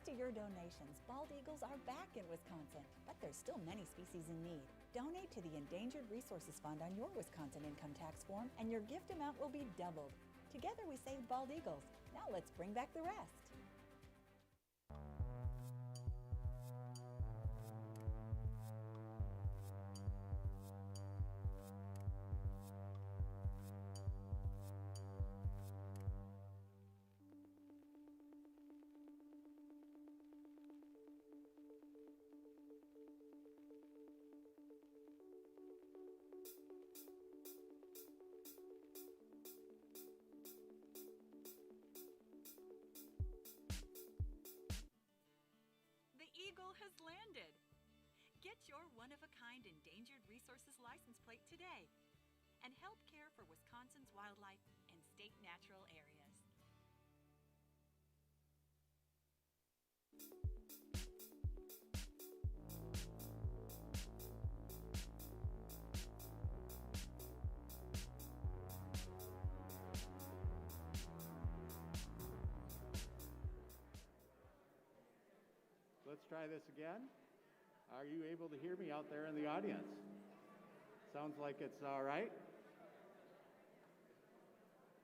to your donations, bald eagles are back in Wisconsin, but there's still many species in need. Donate to the Endangered Resources Fund on your Wisconsin income tax form, and your gift amount will be doubled. Together we save bald eagles. Now let's bring back the rest. Eagle has landed. Get your one-of-a-kind Endangered Resources license plate today and help care for Wisconsin's wildlife and state natural areas. Let's try this again. Are you able to hear me out there in the audience? Sounds like it's all right.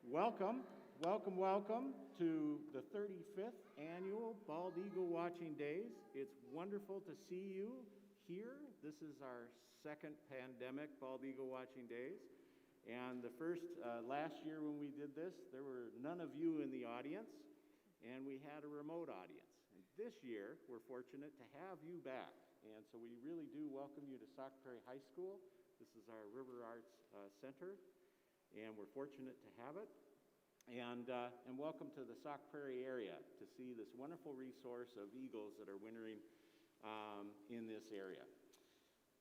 Welcome to the 35th annual Bald Eagle Watching Days. It's wonderful to see you here. This is our second pandemic Bald Eagle Watching Days. And the first, last year when we did this, there were none of you in the audience, and we had a remote audience. This year, we're fortunate to have you back, and so we really do welcome you to Sauk Prairie High School. This is our River Arts Center, and we're fortunate to have it. And welcome to the Sauk Prairie area to see this wonderful resource of eagles that are wintering in this area.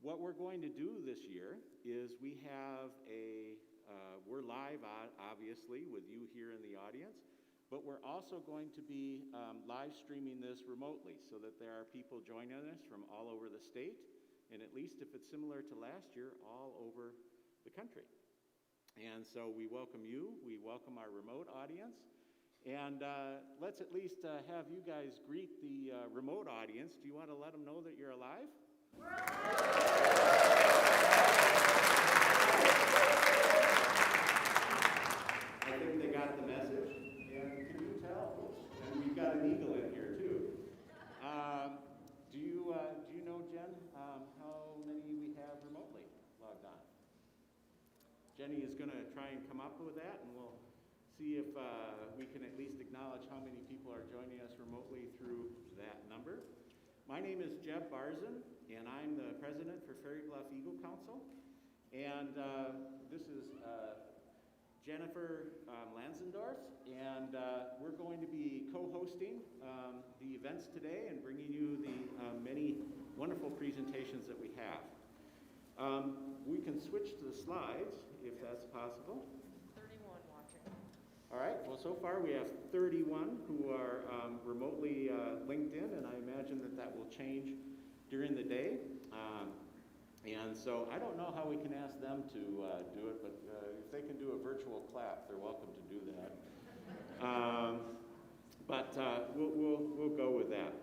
What we're going to do this year is we have we're live, obviously, with you here in the audience. But we're also going to be live streaming this remotely so that there are people joining us from all over the state, and at least if it's similar to last year, all over the country. And so we welcome you, we welcome our remote audience, and let's at least have you guys greet the remote audience. Do you want to let them know that you're alive? We're alive! I think they got the message. Can you tell? And we've got an eagle in here too. Do you know, Jen, how many we have remotely logged on? Jenny is going to try and come up with that, and we'll see if we can at least acknowledge how many people are joining us remotely through that number. My name is Jeb Barzen, and I'm the president for Fairy Bluff Eagle Council. And this is Jennifer Lansendorf, and we're going to be co-hosting the events today and bringing you the many wonderful presentations that we have. We can switch to the slides, if that's possible. 31 watching. All right, well, so far we have 31 who are remotely linked in, and I imagine that that will change during the day. And so I don't know how we can ask them to do it, but if they can do a virtual clap, they're welcome to do that. We'll go with that.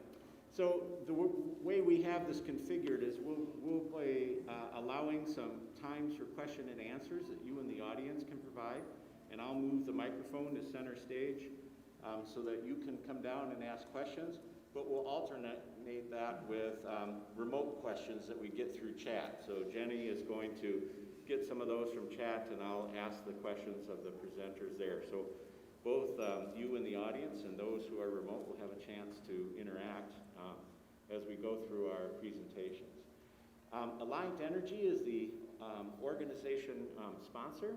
So the way we have this configured is we'll be allowing some times for question and answers that you and the audience can provide, and I'll move the microphone to center stage so that you can come down and ask questions. But we'll alternate that with remote questions that we get through chat. So Jenny is going to get some of those from chat, and I'll ask the questions of the presenters there. So both you in the audience and those who are remote will have a chance to interact as we go through our presentations. Alliant Energy is the organization sponsor.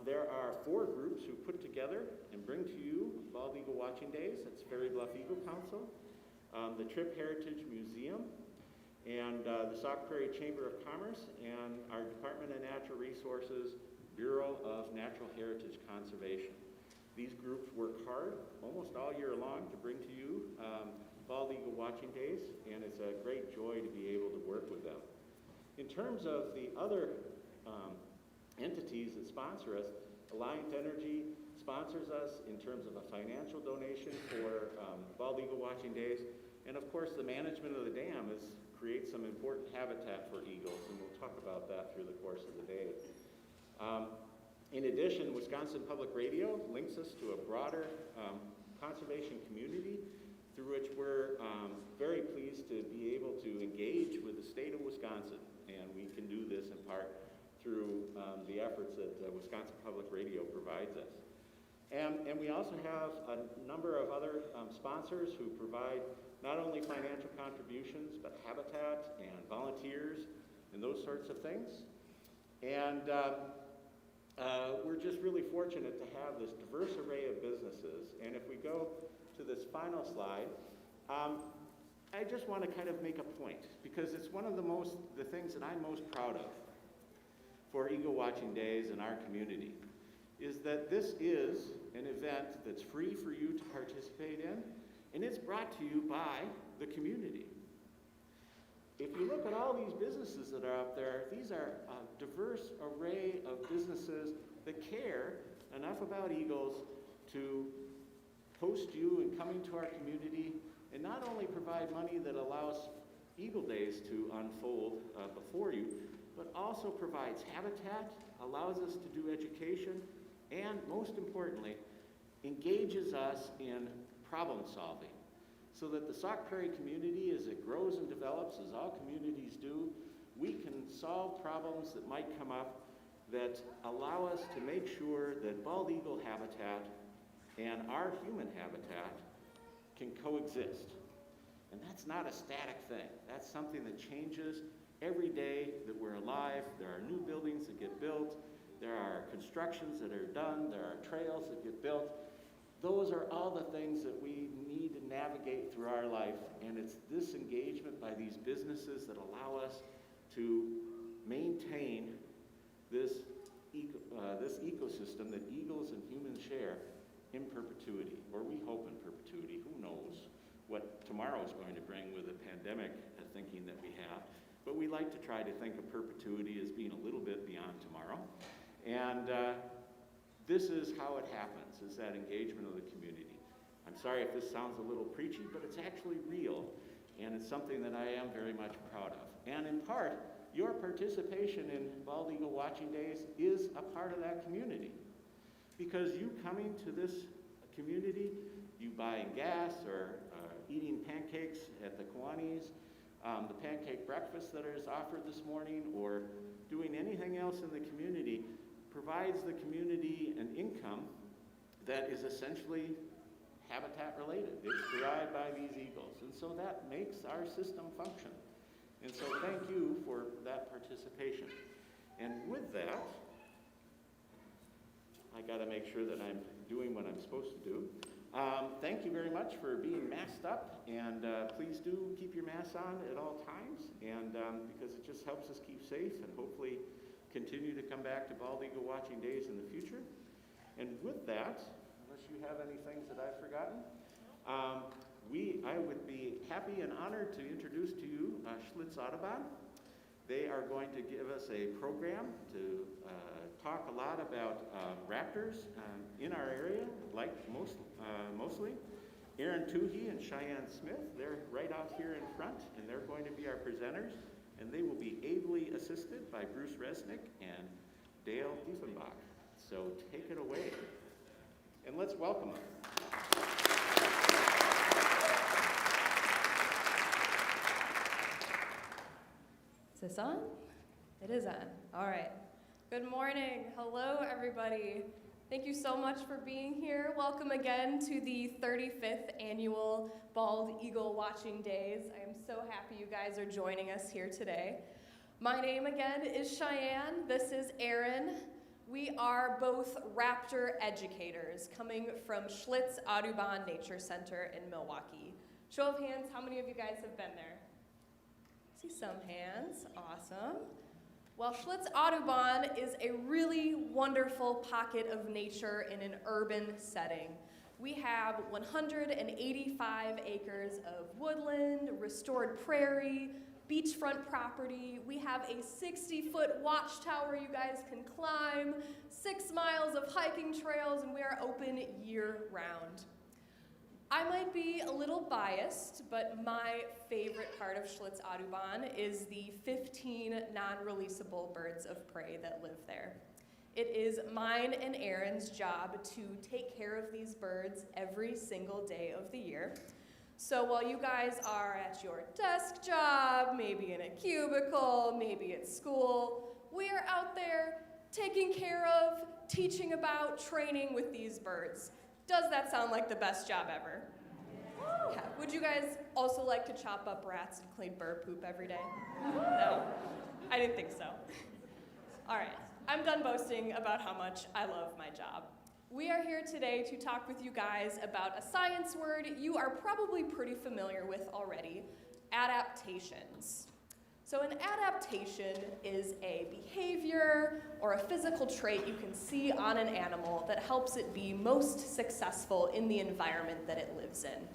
There are 4 groups who put together and bring to you Bald Eagle Watching Days. That's Fairy Bluff Eagle Council, the Tripp Heritage Museum, and the Sauk Prairie Chamber of Commerce, and our Department of Natural Resources Bureau of Natural Heritage Conservation. These groups work hard almost all year long to bring to you Bald Eagle Watching Days, and it's a great joy to be able to work with them. In terms of the other entities that sponsor us, Alliant Energy sponsors us in terms of a financial donation for Bald Eagle Watching Days. And of course, the management of the dam creates some important habitat for eagles, and we'll talk about that through the course of the day. In addition, Wisconsin Public Radio links us to a broader conservation community through which we're very pleased to be able to engage with the state of Wisconsin. And we can do this in part through the efforts that Wisconsin Public Radio provides us. And we also have a number of other sponsors who provide not only financial contributions, but habitat and volunteers and those sorts of things. And we're just really fortunate to have this diverse array of businesses. And if we go to this final slide, I just want to kind of make a point, because it's one of the things that I'm most proud of for Eagle Watching Days in our community, is that this is an event that's free for you to participate in, and it's brought to you by the community. If you look at all these businesses that are up there, these are a diverse array of businesses that care enough about eagles to host you and come into our community, and not only provide money that allows Eagle Days to unfold before you, but also provides habitat, allows us to do education, and most importantly, engages us in problem solving, so that the Sauk Prairie community, as it grows and develops, as all communities do, we can solve problems that might come up that allow us to make sure that bald eagle habitat and our human habitat can coexist. And that's not a static thing. That's something that changes every day that we're alive. There are new buildings that get built. There are constructions that are done. There are trails that get built. Those are all the things that we need to navigate through our life. And it's this engagement by these businesses that allow us to maintain this ecosystem that eagles and humans share in perpetuity, or we hope in perpetuity. Who knows what tomorrow is going to bring with the pandemic thinking that we have. But we like to try to think of perpetuity as being a little bit beyond tomorrow. And this is how it happens, is that engagement of the community. I'm sorry if this sounds a little preachy, but it's actually real, and it's something that I am very much proud of. And in part, your participation in Bald Eagle Watching Days is a part of that community. Because you coming to this community, you buying gas or eating pancakes at the Kiwanis, the pancake breakfast that is offered this morning, or doing anything else in the community, provides the community an income that is essentially habitat related. It's derived by these eagles. And so that makes our system function. And so thank you for that participation. And with that, I got to make sure that I'm doing what I'm supposed to do. Thank you very much for being masked up, and please do keep your masks on at all times, and because it just helps us keep safe and hopefully continue to come back to Bald Eagle Watching Days in the future. And with that, unless you have any things that I've forgotten, I would be happy and honored to introduce to you Schlitz Audubon. They are going to give us a program to talk a lot about raptors in our area, like mostly. Aaron Toohey and Cheyenne Smith, they're right out here in front, and they're going to be our presenters, and they will be ably assisted by Bruce Resnick and Dale Diefenbach. So take it away, and let's welcome them. Is this on? It is on. All right. Good morning. Hello, everybody. Thank you so much for being here. Welcome again to the 35th annual Bald Eagle Watching Days. I am so happy you guys are joining us here today. My name again is Cheyenne. This is Aaron. We are both raptor educators coming from Schlitz Audubon Nature Center in Milwaukee. Show of hands, how many of you guys have been there? See some hands. Awesome. Well, Schlitz Audubon is a really wonderful pocket of nature in an urban setting. We have 185 acres of woodland, restored prairie, beachfront property. We have a 60-foot watchtower you guys can climb, 6 miles of hiking trails, and we are open year-round. I might be a little biased, but my favorite part of Schlitz Audubon is the 15 non-releasable birds of prey that live there. It is mine and Aaron's job to take care of these birds every single day of the year. So while you guys are at your desk job, maybe in a cubicle, maybe at school, we are out there taking care of, teaching about, training with these birds. Does that sound like the best job ever? Yeah. Would you guys also like to chop up rats and clean bird poop every day? No, I didn't think so. All right, I'm done boasting about how much I love my job. We are here today to talk with you guys about a science word you are probably pretty familiar with already, adaptations. So an adaptation is a behavior or a physical trait you can see on an animal that helps it be most successful in the environment that it lives in.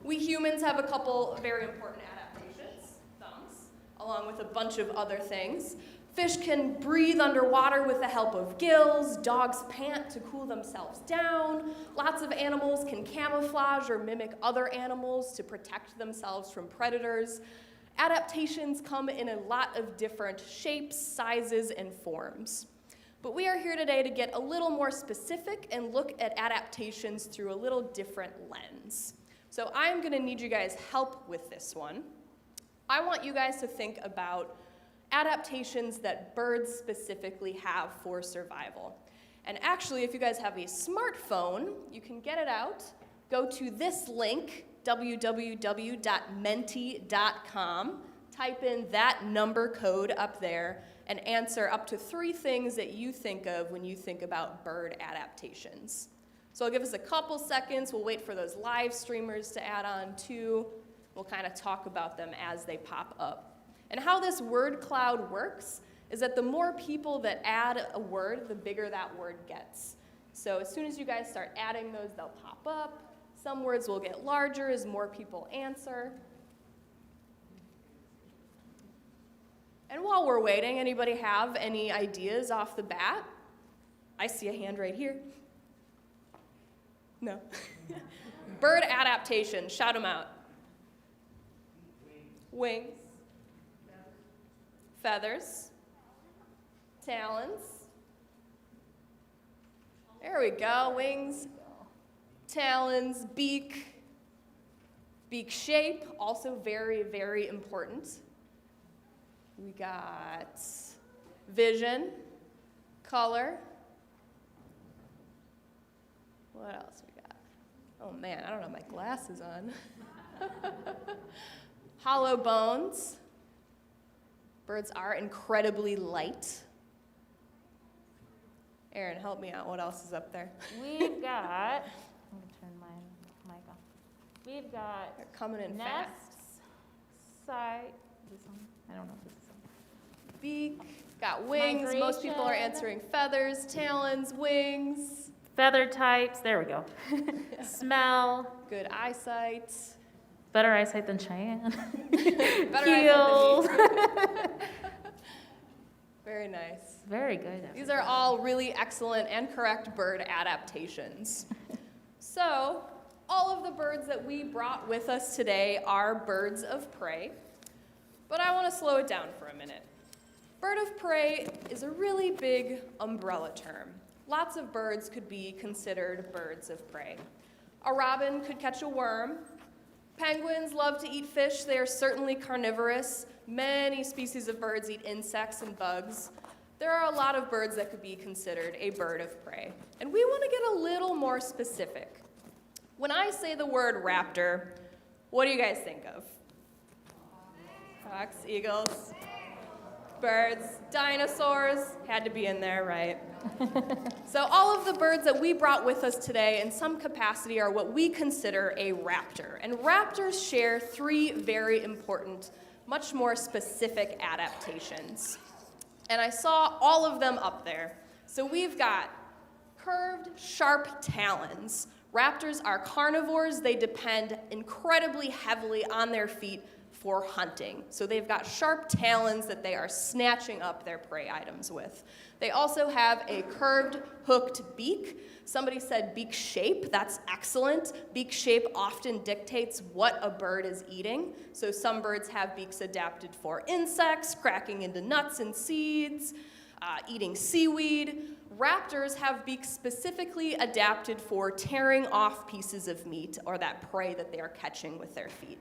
We humans have a couple very important adaptations, thumbs, along with a bunch of other things. Fish can breathe underwater with the help of gills. Dogs pant to cool themselves down. Lots of animals can camouflage or mimic other animals to protect themselves from predators. Adaptations come in a lot of different shapes, sizes, and forms. But we are here today to get a little more specific and look at adaptations through a little different lens. So I'm going to need you guys' help with this one. I want you guys to think about adaptations that birds specifically have for survival. And actually, if you guys have a smartphone, you can get it out, go to this link, www.menti.com, type in that number code up there, and answer up to 3 things that you think of when you think about bird adaptations. So I'll give us a couple seconds. We'll wait for those live streamers to add on too. We'll kind of talk about them as they pop up. And how this word cloud works is that the more people that add a word, the bigger that word gets. So as soon as you guys start adding those, they'll pop up. Some words will get larger as more people answer. And while we're waiting, anybody have any ideas off the bat? I see a hand right here. No. Bird adaptation, shout them out. Wings. Feathers. Talons. There we go, wings. Talons, beak. Beak shape, also very, very important. We got vision, color. What else we got? Oh man, I don't have my glasses on. Hollow bones. Birds are incredibly light. Aaron, help me out. What else is up there? We've got, I'm going to turn my mic on. We've got They're coming in nests, fast. this one? I don't know if this is on. Beak, got wings. Most people are Migration. answering feathers, talons, wings. Feather types, there we go. Smell, Good eyesight. better eyesight than Cheyenne. Better Heels. eyesight than me. Very nice. Very good. These are all really excellent and correct bird adaptations. So, all of the birds that we brought with us today are birds of prey. But I want to slow it down for a minute. Bird of prey is a really big umbrella term. Lots of birds could be considered birds of prey. A robin could catch a worm. Penguins love to eat fish. They are certainly carnivorous. Many species of birds eat insects and bugs. There are a lot of birds that could be considered a bird of prey. And we want to get a little more specific. When I say the word raptor, what do you guys think of? Hawks, eagles, birds, dinosaurs, had to be in there, right? So all of the birds that we brought with us today in some capacity are what we consider a raptor. And raptors share 3 very important, much more specific adaptations. And I saw all of them up there. So we've got curved, sharp talons. Raptors are carnivores. They depend incredibly heavily on their feet for hunting. So they've got sharp talons that they are snatching up their prey items with. They also have a curved, hooked beak. Somebody said beak shape. That's excellent. Beak shape often dictates what a bird is eating. So some birds have beaks adapted for insects, cracking into nuts and seeds, eating seaweed. Raptors have beaks specifically adapted for tearing off pieces of meat or that prey that they are catching with their feet.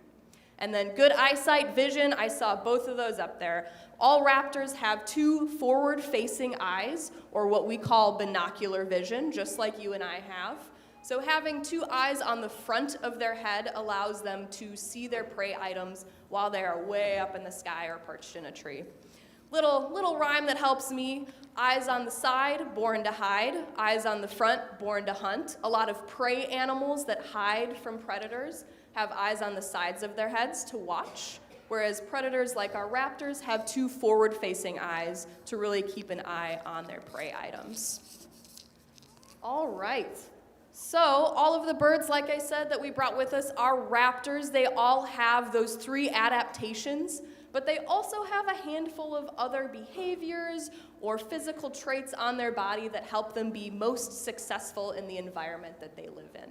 And then good eyesight, vision, I saw both of those up there. All raptors have 2 forward-facing eyes, or what we call binocular vision, just like you and I have. So having 2 eyes on the front of their head allows them to see their prey items while they are way up in the sky or perched in a tree. Little rhyme that helps me. Eyes on the side, born to hide. Eyes on the front, born to hunt. A lot of prey animals that hide from predators have eyes on the sides of their heads to watch, whereas predators like our raptors have 2 forward-facing eyes to really keep an eye on their prey items. All right. So all of the birds, like I said, that we brought with us are raptors. They all have those 3 adaptations, but they also have a handful of other behaviors or physical traits on their body that help them be most successful in the environment that they live in.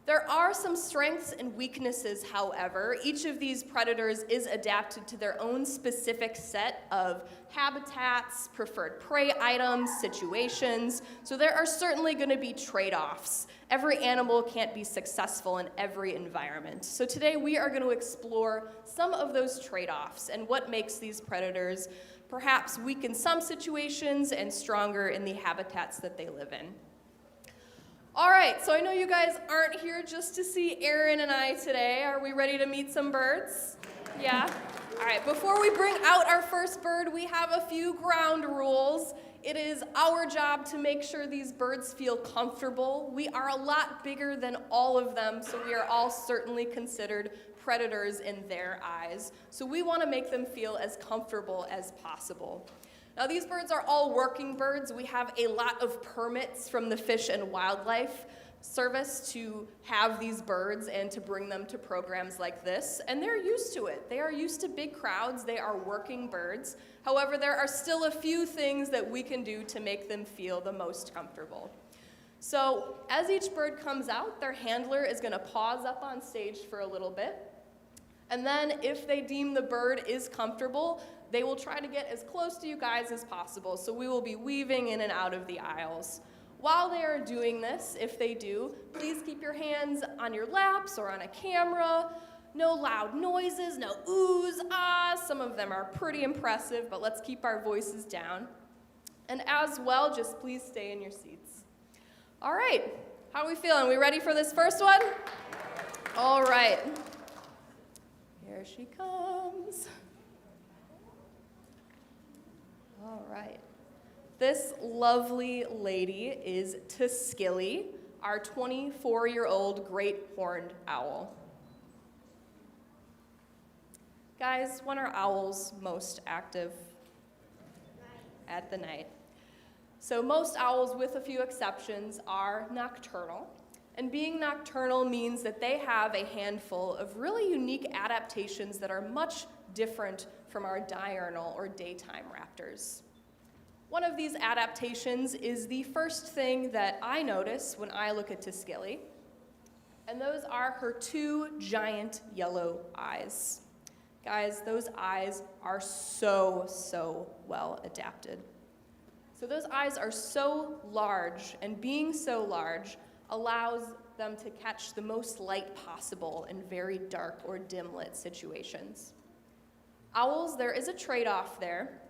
There are some strengths and weaknesses, however. Each of these predators is adapted to their own specific set of habitats, preferred prey items, situations. So there are certainly going to be trade-offs. Every animal can't be successful in every environment. So today we are going to explore some of those trade-offs and what makes these predators perhaps weak in some situations and stronger in the habitats that they live in. All right, so I know you guys aren't here just to see Aaron and I today. Are we ready to meet some birds? Yeah? All right, before we bring out our first bird, we have a few ground rules. It is our job to make sure these birds feel comfortable. We are a lot bigger than all of them, so we are all certainly considered predators in their eyes. So we want to make them feel as comfortable as possible. Now, these birds are all working birds. We have a lot of permits from the Fish and Wildlife Service to have these birds and to bring them to programs like this, and they're used to it. They are used to big crowds. They are working birds. However, there are still a few things that we can do to make them feel the most comfortable. So, as each bird comes out, their handler is going to pause up on stage for a little bit, and then if they deem the bird is comfortable, they will try to get as close to you guys as possible, so we will be weaving in and out of the aisles. While they are doing this, if they do, please keep your hands on your laps or on a camera. No loud noises, no oohs, ahs. Some of them are pretty impressive, but let's keep our voices down. And as well, just please stay in your seats. All right, how are we feeling? We ready for this first one? All right. Here she comes. All right. This lovely lady is Tuskilly, our 24-year-old great horned owl. Guys, when are owls most active? At the night. So most owls, with a few exceptions, are nocturnal. And being nocturnal means that they have a handful of really unique adaptations that are much different from our diurnal or daytime raptors. One of these adaptations is the first thing that I notice when I look at Tuskilly, and those are her 2 giant yellow eyes. Guys, those eyes are so well adapted. So those eyes are so large, and being so large allows them to catch the most light possible in very dark or dim lit situations. Owls, there is a trade-off there.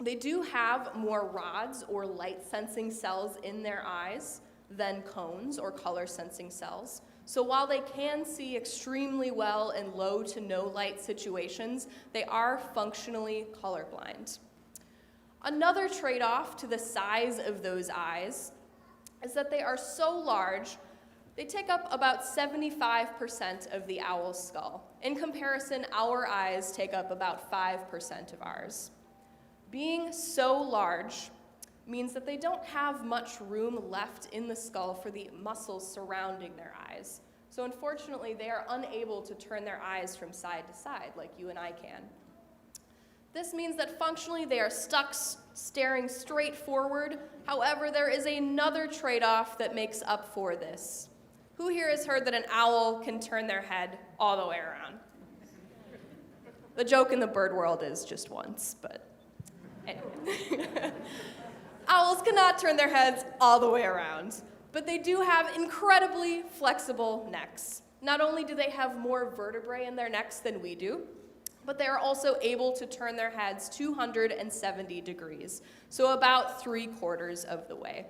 They do have more rods or light-sensing cells in their eyes than cones or color-sensing cells. So while they can see extremely well in low to no light situations, they are functionally colorblind. Another trade-off to the size of those eyes is that they are so large, they take up about 75% of the owl's skull. In comparison, our eyes take up about 5% of ours. Being so large means that they don't have much room left in the skull for the muscles surrounding their eyes. So unfortunately, they are unable to turn their eyes from side to side like you and I can. This means that functionally they are stuck staring straight forward. However, there is another trade-off that makes up for this. Who here has heard that an owl can turn their head all the way around? The joke in the bird world is just once, but anyway. Owls cannot turn their heads all the way around, but they do have incredibly flexible necks. Not only do they have more vertebrae in their necks than we do, but they are also able to turn their heads 270 degrees, so about 3/4 of the way.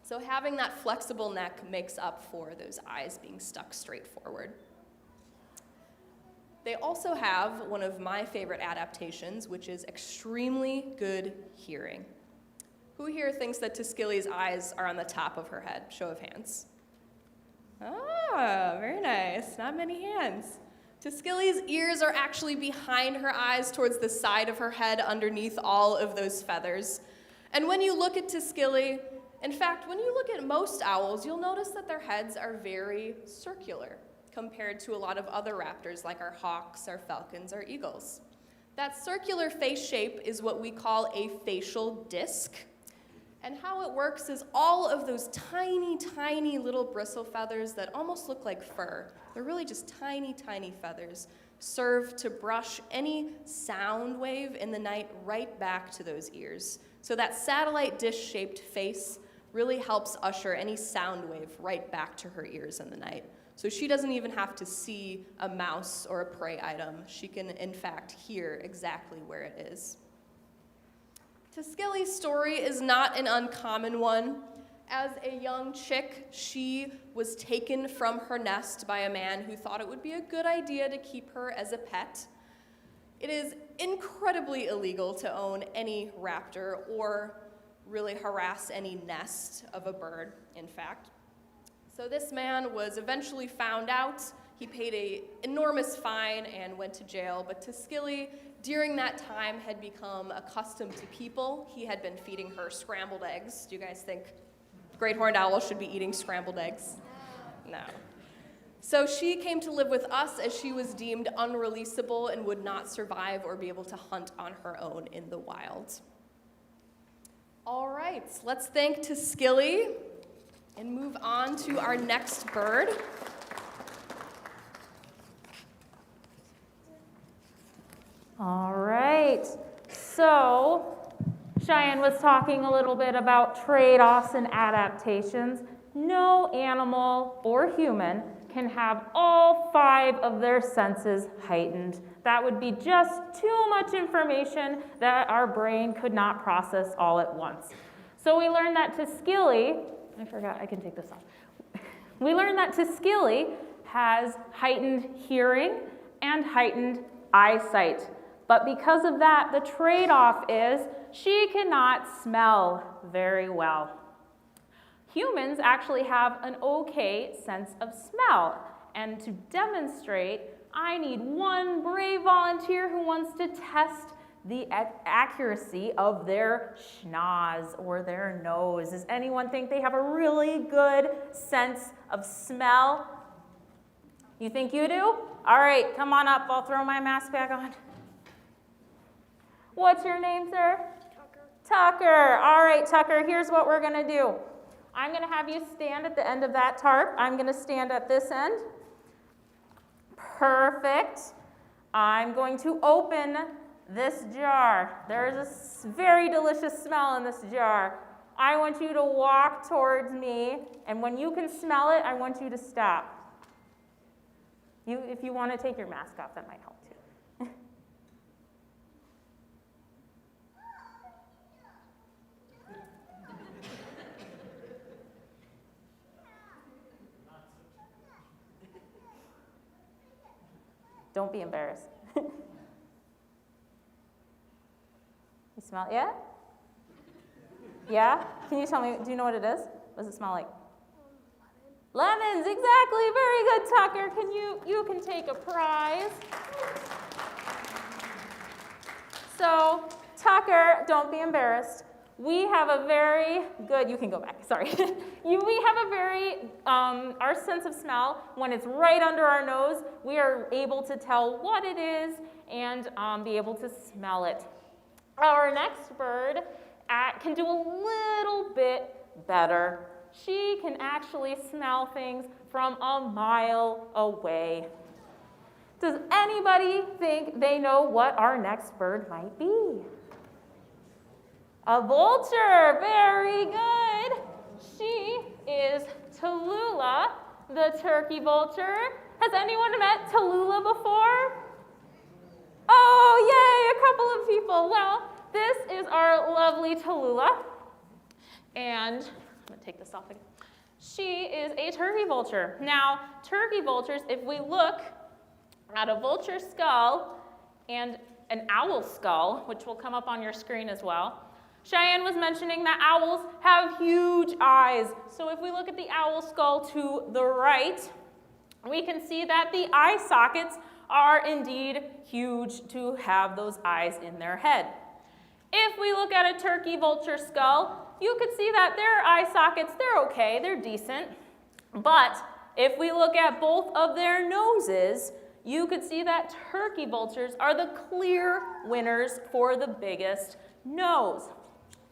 So having that flexible neck makes up for those eyes being stuck straight forward. They also have one of my favorite adaptations, which is extremely good hearing. Who here thinks that Tuskegee eyes are on the top of her head? Show of hands. Ah, very nice. Not many hands. Tuskegee's ears are actually behind her eyes towards the side of her head underneath all of those feathers. And when you look at Tuskegee, in fact, when you look at most owls, you'll notice that their heads are very circular compared to a lot of other raptors like our hawks, our falcons, our eagles. That circular face shape is what we call a facial disc. And how it works is all of those tiny, tiny little bristle feathers that almost look like fur, they're really just tiny, tiny feathers, serve to brush any sound wave in the night right back to those ears. So that satellite dish-shaped face really helps usher any sound wave right back to her ears in the night. So she doesn't even have to see a mouse or a prey item. She can, in fact, hear exactly where it is. Tuskegee's story is not an uncommon one. As a young chick, she was taken from her nest by a man who thought it would be a good idea to keep her as a pet. It is incredibly illegal to own any raptor or really harass any nest of a bird, in fact. So this man was eventually found out. He paid an enormous fine and went to jail, but Tuskegee, during that time, had become accustomed to people. He had been feeding her scrambled eggs. Do you guys think great horned owls should be eating scrambled eggs? No. So she came to live with us as she was deemed unreleasable and would not survive or be able to hunt on her own in the wild. All right, let's thank Tuskegee and move on to our next bird. All right, so Cheyenne was talking a little bit about trade-offs and adaptations. No animal or human can have all 5 of their senses heightened. That would be just too much information that our brain could not process all at once. So we learned that Tuskegee, I forgot, I can take this off. We learned that Tuskegee has heightened hearing and heightened eyesight. But because of that, the trade-off is she cannot smell very well. Humans actually have an okay sense of smell. And to demonstrate, I need one brave volunteer who wants to test the accuracy of their schnoz or their nose. Does anyone think they have a really good sense of smell? You think you do? All right, come on up. I'll throw my mask back on. What's your name, sir? Tucker. Tucker. All right, Tucker, here's what we're going to do. I'm going to have you stand at the end of that tarp. I'm going to stand at this end. Perfect. I'm going to open this jar. There's a very delicious smell in this jar. I want you to walk towards me, and when you can smell it, I want you to stop. If you want to take your mask off, that might help too. Don't be embarrassed. You smell it yet? Yeah? Can you tell me, do you know what it is? What does it smell like? Lemons, exactly. Very good, Tucker. You can take a prize. So, Tucker, don't be embarrassed. we have a very good, you can go back, sorry. We have a very, our sense of smell, when it's right under our nose, we are able to tell what it is and be able to smell it. Our next bird can do a little bit better. She can actually smell things from a mile away. Does anybody think they know what our next bird might be? A vulture, very good. She is Tallulah, the turkey vulture. Has anyone met Tallulah before? Oh, yay, a couple of people. Well, this is our lovely Tallulah. And I'm gonna take this off again. She is a turkey vulture. Now, turkey vultures, if we look at a vulture skull and an owl skull, which will come up on your screen as well, Cheyenne was mentioning that owls have huge eyes. So if we look at the owl skull to the right, we can see that the eye sockets are indeed huge to have those eyes in their head. If we look at a turkey vulture skull, you could see that their eye sockets, they're okay, they're decent. But if we look at both of their noses, you could see that turkey vultures are the clear winners for the biggest nose.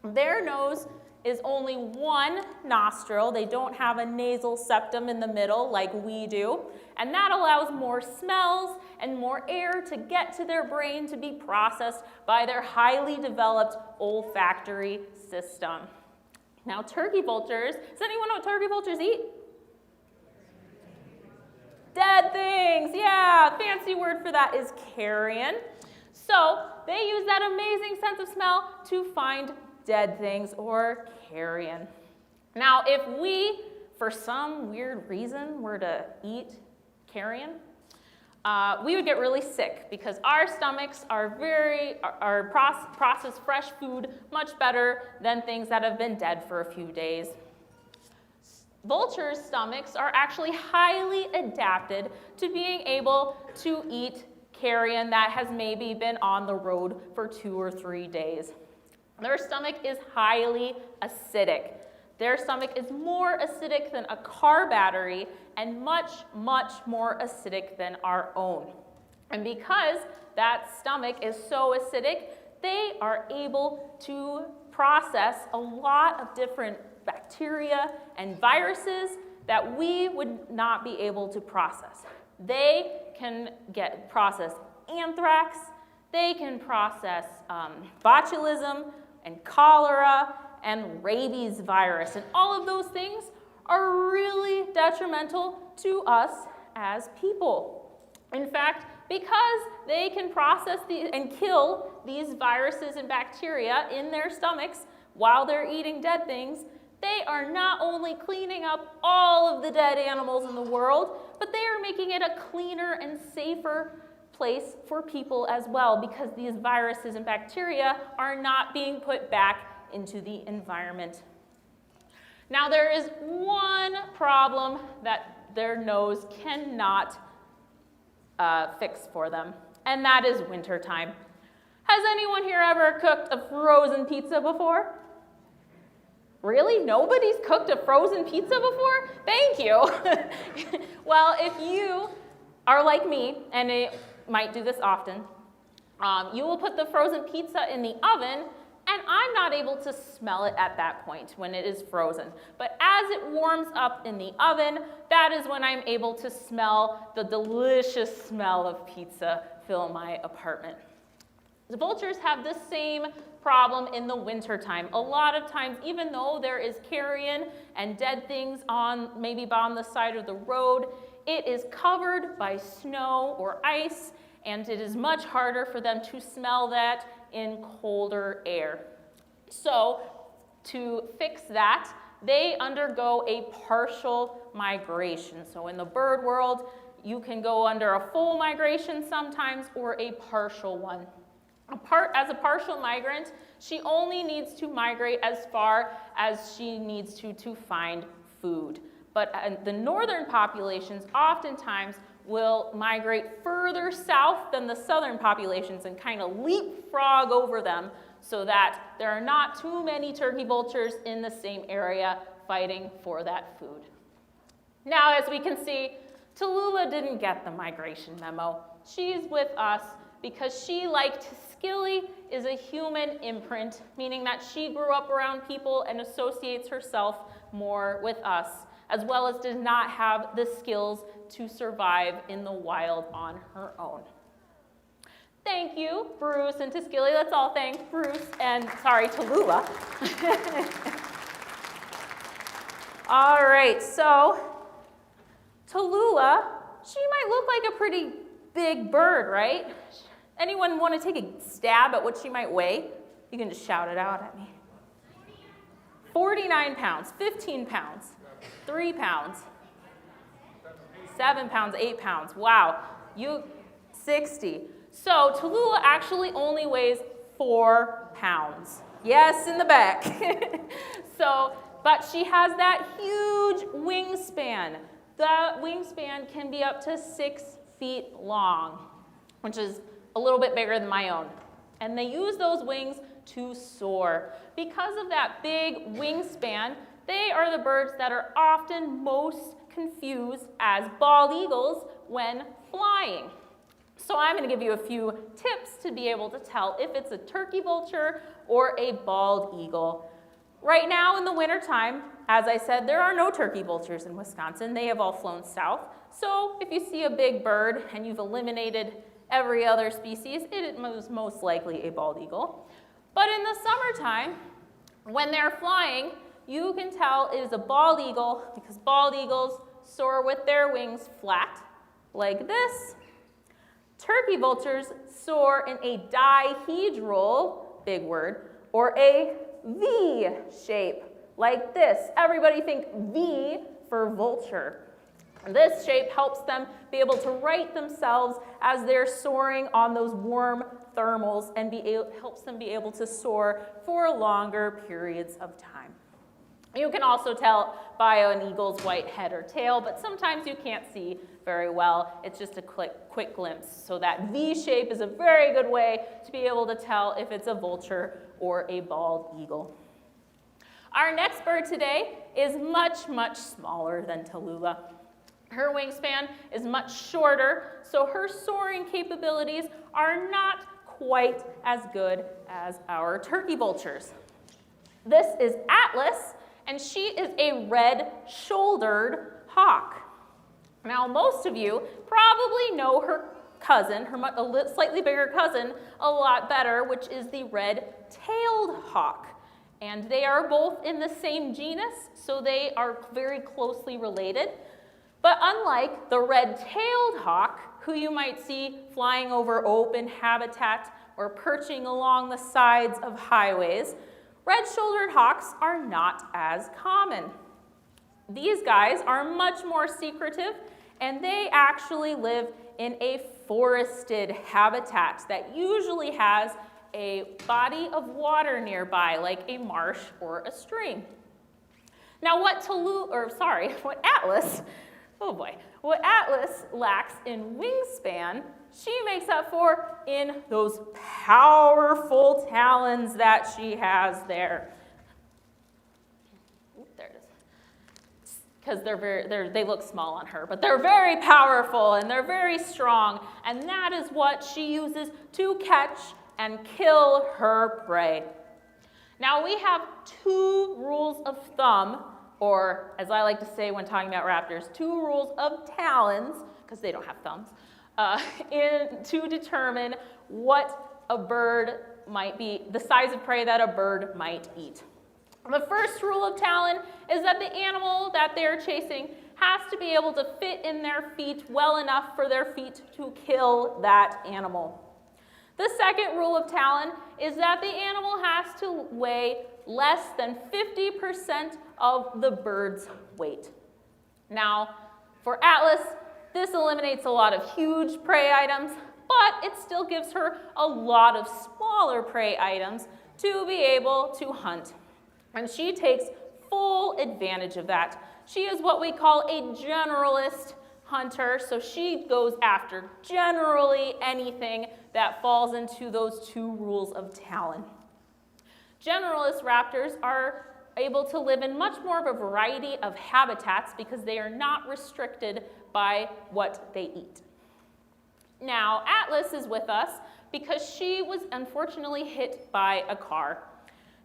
Their nose is only one nostril. They don't have a nasal septum in the middle like we do. And that allows more smells and more air to get to their brain to be processed by their highly developed olfactory system. Now, turkey vultures, does anyone know what turkey vultures eat? Dead things, yeah, fancy word for that is carrion. So they use that amazing sense of smell to find dead things or carrion. Now, if we, for some weird reason, were to eat carrion, we would get really sick because our stomachs process fresh food much better than things that have been dead for a few days. Vultures' stomachs are actually highly adapted to being able to eat carrion that has maybe been on the road for 2 or 3 days. Their stomach is highly acidic. Their stomach is more acidic than a car battery and much, much more acidic than our own. And because that stomach is so acidic, they are able to process a lot of different bacteria and viruses that we would not be able to process. They can process anthrax, they can process botulism and cholera and rabies virus, and all of those things are really detrimental to us as people. In fact, because they can process and kill these viruses and bacteria in their stomachs while they're eating dead things, they are not only cleaning up all of the dead animals in the world, but they are making it a cleaner and safer place for people as well, because these viruses and bacteria are not being put back into the environment. Now, there is one problem that their nose cannot fix for them, and that is wintertime. Has anyone here ever cooked a frozen pizza before? Really? Nobody's cooked a frozen pizza before? Thank you. Well, if you are like me, and it might do this often, you will put the frozen pizza in the oven, and I'm not able to smell it at that point when it is frozen. But as it warms up in the oven, that is when I'm able to smell the delicious smell of pizza fill my apartment. The vultures have the same problem in the wintertime. A lot of times, even though there is carrion and dead things maybe on the side of the road, it is covered by snow or ice, and it is much harder for them to smell that in colder air. So to fix that, they undergo a partial migration. So in the bird world, you can go under a full migration sometimes or a partial one. As a partial migrant, she only needs to migrate as far as she needs to find food. But the northern populations oftentimes will migrate further south than the southern populations and kind of leapfrog over them so that there are not too many turkey vultures in the same area fighting for that food. Now, as we can see, Tallulah didn't get the migration memo. She's with us because she, like Skilly, is a human imprint, meaning that she grew up around people and associates herself more with us, as well as does not have the skills to survive in the wild on her own. Thank you, Bruce and to Skilly. Let's all thank Bruce and, Tallulah. All right, so Tallulah, she might look like a pretty big bird, right? Anyone want to take a stab at what she might weigh? You can just shout it out at me. 49 pounds, 15 pounds, 3 pounds, 7 pounds, 8 pounds. Wow, 60. So Tallulah actually only weighs 4 pounds. Yes, in the back. But she has that huge wingspan. The wingspan can be up to 6 feet long, which is a little bit bigger than my own. And they use those wings to soar. Because of that big wingspan, they are the birds that are often most confused as bald eagles when flying. So I'm going to give you a few tips to be able to tell if it's a turkey vulture or a bald eagle. Right now in the wintertime, as I said, there are no turkey vultures in Wisconsin. They have all flown south. So if you see a big bird and you've eliminated every other species, it is most likely a bald eagle. But in the summertime, when they're flying, you can tell it is a bald eagle because bald eagles soar with their wings flat, like this. Turkey vultures soar in a dihedral, big word, or a V shape, like this. Everybody think V for vulture. This shape helps them be able to right themselves as they're soaring on those warm thermals and helps them be able to soar for longer periods of time. You can also tell by an eagle's white head or tail, but sometimes you can't see very well. It's just a quick glimpse. So that V shape is a very good way to be able to tell if it's a vulture or a bald eagle. Our next bird today is much, much smaller than Tallulah. Her wingspan is much shorter, so her soaring capabilities are not quite as good as our turkey vultures. This is Atlas, and she is a red-shouldered hawk. Now, most of you probably know her cousin, her slightly bigger cousin, a lot better, which is the red-tailed hawk. And they are both in the same genus, so they are very closely related. But unlike the red-tailed hawk, who you might see flying over open habitat or perching along the sides of highways, red-shouldered hawks are not as common. These guys are much more secretive, and they actually live in a forested habitat that usually has a body of water nearby, like a marsh or a stream. Now, what Atlas lacks in wingspan, she makes up for in those powerful talons that she has there. There it is. Because they look small on her, but they're very powerful and they're very strong, and that is what she uses to catch and kill her prey. Now, we have 2 rules of thumb, or as I like to say when talking about raptors, 2 rules of talons, because they don't have thumbs, to determine what a bird might be, the size of prey that a bird might eat. The first rule of talon is that the animal that they're chasing has to be able to fit in their feet well enough for their feet to kill that animal. The second rule of talon is that the animal has to weigh less than 50% of the bird's weight. Now, for Atlas, this eliminates a lot of huge prey items, but it still gives her a lot of smaller prey items to be able to hunt. And she takes full advantage of that. She is what we call a generalist hunter, so she goes after generally anything that falls into those 2 rules of talon. Generalist raptors are able to live in much more of a variety of habitats because they are not restricted by what they eat. Now, Atlas is with us because she was unfortunately hit by a car.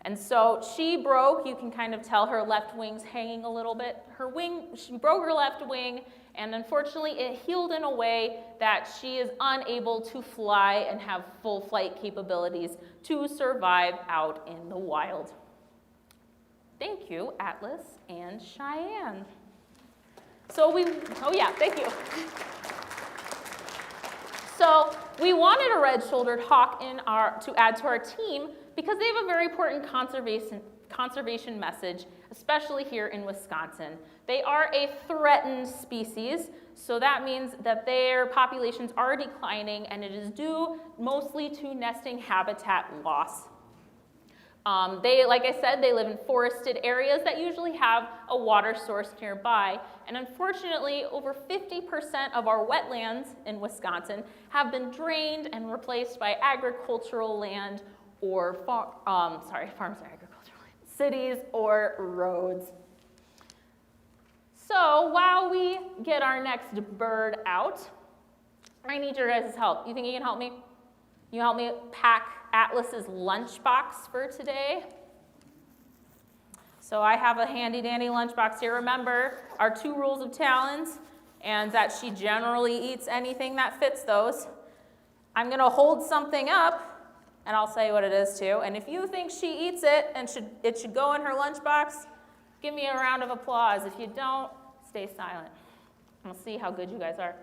And so she broke, you can kind of tell her left wing's hanging a little bit. She broke her left wing, and unfortunately it healed in a way that she is unable to fly and have full flight capabilities to survive out in the wild. Thank you, Atlas and Cheyenne. Thank you. So we wanted a red-shouldered hawk to add to our team because they have a very important conservation message, especially here in Wisconsin. They are a threatened species, so that means that their populations are declining, and it is due mostly to nesting habitat loss. Like I said, they live in forested areas that usually have a water source nearby. And unfortunately, over 50% of our wetlands in Wisconsin have been drained and replaced by agricultural land or farms are agricultural land, cities or roads. So while we get our next bird out, I need your guys' help. You think you can help me? You help me pack Atlas's lunchbox for today? So I have a handy dandy lunchbox here. Remember our 2 rules of talons, and that she generally eats anything that fits those. I'm gonna hold something up, and I'll say what it is too. And if you think she eats it and it should go in her lunchbox, give me a round of applause. If you don't, stay silent. We'll see how good you guys are.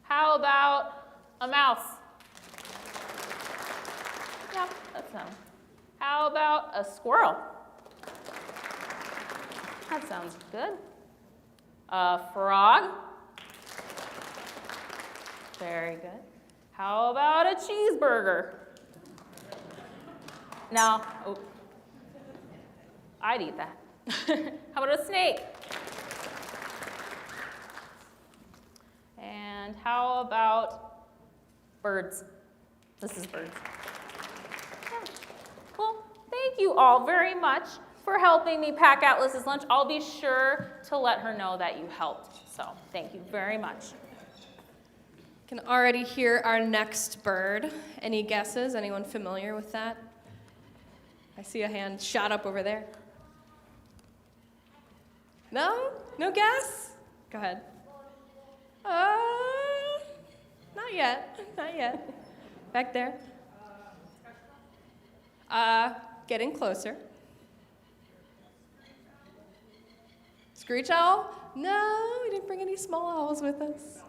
How about a mouse? Yeah, that's no. How about a squirrel? That sounds good. A frog? Very good. How about a cheeseburger? No, I'd eat that. How about a snake? And how about birds? This is birds. Well, thank you all very much for helping me pack Atlas's lunch. I'll be sure to let her know that you helped. So thank you very much. Can already hear our next bird. Any guesses? Anyone familiar with that? I see a hand shot up over there. No? No guess? Go ahead. Not yet. Not yet. Back there. Getting closer. Screech owl? No, we didn't bring any small owls with us.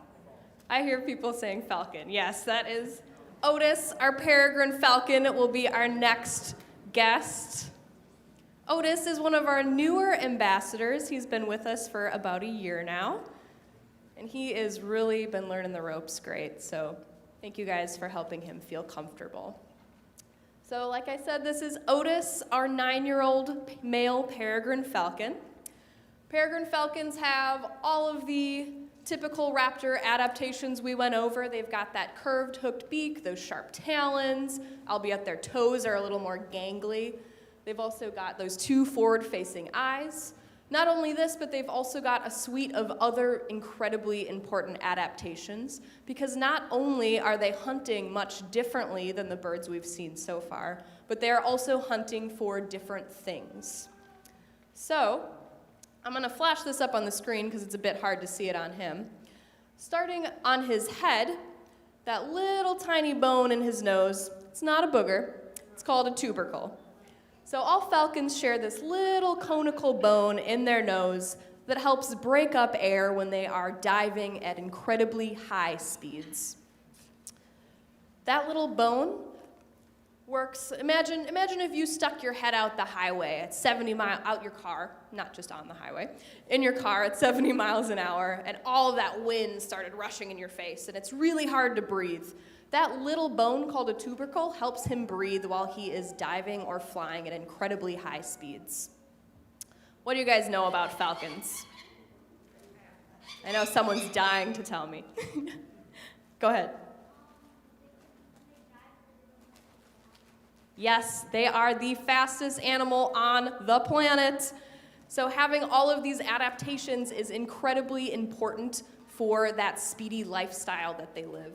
I hear people saying falcon. Yes, that is Otis, our peregrine falcon, will be our next guest. Otis is one of our newer ambassadors. He's been with us for about a year now, and he has really been learning the ropes great, so thank you guys for helping him feel comfortable. So like I said, this is Otis, our 9-year-old male peregrine falcon. Peregrine falcons have all of the typical raptor adaptations we went over. They've got that curved hooked beak, those sharp talons, albeit their toes are a little more gangly. They've also got those 2 forward-facing eyes. Not only this, but they've also got a suite of other incredibly important adaptations, because not only are they hunting much differently than the birds we've seen so far, but they're also hunting for different things. So, I'm gonna flash this up on the screen because it's a bit hard to see it on him. Starting on his head, that little tiny bone in his nose, it's not a booger, it's called a tubercle. So all falcons share this little conical bone in their nose that helps break up air when they are diving at incredibly high speeds. That little bone works, imagine if you stuck your head out the highway at 70 miles, out your car, not just on the highway, in your car at 70 miles an hour, and all of that wind started rushing in your face, and it's really hard to breathe. That little bone called a tubercle helps him breathe while he is diving or flying at incredibly high speeds. What do you guys know about falcons? I know someone's dying to tell me. Go ahead. Yes, they are the fastest animal on the planet. So having all of these adaptations is incredibly important for that speedy lifestyle that they live.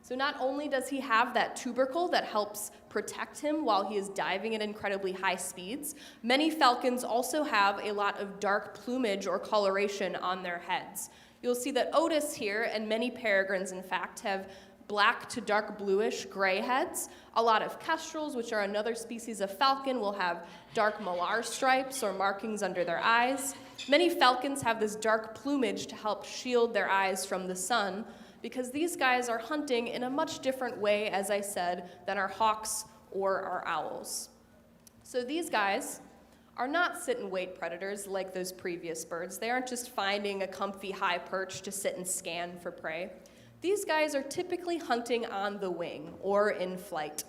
So not only does he have that tubercle that helps protect him while he is diving at incredibly high speeds, many falcons also have a lot of dark plumage or coloration on their heads. You'll see that Otis here, and many peregrines in fact, have black to dark bluish gray heads. A lot of kestrels, which are another species of falcon, will have dark malar stripes or markings under their eyes. Many falcons have this dark plumage to help shield their eyes from the sun, because these guys are hunting in a much different way, as I said, than our hawks or our owls. So these guys are not sit-and-wait predators like those previous birds. They aren't just finding a comfy high perch to sit and scan for prey. These guys are typically hunting on the wing or in flight.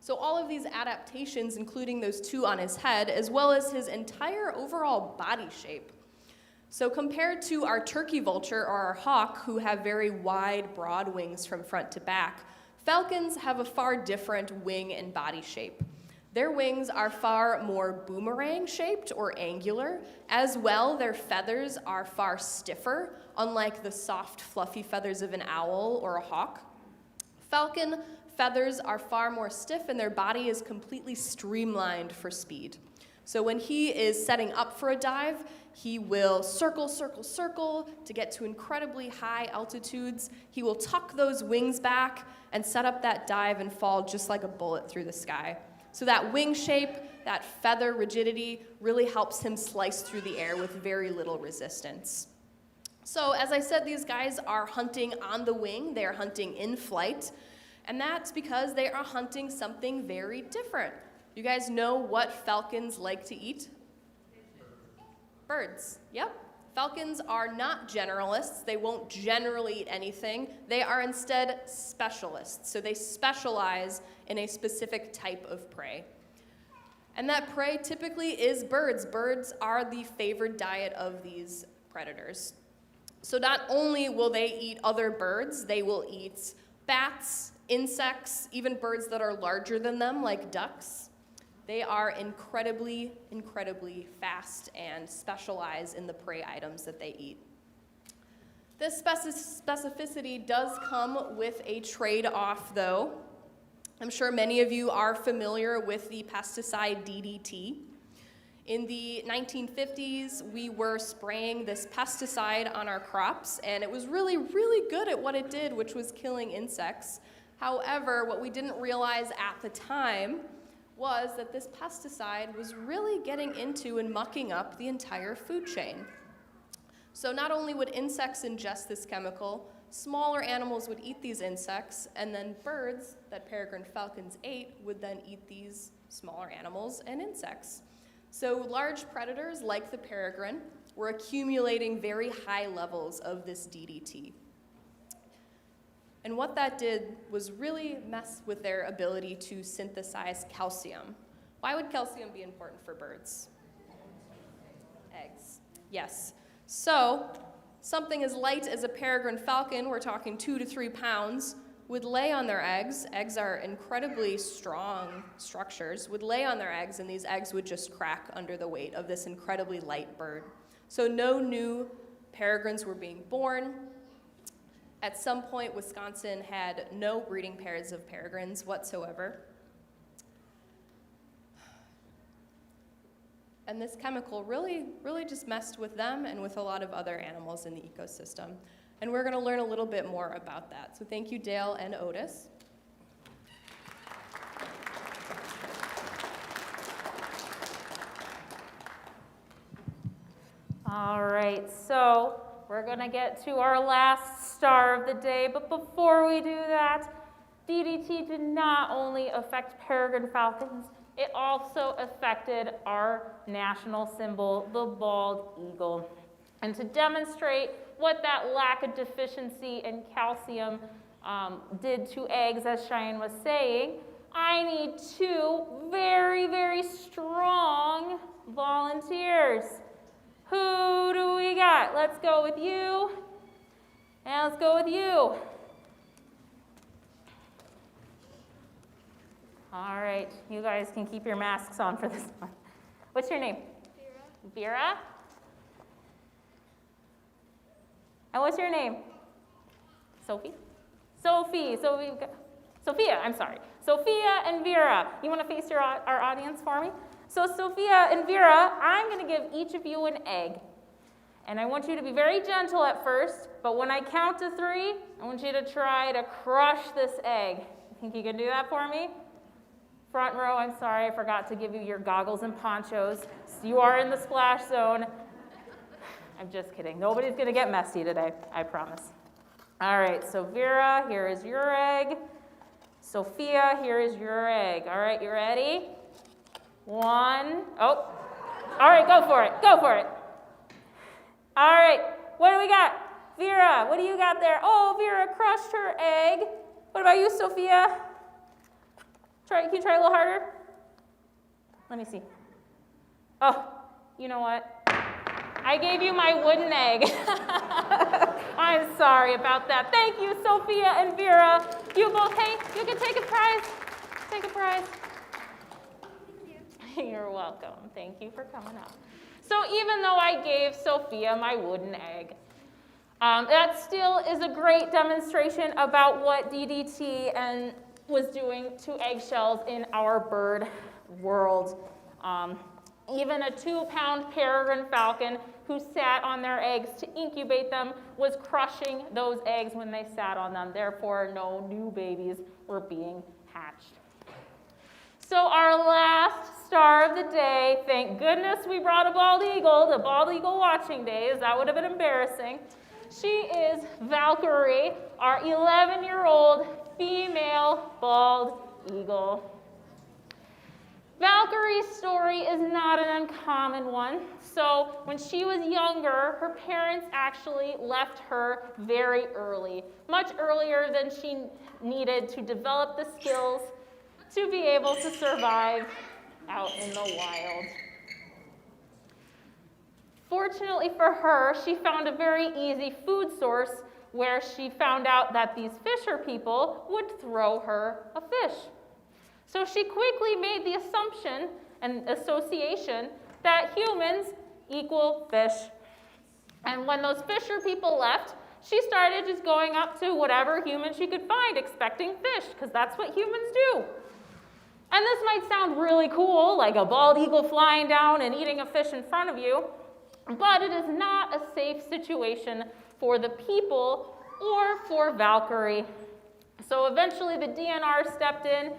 So all of these adaptations, including those two on his head, as well as his entire overall body shape. So compared to our turkey vulture or our hawk, who have very wide, broad wings from front to back, falcons have a far different wing and body shape. Their wings are far more boomerang-shaped or angular. As well, their feathers are far stiffer, unlike the soft, fluffy feathers of an owl or a hawk. Falcon feathers are far more stiff, and their body is completely streamlined for speed. So when he is setting up for a dive, he will circle, circle, circle to get to incredibly high altitudes. He will tuck those wings back and set up that dive and fall just like a bullet through the sky. So that wing shape, that feather rigidity, really helps him slice through the air with very little resistance. So as I said, these guys are hunting on the wing. They are hunting in flight. And that's because they are hunting something very different. You guys know what falcons like to eat? Birds. Yep. Falcons are not generalists. They won't generally eat anything. They are instead specialists. So they specialize in a specific type of prey. And that prey typically is birds. Birds are the favored diet of these predators. So not only will they eat other birds, they will eat bats, insects, even birds that are larger than them, like ducks. They are incredibly, incredibly fast and specialize in the prey items that they eat. This specificity does come with a trade-off, though. I'm sure many of you are familiar with the pesticide DDT. In the 1950s, we were spraying this pesticide on our crops, and it was really, really good at what it did, which was killing insects. However, what we didn't realize at the time was that this pesticide was really getting into and mucking up the entire food chain. So not only would insects ingest this chemical, smaller animals would eat these insects, and then birds that peregrine falcons ate would then eat these smaller animals and insects. So large predators like the peregrine were accumulating very high levels of this DDT. And what that did was really mess with their ability to synthesize calcium. Why would calcium be important for birds? Eggs. Yes. So something as light as a peregrine falcon, we're talking 2 to 3 pounds, would lay on their eggs. Eggs are incredibly strong structures, would lay on their eggs, and these eggs would just crack under the weight of this incredibly light bird. So no new peregrines were being born. At some point, Wisconsin had no breeding pairs of peregrines whatsoever. And this chemical really just messed with them and with a lot of other animals in the ecosystem. And we're going to learn a little bit more about that. So thank you, Dale and Otis. All right, so we're going to get to our last star of the day, but before we do that, DDT did not only affect peregrine falcons, it also affected our national symbol, the bald eagle. And to demonstrate what that lack of deficiency in calcium did to eggs, as Cheyenne was saying, I need 2 very, very strong volunteers. Who do we got? Let's go with you. And let's go with you. All right, you guys can keep your masks on for this one. What's your name? Vera. Vera? And what's your name? Sophie? Sophie. Sophia, I'm sorry. Sophia and Vera. You want to face our audience for me? So Sophia and Vera, I'm going to give each of you an egg. And I want you to be very gentle at first, but when I count to 3, I want you to try to crush this egg. You think you can do that for me? Front row, I'm sorry, I forgot to give you your goggles and ponchos. You are in the splash zone. I'm just kidding. Nobody's going to get messy today, I promise. All right, so Vera, here is your egg. Sophia, here is your egg. All right, you ready? 1. Oh. All right, go for it. Go for it. All right, what do we got? Vera, what do you got there? Oh, Vera crushed her egg. What about you, Sophia? Can you try a little harder? Let me see. Oh, you know what? I gave you my wooden egg. I'm sorry about that. Thank you, Sophia and Vera. You both, hey, you can take a prize. Take a prize. Thank you. You're welcome. Thank you for coming up. So even though I gave Sophia my wooden egg, that still is a great demonstration about what DDT was doing to eggshells in our bird world. Even a 2-pound peregrine falcon who sat on their eggs to incubate them was crushing those eggs when they sat on them. Therefore, no new babies were being hatched. So our last star of the day, thank goodness we brought a bald eagle, the bald eagle watching days. That would have been embarrassing. She is Valkyrie, our 11-year-old female bald eagle. Valkyrie's story is not an uncommon one. So when she was younger, her parents actually left her very early, much earlier than she needed to develop the skills to be able to survive out in the wild. Fortunately for her, she found a very easy food source where she found out that these fisher people would throw her a fish. So she quickly made the assumption and association that humans equal fish. And when those fisher people left, she started just going up to whatever human she could find, expecting fish, because that's what humans do. And this might sound really cool, like a bald eagle flying down and eating a fish in front of you, but it is not a safe situation for the people or for Valkyrie. So eventually the DNR stepped in,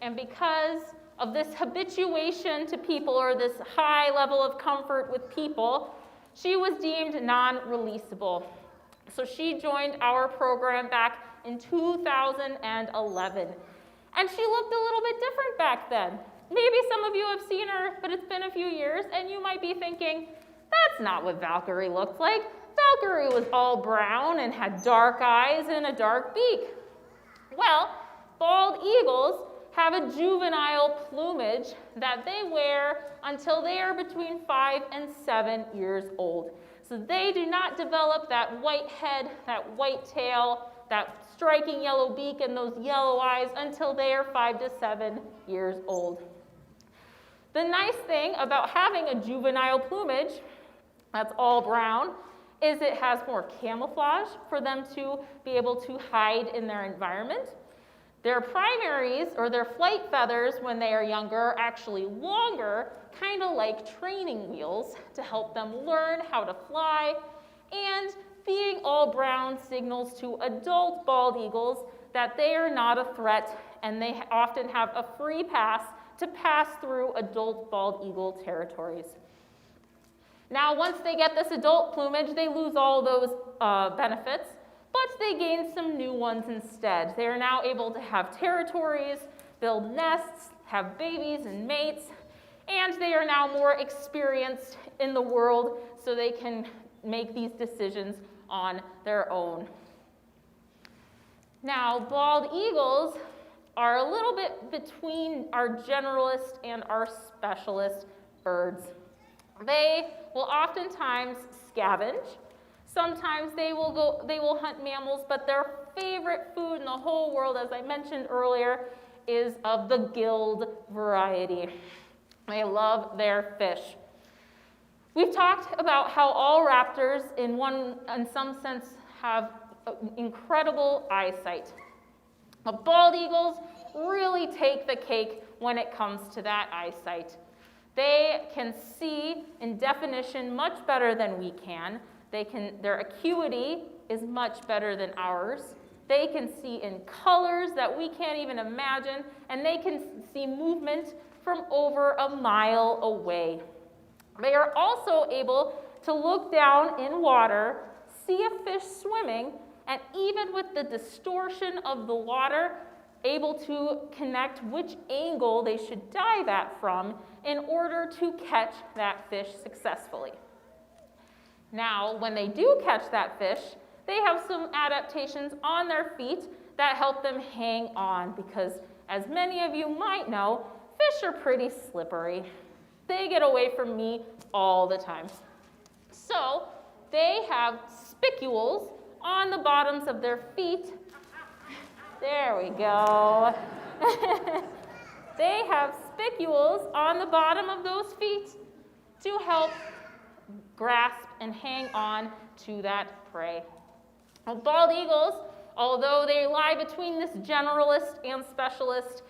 and because of this habituation to people, or this high level of comfort with people, she was deemed non-releasable. So she joined our program back in 2011. And she looked a little bit different back then. Maybe some of you have seen her, but it's been a few years, and you might be thinking, that's not what Valkyrie looked like. Valkyrie was all brown and had dark eyes and a dark beak. Well, bald eagles have a juvenile plumage that they wear until they are between 5 and 7 years old. So they do not develop that white head, that white tail, that striking yellow beak, and those yellow eyes until they are 5 to 7 years old. The nice thing about having a juvenile plumage that's all brown is it has more camouflage for them to be able to hide in their environment. Their primaries, or their flight feathers when they are younger, are actually longer, kind of like training wheels to help them learn how to fly. And being all brown signals to adult bald eagles that they are not a threat, and they often have a free pass to pass through adult bald eagle territories. Now, once they get this adult plumage, they lose all those benefits, but they gain some new ones instead. They are now able to have territories, build nests, have babies and mates, and they are now more experienced in the world, so they can make these decisions on their own. Now, bald eagles are a little bit between our generalist and our specialist birds. They will oftentimes scavenge. Sometimes they will hunt mammals, but their favorite food in the whole world, as I mentioned earlier, is of the gilled variety. They love their fish. We've talked about how all raptors, in some sense, have incredible eyesight. But bald eagles really take the cake when it comes to that eyesight. They can see in definition much better than we can. Their acuity is much better than ours. They can see in colors that we can't even imagine, and they can see movement from over a mile away. They are also able to look down in water, see a fish swimming, and even with the distortion of the water, able to connect which angle they should dive at from in order to catch that fish successfully. Now, when they do catch that fish, they have some adaptations on their feet that help them hang on because, as many of you might know, fish are pretty slippery. They get away from me all the time. So they have spicules on the bottoms of their feet. There we go. They have spicules on the bottom of those feet to help grasp and hang on to that prey. Well, bald eagles, although they lie between this generalist and specialist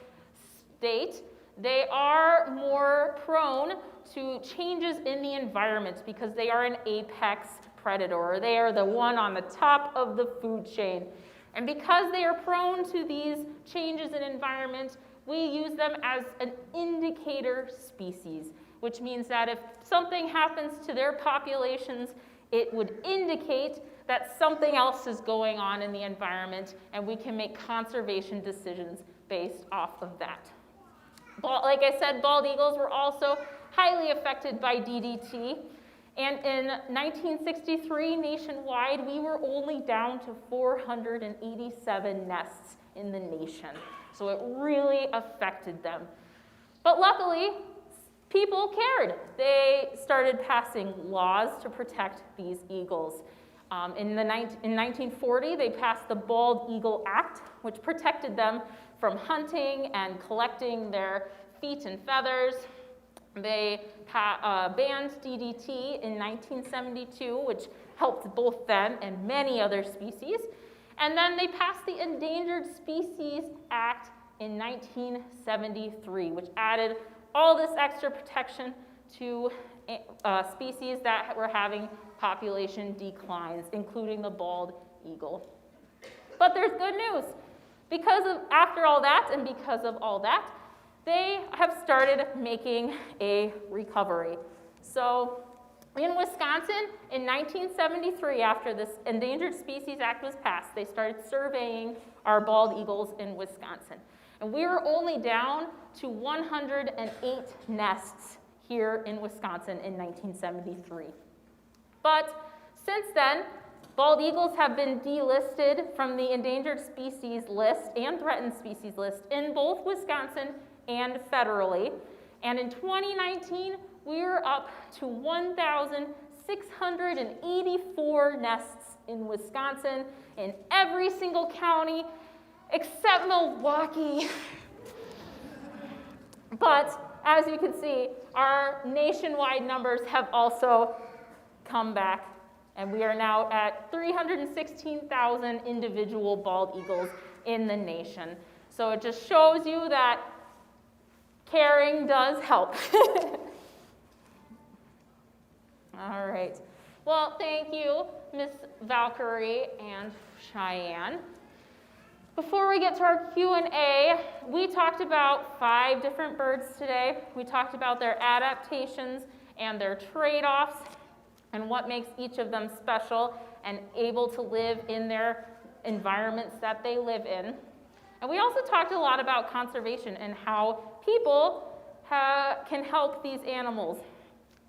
state, they are more prone to changes in the environment because they are an apex predator. They are the one on the top of the food chain. And because they are prone to these changes in environment, we use them as an indicator species, which means that if something happens to their populations, it would indicate that something else is going on in the environment, and we can make conservation decisions based off of that. Like I said, bald eagles were also highly affected by DDT. And in 1963, nationwide, we were only down to 487 nests in the nation. So it really affected them. But luckily, people cared. They started passing laws to protect these eagles. In 1940, they passed the Bald Eagle Act, which protected them from hunting and collecting their feet and feathers. They banned DDT in 1972, which helped both them and many other species. And then they passed the Endangered Species Act in 1973, which added all this extra protection to species that were having population declines, including the bald eagle. But there's good news. After all that, and because of all that, they have started making a recovery. So in Wisconsin, in 1973, after this Endangered Species Act was passed, they started surveying our bald eagles in Wisconsin. And we were only down to 108 nests here in Wisconsin in 1973. But since then, bald eagles have been delisted from the endangered species list and threatened species list in both Wisconsin and federally. And in 2019, we were up to 1,684 nests in Wisconsin in every single county except Milwaukee. But as you can see, our nationwide numbers have also come back, and we are now at 316,000 individual bald eagles in the nation. So it just shows you that caring does help. All right. Well, thank you, Miss Valkyrie and Cheyenne. Before we get to our Q&A, we talked about 5 different birds today. We talked about their adaptations and their trade-offs and what makes each of them special and able to live in their environments that they live in. And we also talked a lot about conservation and how people can help these animals.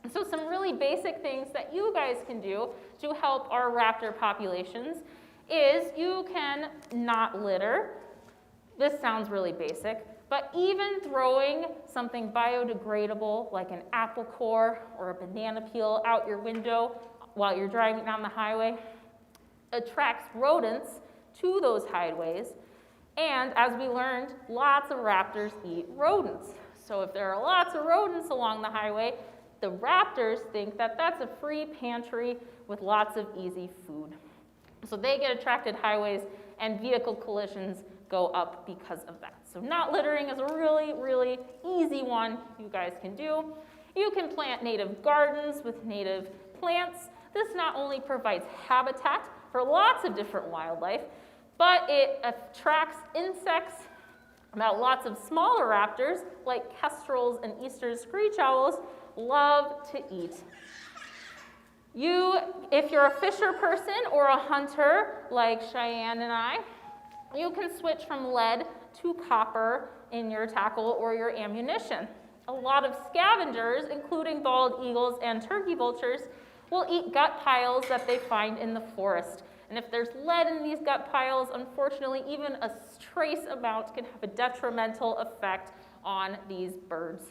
And so some really basic things that you guys can do to help our raptor populations is you can not litter. This sounds really basic, but even throwing something biodegradable like an apple core or a banana peel out your window while you're driving down the highway attracts rodents to those highways, And as we learned, lots of raptors eat rodents. So if there are lots of rodents along the highway, the raptors think that that's a free pantry with lots of easy food. So they get attracted highways, and vehicle collisions go up because of that. So not littering is a really, really easy one you guys can do. You can plant native gardens with native plants. This not only provides habitat for lots of different wildlife, but it attracts insects. Now, lots of smaller raptors, like kestrels and eastern screech owls, love to eat. If you're a fisher person or a hunter, like Cheyenne and I, you can switch from lead to copper in your tackle or your ammunition. A lot of scavengers, including bald eagles and turkey vultures, will eat gut piles that they find in the forest. And if there's lead in these gut piles, unfortunately, even a trace amount can have a detrimental effect on these birds.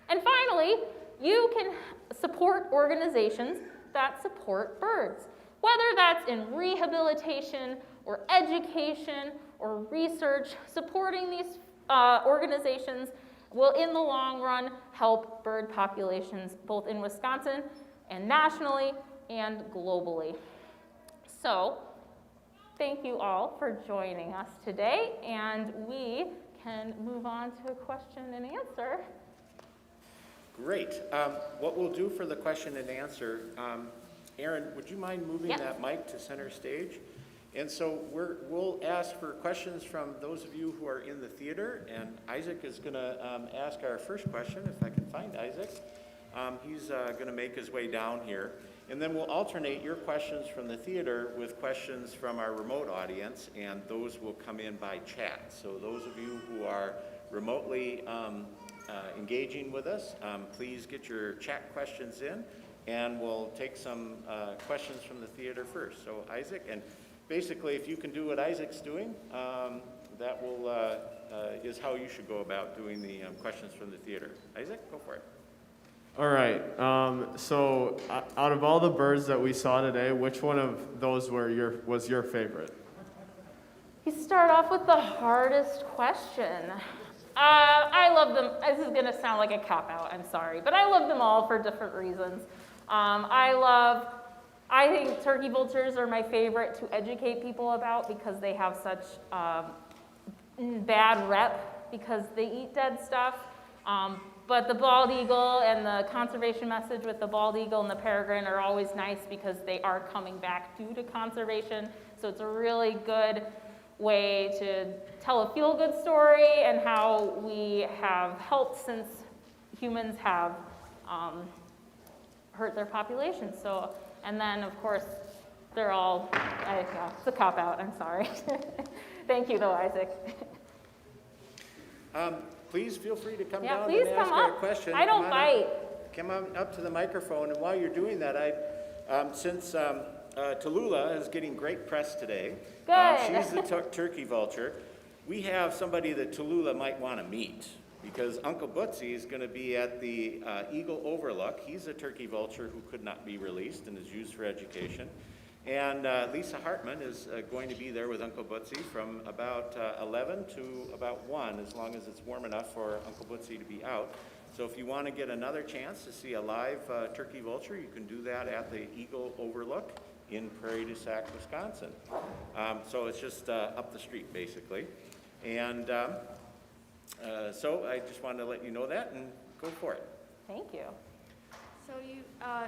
And finally, you can support organizations that support birds, whether that's in rehabilitation or education or research. Supporting these organizations will, in the long run, help bird populations both in Wisconsin and nationally and globally. So, thank you all for joining us today, and we can move on to a question and answer. Great. What we'll do for the question and answer, Aaron, would you mind moving that mic to center stage? And so we'll ask for questions from those of you who are in the theater, and Isaac is going to ask our first question, if I can find Isaac. He's going to make his way down here. And then we'll alternate your questions from the theater with questions from our remote audience, and those will come in by chat. So those of you who are remotely engaging with us, please get your chat questions in, and we'll take some questions from the theater first. So Isaac, and basically if you can do what Isaac's doing, that will is how you should go about doing the questions from the theater. Isaac, go for it. All right, so out of all the birds that we saw today, which one of those was your favorite? You start off with the hardest question. I love them. This is going to sound like a cop-out, I'm sorry, but I love them all for different reasons. I think turkey vultures are my favorite to educate people about because they have such bad rep because they eat dead stuff. But the bald eagle and the conservation message with the bald eagle and the peregrine are always nice because they are coming back due to conservation. So it's a really good way to tell a feel-good story and how we have helped since humans have hurt their population. So, and then of course, they're all, it's a cop-out, I'm sorry. Thank you though, Isaac. Please feel free to come Yeah, down please and come ask our up. question. I don't bite. Come on up to the microphone, and while you're doing that, since Tallulah is getting great press today, she's the turkey vulture, we have somebody that Tallulah might want to meet, because Uncle Bootsy is going to be at the Eagle Overlook. He's a turkey vulture who could not be released and is used for education. And Lisa Hartman is going to be there with Uncle Bootsy from about 11 to about 1, as long as it's warm enough for Uncle Bootsy to be out. So if you want to get another chance to see a live turkey vulture, you can do that at the Eagle Overlook in Prairie to Sauk, Wisconsin. So it's just up the street, basically. And so I just wanted to let you know that, and go for it. Thank you.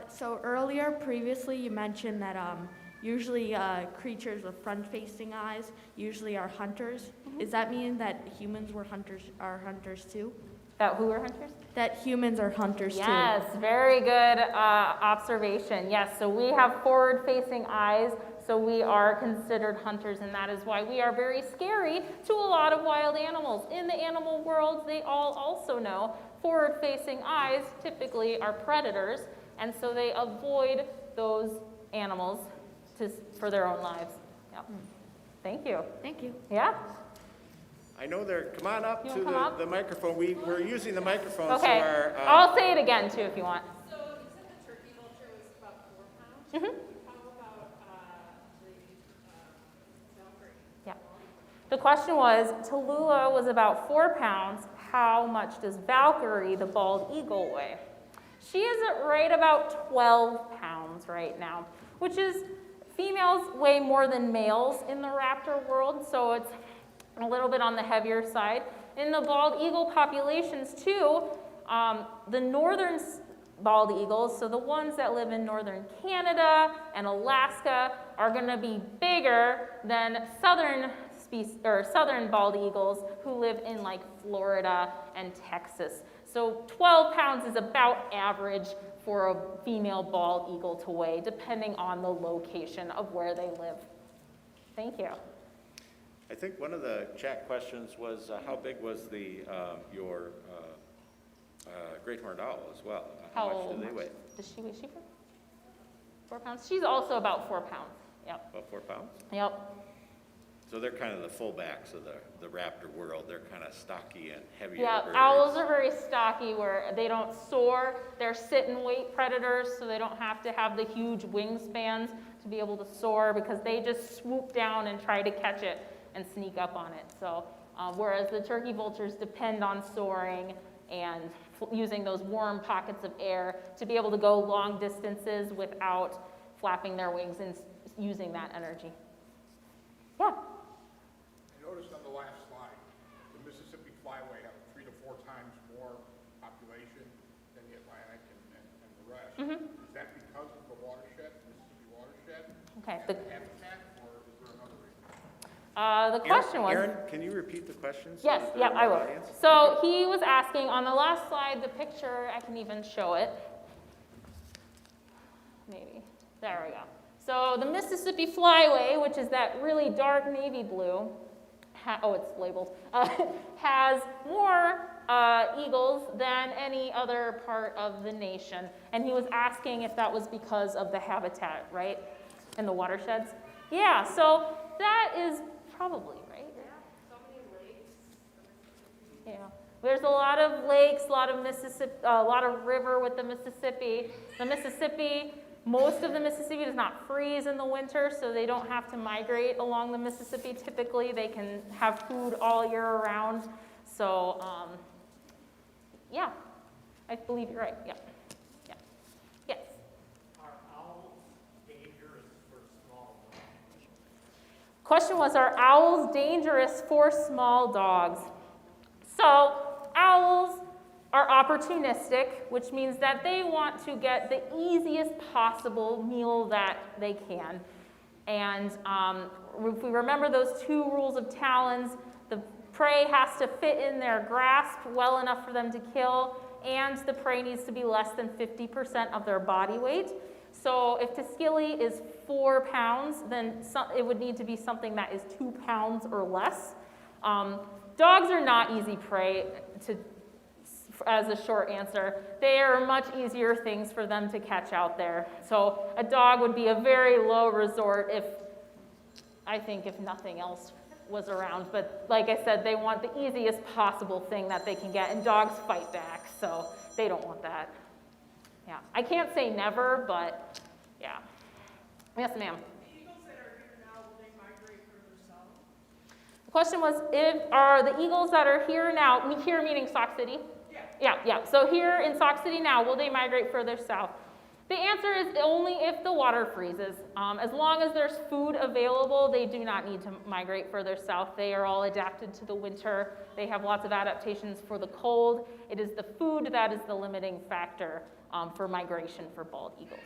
So earlier, previously, you mentioned that usually creatures with front-facing eyes usually are hunters. Mm-hmm. Does that mean that humans are hunters too? That who are hunters? That humans are hunters too. Yes, very good observation. Yes, so we have forward-facing eyes, so we are considered hunters, and that is why we are very scary to a lot of wild animals. In the animal world, they all also know forward-facing eyes typically are predators, and so they avoid those animals for their own lives. Yep. Thank you. Thank you. Yeah? I know come on up You to come up? the microphone. We're using the microphone. Okay, So our, I'll say it again too if you want. So you said the turkey vulture was about 4 pounds. Mm-hmm. How about the Valkyrie? Yeah. The question was, Tallulah was about 4 pounds. How much does Valkyrie, the bald eagle, weigh? She is at right about 12 pounds right now, which is, females weigh more than males in the raptor world, so it's a little bit on the heavier side. In the bald eagle populations too, the northern bald eagles, so the ones that live in northern Canada and Alaska, are going to be bigger than southern bald eagles who live in like Florida and Texas. So 12 pounds is about average for a female bald eagle to weigh, depending on the location of where they live. Thank you. I think one of the chat questions was how big was your great horned owl as well? How much do they weigh? Does she weigh? 4 pounds? She's also about 4 pounds. Yep. About 4 pounds? Yep. So they're kind of the fullbacks of the raptor world. They're kind of stocky and heavier. Yeah, birds. owls are very stocky where they don't soar. They're sit and wait predators, so they don't have to have the huge wingspans to be able to soar because they just swoop down and try to catch it and sneak up on it. So whereas the turkey vultures depend on soaring and using those warm pockets of air to be able to go long distances without flapping their wings and using that energy. Yeah? I noticed on the last slide, the Mississippi flyway have 3 to 4 times more population than the Atlantic and the rest. Mm-hmm. Is that because of the watershed, Mississippi watershed? Okay. Habitat, or is there another reason? The question was... Aaron, can you repeat the question? Yes, yeah, I will. Audience? So he was asking, on the last slide, the picture, I can even show it. Maybe. There we go. So the Mississippi Flyway, which is that really dark navy blue, it's labeled, has more eagles than any other part of the nation. And he was asking if that was because of the habitat, right, in the watersheds. Yeah, so that is probably right. So many lakes. Yeah, there's a lot of lakes, a lot of Mississippi, a lot of river with the Mississippi. The Mississippi. Most of the Mississippi does not freeze in the winter, so they don't have to migrate along the Mississippi. Typically, they can have food all year around. So, yeah, I believe you're right. Yeah. Yeah. Yes. Are owls dangerous for small dogs? Question was, are owls dangerous for small dogs? So, owls are opportunistic, which means that they want to get the easiest possible meal that they can. And if we remember those 2 rules of talons, the prey has to fit in their grasp well enough for them to kill, and the prey needs to be less than 50% of their body weight. So if Tuskegee is 4 pounds, then it would need to be something that is 2 pounds or less. Dogs are not easy prey as a short answer. They are much easier things for them to catch out there. So a dog would be a very low resort if nothing else was around. But like I said, they want the easiest possible thing that they can get, and dogs fight back, so they don't want that. Yeah, I can't say never, but yeah. Yes, ma'am. The eagles that are here now, will they migrate further south? The question was, are the eagles that are here now, here meaning Sauk City? Yeah. So here in Sauk City now, will they migrate further south? The answer is only if the water freezes. As long as there's food available, they do not need to migrate further south. They are all adapted to the winter. They have lots of adaptations for the cold. It is the food that is the limiting factor for migration for bald eagles.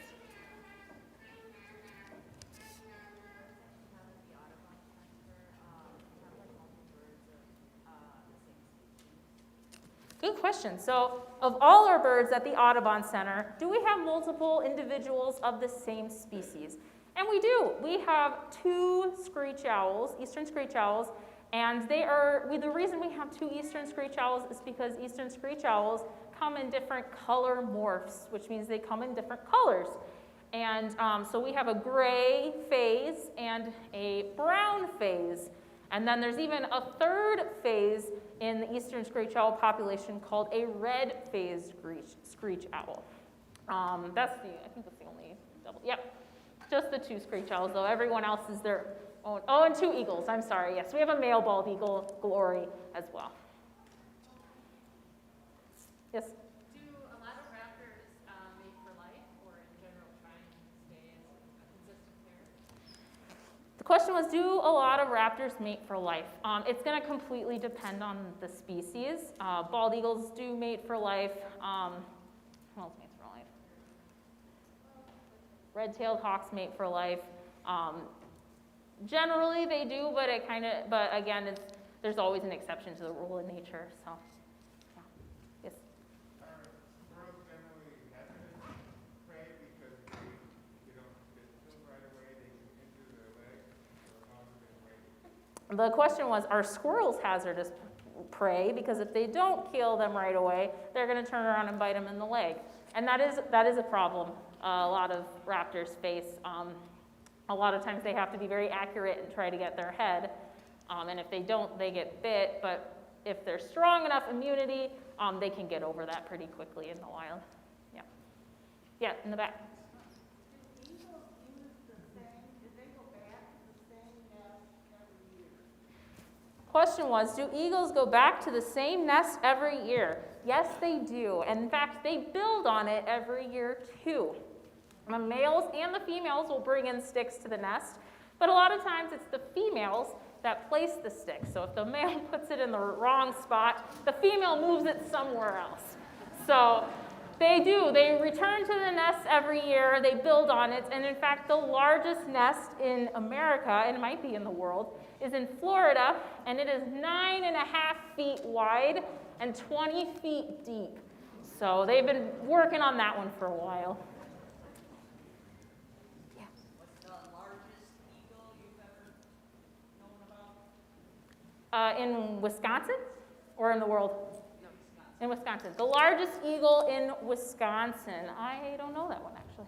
Good question. So of all our birds at the Audubon Center, do we have multiple individuals of the same species? And we do. We have 2 screech owls, eastern screech owls, and the reason we have 2 eastern screech owls is because eastern screech owls come in different color morphs, which means they come in different colors. And so we have a gray phase and a brown phase. And then there's even a 3rd phase in the eastern screech owl population called a red-phased screech owl. I think that's the only double. Yep, just the 2 screech owls, though. Everyone else is their Oh, and 2 eagles, I'm sorry. Yes, we have a male bald eagle, Glory, as well. Yes? Do a lot of raptors mate for life, or in general try and stay as a consistent pair? The question was, do a lot of raptors mate for life? It's going to completely depend on the species. Bald eagles do mate for life. Who else mates for life? Red-tailed hawks mate for life. Generally they do, but but again, there's always an exception to the rule in nature. So, yeah. Yes. Are squirrels generally hazardous prey because they don't get killed right away? They can injure their legs, or how do they wait? The question was, are squirrels hazardous prey? Because if they don't kill them right away, they're going to turn around and bite them in the leg, and that is a problem a lot of raptors face. A lot of times they have to be very accurate and try to get their head, and if they don't, they get bit. But if they're strong enough immunity, they can get over that pretty quickly in the wild. Yeah. Yeah, in the back. Do eagles use the same, did they go back to the same nest every year? Question was, do eagles go back to the same nest every year? Yes, they do. And in fact, they build on it every year too. The males and the females will bring in sticks to the nest, but a lot of times it's the females that place the sticks. So if the male puts it in the wrong spot, the female moves it somewhere else. So they do. They return to the nest every year. They build on it. And in fact, the largest nest in America, and it might be in the world, is in Florida, and it is 9.5 feet wide and 20 feet deep. So they've been working on that one for a while. In Wisconsin or in the world? No, Wisconsin. In Wisconsin. The largest eagle in Wisconsin. I don't know that one, actually.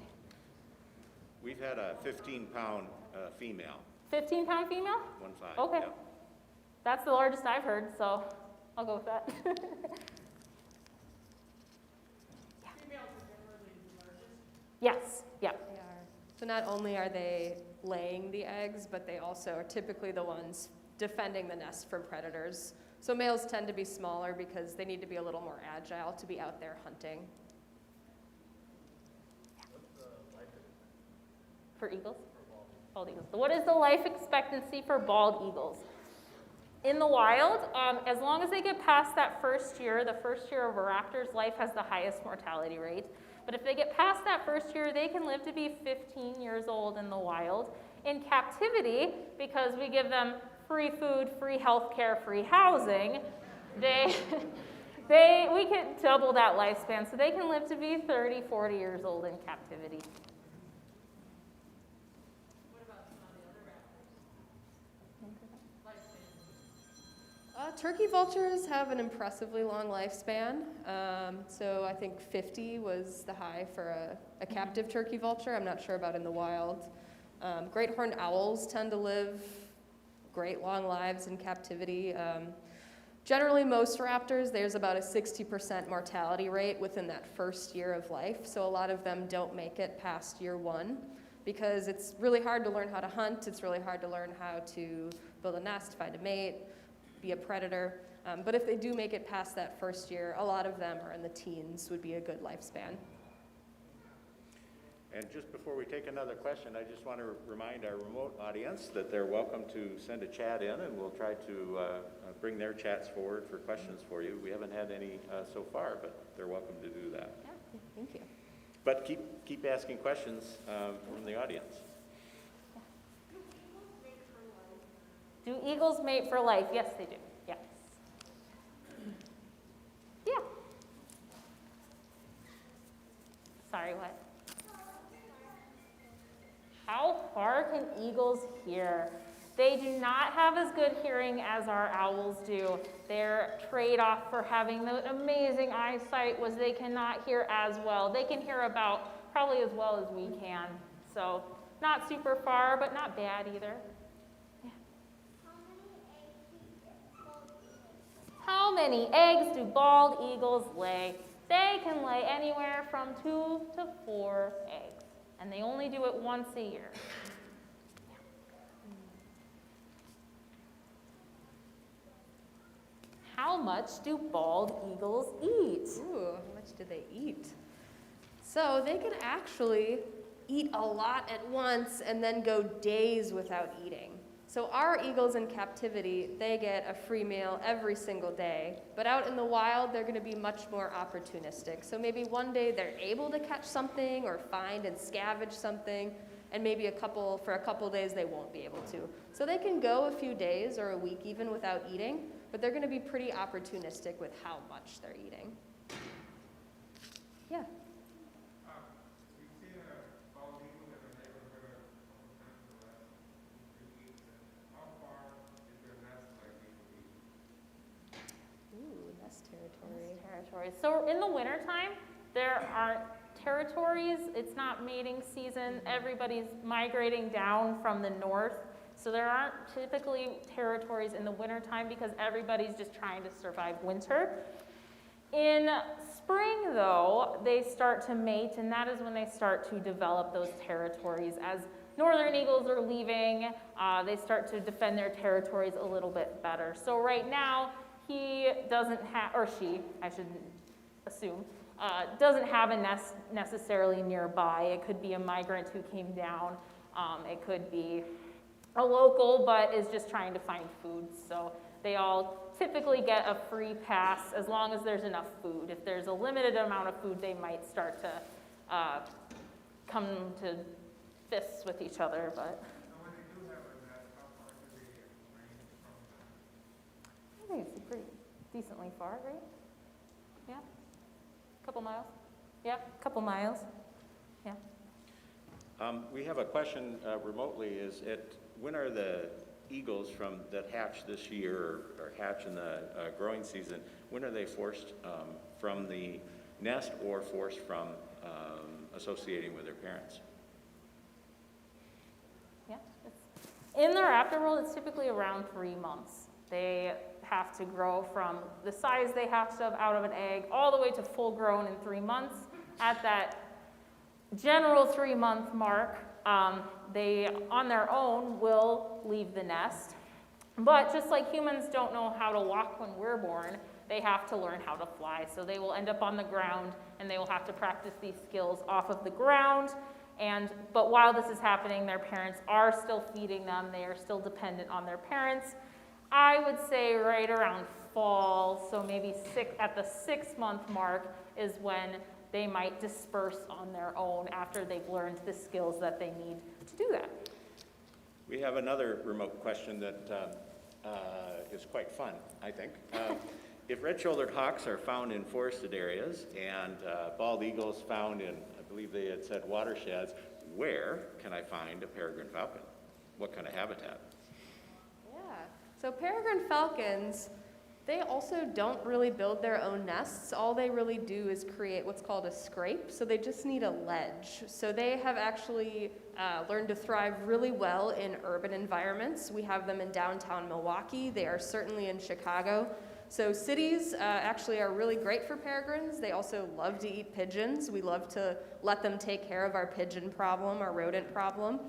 We've had a 15-pound female. 15-pound female? 1.5. Okay. Yeah. That's the largest I've heard, so I'll go with that. Females are generally the largest? Yes. Yeah. They are. So not only are they laying the eggs, but they also are typically the ones defending the nest from predators. So males tend to be smaller because they need to be a little more agile to be out there hunting. For eagles? Bald eagles. What is the life expectancy for bald eagles? In the wild, as long as they get past that first year, the first year of a raptor's life has the highest mortality rate. But if they get past that first year, they can live to be 15 years old in the wild. In captivity, because we give them free food, free health care, free housing, we can double that lifespan. So they can live to be 30, 40 years old in captivity. What about some of the other raptors? Turkey vultures have an impressively long lifespan. So I think 50 was the high for a captive turkey vulture. I'm not sure about in the wild. Great horned owls tend to live great long lives in captivity. Generally, most raptors, there's about a 60% mortality rate within that first year of life. So a lot of them don't make it past year 1 because it's really hard to learn how to hunt. It's really hard to learn how to build a nest, find a mate, be a predator. But if they do make it past that first year, a lot of them are in the teens, would be a good lifespan. And just before we take another question, I just want to remind our remote audience that they're welcome to send a chat in, and we'll try to bring their chats forward for questions for you. We haven't had any so far, but they're welcome to do that. Yeah, thank you. But keep asking questions from the audience. Do eagles mate for life? Yes, they do. Yes. Yeah. Sorry, what? How far can eagles hear? They do not have as good hearing as our owls do. Their trade-off for having the amazing eyesight was they cannot hear as well. They can hear about probably as well as we can. So not super far, but not bad either. Yeah. How many eggs do bald eagles lay? They can lay anywhere from 2 to 4 eggs. And they only do it once a year. much do bald eagles eat? Ooh, how much do they eat? So they can actually eat a lot at once and then go days without eating. So our eagles in captivity, they get a free meal every single day. But out in the wild, they're going to be much more opportunistic. So maybe one day they're able to catch something or find and scavenge something, and maybe for a couple days they won't be able to. So they can go a few days or a week even without eating, but they're going to be pretty opportunistic with how much they're eating. Yeah. We've seen a bald eagle in the neighborhood a couple times in the last 2 weeks. How far is their nest likely to be? Ooh, nest territory. Territories. So in the wintertime, there aren't territories. It's not mating season. Everybody's migrating down from the north. So there aren't typically territories in the wintertime because everybody's just trying to survive winter. In spring, though, they start to mate, and that is when they start to develop those territories. As northern eagles are leaving, they start to defend their territories a little bit better. So right now, he doesn't have, or she, I should assume, doesn't have a nest necessarily nearby. It could be a migrant who came down. It could be a local, but is just trying to find food. So they all typically get a free pass as long as there's enough food. If there's a limited amount of food, they might start to come to fists with each other. But So when they do have a nest, how far do they range from them? I think it's pretty decently far, right? Yeah, a couple miles. Yeah, a couple miles. Yeah. We have a question remotely. When are the eagles that hatch this year or hatch in the growing season, when are they forced from the nest or forced from associating with their parents? Yeah. In the raptor world, it's typically around 3 months. They have to grow from the size they hatched out of an egg all the way to full grown in 3 months. At that general 3-month mark, they, on their own, will leave the nest. But just like humans don't know how to walk when we're born, they have to learn how to fly. So they will end up on the ground, and they will have to practice these skills off of the ground. But while this is happening, their parents are still feeding them. They are still dependent on their parents. I would say right around fall, so maybe at the 6-month mark is when they might disperse on their own after they've learned the skills that they need to do that. We have another remote question that is quite fun, I think. If red-shouldered hawks are found in forested areas and bald eagles found in, I believe they had said watersheds, where can I find a peregrine falcon? What kind of habitat? Yeah, so peregrine falcons, they also don't really build their own nests. All they really do is create what's called a scrape, so they just need a ledge. So they have actually learned to thrive really well in urban environments. We have them in downtown Milwaukee. They are certainly in Chicago. So cities actually are really great for peregrines. They also love to eat pigeons. We love to let them take care of our pigeon problem, our rodent problem.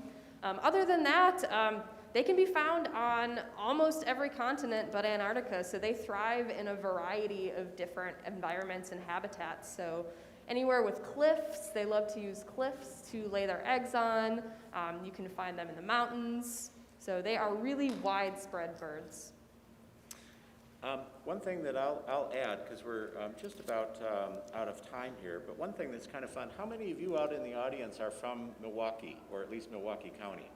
Other than that, they can be found on almost every continent but Antarctica, so they thrive in a variety of different environments and habitats. So anywhere with cliffs, they love to use cliffs to lay their eggs on. You can find them in the mountains. So they are really widespread birds. One thing that I'll add, because we're just about out of time here, but one thing that's kind of fun, how many of you out in the audience are from Milwaukee, or at least Milwaukee County?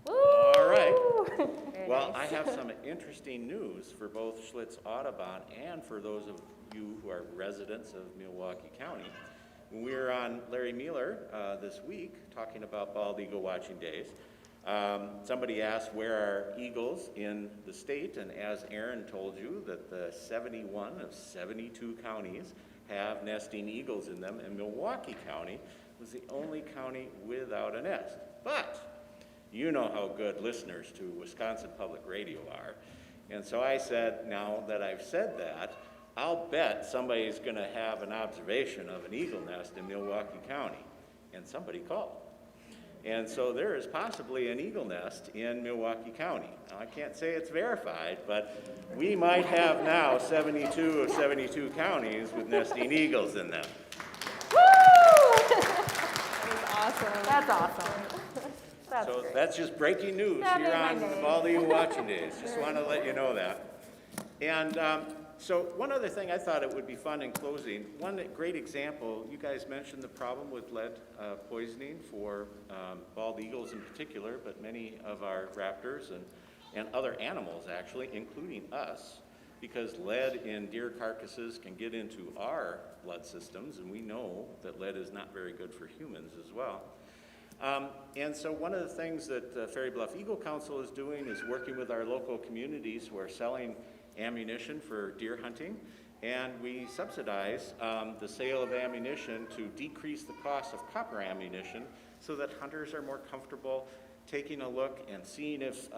Woo! All right. Well, nice. I have some interesting news for both Schlitz Audubon and for those of you who are residents of Milwaukee County. When we were on Larry Mueller this week talking about bald eagle watching days, somebody asked where are eagles in the state, and as Aaron told you, that the 71 of 72 counties have nesting eagles in them, and Milwaukee County was the only county without a nest. But you know how good listeners to Wisconsin Public Radio are. And so I said, now that I've said that, I'll bet somebody's going to have an observation of an eagle nest in Milwaukee County. And somebody called. And so there is possibly an eagle nest in Milwaukee County. Now, I can't say it's verified, but we might have now 72 of 72 counties with nesting eagles in them. Awesome. That's awesome. That's So great. that's just breaking news That here made my on the day. Bald Eagle Watching Days. Just want to let you know that. And so one other thing I thought it would be fun in closing, one great example, you guys mentioned the problem with lead poisoning for bald eagles in particular, but many of our raptors and other animals actually, including us, because lead in deer carcasses can get into our blood systems, and we know that lead is not very good for humans as well. And so one of the things that Ferry Bluff Eagle Council is doing is working with our local communities who are selling ammunition for deer hunting, and we subsidize the sale of ammunition to decrease the cost of copper ammunition so that hunters are more comfortable taking a look and seeing if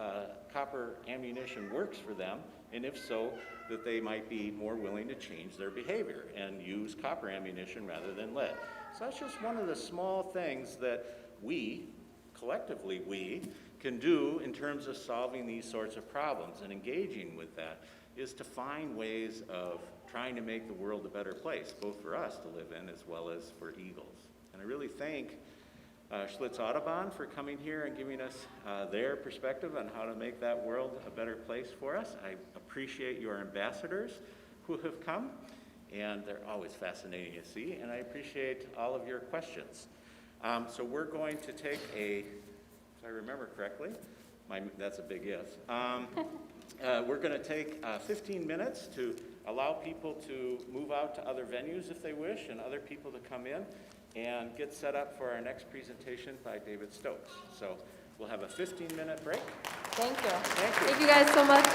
copper ammunition works for them, and if so, that they might be more willing to change their behavior and use copper ammunition rather than lead. So that's just one of the small things that we, collectively we, can do in terms of solving these sorts of problems, and engaging with that is to find ways of trying to make the world a better place, both for us to live in as well as for eagles. And I really thank Schlitz Audubon for coming here and giving us their perspective on how to make that world a better place for us. I appreciate your ambassadors who have come, and they're always fascinating to see, and I appreciate all of your questions. So we're going to take if I remember correctly, that's a big if, we're going to take 15 minutes to allow people to move out to other venues if they wish, and other people to come in and get set up for our next presentation by David Stokes. So we'll have a 15-minute break. Thank you. Thank you. Thank you guys so much.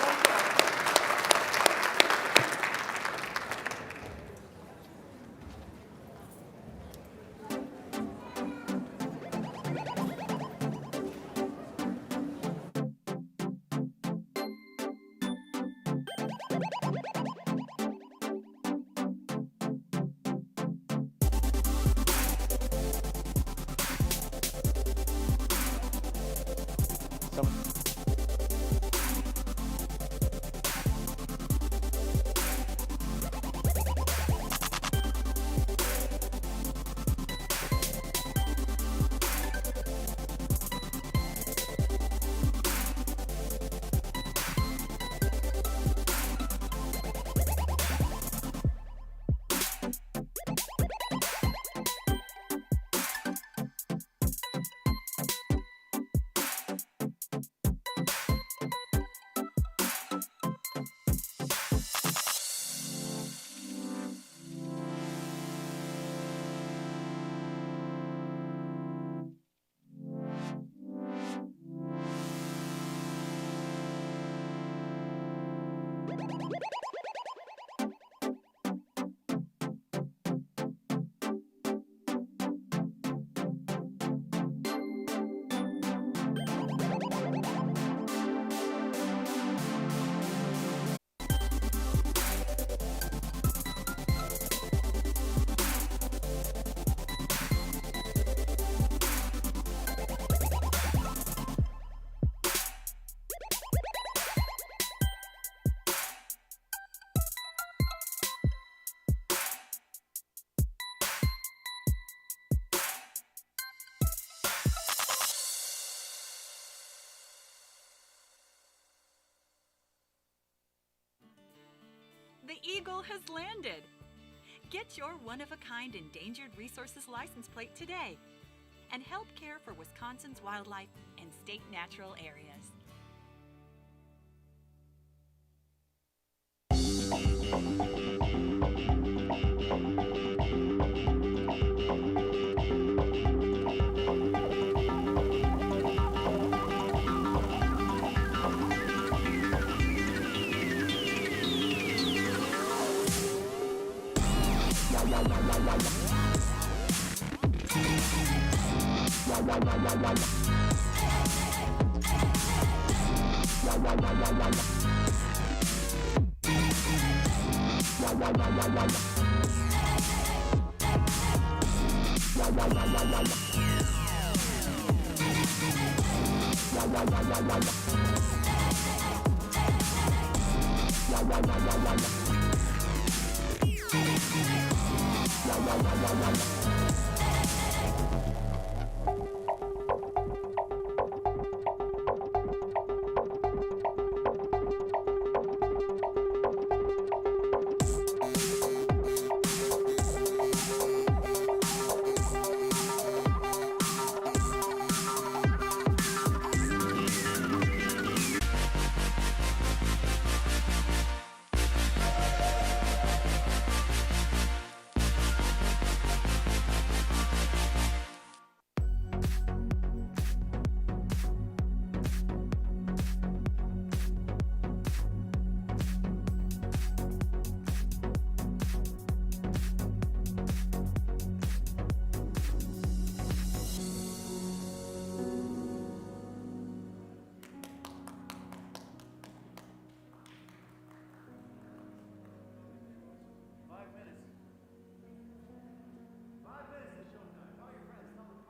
The eagle has landed. Get your one-of-a-kind endangered resources license plate today and help care for Wisconsin's wildlife and state natural areas.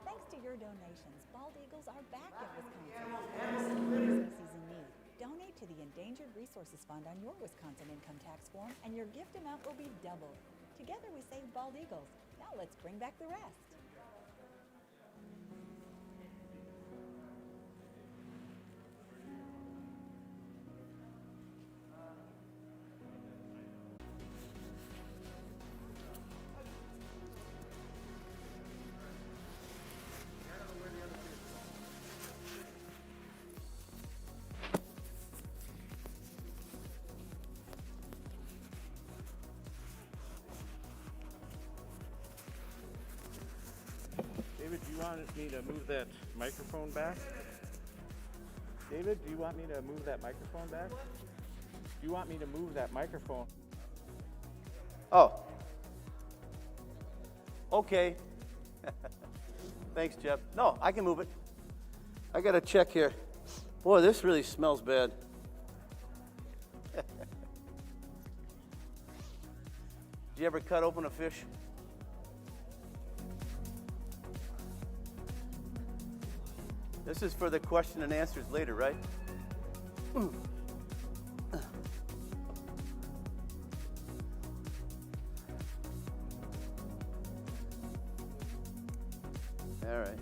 Thanks to your donations, bald eagles are back in Wisconsin. Species in need. Donate to the Endangered Resources Fund on your Wisconsin income tax form, and your gift amount will be doubled. Together we save bald eagles. Now let's bring back the rest. David, do you want me to move that microphone back? David, do you want me to move that microphone back? Do you want me to move that microphone? Oh. Okay. Thanks, Jeb. No, I can move it. I got to check here. Boy, this really smells bad. Did you ever cut open a fish? This is for the question and answers later, right? All right.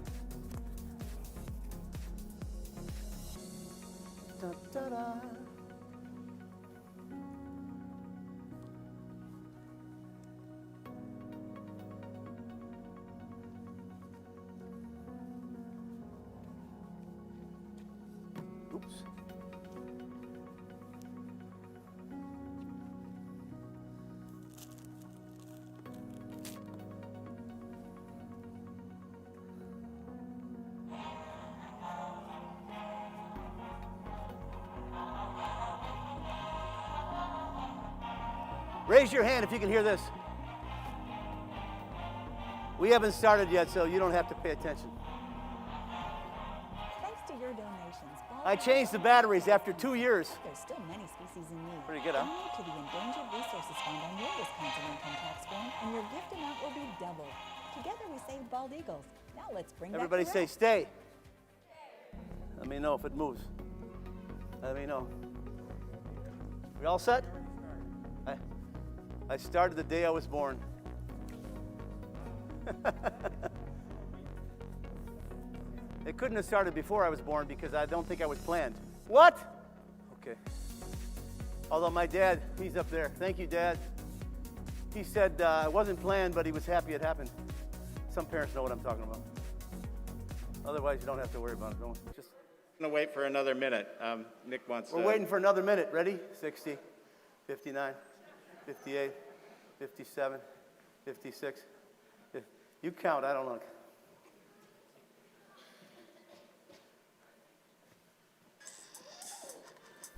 Da, da, da. Oops. Raise your hand if you can hear this. We haven't started yet, so you don't have to pay attention. Thanks to your donations, bald I changed the batteries after 2 years. There's still many species in need. Pretty good, huh? Donate to the Endangered Resources Fund on your Wisconsin income tax form, and your gift amount will be doubled. Together we save bald eagles. Now let's bring Everybody back the say rest. stay. Let me know if it moves. Let me know. We all set? I started the day I was born. It couldn't have started before I was born because I don't think I was planned. What? Okay. Although my dad, he's up there. Thank you, Dad. He said it wasn't planned, but he was happy it happened. Some parents know what I'm talking about. Otherwise, you don't have to worry about it. Don't just. I'm gonna wait for another minute. Nick wants. We're waiting for another minute. Ready? 60, 59, 58, 57, 56. You count. I don't look.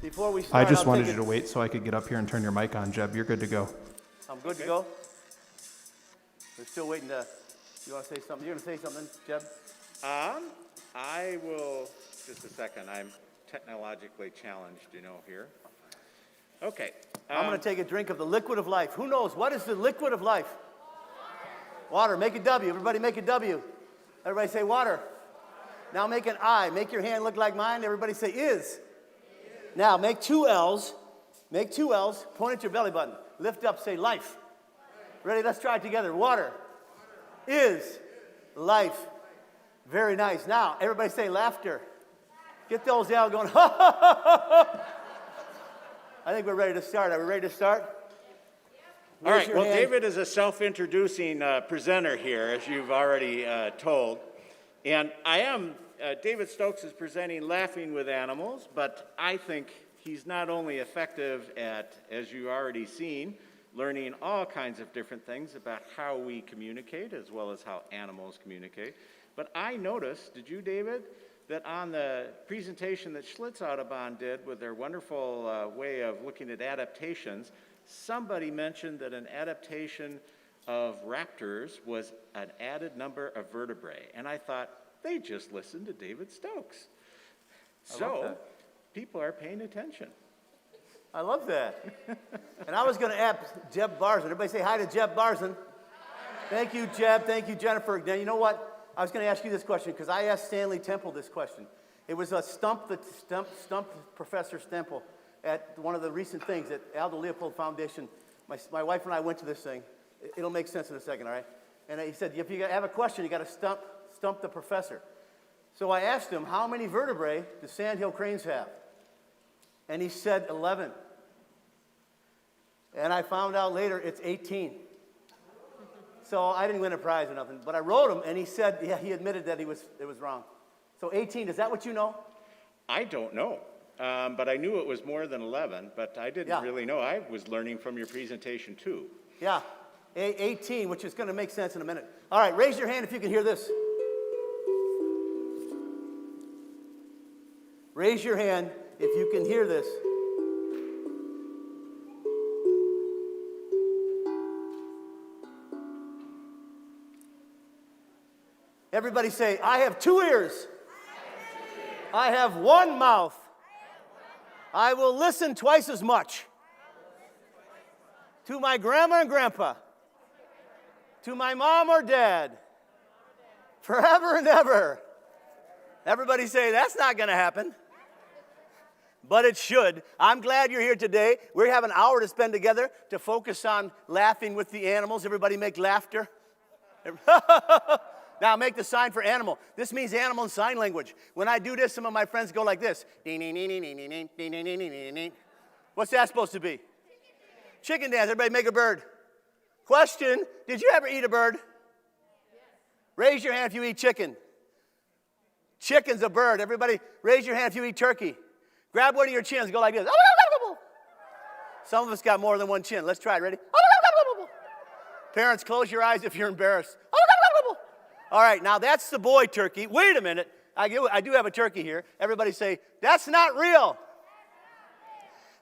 Before we start, I just I'll wanted take you to wait so I could get up here and turn your mic on, Jeb. You're good to go. I'm good to go. We're still waiting to. You want to say something? You're going to say something, Jeb? I will. Just a second. I'm technologically challenged, here. Okay. I'm going to take a drink of the liquid of life. Who knows? What is the liquid of life? Water. Make a W. Everybody make a W. Everybody say water. Now make an I. Make your hand look like mine. Everybody say is. Now make two L's. Make two L's. Point at your belly button. Lift up, say life. Ready? Let's try it together. Water. Is. Life. Very nice. Now, everybody say laughter. Get those L going. I think we're ready to start. Are we ready to start? All right. Well, hand. David is a self-introducing presenter here, as you've already told. And David Stokes is presenting Laughing with Animals, but I think he's not only effective at, as you already seen, learning all kinds of different things about how we communicate as well as how animals communicate. But I noticed, did you, David, that on the presentation that Schlitz Audubon did with their wonderful way of looking at adaptations, somebody mentioned that an adaptation of raptors was an added number of vertebrae. And I thought, they just listened to David Stokes. So people are paying attention. I love that. And I was going to ask Jeb Barzen. Everybody say hi to Jeb Barzen. Thank you, Jeb. Thank you, Jennifer. Now, you know what? I was going to ask you this question because I asked Stanley Temple this question. It was a stump Professor Stemple at one of the recent things at Aldo Leopold Foundation. My wife and I went to this thing. It'll make sense in a second, all right? And he said, if you have a question, you got to stump the professor. So I asked him, how many vertebrae do sandhill cranes have? And he said 11. And I found out later it's 18. So I didn't win a prize or nothing. But I wrote him, and he said, yeah, he admitted that it was wrong. So 18, is that what you know? I don't know. But I knew it was more than 11, but I didn't really know. I was learning from your presentation, too. Yeah, 18, which is going to make sense in a minute. All right, raise your hand if you can hear this. Raise your hand if you can hear this. Everybody say, I have 2 ears. I have 1 mouth. I will listen twice as much. To my grandma and grandpa. To my mom or dad. Forever and ever. Everybody say, that's not going to happen. But it should. I'm glad you're here today. We have an hour to spend together to focus on laughing with the animals. Everybody make laughter. Now make the sign for animal. This means animal in sign language. When I do this, some of my friends go like this. What's that supposed to be? Chicken dance. Everybody make a bird. Question, did you ever eat a bird? Raise your hand if you eat chicken. Chicken's a bird. Everybody raise your hand if you eat turkey. Grab one of your chins, go like this. Some of us got more than one chin. Let's try it. Ready? Parents, close your eyes if you're embarrassed. All right, now that's the boy turkey. Wait a minute. I do have a turkey here. Everybody say, that's not real.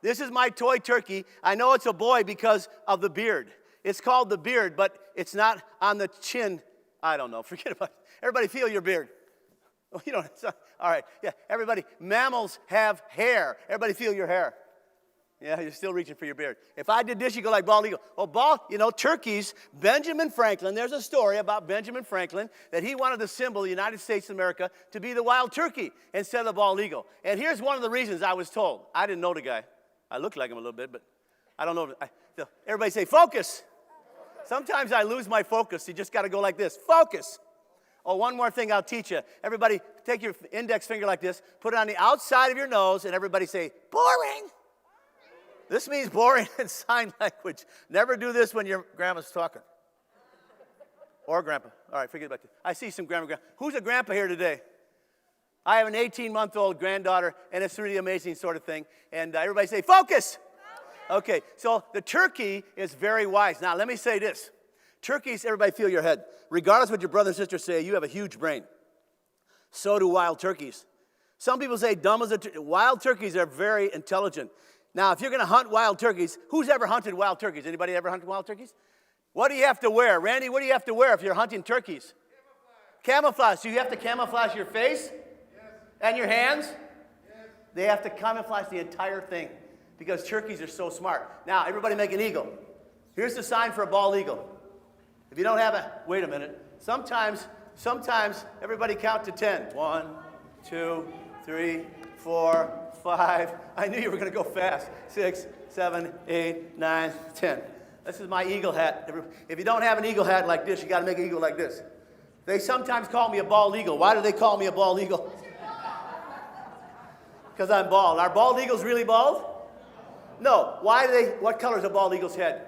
This is my toy turkey. I know it's a boy because of the beard. It's called the beard, but it's not on the chin. I don't know. Forget about it. Everybody feel your beard. Oh, you don't. All right. Yeah. Everybody. Mammals have hair. Everybody feel your hair. Yeah, you're still reaching for your beard. If I did this, you go like bald eagle. Well, turkeys, Benjamin Franklin, there's a story about Benjamin Franklin that he wanted the symbol of the United States of America to be the wild turkey instead of the bald eagle. And here's one of the reasons I was told. I didn't know the guy. I looked like him a little bit, but I don't know. Everybody say, focus. Sometimes I lose my focus. You just got to go like this. Focus. Oh, one more thing I'll teach you. Everybody, take your index finger like this, put it on the outside of your nose, and everybody say, boring. This means boring in sign language. Never do this when your grandma's talking. Or grandpa. All right, forget about that. I see some grandma. Who's a grandpa here today? I have an 18-month-old granddaughter, and it's really amazing sort of thing. And everybody say, focus. Okay, so the turkey is very wise. Now, let me say this. Turkeys, everybody feel your head. Regardless of what your brother and sister say, you have a huge brain. So do wild turkeys. Some people say dumb as a turkey. Wild turkeys are very intelligent. Now, if you're going to hunt wild turkeys, who's ever hunted wild turkeys? Anybody ever hunted wild turkeys? What do you have to wear? Randy, what do you have to wear if you're hunting turkeys? Camouflage. So you have to camouflage your face? Yes. And your hands? Yes. They have to camouflage the entire thing because turkeys are so smart. Now, everybody make an eagle. Here's the sign for a bald eagle. If you don't have a, wait a minute. Sometimes Sometimes everybody count to 10. 1, 2, 3, 4, 5. I knew you were going to go fast. 6, 7, 8, 9, 10. This is my eagle hat. If you don't have an eagle hat like this, you got to make an eagle like this. They sometimes call me a bald eagle. Why do they call me a bald eagle? Because I'm bald. Are bald eagles really bald? No. What color is a bald eagle's head?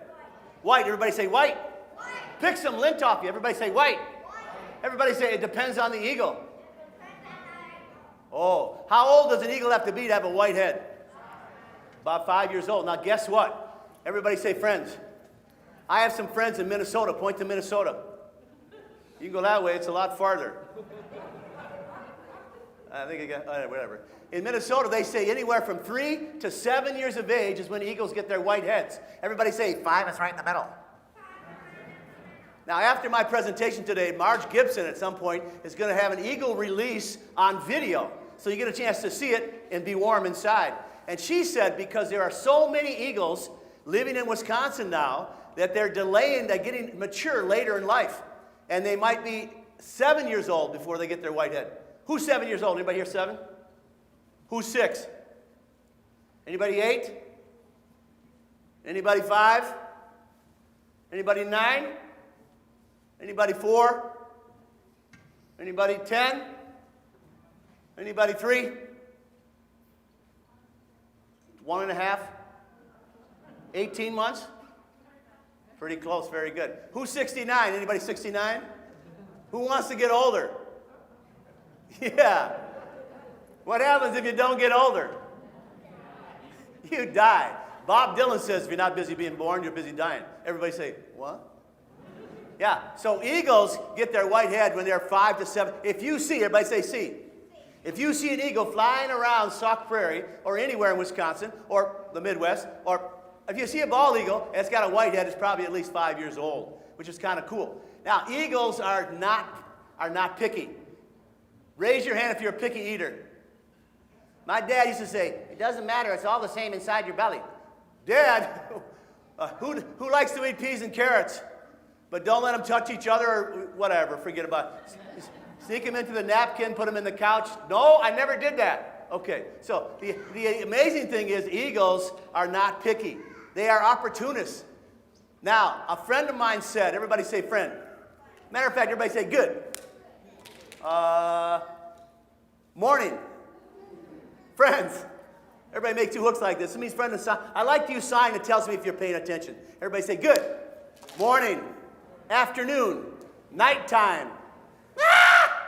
White. Everybody say white. White. Pick some lint off you. Everybody say white. White. Everybody say it depends on the eagle. Oh, how old does an eagle have to be to have a white head? About 5 years old. Now guess what? Everybody say friends. I have some friends in Minnesota. Point to Minnesota. You can go that way. It's a lot farther. I think I got, whatever. In Minnesota, they say anywhere from 3 to 7 years of age is when eagles get their white heads. Everybody say 5 is right in the middle. Now, after my presentation today, Marge Gibson at some point is going to have an eagle release on video. So you get a chance to see it and be warm inside. And she said because there are so many eagles living in Wisconsin now that they're delaying, they're getting mature later in life. And they might be 7 years old before they get their white head. Who's 7 years old? Anybody here 7? Who's 6? Anybody 8? Anybody 5? Anybody 9? Anybody 4? Anybody 10? Anybody 3? 1.5? 18 months? Pretty close, very good. Who's 69? Anybody 69? Who wants to get older? Yeah. What happens if you don't get older? You die. Bob Dylan says if you're not busy being born, you're busy dying. Everybody say, what? Yeah, so eagles get their white head when they're 5 to 7. If you see, everybody say see. If you see an eagle flying around Sauk, Prairie, or anywhere in Wisconsin, or the Midwest, or if you see a bald eagle and it's got a white head, it's probably at least 5 years old, which is kind of cool. Now, eagles are not picky. Raise your hand if you're a picky eater. My dad used to say, it doesn't matter, it's all the same inside your belly. Dad, who likes to eat peas and carrots? But don't let them touch each other or whatever, forget about it. Sneak them into the napkin, put them in the couch. No, I never did that. Okay, so the amazing thing is eagles are not picky. They are opportunists. Now, a friend of mine said, everybody say friend. Matter of fact, everybody say good. Morning. Friends. Everybody make 2 hooks like this. It means friend and sign. I like to use sign that tells me if you're paying attention. Everybody say good. Morning. Afternoon. Nighttime. Ah!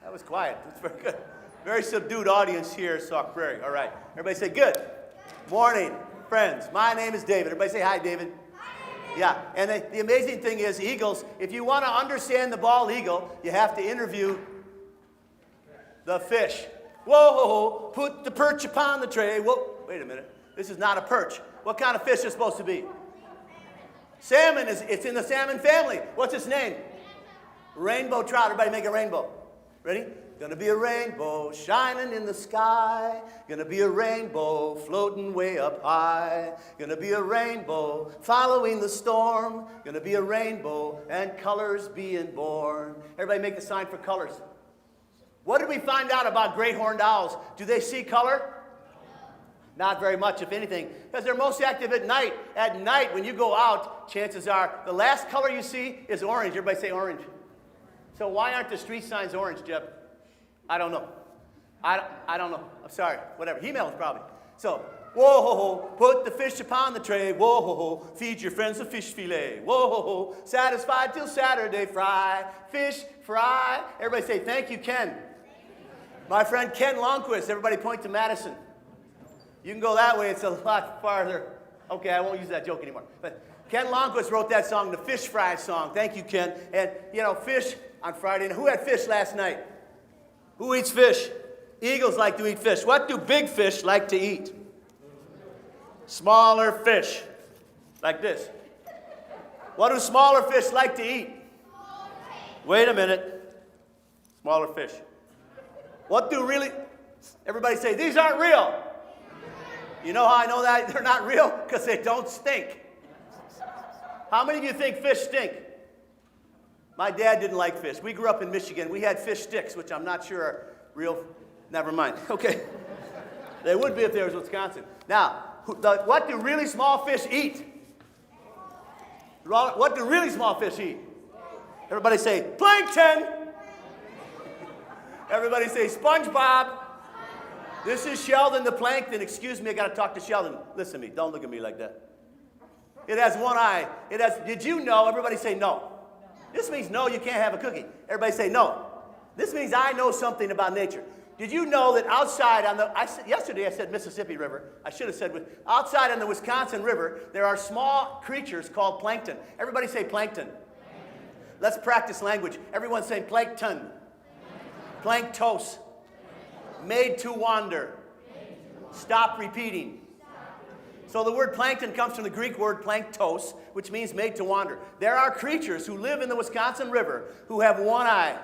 That was quiet. That's very good. Very subdued audience here, Sauk Prairie. All right. Everybody say good. Morning, friends. My name is David. Everybody say hi, David. Yeah, and the amazing thing is eagles, if you want to understand the bald eagle, you have to interview the fish. Whoa, put the perch upon the tray. Whoa, wait a minute. This is not a perch. What kind of fish is it supposed to be? Salmon, it's in the salmon family. What's its name? Rainbow trout. Everybody make a rainbow. Ready? Gonna be a rainbow shining in the sky. Gonna be a rainbow floating way up high. Gonna be a rainbow following the storm. Gonna be a rainbow and colors being born. Everybody make the sign for colors. What did we find out about great horned owls? Do they see color? Not very much, if anything, because they're most active at night. At night, when you go out, chances are the last color you see is orange. Everybody say orange. So why aren't the street signs orange, Jeb? I don't know. I don't know. I'm sorry. Whatever. Email is probably. So, whoa, put the fish upon the tray. Whoa, feed your friends a fish fillet. Whoa, satisfied till Saturday fry. Fish fry. Everybody say, thank you, Ken. My friend Ken Longquist. Everybody point to Madison. You can go that way. It's a lot farther. Okay, I won't use that joke anymore. But Ken Longquist wrote that song, the Fish Fry song. Thank you, Ken. And, you know, fish on Friday. Who had fish last night? Who eats fish? Eagles like to eat fish. What do big fish like to eat? Smaller fish. Like this. What do smaller fish like to eat? Wait a minute. Smaller fish. What do really... Everybody say, these aren't real. You know how I know that they're not real? Because they don't stink. How many of you think fish stink? My dad didn't like fish. We grew up in Michigan. We had fish sticks, which I'm not sure are real. Never mind. Okay. They would be if there was Wisconsin. Now, what do really small fish eat? What do really small fish eat? Everybody say plankton. Everybody say SpongeBob. This is Sheldon the plankton. Excuse me, I got to talk to Sheldon. Listen to me. Don't look at me like that. It has one eye. Did you know? Everybody say no. This means no, you can't have a cookie. Everybody say no. This means I know something about nature. Did you know that outside on yesterday I said Mississippi River. I should have said outside on the Wisconsin River, there are small creatures called plankton. Everybody say plankton. Let's practice language. Everyone say plankton. Planktos. Made to wander. Stop repeating. So the word plankton comes from the Greek word planktos, which means made to wander. There are creatures who live in the Wisconsin River who have one eye.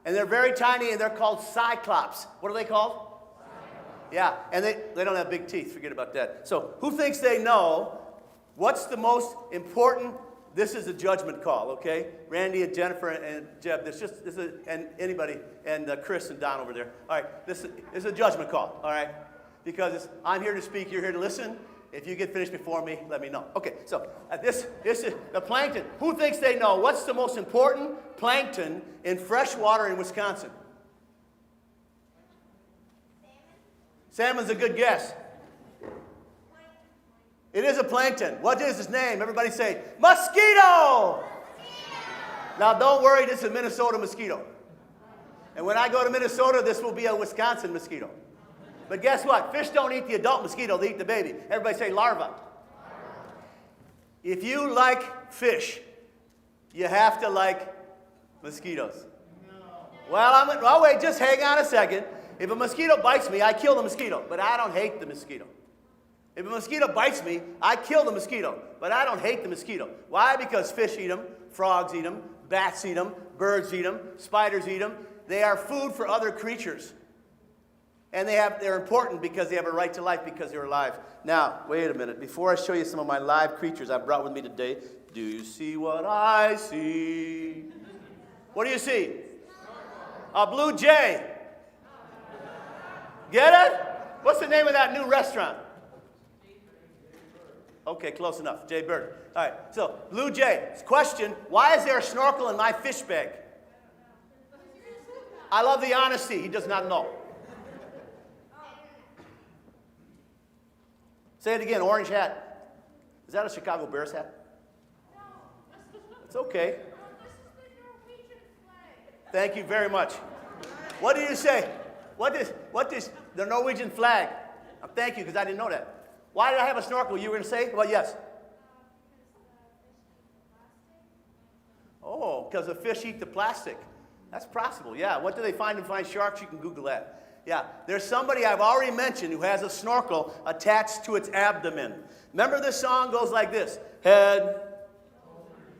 And they're very tiny, and they're called cyclops. What are they called? Yeah, and they don't have big teeth. Forget about that. So who thinks they know what's the most important? This is a judgment call, okay? Randy and Jennifer and Jeb, and anybody, and Chris and Don over there. All right, this is a judgment call, all right? Because I'm here to speak, you're here to listen. If you get finished before me, let me know. Okay, so this is the plankton. Who thinks they know what's the most important plankton in fresh water in Wisconsin? Salmon's a good guess. It is a plankton. What is his name? Everybody say, mosquito! Now don't worry, this is a Minnesota mosquito. And when I go to Minnesota, this will be a Wisconsin mosquito. But guess what? Fish don't eat the adult mosquito, they eat the baby. Everybody say larva. If you like fish, you have to like mosquitoes. Well, wait, just hang on a second. If a mosquito bites me, I kill the mosquito, but I don't hate the mosquito. If a mosquito bites me, I kill the mosquito, but I don't hate the mosquito. Why? Because fish eat them, frogs eat them, bats eat them, birds eat them, spiders eat them. They are food for other creatures. And they're important because they have a right to life because they're alive. Now, wait a minute. Before I show you some of my live creatures I brought with me today, do you see what I see? What do you see? A blue jay. Get it? What's the name of that new restaurant? Okay, close enough. Jay Bird. All right, so blue jay. Question, why is there a snorkel in my fish bag? I love the honesty. He does not know. Say it again, orange hat. Is that a Chicago Bears hat? No. It's okay. No, this is the Norwegian flag. Thank you very much. What did you say? What is the Norwegian flag? Thank you, because I didn't know that. Why did I have a snorkel? You were going to say? Well, yes. Oh, because the fish eat the plastic. That's possible, yeah. What do they find in fine sharks? You can Google that. Yeah, there's somebody I've already mentioned who has a snorkel attached to its abdomen. Remember this song goes like this. Head.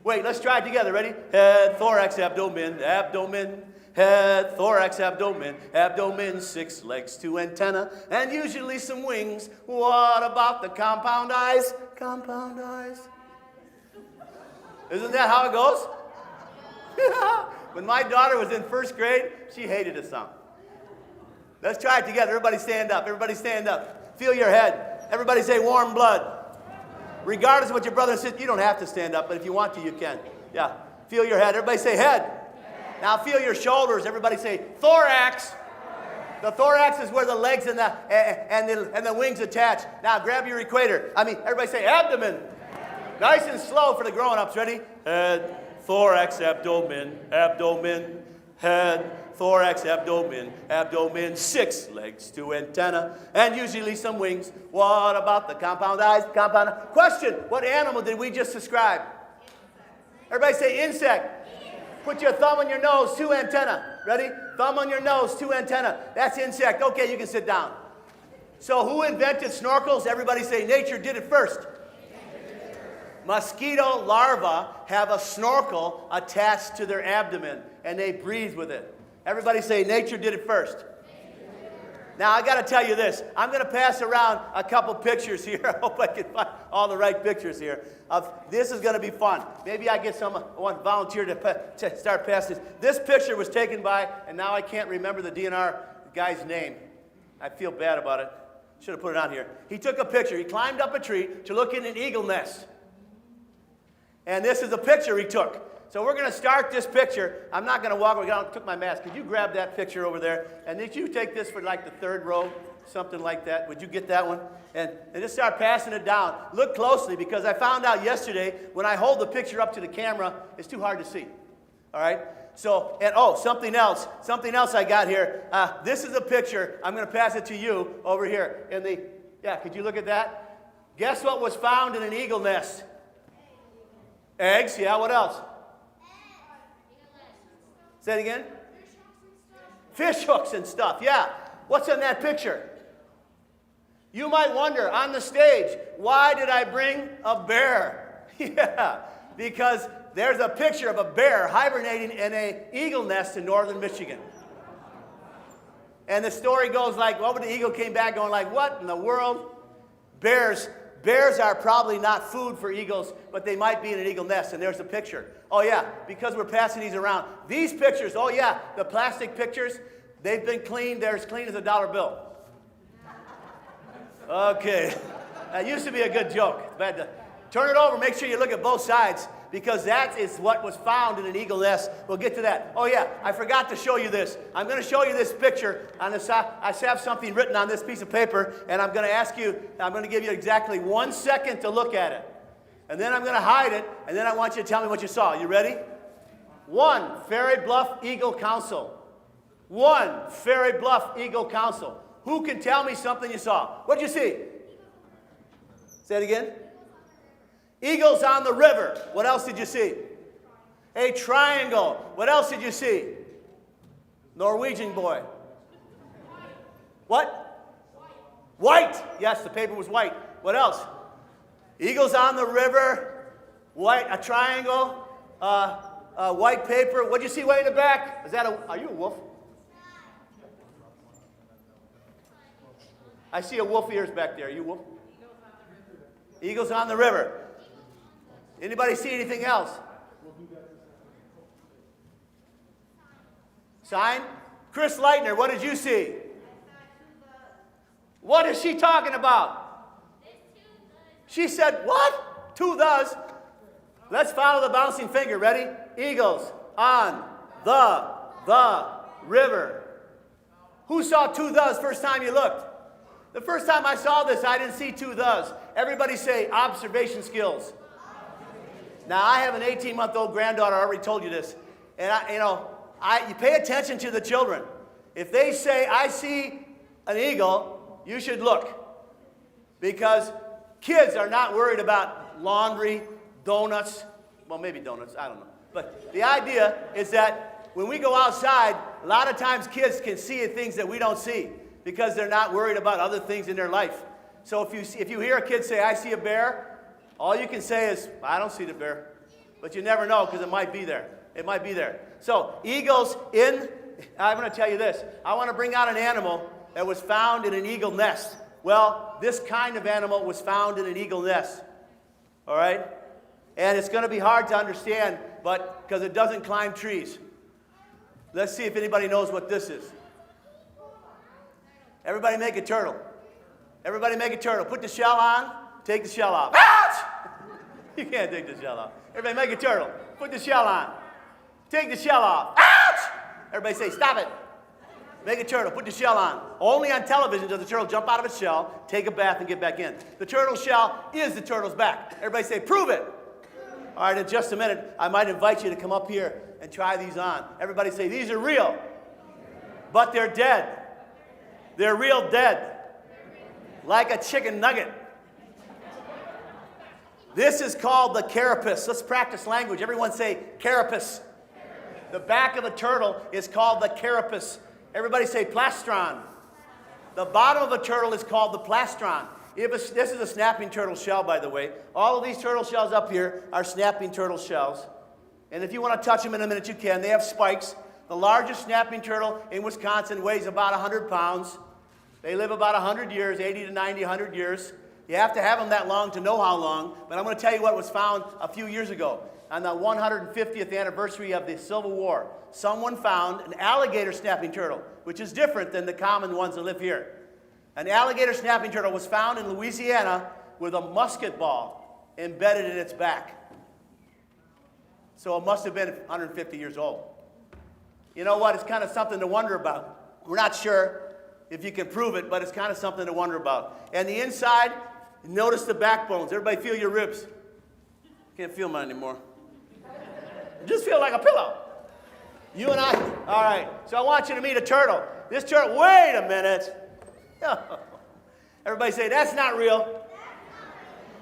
Wait, let's try it together. Ready? Head, thorax, abdomen, abdomen. Head, thorax, abdomen, abdomen, 6 legs, 2 antennae, and usually some wings. What about the compound eyes? Compound eyes. Isn't that how it goes? When my daughter was in 1st grade, she hated this song. Let's try it together. Everybody stand up. Everybody stand up. Feel your head. Everybody say warm blood. Regardless of what your brother and sister, you don't have to stand up, but if you want to, you can. Yeah. Feel your head. Everybody say head. Now feel your shoulders. Everybody say thorax. The thorax is where the legs and the wings attach. Now grab your equator. Everybody say abdomen. Nice and slow for the grown-ups. Ready? Head, thorax, abdomen, abdomen, head, thorax, abdomen, abdomen, 6 legs, 2 antennae, and usually some wings. What about the compound eyes? Compound. Question, what animal did we just describe? Everybody say insect. Put your thumb on your nose, 2 antennae. Ready? Thumb on your nose, 2 antennae. That's insect. Okay, you can sit down. So who invented snorkels? Everybody say nature did it first. Mosquito larvae have a snorkel attached to their abdomen, and they breathe with it. Everybody say nature did it first. Now, I got to tell you this. I'm going to pass around a couple pictures here. I hope I can find all the right pictures here. This is going to be fun. Maybe I get one volunteer to start passing this. This picture was taken by, and now I can't remember the DNR guy's name. I feel bad about it. Should have put it on here. He took a picture. He climbed up a tree to look in an eagle nest. And this is a picture he took. So we're going to start this picture. I'm not going to walk. I took my mask. Could you grab that picture over there? And did you take this for like the third row, something like that? Would you get that one? And just start passing it down. Look closely, because I found out yesterday when I hold the picture up to the camera, it's too hard to see. All right? So, and oh, something else I got here. This is a picture. I'm going to pass it to you over here. Yeah, could you look at that? Guess what was found in an eagle nest? Eggs, yeah, what else? Say it again? Fish hooks and stuff, yeah. What's in that picture? You might wonder, on the stage, why did I bring a bear? Yeah, because there's a picture of a bear hibernating in an eagle nest in northern Michigan. And the story goes like, well, the eagle came back going like, what in the world? Bears are probably not food for eagles, but they might be in an eagle nest, and there's a picture. Oh yeah, because we're passing these around. These pictures, oh yeah, the plastic pictures, they've been cleaned. They're as clean as a dollar bill. Okay, that used to be a good joke. Turn it over, make sure you look at both sides, because that is what was found in an eagle nest. We'll get to that. Oh yeah, I forgot to show you this. I'm going to show you this picture on the side. I have something written on this piece of paper, and I'm going to give you exactly 1 second to look at it. And then I'm going to hide it, and then I want you to tell me what you saw. You ready? 1, Ferry Bluff Eagle Council. 1, Ferry Bluff Eagle Council. Who can tell me something you saw? What'd you see? Say it again. Eagles on the river. What else did you see? A triangle. What else did you see? Norwegian boy. What? White. Yes, the paper was white. What else? Eagles on the river. White. A triangle. White paper. What'd you see way in the back? Are you a wolf? I see a wolf ears back there. Are you a wolf? Eagles on the river. Anybody see anything else? Sign? Chris Leitner, what did you see? What is she talking about? She said, what? 2 does. Let's follow the bouncing finger. Ready? Eagles on the river. Who saw 2 does first time you looked? The first time I saw this, I didn't see 2 does. Everybody say observation skills. Now, I have an 18-month-old granddaughter. I already told you this. And, you pay attention to the children. If they say, I see an eagle, you should look. Because kids are not worried about laundry, donuts. Well, maybe donuts. I don't know. But the idea is that when we go outside, a lot of times kids can see things that we don't see because they're not worried about other things in their life. So if you hear a kid say, I see a bear, all you can say is, I don't see the bear. But you never know because it might be there. It might be there. So eagles I'm going to tell you this. I want to bring out an animal that was found in an eagle nest. Well, this kind of animal was found in an eagle nest. All right? And it's going to be hard to understand, but because it doesn't climb trees. Let's see if anybody knows what this is. Everybody make a turtle. Everybody make a turtle. Put the shell on. Take the shell off. Ouch! You can't take the shell off. Everybody make a turtle. Put the shell on. Take the shell off. Ouch! Everybody say, stop it. Make a turtle. Put the shell on. Only on television does the turtle jump out of its shell, take a bath, and get back in. The turtle shell is the turtle's back. Everybody say, prove it. All right, in just a minute, I might invite you to come up here and try these on. Everybody say, these are real, but they're dead. They're real dead. Like a chicken nugget. This is called the carapace. Let's practice language. Everyone say carapace. The back of a turtle is called the carapace. Everybody say plastron. The bottom of a turtle is called the plastron. This is a snapping turtle shell, by the way. All of these turtle shells up here are snapping turtle shells. And if you want to touch them in a minute, you can. They have spikes. The largest snapping turtle in Wisconsin weighs about 100 pounds. They live about 100 years, 80 to 90, 100 years. You have to have them that long to know how long, but I'm going to tell you what was found a few years ago. On the 150th anniversary of the Civil War, someone found an alligator snapping turtle, which is different than the common ones that live here. An alligator snapping turtle was found in Louisiana with a musket ball embedded in its back. So it must have been 150 years old. You know what? It's kind of something to wonder about. We're not sure if you can prove it, but it's kind of something to wonder about. And the inside, notice the backbones. Everybody feel your ribs. Can't feel mine anymore. Just feel like a pillow. You and I. All right. So I want you to meet a turtle. This turtle, wait a minute. Everybody say, that's not real.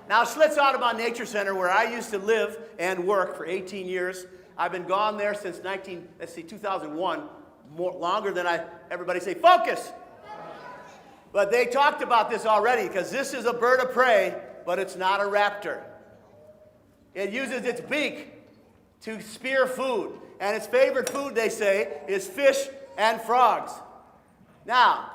Now, Schlitz Audubon Nature Center, where I used to live and work for 18 years, I've been gone there since 2001, longer than everybody say, focus. But they talked about this already, because this is a bird of prey, but it's not a raptor. It uses its beak to spear food. And its favorite food, they say, is fish and frogs. Now,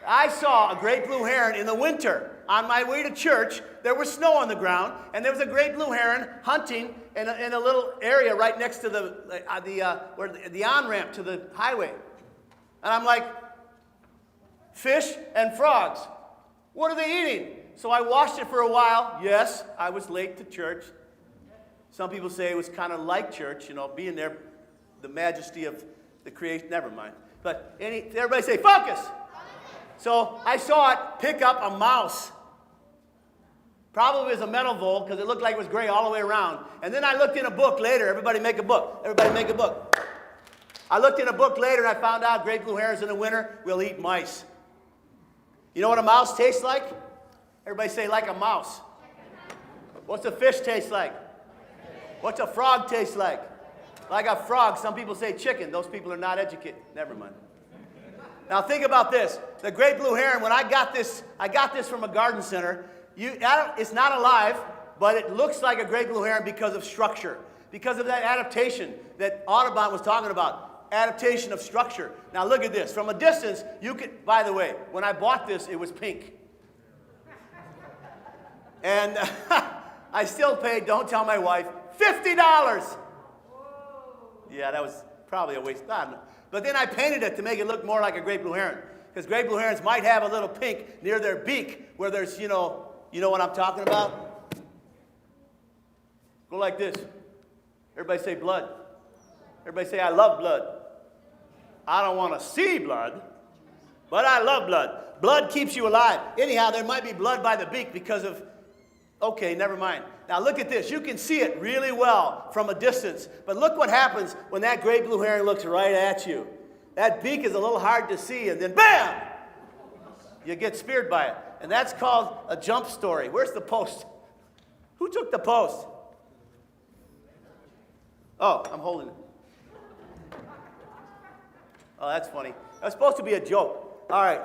I saw a great blue heron in the winter. On my way to church, there was snow on the ground, and there was a great blue heron hunting in a little area right next to the on-ramp to the highway. And I'm like, fish and frogs. What are they eating? So I watched it for a while. Yes, I was late to church. Some people say it was kind of like church, being there, the majesty of the creation. Never mind. But everybody say, focus. So I saw it pick up a mouse. Probably was a metal vole because it looked like it was gray all the way around. And then I looked in a book later. Everybody make a book. Everybody make a book. I looked in a book later and I found out great blue herons in the winter will eat mice. You know what a mouse tastes like? Everybody say like a mouse. What's a fish taste like? What's a frog taste like? Like a frog. Some people say chicken. Those people are not educated. Never mind. Now think about this. The great blue heron, when I got this from a garden center. It's not alive, but it looks like a great blue heron because of structure. Because of that adaptation that Audubon was talking about. Adaptation of structure. Now look at this. From a distance, you could, by the way, when I bought this, it was pink. And I still paid, don't tell my wife, $50. Yeah, that was probably a waste. I don't know. But then I painted it to make it look more like a great blue heron. Because great blue herons might have a little pink near their beak where there's, you know what I'm talking about? Go like this. Everybody say blood. Everybody say, I love blood. I don't want to see blood, but I love blood. Blood keeps you alive. Anyhow, there might be blood by the beak because of, okay, never mind. Now look at this. You can see it really well from a distance. But look what happens when that great blue heron looks right at you. That beak is a little hard to see, and then bam! You get speared by it. And that's called a jump story. Where's the post? Who took the post? Oh, I'm holding it. Oh, that's funny. That was supposed to be a joke. All right.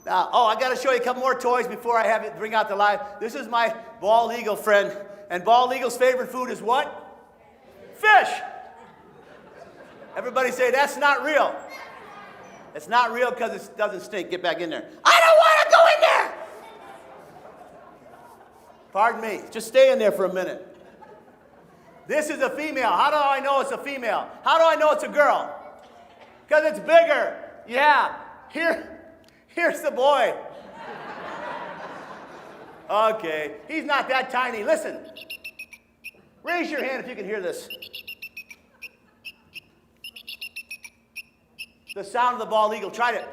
Now, I got to show you a couple more toys before I have it bring out the live. This is my bald eagle friend. And bald eagle's favorite food is what? Fish. Everybody say, that's not real. It's not real because it doesn't stink. Get back in there. I don't want to go in there. Pardon me. Just stay in there for a minute. This is a female. How do I know it's a female? How do I know it's a girl? Because it's bigger. Yeah. Here's the boy. Okay. He's not that tiny. Listen. Raise your hand if you can hear this. The sound of the bald eagle. Try it.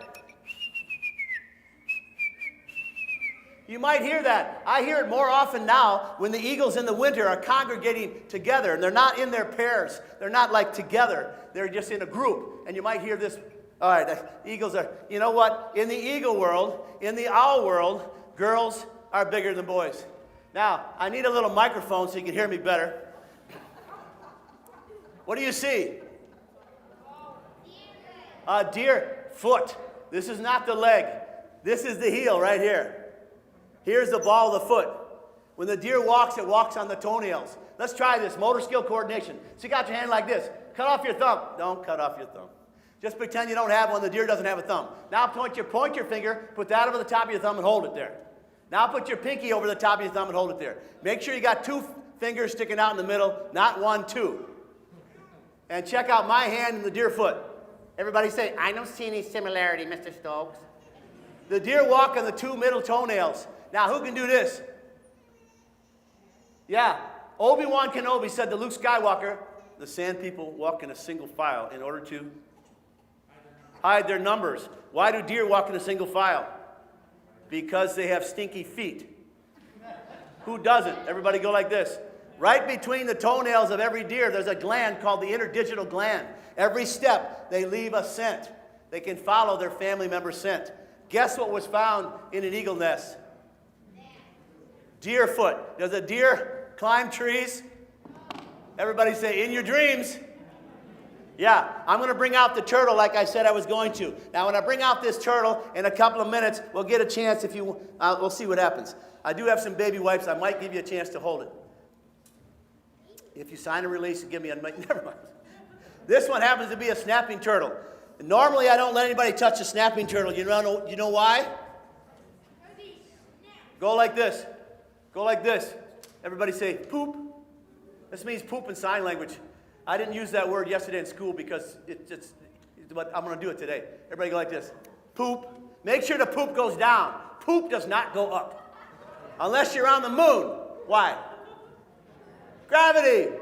You might hear that. I hear it more often now when the eagles in the winter are congregating together, and they're not in their pairs. They're not like together. They're just in a group. And you might hear this. All right, the eagles are, you know what? In the eagle world, in the owl world, girls are bigger than boys. Now, I need a little microphone so you can hear me better. What do you see? A deer foot. This is not the leg. This is the heel right here. Here's the ball of the foot. When the deer walks, it walks on the toenails. Let's try this. Motor skill coordination. So you got your hand like this. Cut off your thumb. Don't cut off your thumb. Just pretend you don't have one. The deer doesn't have a thumb. Now point your finger, put that over the top of your thumb and hold it there. Now put your pinky over the top of your thumb and hold it there. Make sure you got 2 fingers sticking out in the middle, not 1, 2. And check out my hand and the deer foot. Everybody say, I don't see any similarity, Mr. Stokes. The deer walk on the 2 middle toenails. Now, who can do this? Yeah, Obi-Wan Kenobi said to Luke Skywalker, the sand people walk in a single file in order to hide their numbers. Why do deer walk in a single file? Because they have stinky feet. Who doesn't? Everybody go like this. Right between the toenails of every deer, there's a gland called the interdigital gland. Every step, they leave a scent. They can follow their family member's scent. Guess what was found in an eagle nest? Deer foot. Does a deer climb trees? Everybody say, in your dreams. Yeah, I'm going to bring out the turtle like I said I was going to. Now, when I bring out this turtle in a couple of minutes, we'll get a chance if you, we'll see what happens. I do have some baby wipes. I might give you a chance to hold it. If you sign a release and give me a, never mind. This one happens to be a snapping turtle. Normally, I don't let anybody touch a snapping turtle. You know why? Go like this. Go like this. Everybody say, poop. This means poop in sign language. I didn't use that word yesterday in school because but I'm going to do it today. Everybody go like this. Poop. Make sure the poop goes down. Poop does not go up. Unless you're on the moon. Why? Gravity.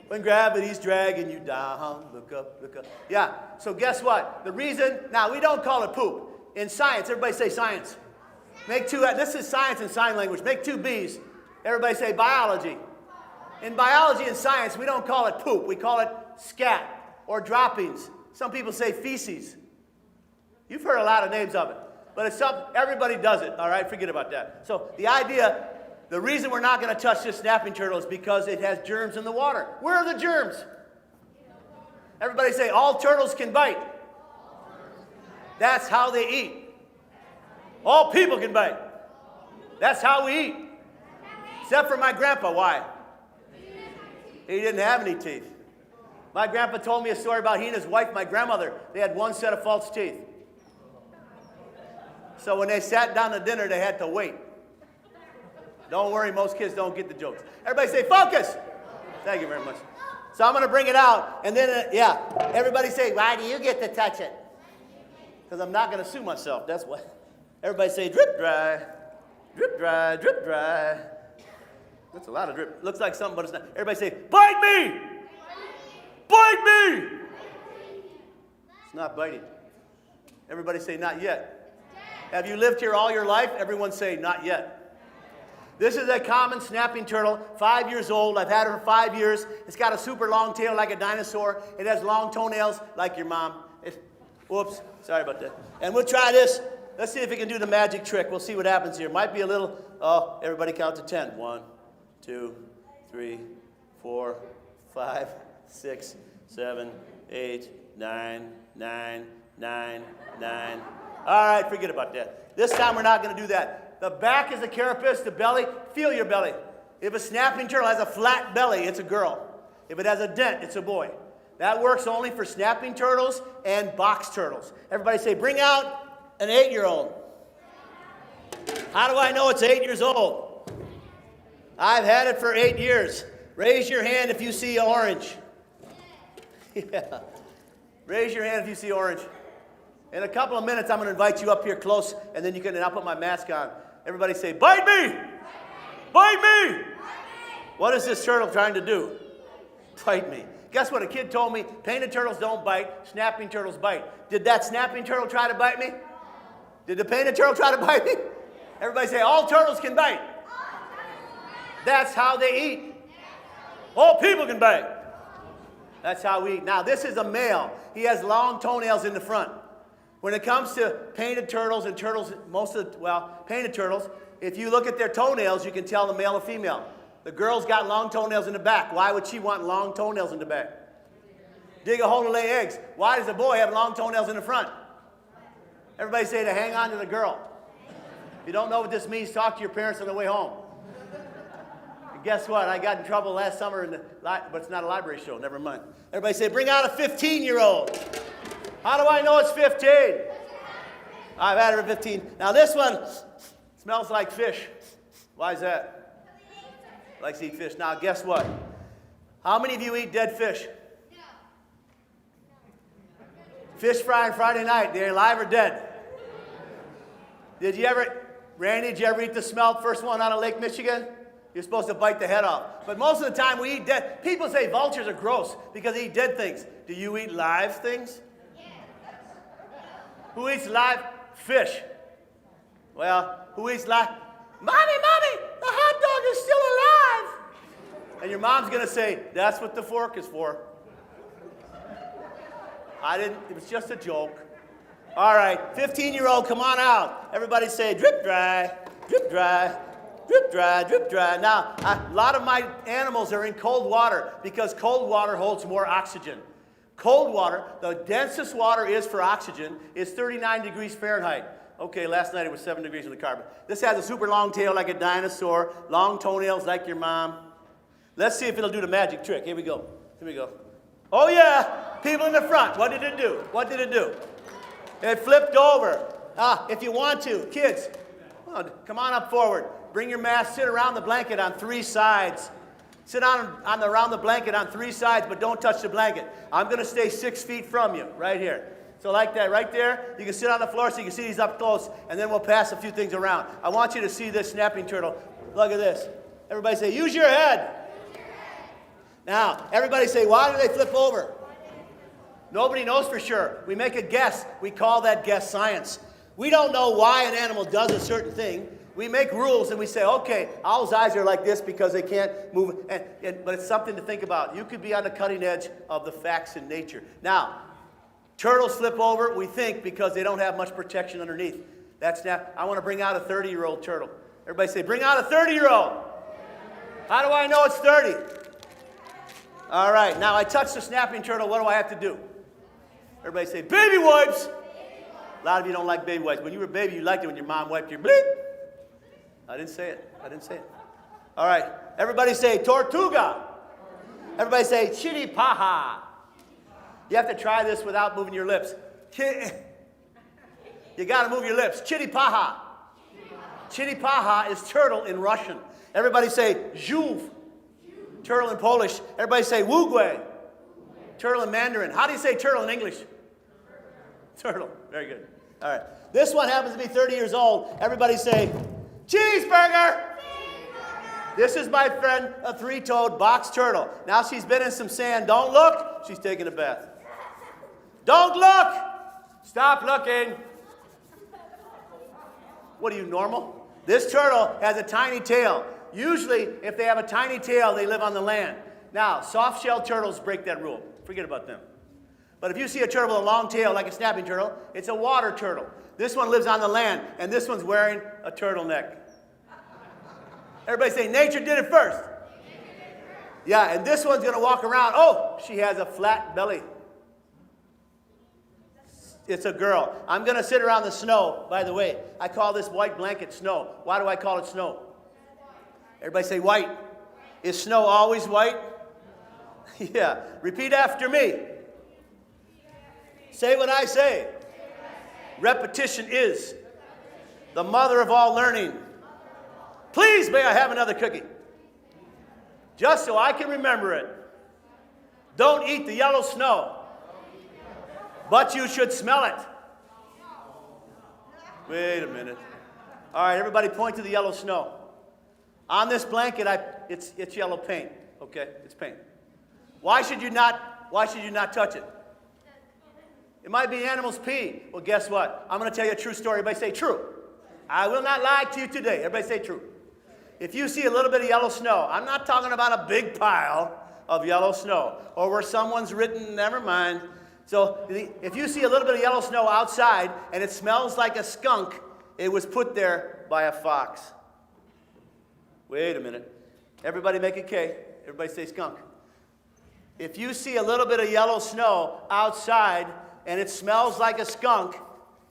When gravity's dragging you down, look up, look up. Yeah, so guess what? The reason, now we don't call it poop. In science, everybody say science. Make 2, this is science and sign language. Make 2 B's. Everybody say biology. In biology and science, we don't call it poop. We call it scat or droppings. Some people say feces. You've heard a lot of names of it. But it's something, everybody does it, all right? Forget about that. So the idea, the reason we're not going to touch this snapping turtle is because it has germs in the water. Where are the germs? Everybody say, all turtles can bite. That's how they eat. All people can bite. That's how we eat. Except for my grandpa. Why? He didn't have any teeth. My grandpa told me a story about he and his wife, my grandmother. They had 1 set of false teeth. So when they sat down to dinner, they had to wait. Don't worry, most kids don't get the jokes. Everybody say, focus! Thank you very much. So I'm going to bring it out, and then, everybody say, why do you get to touch it? Because I'm not going to sue myself, that's why. Everybody say, drip dry, drip dry, drip dry. That's a lot of drip. Looks like something, but it's not. Everybody say, bite me! Bite me! It's not biting. Everybody say, not yet. Have you lived here all your life? Everyone say, not yet. This is a common snapping turtle, 5 years old. I've had her for 5 years. It's got a super long tail like a dinosaur. It has long toenails like your mom. Whoops, sorry about that. And we'll try this. Let's see if we can do the magic trick. We'll see what happens here. Might be a little, everybody count to 10. 1, 2, 3, 4, 5, 6, 7, 8, 9, 9, 9, 9. All right, forget about that. This time we're not going to do that. The back is the carapace, the belly. Feel your belly. If a snapping turtle has a flat belly, it's a girl. If it has a dent, it's a boy. That works only for snapping turtles and box turtles. Everybody say, bring out an 8-year-old. How do I know it's 8 years old? I've had it for 8 years. Raise your hand if you see orange. Yeah. Raise your hand if you see orange. In a couple of minutes, I'm going to invite you up here close, and then and I'll put my mask on. Everybody say, bite me! Bite me! What is this turtle trying to do? Bite me. Guess what? A kid told me, painted turtles don't bite, snapping turtles bite. Did that snapping turtle try to bite me? Did the painted turtle try to bite me? Everybody say, all turtles can bite. That's how they eat. All people can bite. That's how we eat. Now, this is a male. He has long toenails in the front. When it comes to painted turtles and turtles, painted turtles, if you look at their toenails, you can tell the male or female. The girl's got long toenails in the back. Why would she want long toenails in the back? Dig a hole to lay eggs. Why does the boy have long toenails in the front? Everybody say to hang on to the girl. If you don't know what this means, talk to your parents on the way home. And guess what? I got in trouble last summer, but it's not a library show. Never mind. Everybody say, bring out a 15-year-old. How do I know it's 15? I've had it for 15. Now this one smells like fish. Why is that? Likes to eat fish. Now guess what? How many of you eat dead fish? No. Fish fry on Friday night. They're alive or dead? Did you ever, Randy, did you ever eat the smelt first one out of Lake Michigan? You're supposed to bite the head off. But most of the time we eat dead. People say vultures are gross because they eat dead things. Do you eat live things? Yeah. Who eats live fish? Well, who eats live? Mommy, the hot dog is still alive. And your mom's going to say, that's what the fork is for. It was just a joke. All right, 15-year-old, come on out. Everybody say, drip dry, drip dry, drip dry, drip dry. Now, a lot of my animals are in cold water because cold water holds more oxygen. Cold water, the densest water is for oxygen, is 39 degrees Fahrenheit. Okay, last night it was 7 degrees in the car. This has a super long tail like a dinosaur, long toenails like your mom. Let's see if it'll do the magic trick. Here we go. Here we go. Oh, yeah. People in the front. What did it do? What did it do? It flipped over. If you want to, kids, come on up forward. Bring your mask. Sit around the blanket on 3 sides. Sit around the blanket on 3 sides, but don't touch the blanket. I'm going to stay 6 feet from you, right here. So like that, right there. You can sit on the floor so you can see these up close, and then we'll pass a few things around. I want you to see this snapping turtle. Look at this. Everybody say, use your head. Now, everybody say, why do they flip over? Nobody knows for sure. We make a guess. We call that guess science. We don't know why an animal does a certain thing. We make rules and we say, okay, owls' eyes are like this because they can't move. But it's something to think about. You could be on the cutting edge of the facts in nature. Now, turtles flip over, we think, because they don't have much protection underneath. I want to bring out a 30-year-old turtle. Everybody say, bring out a 30-year-old. How do I know it's 30? All right, now I touch the snapping turtle. What do I have to do? Everybody say, baby wipes. A lot of you don't like baby wipes. When you were a baby, you liked it when your mom wiped your bleep. I didn't say it. All right, everybody say tortuga. Everybody say chiripaja. You have to try this without moving your lips. You got to move your lips. Chiripaja. Chiripaja is turtle in Russian. Everybody say zhuv. Turtle in Polish. Everybody say wugwe. Turtle in Mandarin. How do you say turtle in English? Turtle. Very good. All right. This one happens to be 30 years old. Everybody say cheeseburger. This is my friend, a 3-toed box turtle. Now she's been in some sand. Don't look. She's taking a bath. Don't look. Stop looking. What are you, normal? This turtle has a tiny tail. Usually, if they have a tiny tail, they live on the land. Now, soft-shelled turtles break that rule. Forget about them. But if you see a turtle with a long tail like a snapping turtle, it's a water turtle. This one lives on the land, and this one's wearing a turtleneck. Everybody say, nature did it first. Yeah, and this one's going to walk around. Oh, she has a flat belly. It's a girl. I'm going to sit around the snow, by the way. I call this white blanket snow. Why do I call it snow? Everybody say white. Is snow always white? Yeah. Repeat after me. Say what I say. Repetition is the mother of all learning. Please, may I have another cookie? Just so I can remember it. Don't eat the yellow snow, but you should smell it. Wait a minute. All right, everybody point to the yellow snow. On this blanket, it's yellow paint. Okay, it's paint. Why should you not touch it? It might be animals' pee. Well, guess what? I'm going to tell you a true story. Everybody say true. I will not lie to you today. Everybody say true. If you see a little bit of yellow snow, I'm not talking about a big pile of yellow snow or where someone's written, never mind. So if you see a little bit of yellow snow outside and it smells like a skunk, it was put there by a fox. Wait a minute. Everybody make a K. Everybody say skunk. If you see a little bit of yellow snow outside and it smells like a skunk,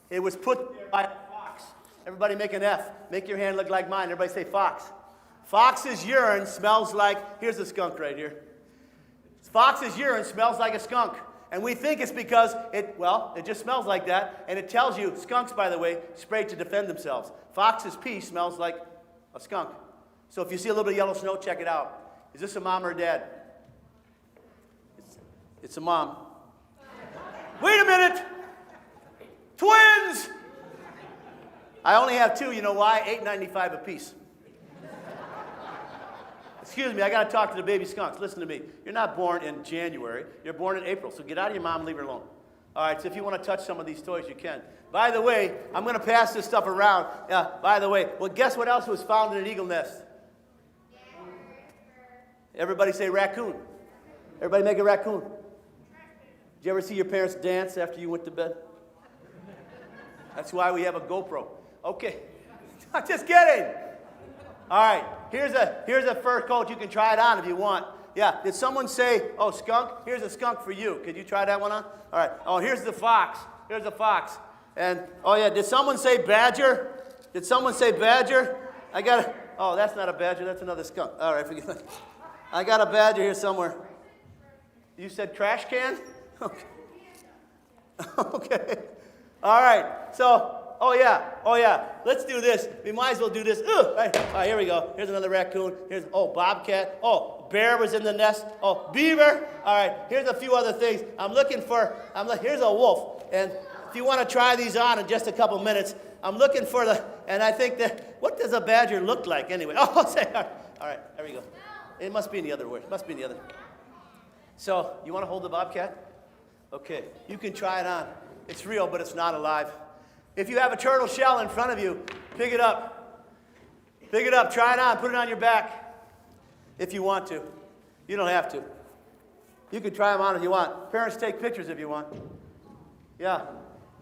it was put there by a fox. Everybody make an F. Make your hand look like mine. Everybody say fox. Fox's urine smells like, here's a skunk right here. Fox's urine smells like a skunk. And we think it's because it just smells like that. And it tells you, skunks, by the way, spray to defend themselves. Fox's pee smells like a skunk. So if you see a little bit of yellow snow, check it out. Is this a mom or a dad? It's a mom. Wait a minute! Twins! I only have two. You know why? $8.95 a piece. Excuse me, I got to talk to the baby skunks. Listen to me. You're not born in January. You're born in April. So get out of your mom and leave her alone. All right, so if you want to touch some of these toys, you can. By the way, I'm going to pass this stuff around. Yeah, by the way, well, guess what else was found in an eagle nest? Everybody say raccoon. Everybody make a raccoon. Did you ever see your parents dance after you went to bed? That's why we have a GoPro. Okay. I'm just kidding. All right. Here's a fur coat. You can try it on if you want. Yeah. Did someone say, oh, skunk? Here's a skunk for you. Could you try that one on? All right. Oh, here's the fox. Here's the fox. And, oh, yeah. Did someone say badger? Did someone say badger? Oh, that's not a badger. That's another skunk. All right. Forget that. I got a badger here somewhere. You said trash can? Okay. Okay. All right. So, oh yeah. Let's do this. We might as well do this. All right, here we go. Here's another raccoon. Here's, bobcat. Oh, bear was in the nest. Oh, beaver. All right, here's a few other things. Here's a wolf. And if you want to try these on in just a couple minutes, I'm looking for and I think what does a badger look like anyway? Oh, all right, there we go. It must be in the other word. It must be in the other. So, you want to hold the bobcat? Okay, you can try it on. It's real, but it's not alive. If you have a turtle shell in front of you, pick it up. Pick it up, try it on, put it on your back if you want to. You don't have to. You can try them on if you want. Parents, take pictures if you want. Yeah.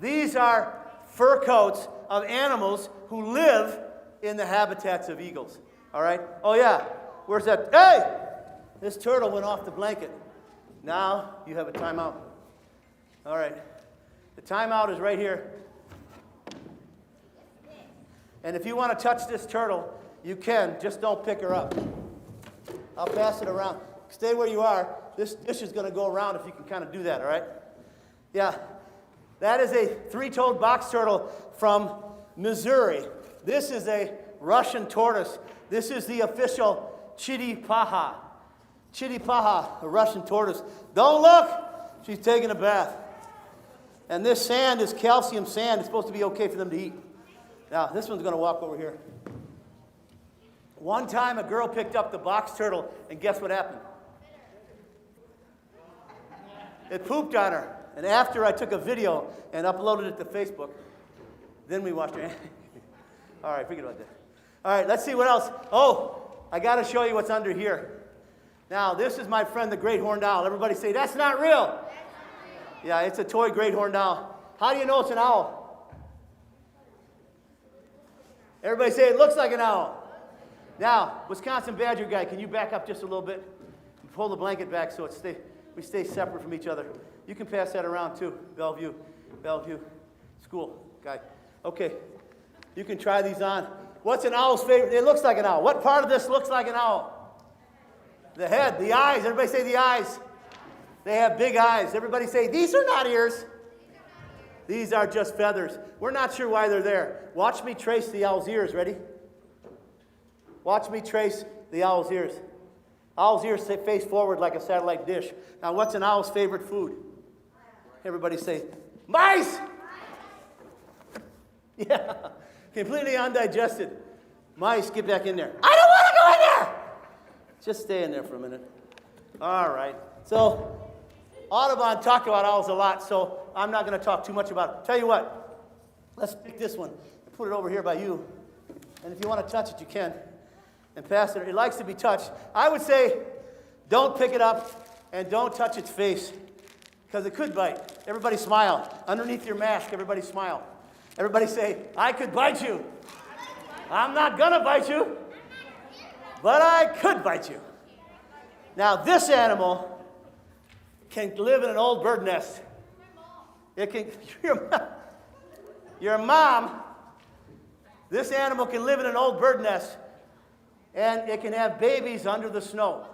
These are fur coats of animals who live in the habitats of eagles. All right? Oh, yeah. Where's that? Hey! This turtle went off the blanket. Now you have a timeout. All right. The timeout is right here. And if you want to touch this turtle, you can. Just don't pick her up. I'll pass it around. Stay where you are. This dish is going to go around if you can kind of do that, all right? Yeah. That is a three-toed box turtle from Missouri. This is a Russian tortoise. This is the official Chiripaha. Chiripaha, a Russian tortoise. Don't look! She's taking a bath. And this sand is calcium sand. It's supposed to be okay for them to eat. Now, this one's going to walk over here. One time, a girl picked up the box turtle, and guess what happened? It pooped on her. And after I took a video and uploaded it to Facebook, then we washed her. All right, forget about that. All right, let's see what else. Oh, I got to show you what's under here. Now, this is my friend, the great horned owl. Everybody say, that's not real. Yeah, it's a toy great horned owl. How do you know it's an owl? Everybody say it looks like an owl. Now, Wisconsin Badger guy, can you back up just a little bit? Pull the blanket back so we stay separate from each other. You can pass that around too, Bellevue School guy. Okay, you can try these on. What's an owl's favorite? It looks like an owl. What part of this looks like an owl? The head, the eyes. Everybody say the eyes. They have big eyes. Everybody say, these are not ears. These are just feathers. We're not sure why they're there. Watch me trace the owl's ears. Ready? Watch me trace the owl's ears. Owl's ears face forward like a satellite dish. Now, what's an owl's favorite food? Everybody say, mice! Yeah, completely undigested. Mice, get back in there. I don't want to go in there! Just stay in there for a minute. All right. So, Audubon talked about owls a lot, so I'm not going to talk too much about it. Tell you what, let's pick this one and put it over here by you. And if you want to touch it, you can. And pass it. It likes to be touched. I would say don't pick it up and don't touch its face because it could bite. Everybody smile. Underneath your mask, everybody smile. Everybody say, I could bite you. I'm not going to bite you, but I could bite you. Now, this animal can live in an old bird nest. It can, your mom, this animal can live in an old bird nest, and it can have babies under the snow.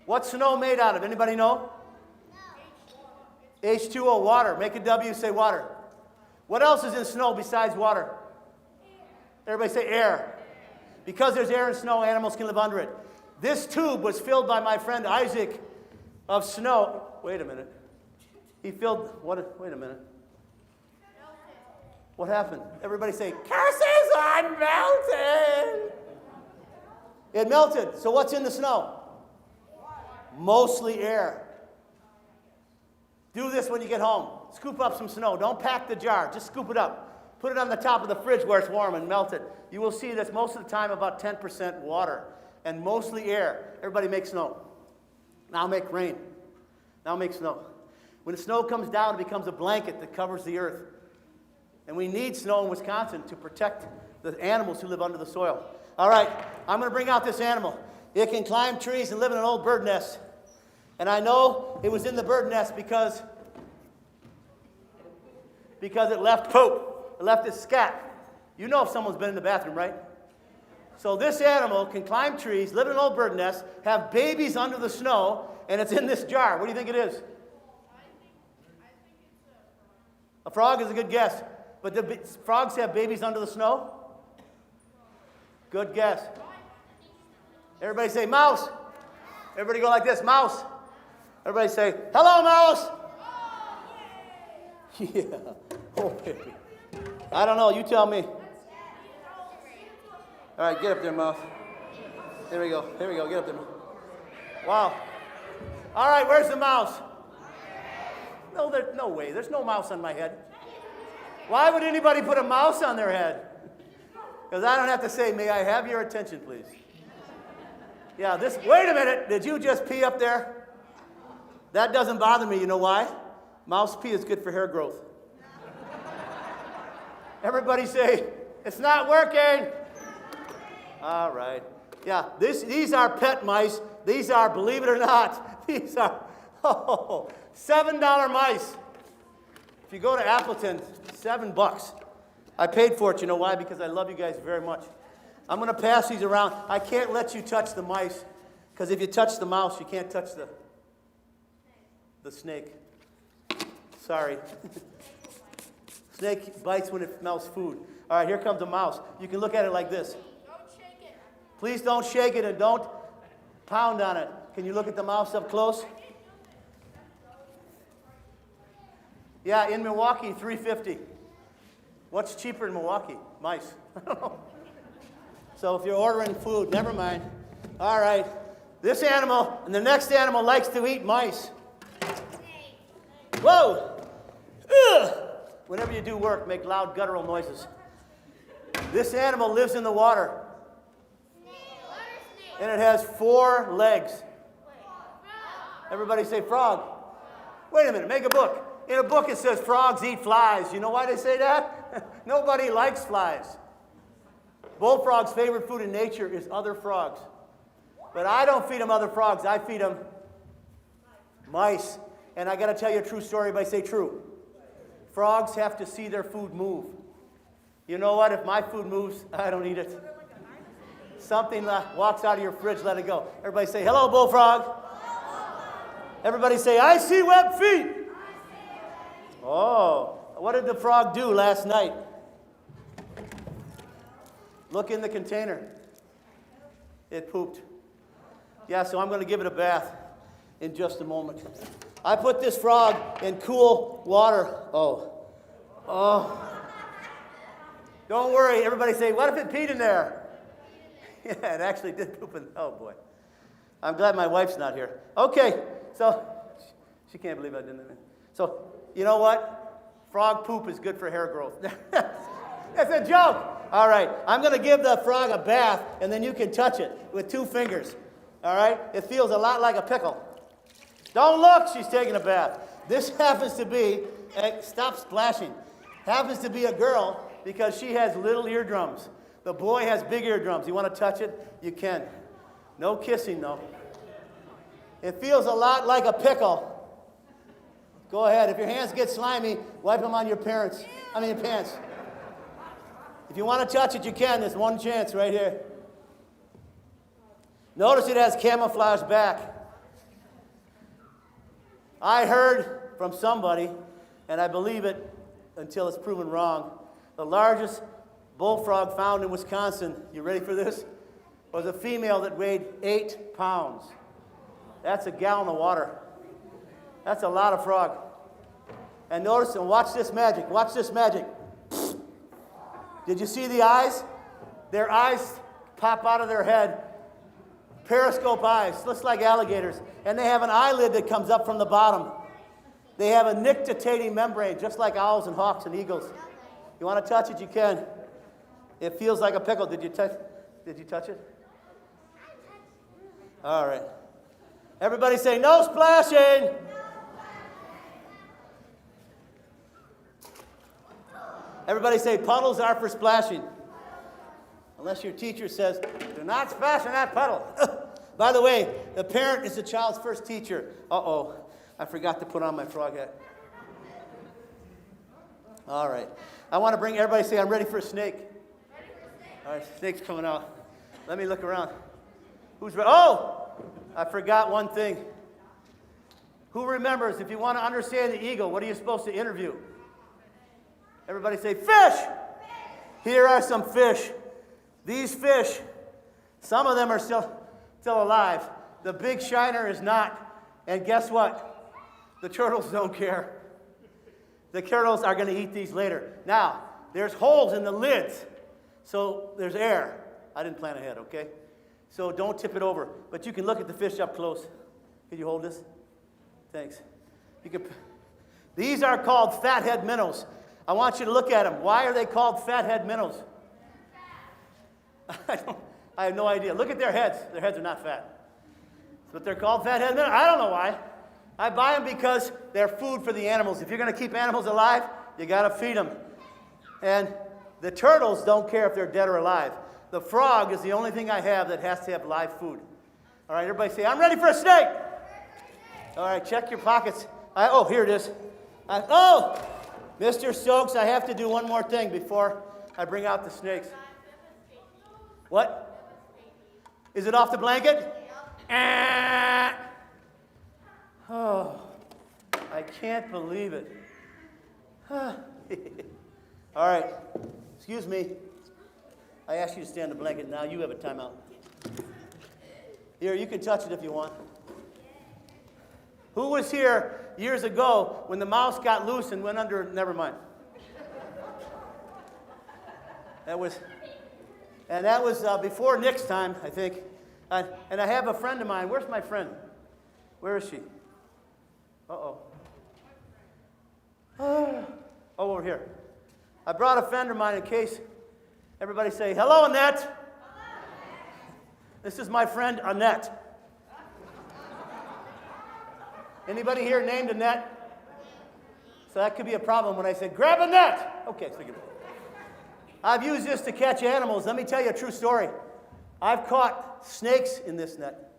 What's snow made out of? Anybody know? H2O, water. Make a W, say water. What else is in snow besides water? Everybody say air. Because there's air in snow, animals can live under it. This tube was filled by my friend Isaac of snow. Wait a minute. He filled, wait a minute. What happened? Everybody say, curses on melted. It melted. So what's in the snow? Mostly air. Do this when you get home. Scoop up some snow. Don't pack the jar. Just scoop it up. Put it on the top of the fridge where it's warm and melt it. You will see that's most of the time about 10% water and mostly air. Everybody make snow. Now make rain. Now make snow. When the snow comes down, it becomes a blanket that covers the earth. And we need snow in Wisconsin to protect the animals who live under the soil. All right, I'm going to bring out this animal. It can climb trees and live in an old bird nest. And I know it was in the bird nest because it left poop. It left its scat. You know if someone's been in the bathroom, right? So this animal can climb trees, live in an old bird nest, have babies under the snow, and it's in this jar. What do you think it is? A frog is a good guess. But do frogs have babies under the snow? Good guess. Everybody say mouse. Everybody go like this, mouse. Everybody say, hello, mouse. Yeah. Oh, baby. I don't know. You tell me. All right, get up there, mouse. There we go. There we go. Get up there. Wow. All right, where's the mouse? No, no way. There's no mouse on my head. Why would anybody put a mouse on their head? Because I don't have to say, may I have your attention, please? Yeah, wait a minute. Did you just pee up there? That doesn't bother me. You know why? Mouse pee is good for hair growth. Everybody say, it's not working. All right. Yeah, these are pet mice. These are, believe it or not, these are $7 mice. If you go to Appleton, $7. I paid for it. You know why? Because I love you guys very much. I'm going to pass these around. I can't let you touch the mice, because if you touch the mouse, you can't touch the snake. Sorry. Snake bites when it smells food. All right, here comes a mouse. You can look at it like this. Don't shake it. Please don't shake it and don't pound on it. Can you look at the mouse up close? Yeah, in Milwaukee, $3.50. What's cheaper in Milwaukee? Mice. I don't know. So if you're ordering food, never mind. All right. This animal and the next animal likes to eat mice. Whoa! Ugh! Whenever you do work, make loud guttural noises. This animal lives in the water. And it has 4 legs. Everybody say frog. Wait a minute, make a book. In a book it says frogs eat flies. You know why they say that? Nobody likes flies. Bullfrog's favorite food in nature is other frogs. But I don't feed them other frogs. I feed them mice. And I got to tell you a true story, but I say true. Frogs have to see their food move. You know what? If my food moves, I don't eat it. Something walks out of your fridge, let it go. Everybody say, hello, bullfrog. Everybody say, I see webbed feet. Oh, what did the frog do last night? Look in the container. It pooped. Yeah, so I'm going to give it a bath in just a moment. I put this frog in cool water. Oh. Don't worry. Everybody say, what if it peed in there? Yeah, it actually did poop in. Oh, boy. I'm glad my wife's not here. Okay, so she can't believe I did that. So, you know what? Frog poop is good for hair growth. That's a joke. All right, I'm going to give the frog a bath, and then you can touch it with 2 fingers. All right? It feels a lot like a pickle. Don't look, she's taking a bath. This happens to be, stop splashing, happens to be a girl because she has little eardrums. The boy has big eardrums. You want to touch it? You can. No kissing, though. It feels a lot like a pickle. Go ahead. If your hands get slimy, wipe them on your pants. If you want to touch it, you can. There's one chance right here. Notice it has camouflage back. I heard from somebody, and I believe it until it's proven wrong, the largest bullfrog found in Wisconsin, you ready for this, was a female that weighed 8 pounds. That's a gallon of water. That's a lot of frog. And notice, and watch this magic, watch this magic. Did you see the eyes? Their eyes pop out of their head. Periscope eyes, looks like alligators. And they have an eyelid that comes up from the bottom. They have a nictitating membrane, just like owls and hawks and eagles. You want to touch it, you can. It feels like a pickle. Did you touch it? All right. Everybody say, no splashing. Everybody say, puddles are for splashing. Unless your teacher says, do not splash in that puddle. By the way, the parent is the child's first teacher. Uh-oh, I forgot to put on my frog hat. All right. I want to bring everybody say, I'm ready for a snake. All right, snake's coming out. Let me look around. Who's ready? Oh, I forgot one thing. Who remembers, if you want to understand the eagle, what are you supposed to interview? Everybody say, fish! Here are some fish. These fish, some of them are still alive. The big shiner is not. And guess what? The turtles don't care. The turtles are going to eat these later. Now, there's holes in the lids, so there's air. I didn't plan ahead, okay? So don't tip it over. But you can look at the fish up close. Can you hold this? Thanks. These are called fathead minnows. I want you to look at them. Why are they called fathead minnows? I have no idea. Look at their heads. Their heads are not fat. But they're called fathead minnows. I don't know why. I buy them because they're food for the animals. If you're going to keep animals alive, you got to feed them. And the turtles don't care if they're dead or alive. The frog is the only thing I have that has to have live food. All right, everybody say, I'm ready for a snake. All right, check your pockets. Oh, here it is. Mr. Stokes, I have to do one more thing before I bring out the snakes. What? Is it off the blanket? Oh, I can't believe it. All right, excuse me. I asked you to stay on the blanket. Now you have a timeout. Here, you can touch it if you want. Who was here years ago when the mouse got loose and went under? Never mind. That was before Nick's time, I think. And I have a friend of mine. Where's my friend? Where is she? Uh-oh. Oh, over here. I brought a friend of mine in case everybody say, hello, Annette. Hello. This is my friend, Annette. Anybody here named Annette? So that could be a problem when I say, grab a net. Okay, so I've used this to catch animals. Let me tell you a true story. I've caught snakes in this net.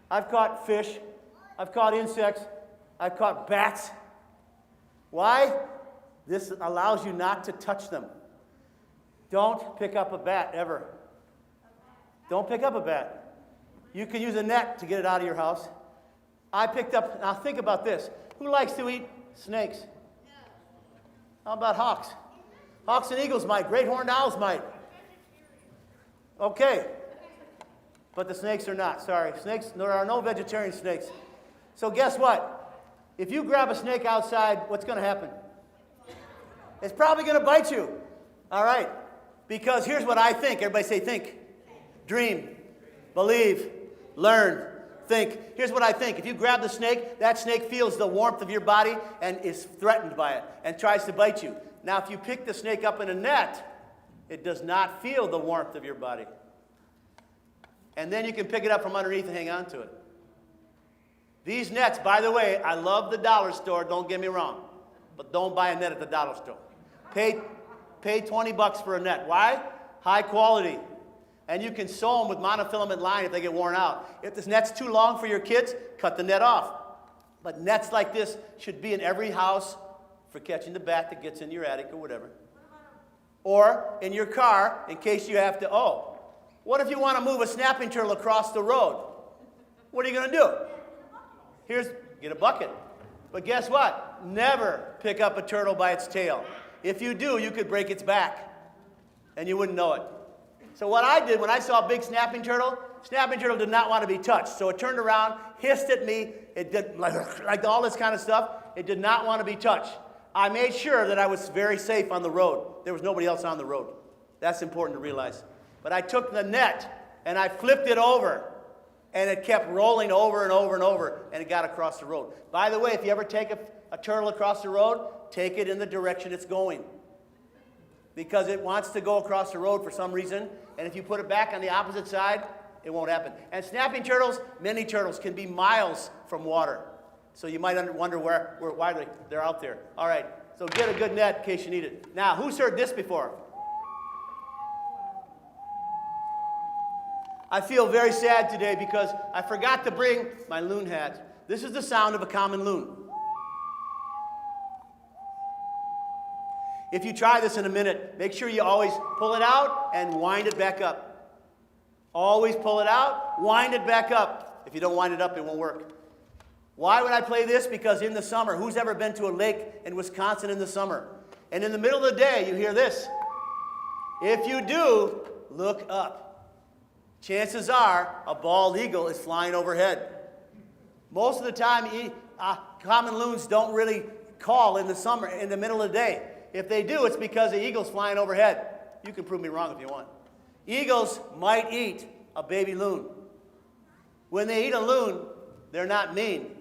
I've caught fish. I've caught insects. I've caught bats. Why? This allows you not to touch them. Don't pick up a bat, ever. Don't pick up a bat. You can use a net to get it out of your house. I picked up, now think about this. Who likes to eat snakes? How about hawks? Hawks and eagles might. Great horned owls might. Okay. But the snakes are not. Sorry. Snakes, there are no vegetarian snakes. So guess what? If you grab a snake outside, what's going to happen? It's probably going to bite you. All right. Because here's what I think. Everybody say think. Dream. Believe. Learn. Think. Here's what I think. If you grab the snake, that snake feels the warmth of your body and is threatened by it and tries to bite you. Now, if you pick the snake up in a net, it does not feel the warmth of your body. And then you can pick it up from underneath and hang on to it. These nets, by the way, I love the dollar store, don't get me wrong. But don't buy a net at the dollar store. Pay $20 for a net. Why? High quality. And you can sew them with monofilament line if they get worn out. If this net's too long for your kids, cut the net off. But nets like this should be in every house for catching the bat that gets in your attic or whatever. Or in your car in case you have to, what if you want to move a snapping turtle across the road? What are you going to do? Get a bucket. But guess what? Never pick up a turtle by its tail. If you do, you could break its back, and you wouldn't know it. So what I did when I saw a big snapping turtle did not want to be touched. So it turned around, hissed at me. It did like all this kind of stuff. It did not want to be touched. I made sure that I was very safe on the road. There was nobody else on the road. That's important to realize. But I took the net and I flipped it over, and it kept rolling over and over and over, and it got across the road. By the way, if you ever take a turtle across the road, take it in the direction it's going, because it wants to go across the road for some reason, and if you put it back on the opposite side, it won't happen. And snapping turtles, many turtles, can be miles from water. So you might wonder why they're out there. All right, so get a good net in case you need it. Now, who's heard this before? I feel very sad today because I forgot to bring my loon hat. This is the sound of a common loon. If you try this in a minute, make sure you always pull it out and wind it back up. Always pull it out, wind it back up. If you don't wind it up, it won't work. Why would I play this? Because in the summer, who's ever been to a lake in Wisconsin in the summer? And in the middle of the day, you hear this. If you do, look up. Chances are a bald eagle is flying overhead. Most of the time, common loons don't really call in the summer, in the middle of the day. If they do, it's because the eagle's flying overhead. You can prove me wrong if you want. Eagles might eat a baby loon. When they eat a loon, they're not mean.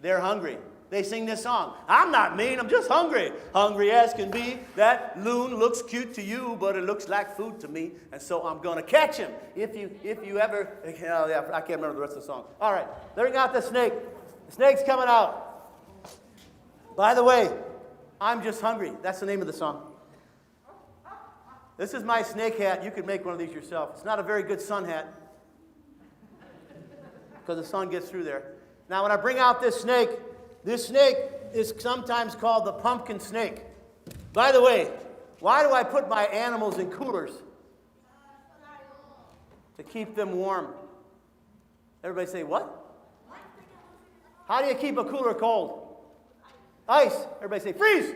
They're hungry. They sing this song. I'm not mean, I'm just hungry. Hungry as can be. That loon looks cute to you, but it looks like food to me, and so I'm going to catch him. If you ever, I can't remember the rest of the song. All right, bring out the snake. The snake's coming out. By the way, I'm just hungry. That's the name of the song. This is my snake hat. You could make one of these yourself. It's not a very good sun hat because the sun gets through there. Now, when I bring out this snake is sometimes called the pumpkin snake. By the way, why do I put my animals in coolers? To keep them warm. Everybody say, what? How do you keep a cooler cold? Ice. Everybody say, freeze.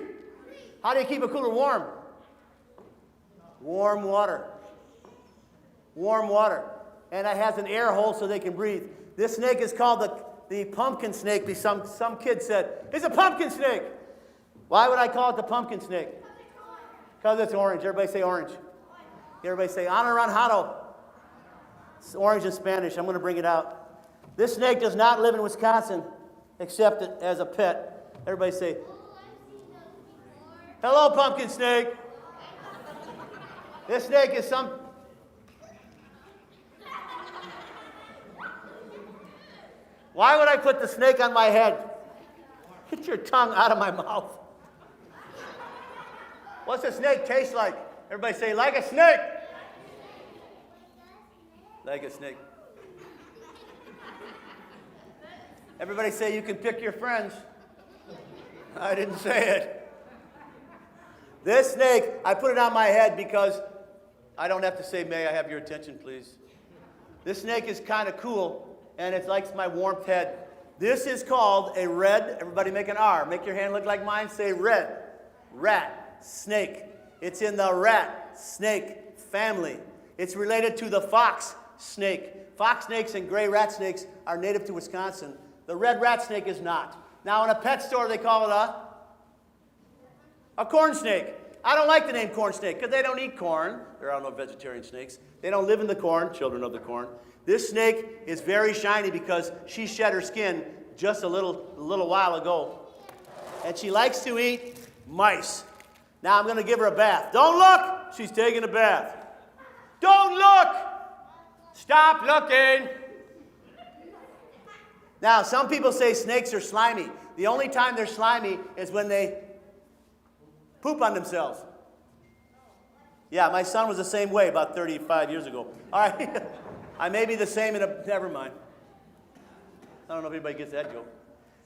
How do you keep a cooler warm? Warm water. Warm water. And it has an air hole so they can breathe. This snake is called the pumpkin snake. Some kid said, it's a pumpkin snake. Why would I call it the pumpkin snake? Because it's orange. Everybody say orange. Everybody say anaranjado. It's orange in Spanish. I'm going to bring it out. This snake does not live in Wisconsin except as a pet. Everybody say, hello, pumpkin snake. This snake is Why would I put the snake on my head? Get your tongue out of my mouth. What's a snake taste like? Everybody say, like a snake. Like a snake. Everybody say, you can pick your friends. I didn't say it. This snake, I put it on my head because I don't have to say, may I have your attention, please. This snake is kind of cool. And it likes my warmth head. This is called a red, everybody make an R. Make your hand look like mine, say red. Rat, snake. It's in the rat, snake family. It's related to the fox snake. Fox snakes and gray rat snakes are native to Wisconsin. The red rat snake is not. Now in a pet store they call it a corn snake. I don't like the name corn snake because they don't eat corn. There are no vegetarian snakes. They don't live in the corn, children of the corn. This snake is very shiny because she shed her skin just a little while ago. And she likes to eat mice. Now I'm going to give her a bath. Don't look! She's taking a bath. Don't look! Stop looking! Now, some people say snakes are slimy. The only time they're slimy is when they poop on themselves. Yeah, my son was the same way about 35 years ago. All right. I may be the same never mind. I don't know if anybody gets that joke.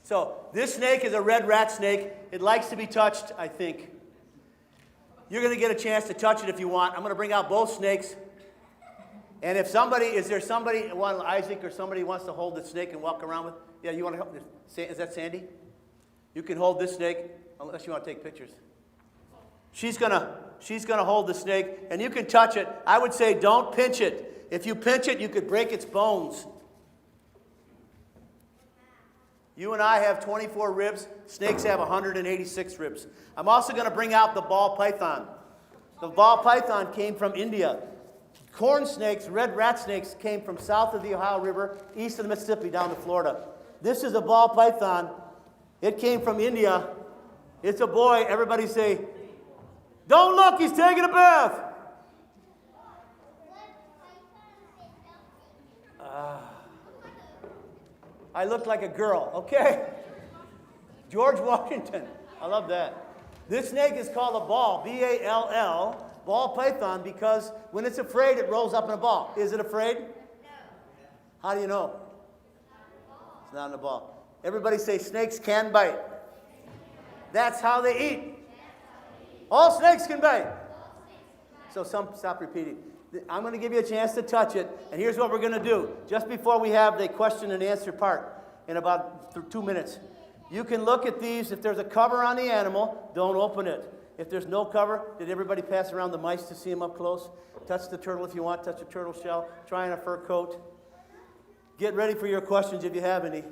So this snake is a red rat snake. It likes to be touched, I think. You're going to get a chance to touch it if you want. I'm going to bring out both snakes. And if somebody, Isaac or somebody wants to hold the snake and walk around with? Yeah, you want to help? Is that Sandy? You can hold this snake, unless you want to take pictures. She's gonna hold the snake, and you can touch it. I would say don't pinch it. If you pinch it, you could break its bones. You and I have 24 ribs. Snakes have 186 ribs. I'm also going to bring out the ball python. The ball python came from India. Corn snakes, red rat snakes, came from south of the Ohio River, east of the Mississippi, down to Florida. This is a ball python. It came from India. It's a boy. Everybody say, "Don't look, he's taking a bath." I look like a girl, okay? George Washington. I love that. This snake is called a ball, B-A-L-L, ball python, because when it's afraid, it rolls up in a ball. Is it afraid? No. How do you know? It's not in a ball. Everybody say snakes can bite. That's how they eat. All snakes can bite. So stop repeating. I'm going to give you a chance to touch it, and here's what we're going to do. Just before we have the question and answer part in about 2 minutes, you can look at these. If there's a cover on the animal, don't open it. If there's no cover, did everybody pass around the mice to see them up close? Touch the turtle if you want, touch a turtle shell, try on a fur coat. Get ready for your questions if you have any.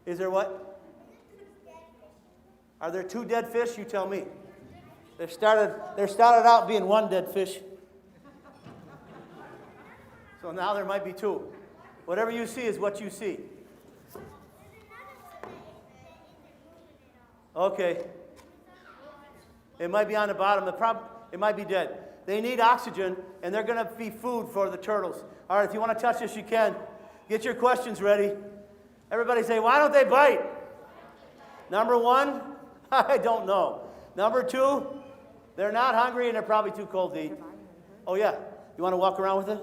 Is there what? Are there 2 dead fish? You tell me. There started out being 1 dead fish. So now there might be 2. Whatever you see is what you see. Okay. It might be on the bottom. It might be dead. They need oxygen, and they're going to be food for the turtles. All right, if you want to touch this, you can. Get your questions ready. Everybody say, why don't they bite? Number 1, I don't know. Number 2, they're not hungry and they're probably too cold to eat. Oh, yeah. You want to walk around with it?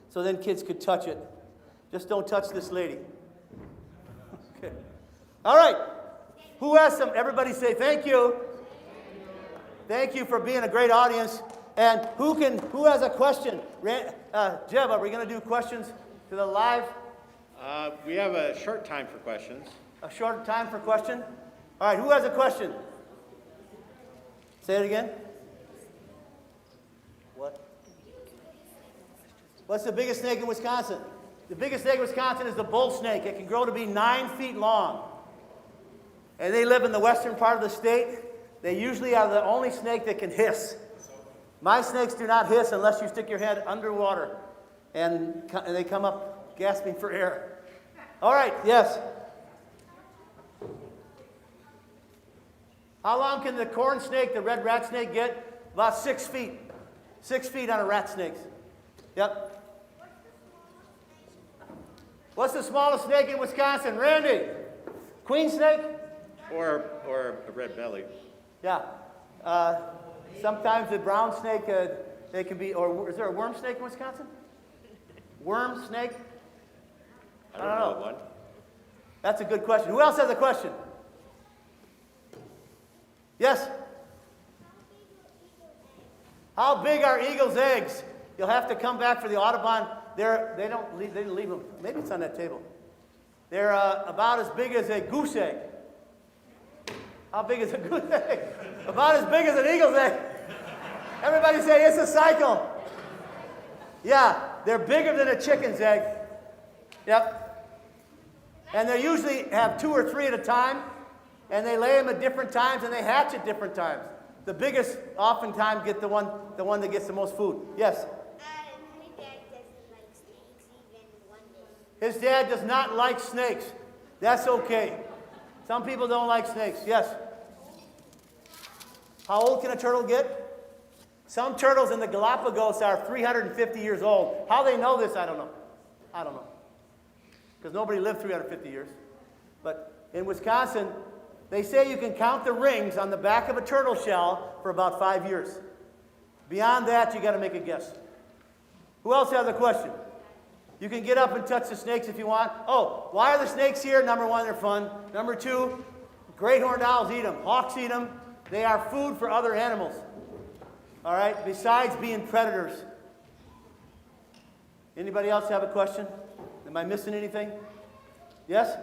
So then kids could touch it. Just don't touch this lady. Okay. All right. Who has some? Everybody say thank you. Thank you for being a great audience. And who has a question? Jeb, are we going to do questions to the live? We have a short time for questions. A short time for question? All right. Who has a question? Say it again. What? What's the biggest snake in Wisconsin? The biggest snake in Wisconsin is the bull snake. It can grow to be 9 feet long. And they live in the western part of the state. They usually are the only snake that can hiss. My snakes do not hiss unless you stick your head underwater. And they come up gasping for air. All right, yes. How long can the corn snake, the red rat snake, get? About 6 feet. 6 feet on a rat snake. Yep. What's the smallest snake in Wisconsin? Randy? Queen snake? Or a red belly. Yeah. Sometimes the brown snake, they can be, or is there a worm snake in Wisconsin? Worm snake? I don't know one. That's a good question. Who else has a question? Yes? How big are eagles' eggs? You'll have to come back for the Audubon. They didn't leave them. Maybe it's on that table. They're about as big as a goose egg. How big is a goose egg? About as big as an eagle's egg. Everybody say it's a cycle. Yeah, they're bigger than a chicken's egg. Yep. And they usually have 2 or 3 at a time. And they lay them at different times, and they hatch at different times. The biggest oftentimes get the one that gets the most food. Yes? My dad doesn't like snakes even one day. His dad does not like snakes. That's okay. Some people don't like snakes. Yes? How old can a turtle get? Some turtles in the Galapagos are 350 years old. How they know this, I don't know. I don't know. Because nobody lived 350 years. But in Wisconsin, they say you can count the rings on the back of a turtle shell for about 5 years. Beyond that, you got to make a guess. Who else has a question? You can get up and touch the snakes if you want. Oh, why are the snakes here? Number 1, they're fun. Number 2, great horned owls eat them. Hawks eat them. They are food for other animals. All right, besides being predators. Anybody else have a question? Am I missing anything? Yes?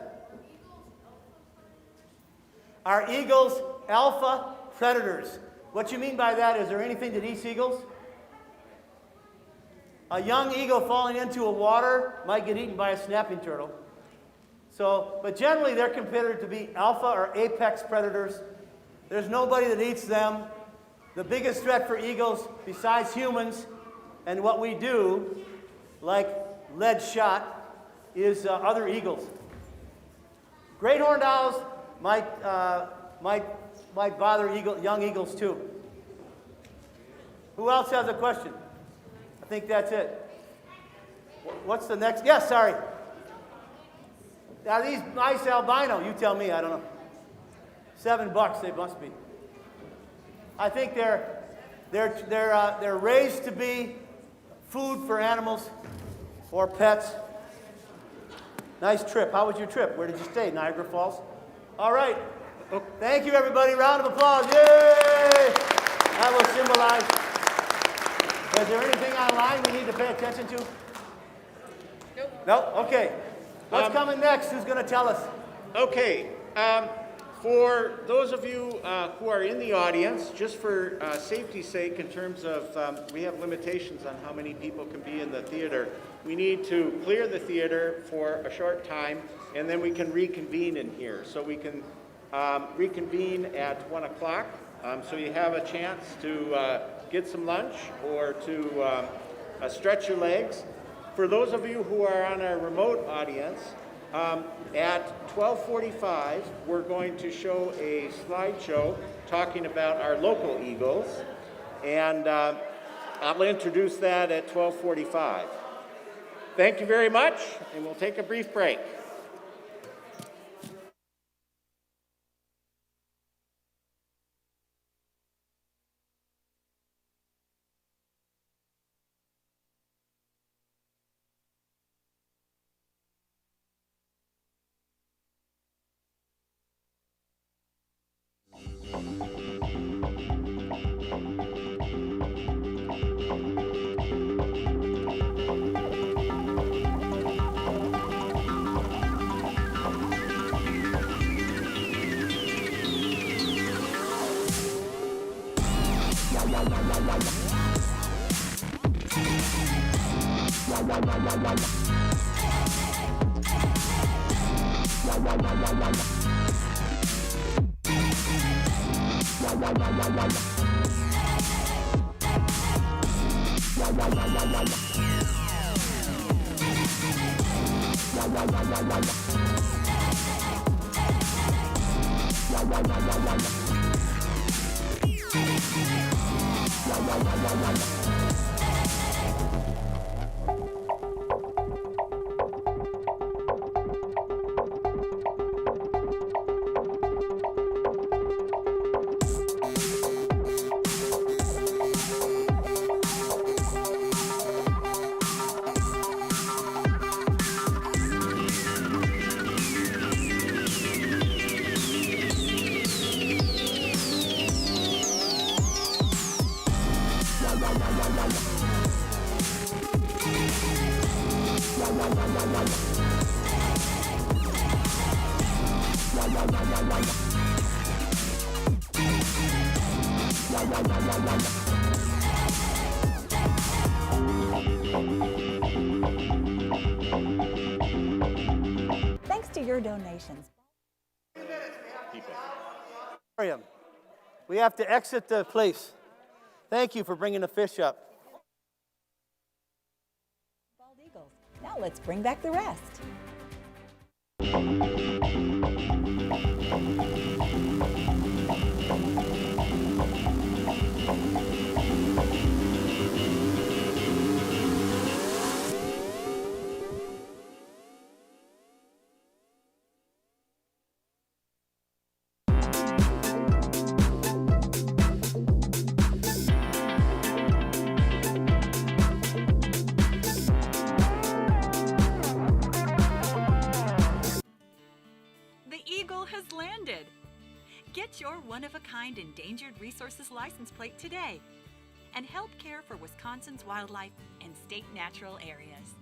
Are eagles alpha predators? What you mean by that, is there anything that eats eagles? A young eagle falling into a water might get eaten by a snapping turtle. So, but generally they're considered to be alpha or apex predators. There's nobody that eats them. The biggest threat for eagles, besides humans and what we do, like lead shot, is other eagles. Great horned owls might bother young eagles too. Who else has a question? I think that's it. What's the next? Yes, sorry. Are these nice albino? You tell me, I don't know. $7 they must be. I think they're raised to be food for animals or pets. Nice trip. How was your trip? Where did you stay? Niagara Falls? All right. Thank you, everybody. Round of applause. Yay! That will symbolize. Is there anything online we need to pay attention to? Nope. No? Okay. What's coming next? Who's going to tell us? Okay. For those of you who are in the audience, just for safety's sake, in terms of we have limitations on how many people can be in the theater, we need to clear the theater for a short time, and then we can reconvene in here. So we can reconvene at 1 o'clock, so you have a chance to get some lunch or to stretch your legs. For those of you who are on our remote audience, at 12:45, we're going to show a slideshow talking about our local eagles, and I'll introduce that at 12:45. Thank you very much, and we'll take a brief break. Thanks to your donations. We have to exit the place. Thank you for bringing the fish up. Bald eagles. Now let's bring back the rest. Has landed. Get your one-of-a-kind endangered resources license plate today and help care for Wisconsin's wildlife and state natural areas.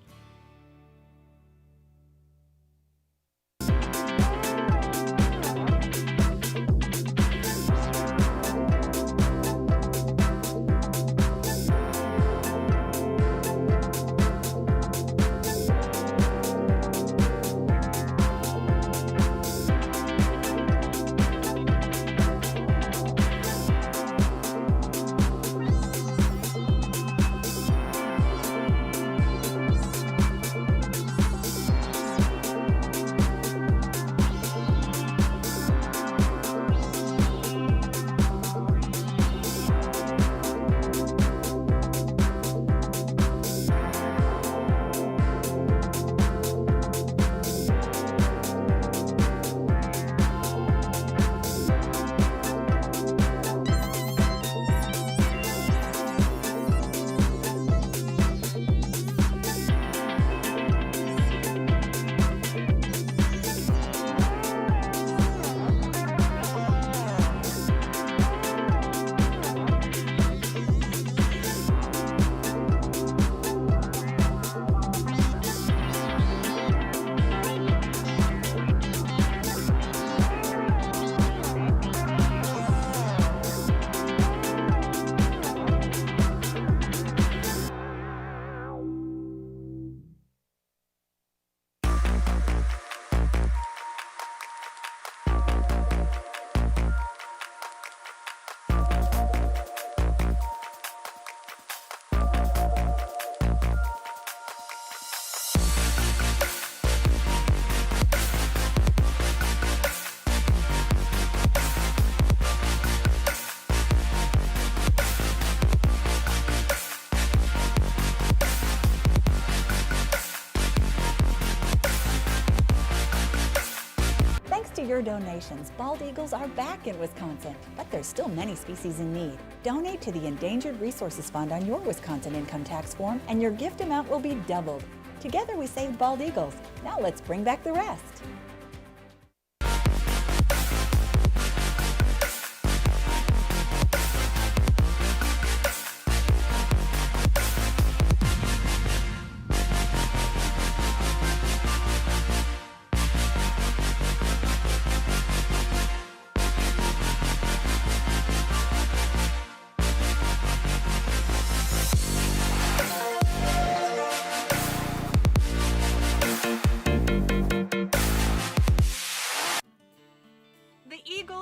your donations, bald eagles are back in Wisconsin, but there's still many species in need. Donate to the Endangered Resources Fund on your Wisconsin income tax form, and your gift amount will be doubled. Together we save bald eagles. Now let's bring back the rest.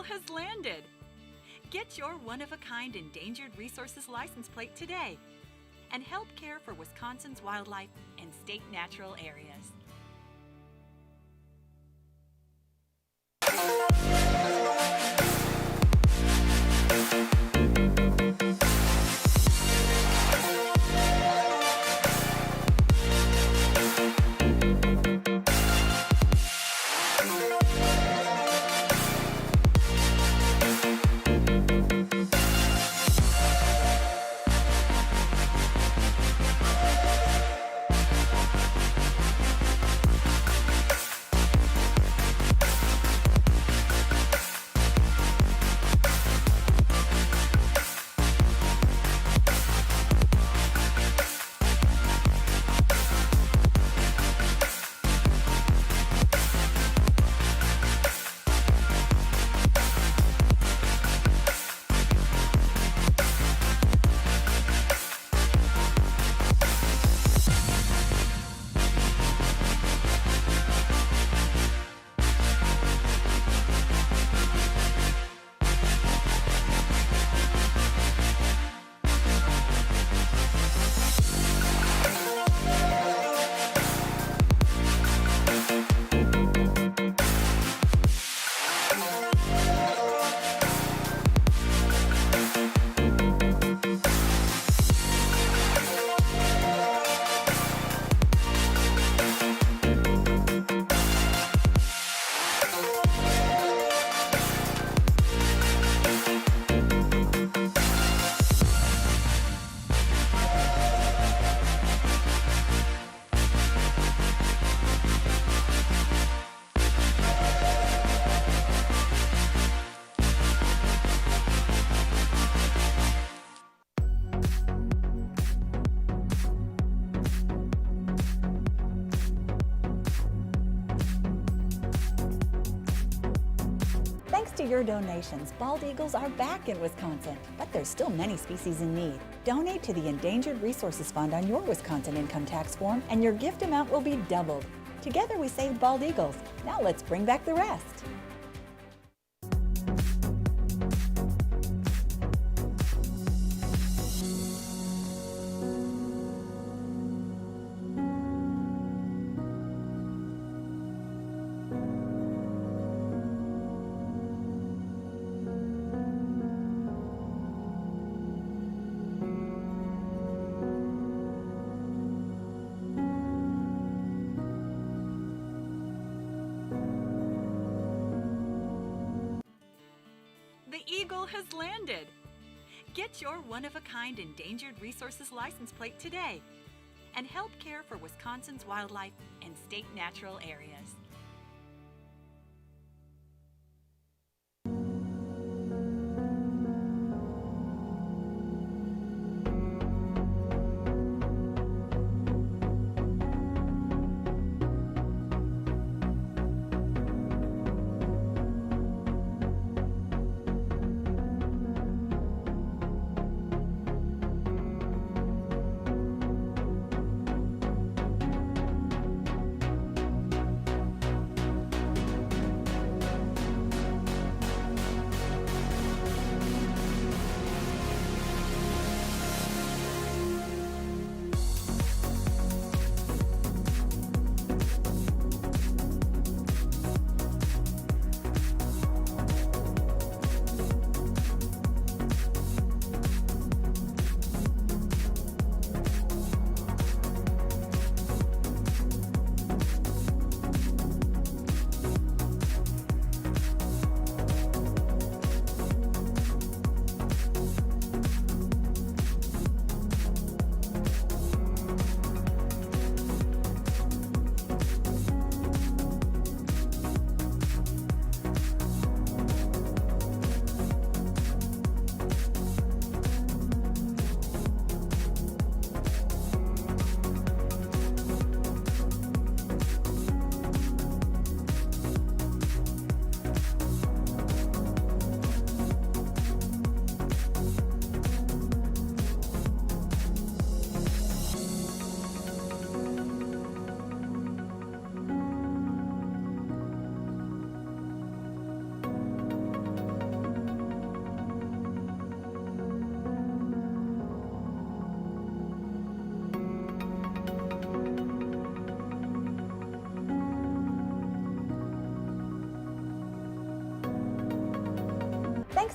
Has landed. Get your one-of-a-kind endangered resources license plate today and help care for Wisconsin's wildlife and state natural areas. Thanks to your donations, bald eagles are back in Wisconsin, but there's still many species in need. Donate to the Endangered Resources Fund on your Wisconsin income tax form, and your gift amount will be doubled. Together we save bald eagles. Now let's bring back the rest. Eagle has landed. Get your one-of-a-kind endangered resources license plate today and help care for Wisconsin's wildlife and state natural areas.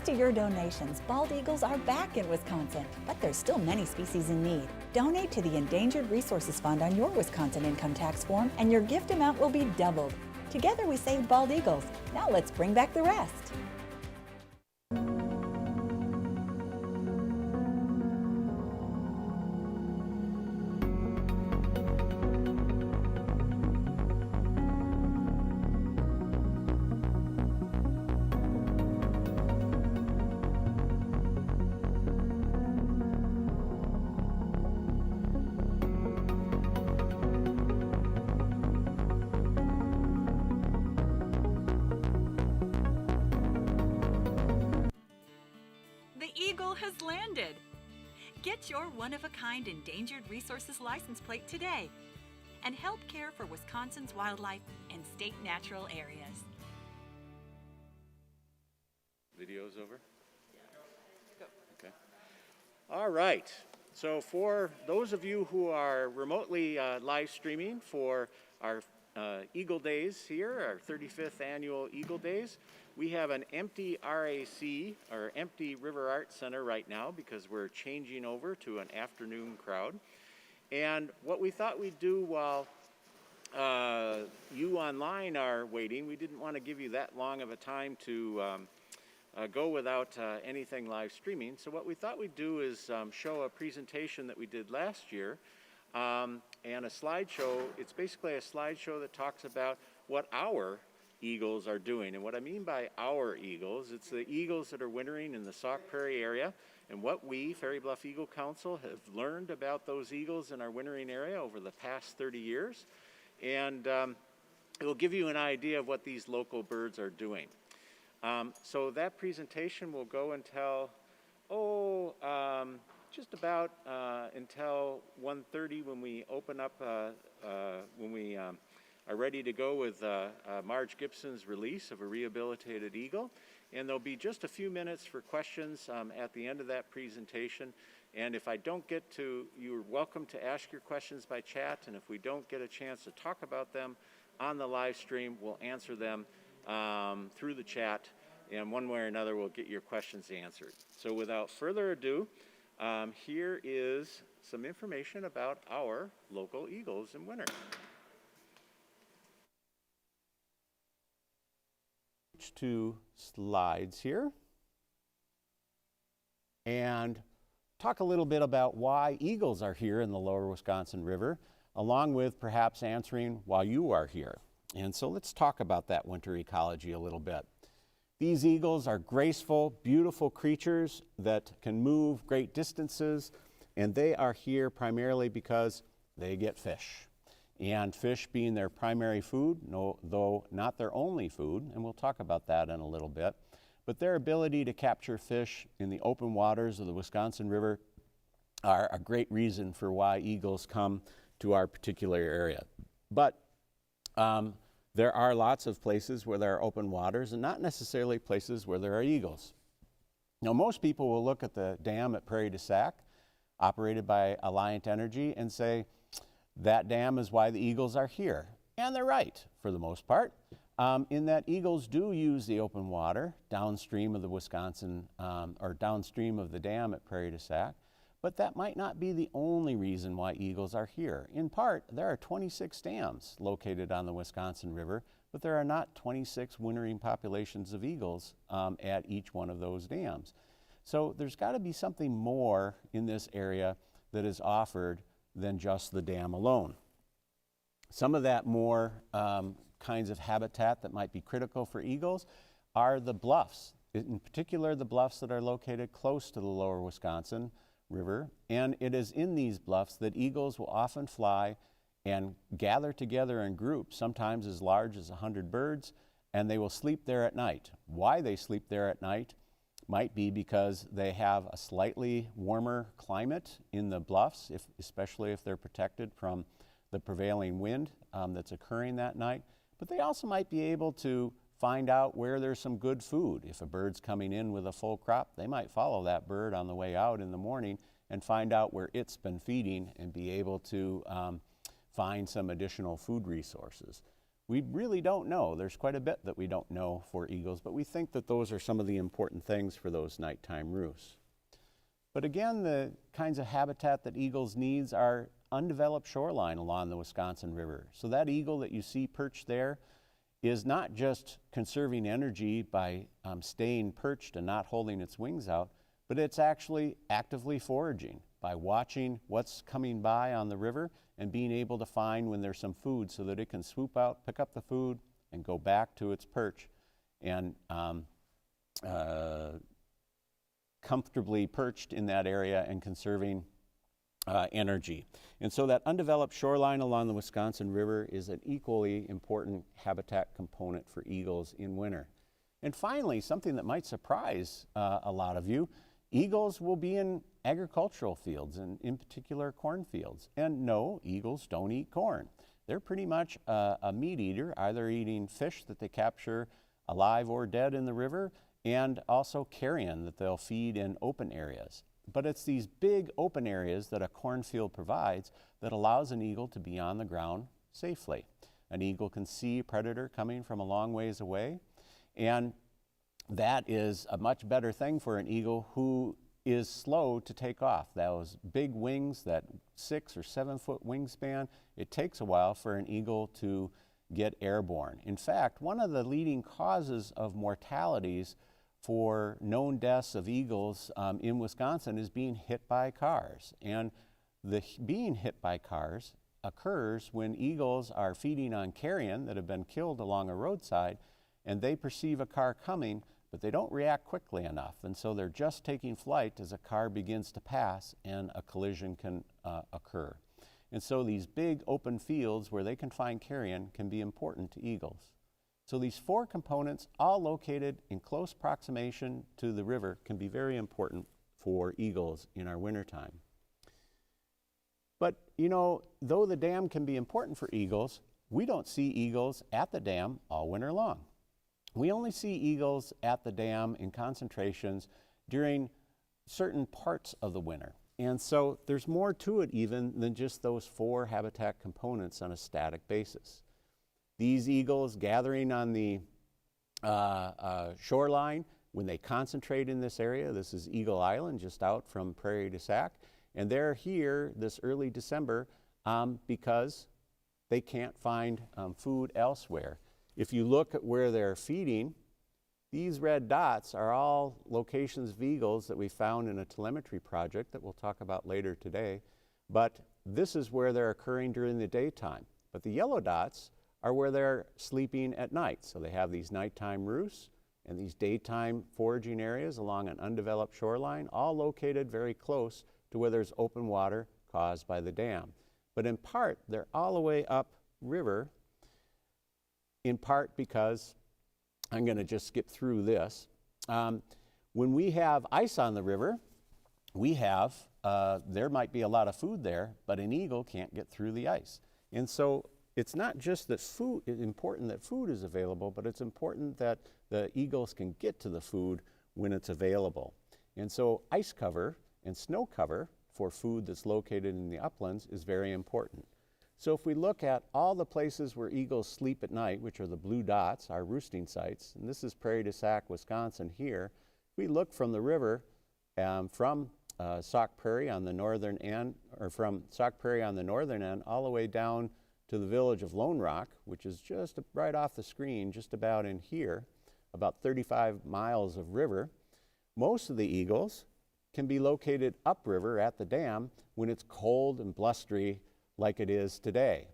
to your donations, bald eagles are back in Wisconsin, but there's still many species in need. Donate to the Endangered Resources Fund on your Wisconsin income tax form, and your gift amount will be doubled. Together we saved bald eagles. Now let's bring back the rest. Has landed. Get your one-of-a-kind Endangered Resources license plate today and help care for Wisconsin's wildlife and state natural areas. Video's over? Okay. All right. So for those of you who are remotely live streaming for our Eagle Days here, our 35th annual Eagle Days, we have an empty RAC, or empty River Art Center right now because we're changing over to an afternoon crowd. And what we thought we'd do while you online are waiting, we didn't want to give you that long of a time to go without anything live streaming. So what we thought we'd do is show a presentation that we did last year and a slideshow. It's basically a slideshow that talks about what our eagles are doing. And what I mean by our eagles, it's the eagles that are wintering in the Sauk Prairie area and what we, Ferry Bluff Eagle Council, have learned about those eagles in our wintering area over the past 30 years. And it will give you an idea of what these local birds are doing. So that presentation will go until, just about until 1:30 when we open up, when we are ready to go with Marge Gibson's release of a rehabilitated eagle. And there'll be just a few minutes for questions at the end of that presentation. And if I don't get to, you're welcome to ask your questions by chat. And if we don't get a chance to talk about them on the live stream, we'll answer them through the chat. And one way or another, we'll get your questions answered. So without further ado, here is some information about our local eagles in winter. Two slides here and talk a little bit about why eagles are here in the lower Wisconsin River, along with perhaps answering why you are here. And so let's talk about that winter ecology a little bit. These eagles are graceful, beautiful creatures that can move great distances, and they are here primarily because they get fish. And fish being their primary food, though not their only food, and we'll talk about that in a little bit, but their ability to capture fish in the open waters of the Wisconsin River are a great reason for why eagles come to our particular area. But there are lots of places where there are open waters and not necessarily places where there are eagles. Now, most people will look at the dam at Prairie to Sauk, operated by Alliant Energy, and say, that dam is why the eagles are here. And they're right, for the most part, in that eagles do use the open water downstream of the Wisconsin, or downstream of the dam at Prairie to Sauk, but that might not be the only reason why eagles are here. In part, there are 26 dams located on the Wisconsin River, but there are not 26 wintering populations of eagles at each one of those dams. So there's got to be something more in this area that is offered than just the dam alone. Some of that more kinds of habitat that might be critical for eagles are the bluffs, in particular the bluffs that are located close to the lower Wisconsin River. And it is in these bluffs that eagles will often fly and gather together in groups, sometimes as large as 100 birds, and they will sleep there at night. Why they sleep there at night might be because they have a slightly warmer climate in the bluffs, especially if they're protected from the prevailing wind that's occurring that night. But they also might be able to find out where there's some good food. If a bird's coming in with a full crop, they might follow that bird on the way out in the morning and find out where it's been feeding and be able to find some additional food resources. We really don't know. There's quite a bit that we don't know for eagles, but we think that those are some of the important things for those nighttime roosts. But again, the kinds of habitat that eagles needs are undeveloped shoreline along the Wisconsin River. So that eagle that you see perched there is not just conserving energy by staying perched and not holding its wings out, but it's actually actively foraging by watching what's coming by on the river and being able to find when there's some food so that it can swoop out, pick up the food, and go back to its perch and comfortably perched in that area and conserving energy. And so that undeveloped shoreline along the Wisconsin River is an equally important habitat component for eagles in winter. And finally, something that might surprise a lot of you, eagles will be in agricultural fields, and in particular cornfields. And no, eagles don't eat corn. They're pretty much a meat eater, either eating fish that they capture alive or dead in the river, and also carrion that they'll feed in open areas. But it's these big open areas that a cornfield provides that allows an eagle to be on the ground safely. An eagle can see a predator coming from a long ways away, and that is a much better thing for an eagle who is slow to take off. Those big wings, that 6 or 7 foot wingspan, it takes a while for an eagle to get airborne. In fact, one of the leading causes of mortalities for known deaths of eagles in Wisconsin is being hit by cars. And being hit by cars occurs when eagles are feeding on carrion that have been killed along a roadside, and they perceive a car coming, but they don't react quickly enough. And so they're just taking flight as a car begins to pass and a collision can occur. And so these big open fields where they can find carrion can be important to eagles. So these 4 components, all located in close approximation to the river, can be very important for eagles in our wintertime. But, you know, though the dam can be important for eagles, we don't see eagles at the dam all winter long. We only see eagles at the dam in concentrations during certain parts of the winter. And so there's more to it even than just those 4 habitat components on a static basis. These eagles gathering on the shoreline, when they concentrate in this area, this is Eagle Island, just out from Prairie to Sauk, and they're here this early December because they can't find food elsewhere. If you look at where they're feeding, these red dots are all locations of eagles that we found in a telemetry project that we'll talk about later today, but this is where they're occurring during the daytime. But the yellow dots are where they're sleeping at night. So they have these nighttime roosts and these daytime foraging areas along an undeveloped shoreline, all located very close to where there's open water caused by the dam. But in part, they're all the way up river, in part because, I'm going to just skip through this. When we have ice on the river, there might be a lot of food there, but an eagle can't get through the ice. And so it's not just that food is important, that food is available, but it's important that the eagles can get to the food when it's available. And so ice cover and snow cover for food that's located in the uplands is very important. So if we look at all the places where eagles sleep at night, which are the blue dots, our roosting sites, and this is Prairie to Sauk, Wisconsin here, we look from the river from Sauk Prairie on the northern end, or from Sauk Prairie on the northern end, all the way down to the village of Lone Rock, which is just right off the screen, just about in here, about 35 miles of river. Most of the eagles can be located upriver at the dam when it's cold and blustery like it is today.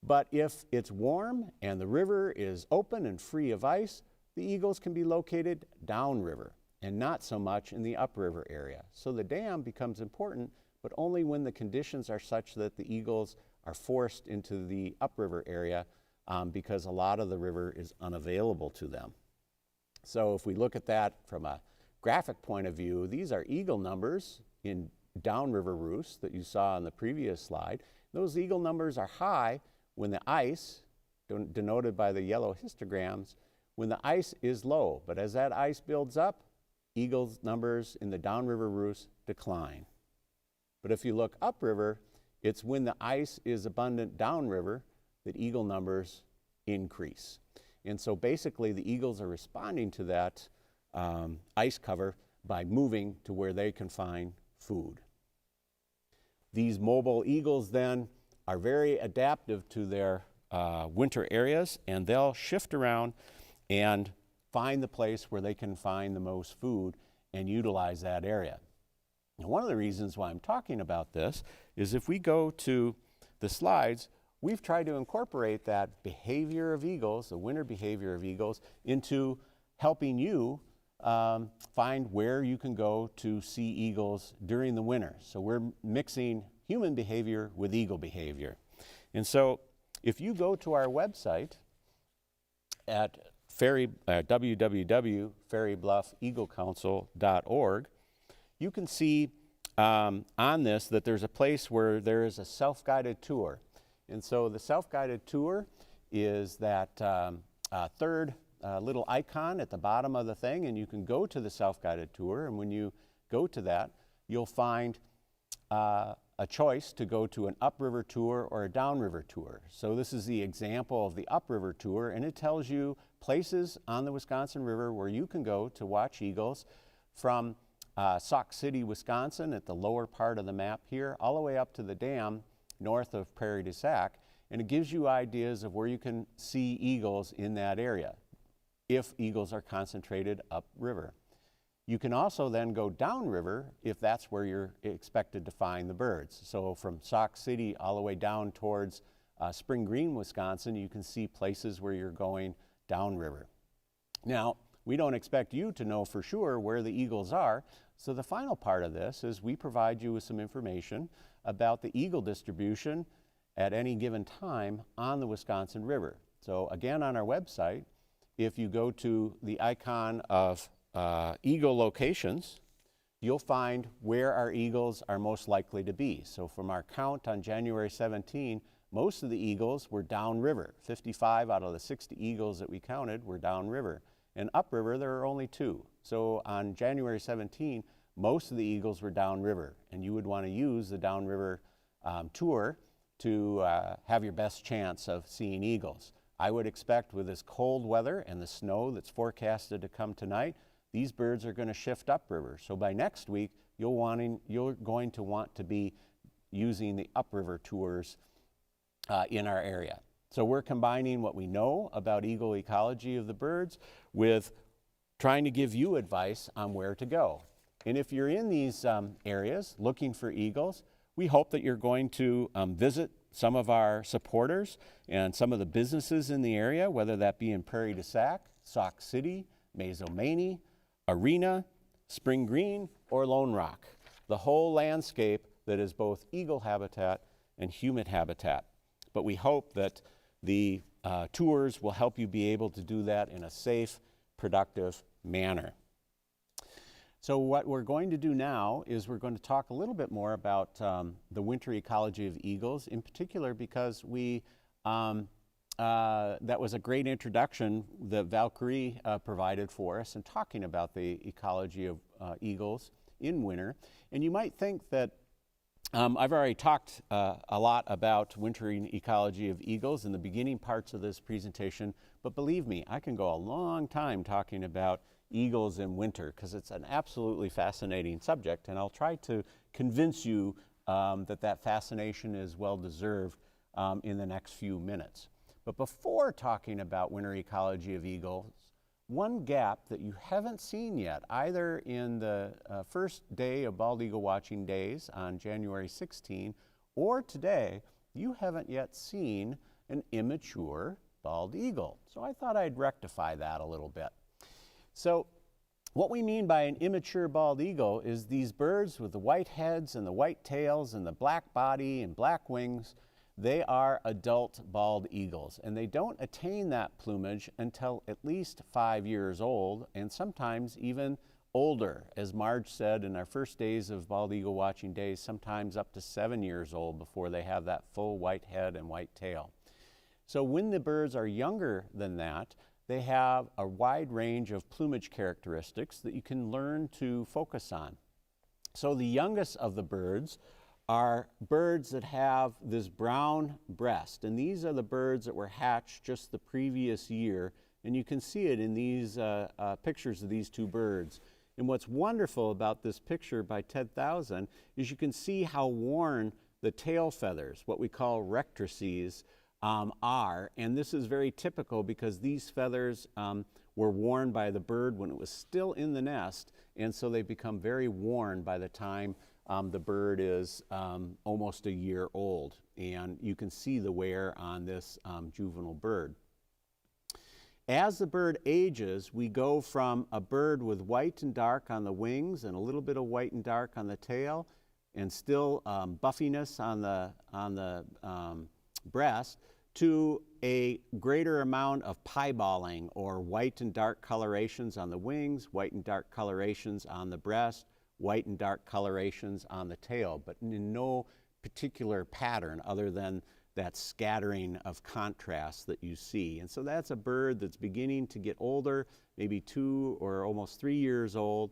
But if it's warm and the river is open and free of ice, the eagles can be located downriver and not so much in the upriver area. So the dam becomes important, but only when the conditions are such that the eagles are forced into the upriver area because a lot of the river is unavailable to them. So if we look at that from a graphic point of view, these are eagle numbers in downriver roosts that you saw on the previous slide. Those eagle numbers are high when the ice, denoted by the yellow histograms, when the ice is low. But as that ice builds up, eagles numbers in the downriver roosts decline. But if you look upriver, It's when the ice is abundant downriver that eagle numbers increase. And so basically the eagles are responding to that ice cover by moving to where they can find food. These mobile eagles then are very adaptive to their winter areas, and they'll shift around and find the place where they can find the most food and utilize that area. And one of the reasons why I'm talking about this is if we go to the slides, we've tried to incorporate that behavior of eagles, the winter behavior of eagles, into helping you find where you can go to see eagles during the winter. So we're mixing human behavior with eagle behavior. And so if you go to our website at www.fairybluffeaglecouncil.org, you can see on this that there's a place where there is a self-guided tour. And so the self-guided tour is that third little icon at the bottom of the thing, and you can go to the self-guided tour, and when you go to that, you'll find a choice to go to an upriver tour or a downriver tour. So this is the example of the upriver tour, and it tells you places on the Wisconsin River where you can go to watch eagles from Sauk City, Wisconsin, at the lower part of the map here, all the way up to the dam north of Prairie to Sauk, and it gives you ideas of where you can see eagles in that area, if eagles are concentrated upriver. You can also then go downriver if that's where you're expected to find the birds. So from Sauk City all the way down towards Spring Green, Wisconsin, you can see places where you're going downriver. Now, we don't expect you to know for sure where the eagles are, so the final part of this is we provide you with some information about the eagle distribution at any given time on the Wisconsin River. So again, on our website, if you go to the icon of eagle locations, you'll find where our eagles are most likely to be. So from our count on January 17, most of the eagles were downriver. 55 out of the 60 eagles that we counted were downriver. And upriver, there are only 2. So on January 17, most of the eagles were downriver, and you would want to use the downriver tour to have your best chance of seeing eagles. I would expect with this cold weather and the snow that's forecasted to come tonight, these birds are going to shift upriver. So by next week, you're going to want to be using the upriver tours in our area. So we're combining what we know about eagle ecology of the birds with trying to give you advice on where to go. And if you're in these areas looking for eagles, we hope that you're going to visit some of our supporters and some of the businesses in the area, whether that be in Prairie to Sauk, Sauk City, Mazomanie, Arena, Spring Green, or Lone Rock. The whole landscape that is both eagle habitat and human habitat. But we hope that the tours will help you be able to do that in a safe, productive manner. So what we're going to do now is we're going to talk a little bit more about the winter ecology of eagles, in particular because that was a great introduction that Valkyrie provided for us in talking about the ecology of eagles in winter. And you might think that I've already talked a lot about wintering ecology of eagles in the beginning parts of this presentation, but believe me, I can go a long time talking about eagles in winter because it's an absolutely fascinating subject, and I'll try to convince you that fascination is well deserved in the next few minutes. But before talking about winter ecology of eagles, one gap that you haven't seen yet, either in the first day of bald eagle watching days on January 16 or today, you haven't yet seen an immature bald eagle. So I thought I'd rectify that a little bit. So what we mean by an immature bald eagle is these birds with the white heads and the white tails and the black body and black wings. They are adult bald eagles, and they don't attain that plumage until at least 5 years old, and sometimes even older. As Marge said in our first days of bald eagle watching days, sometimes up to 7 years old before they have that full white head and white tail. So when the birds are younger than that, they have a wide range of plumage characteristics that you can learn to focus on. So the youngest of the birds are birds that have this brown breast. And these are the birds that were hatched just the previous year. And you can see it in these pictures of these two birds. And what's wonderful about this picture by Ted Thousand is you can see how worn the tail feathers, what we call rectrices, are. And this is very typical because these feathers were worn by the bird when it was still in the nest. And so they become very worn by the time the bird is almost a year old. And you can see the wear on this juvenile bird. As the bird ages, we go from a bird with white and dark on the wings and a little bit of white and dark on the tail and still buffiness on the breast to a greater amount of pieballing or white and dark colorations on the wings, white and dark colorations on the breast, white and dark colorations on the tail, but in no particular pattern other than that scattering of contrast that you see. And so that's a bird that's beginning to get older, maybe 2 or almost 3 years old.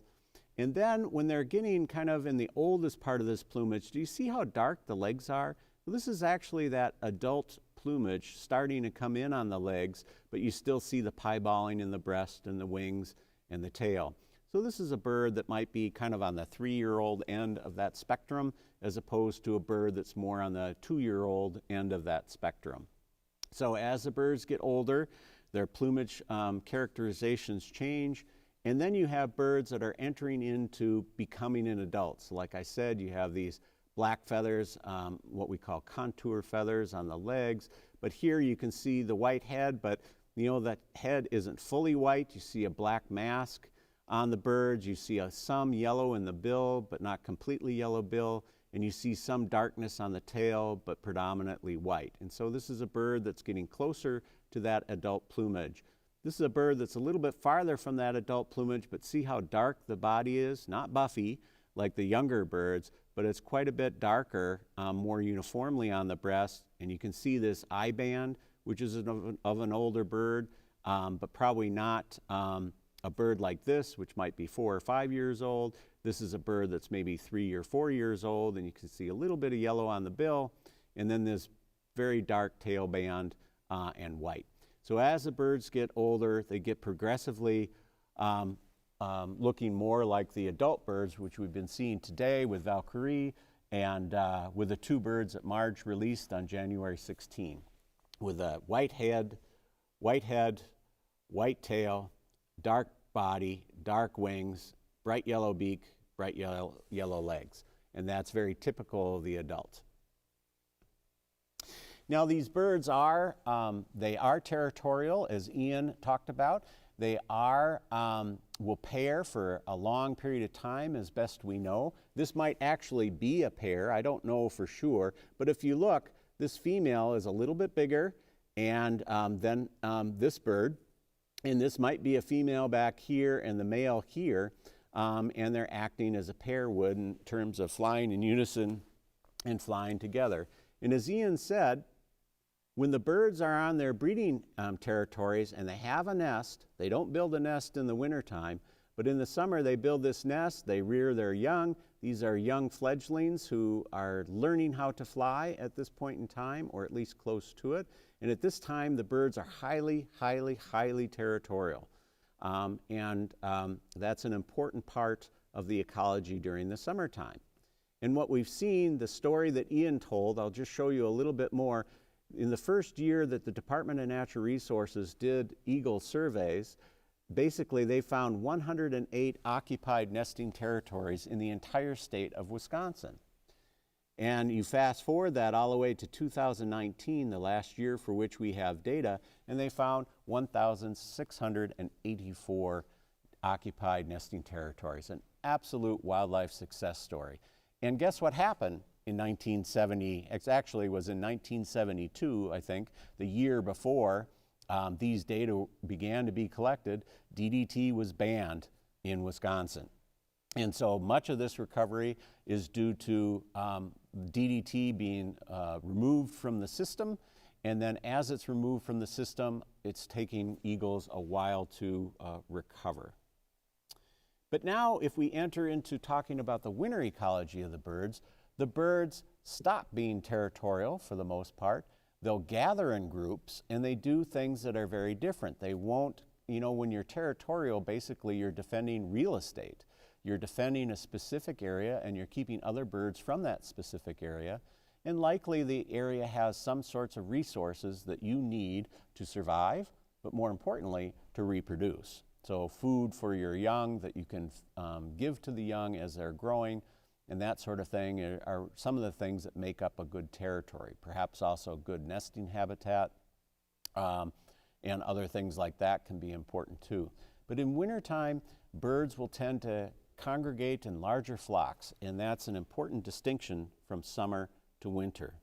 And then when they're getting kind of in the oldest part of this plumage, do you see how dark the legs are? Well, this is actually that adult plumage starting to come in on the legs, but you still see the pieballing in the breast and the wings and the tail. So this is a bird that might be kind of on the 3-year-old end of that spectrum, as opposed to a bird that's more on the 2-year-old end of that spectrum. So as the birds get older, their plumage characterizations change, and then you have birds that are entering into becoming an adult. So like I said, you have these black feathers, what we call contour feathers on the legs, but here you can see the white head, but you know that head isn't fully white. You see a black mask on the birds. You see some yellow in the bill, but not completely yellow bill. And you see some darkness on the tail, but predominantly white. And so this is a bird that's getting closer to that adult plumage. This is a bird that's a little bit farther from that adult plumage, but see how dark the body is? Not buffy like the younger birds, but it's quite a bit darker, more uniformly on the breast. And you can see this eye band, which is of an older bird, but probably not a bird like this, which might be 4 or 5 years old. This is a bird that's maybe 3 or 4 years old, and you can see a little bit of yellow on the bill, and then this very dark tail band and white. So as the birds get older, they get progressively looking more like the adult birds, which we've been seeing today with Valkyrie and with the 2 birds that Marge released on January 16, with a white head, white tail, dark body, dark wings, bright yellow beak, bright yellow legs. And that's very typical of the adult. Now these birds are, they are territorial, as Ian talked about. They are, will pair for a long period of time as best we know. This might actually be a pair, I don't know for sure, but if you look, this female is a little bit bigger and than this bird. And this might be a female back here and the male here, and they're acting as a pair would in terms of flying in unison and flying together. And as Ian said, when the birds are on their breeding territories and they have a nest, they don't build a nest in the wintertime, but in the summer they build this nest, they rear their young. These are young fledglings who are learning how to fly at this point in time, or at least close to it. And at this time, the birds are highly, highly, highly territorial. That's an important part of the ecology during the summertime. And what we've seen, the story that Ian told, I'll just show you a little bit more. In the first year that the Department of Natural Resources did eagle surveys, basically they found 108 occupied nesting territories in the entire state of Wisconsin. And you fast forward that all the way to 2019, the last year for which we have data, and they found 1,684 occupied nesting territories, an absolute wildlife success story. And guess what happened in 1970? It actually was in 1972, I think, the year before these data began to be collected. DDT was banned in Wisconsin. And so much of this recovery is due to DDT being removed from the system, and then as it's removed from the system, it's taking eagles a while to recover. But now if we enter into talking about the winter ecology of the birds, the birds stop being territorial for the most part. They'll gather in groups, and they do things that are very different. They won't, you know, when you're territorial, basically you're defending real estate. You're defending a specific area, and you're keeping other birds from that specific area. And likely the area has some sorts of resources that you need to survive, but more importantly, to reproduce. So food for your young that you can give to the young as they're growing, and that sort of thing are some of the things that make up a good territory. Perhaps also good nesting habitat, and other things like that can be important too. But in wintertime, birds will tend to congregate in larger flocks, and that's an important distinction from summer to winter.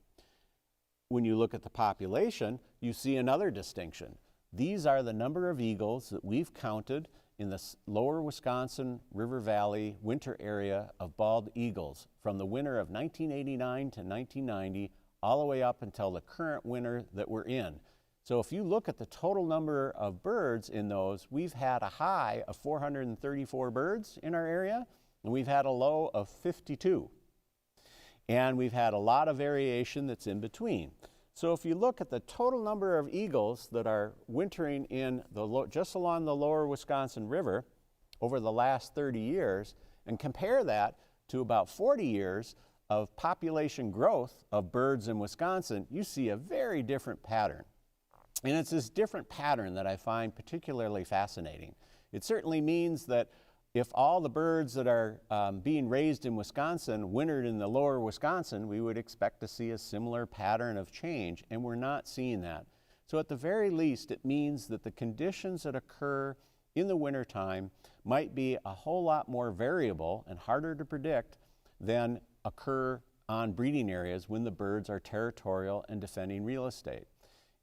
When you look at the population, you see another distinction. These are the number of eagles that we've counted in the lower Wisconsin River Valley winter area of bald eagles from the winter of 1989 to 1990 all the way up until the current winter that we're in. So if you look at the total number of birds in those, we've had a high of 434 birds in our area, and we've had a low of 52. And we've had a lot of variation that's in between. So if you look at the total number of eagles that are wintering in just along the lower Wisconsin River over the last 30 years, and compare that to about 40 years of population growth of birds in Wisconsin, you see a very different pattern. And it's this different pattern that I find particularly fascinating. It certainly means that if all the birds that are being raised in Wisconsin wintered in the lower Wisconsin, we would expect to see a similar pattern of change, and we're not seeing that. So at the very least, it means that the conditions that occur in the wintertime might be a whole lot more variable and harder to predict than occur on breeding areas when the birds are territorial and defending real estate.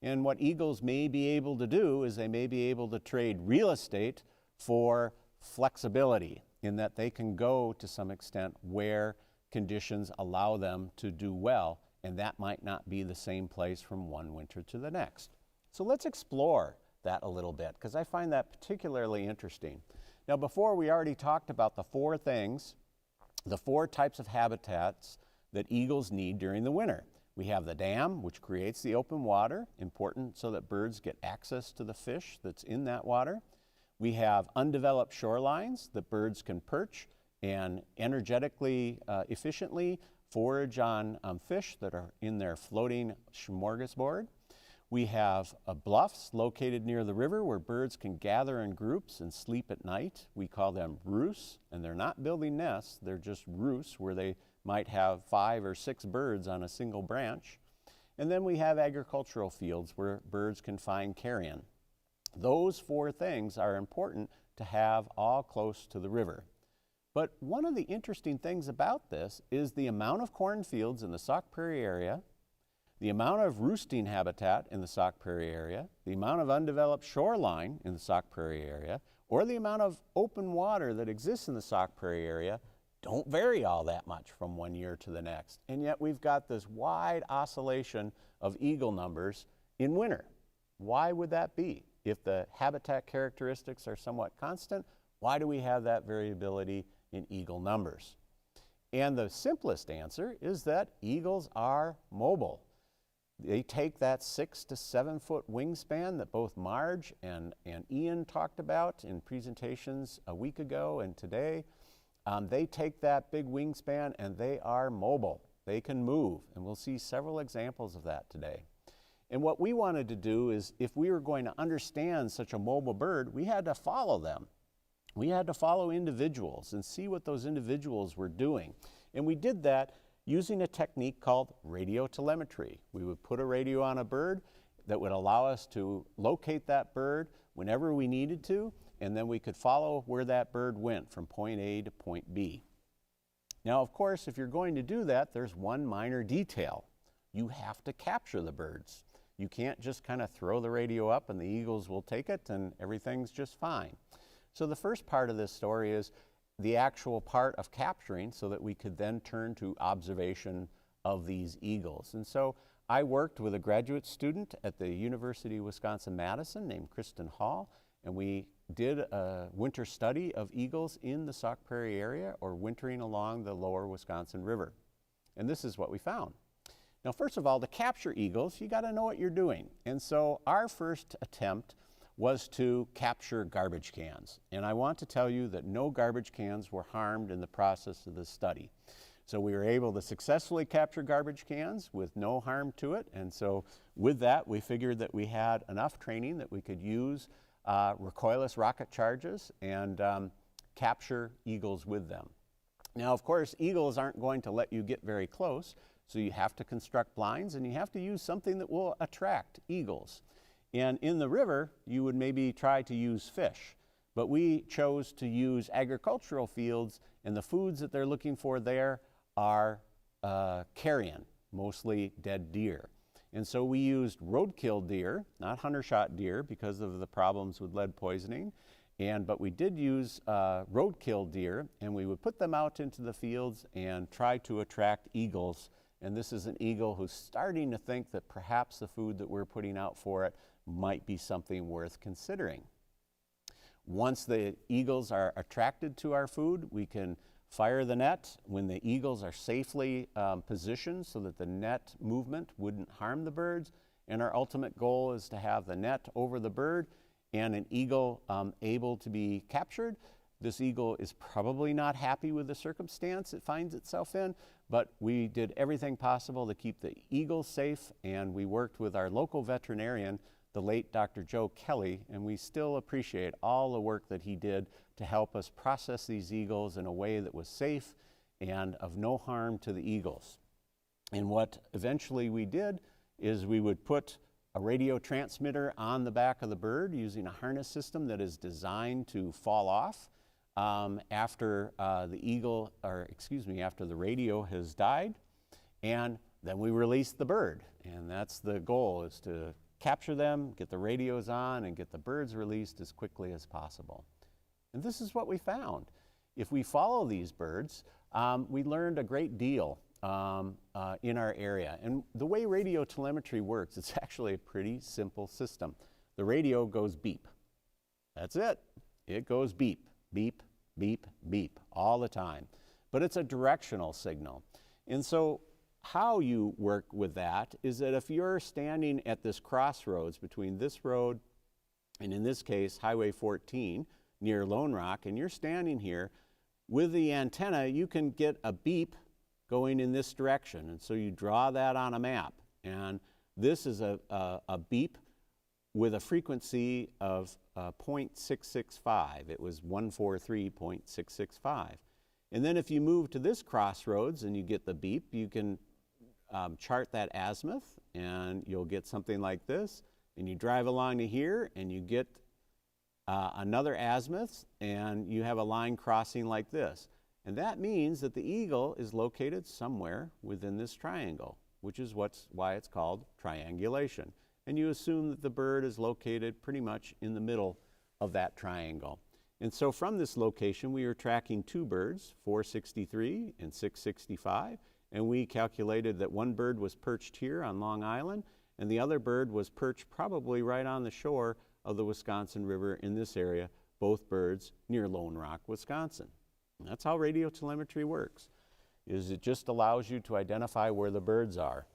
And what eagles may be able to do is they may be able to trade real estate for flexibility, in that they can go to some extent where conditions allow them to do well, and that might not be the same place from one winter to the next. So let's explore that a little bit, because I find that particularly interesting. Now, before, we already talked about the four things, the four types of habitats that eagles need during the winter. We have the dam, which creates the open water, important so that birds get access to the fish that's in that water. We have undeveloped shorelines that birds can perch and energetically, efficiently forage on fish that are in their floating smorgasbord. We have bluffs located near the river where birds can gather in groups and sleep at night. We call them roosts, and they're not building nests, they're just roosts where they might have 5 or 6 birds on a single branch. And then we have agricultural fields where birds can find carrion. Those four things are important to have all close to the river. But one of the interesting things about this is the amount of cornfields in the Sauk Prairie area, the amount of roosting habitat in the Sauk Prairie area, the amount of undeveloped shoreline in the Sauk Prairie area, or the amount of open water that exists in the Sauk Prairie area don't vary all that much from one year to the next. And yet we've got this wide oscillation of eagle numbers in winter. Why would that be? If the habitat characteristics are somewhat constant, why do we have that variability in eagle numbers? And the simplest answer is that eagles are mobile. They take that 6 to 7 foot wingspan that both Marge and Ian talked about in presentations a week ago and today. They take that big wingspan and they are mobile. They can move, and we'll see several examples of that today. And what we wanted to do is, if we were going to understand such a mobile bird, we had to follow them. We had to follow individuals and see what those individuals were doing. And we did that using a technique called radiotelemetry. We would put a radio on a bird that would allow us to locate that bird whenever we needed to, and then we could follow where that bird went from point A to point B. Now, of course, if you're going to do that, there's one minor detail. You have to capture the birds. You can't just kind of throw the radio up and the eagles will take it and everything's just fine. So the first part of this story is the actual part of capturing so that we could then turn to observation of these eagles. And so I worked with a graduate student at the University of Wisconsin-Madison named Kristen Hall, and we did a winter study of eagles in the Sauk Prairie area or wintering along the lower Wisconsin River. And this is what we found. Now, first of all, to capture eagles, you got to know what you're doing. And so our first attempt was to capture garbage cans. And I want to tell you that no garbage cans were harmed in the process of this study. So we were able to successfully capture garbage cans with no harm to it. And so with that, we figured that we had enough training that we could use recoilless rocket charges and capture eagles with them. Now, of course, eagles aren't going to let you get very close, so you have to construct blinds and you have to use something that will attract eagles. And in the river, you would maybe try to use fish, but we chose to use agricultural fields, and the foods that they're looking for there are carrion, mostly dead deer. And so we used roadkill deer, not hunter-shot deer because of the problems with lead poisoning, but we did use roadkill deer, and we would put them out into the fields and try to attract eagles. And this is an eagle who's starting to think that perhaps the food that we're putting out for it might be something worth considering. Once the eagles are attracted to our food, we can fire the net when the eagles are safely positioned so that the net movement wouldn't harm the birds. And our ultimate goal is to have the net over the bird and an eagle able to be captured. This eagle is probably not happy with the circumstance it finds itself in, but we did everything possible to keep the eagle safe, and we worked with our local veterinarian, the late Dr. Joe Kelly, and we still appreciate all the work that he did to help us process these eagles in a way that was safe and of no harm to the eagles. And what eventually we did is we would put a radio transmitter on the back of the bird using a harness system that is designed to fall off after after the radio has died, and then we release the bird. And that's the goal, is to capture them, get the radios on, and get the birds released as quickly as possible. And this is what we found. If we follow these birds, we learned a great deal in our area. And the way radio telemetry works, it's actually a pretty simple system. The radio goes beep. That's it. It goes beep, beep, beep, beep all the time. But it's a directional signal. And so how you work with that is that if you're standing at this crossroads between this road and, in this case, Highway 14 near Lone Rock, and you're standing here with the antenna, you can get a beep going in this direction. And so you draw that on a map. And this is a beep with a frequency of 0.665. It was 143.665. And then if you move to this crossroads and you get the beep, you can chart that azimuth, and you'll get something like this. And you drive along to here, and you get another azimuth, and you have a line crossing like this. And that means that the eagle is located somewhere within this triangle, which is why it's called triangulation. And you assume that the bird is located pretty much in the middle of that triangle. And so from this location, we are tracking two birds, 463 and 665, and we calculated that one bird was perched here on Long Island, and the other bird was perched probably right on the shore of the Wisconsin River in this area, both birds near Lone Rock, Wisconsin. And that's how radio telemetry works, is it just allows you to identify where the birds are.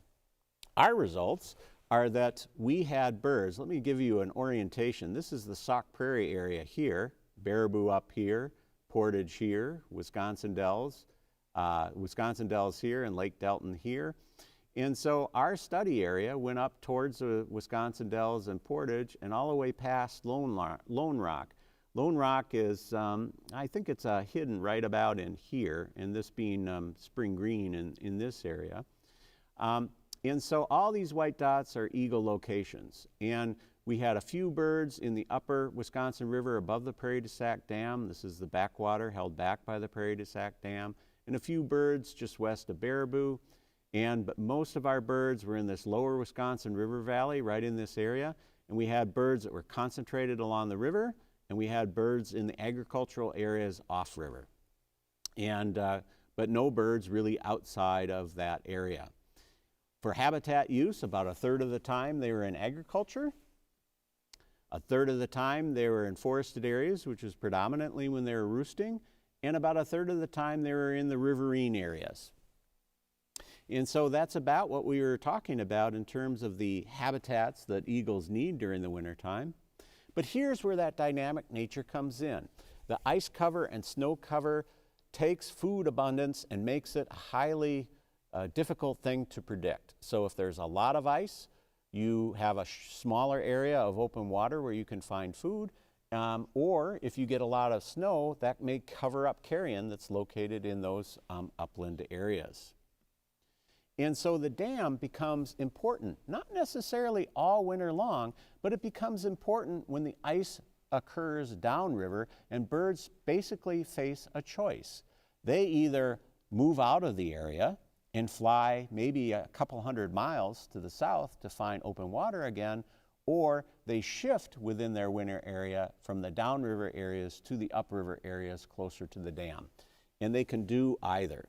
Our results are that we had birds. Let me give you an orientation. This is the Sauk Prairie area here, Baraboo up here, Portage here, Wisconsin Dells here, and Lake Delton here. And so our study area went up towards the Wisconsin Dells and Portage and all the way past Lone Rock. Lone Rock is, I think it's hidden right about in here, and this being Spring Green in this area. And so all these white dots are eagle locations. And we had a few birds in the upper Wisconsin River above the Prairie du Sac Dam. This is the backwater held back by the Prairie du Sac Dam. And a few birds just west of Baraboo. But most of our birds were in this lower Wisconsin River Valley, right in this area. And we had birds that were concentrated along the river, and we had birds in the agricultural areas off-river. But no birds really outside of that area. For habitat use, about a third of the time they were in agriculture. A third of the time they were in forested areas, which was predominantly when they were roosting. And about a third of the time they were in the riverine areas. And so that's about what we were talking about in terms of the habitats that eagles need during the wintertime. But here's where that dynamic nature comes in. The ice cover and snow cover takes food abundance and makes it a highly difficult thing to predict. So if there's a lot of ice, you have a smaller area of open water where you can find food. Or if you get a lot of snow, that may cover up carrion that's located in those upland areas. And so the dam becomes important, not necessarily all winter long, but it becomes important when the ice occurs downriver and birds basically face a choice. They either move out of the area and fly maybe a couple hundred miles to the south to find open water again, or they shift within their winter area from the downriver areas to the upriver areas closer to the dam. And they can do either.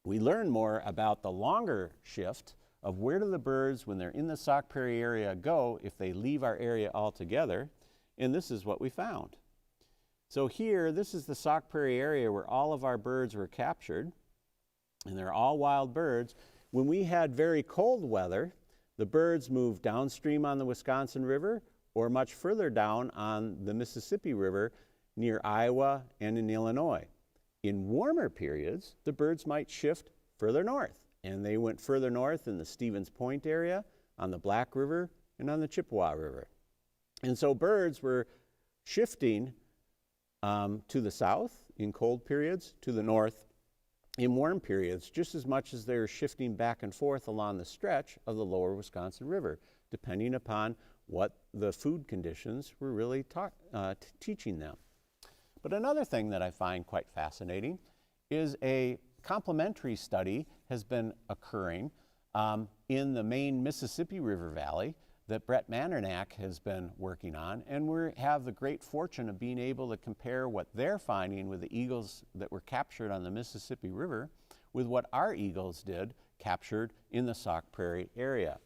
We learn more about the longer shift of where do the birds, when they're in the Sauk Prairie area, go if they leave our area altogether, and this is what we found. So here, this is the Sauk Prairie area where all of our birds were captured, and they're all wild birds. When we had very cold weather, the birds moved downstream on the Wisconsin River or much further down on the Mississippi River near Iowa and in Illinois. In warmer periods, the birds might shift further north, and they went further north in the Stevens Point area, on the Black River, and on the Chippewa River. And so birds were shifting to the south in cold periods, to the north in warm periods, just as much as they're shifting back and forth along the stretch of the lower Wisconsin River, depending upon what the food conditions were really teaching them. But another thing that I find quite fascinating is a complementary study has been occurring in the main Mississippi River Valley that Brett Mandernack has been working on, and we have the great fortune of being able to compare what they're finding with the eagles that were captured on the Mississippi River with what our eagles did captured in the Sauk Prairie area.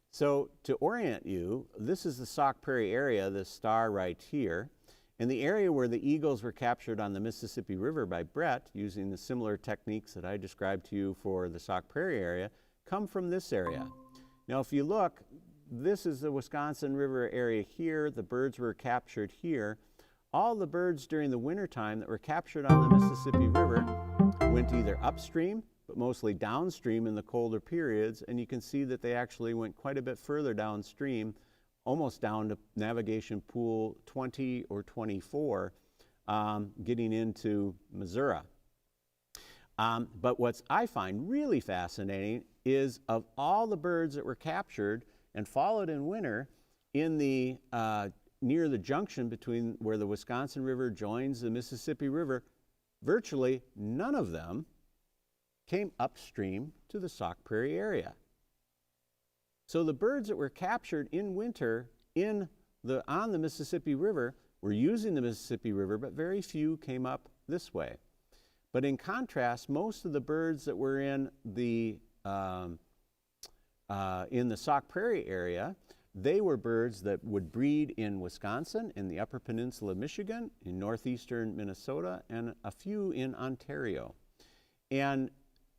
So to orient you, this is the Sauk Prairie area, this star right here, and the area where the eagles were captured on the Mississippi River by Brett using the similar techniques that I described to you for the Sauk Prairie area come from this area. Now if you look, this is the Wisconsin River area here. The birds were captured here. All the birds during the wintertime that were captured on the Mississippi River went either upstream, but mostly downstream in the colder periods, and you can see that they actually went quite a bit further downstream, almost down to navigation pool 20 or 24, getting into Missouri. But what I find really fascinating is of all the birds that were captured and followed in winter in the near the junction between where the Wisconsin River joins the Mississippi River, virtually none of them came upstream to the Sauk Prairie area. So the birds that were captured in winter on the Mississippi River were using the Mississippi River, but very few came up this way. But in contrast, most of the birds that were in the Sauk Prairie area, they were birds that would breed in Wisconsin, in the Upper Peninsula of Michigan, in northeastern Minnesota, and a few in Ontario. And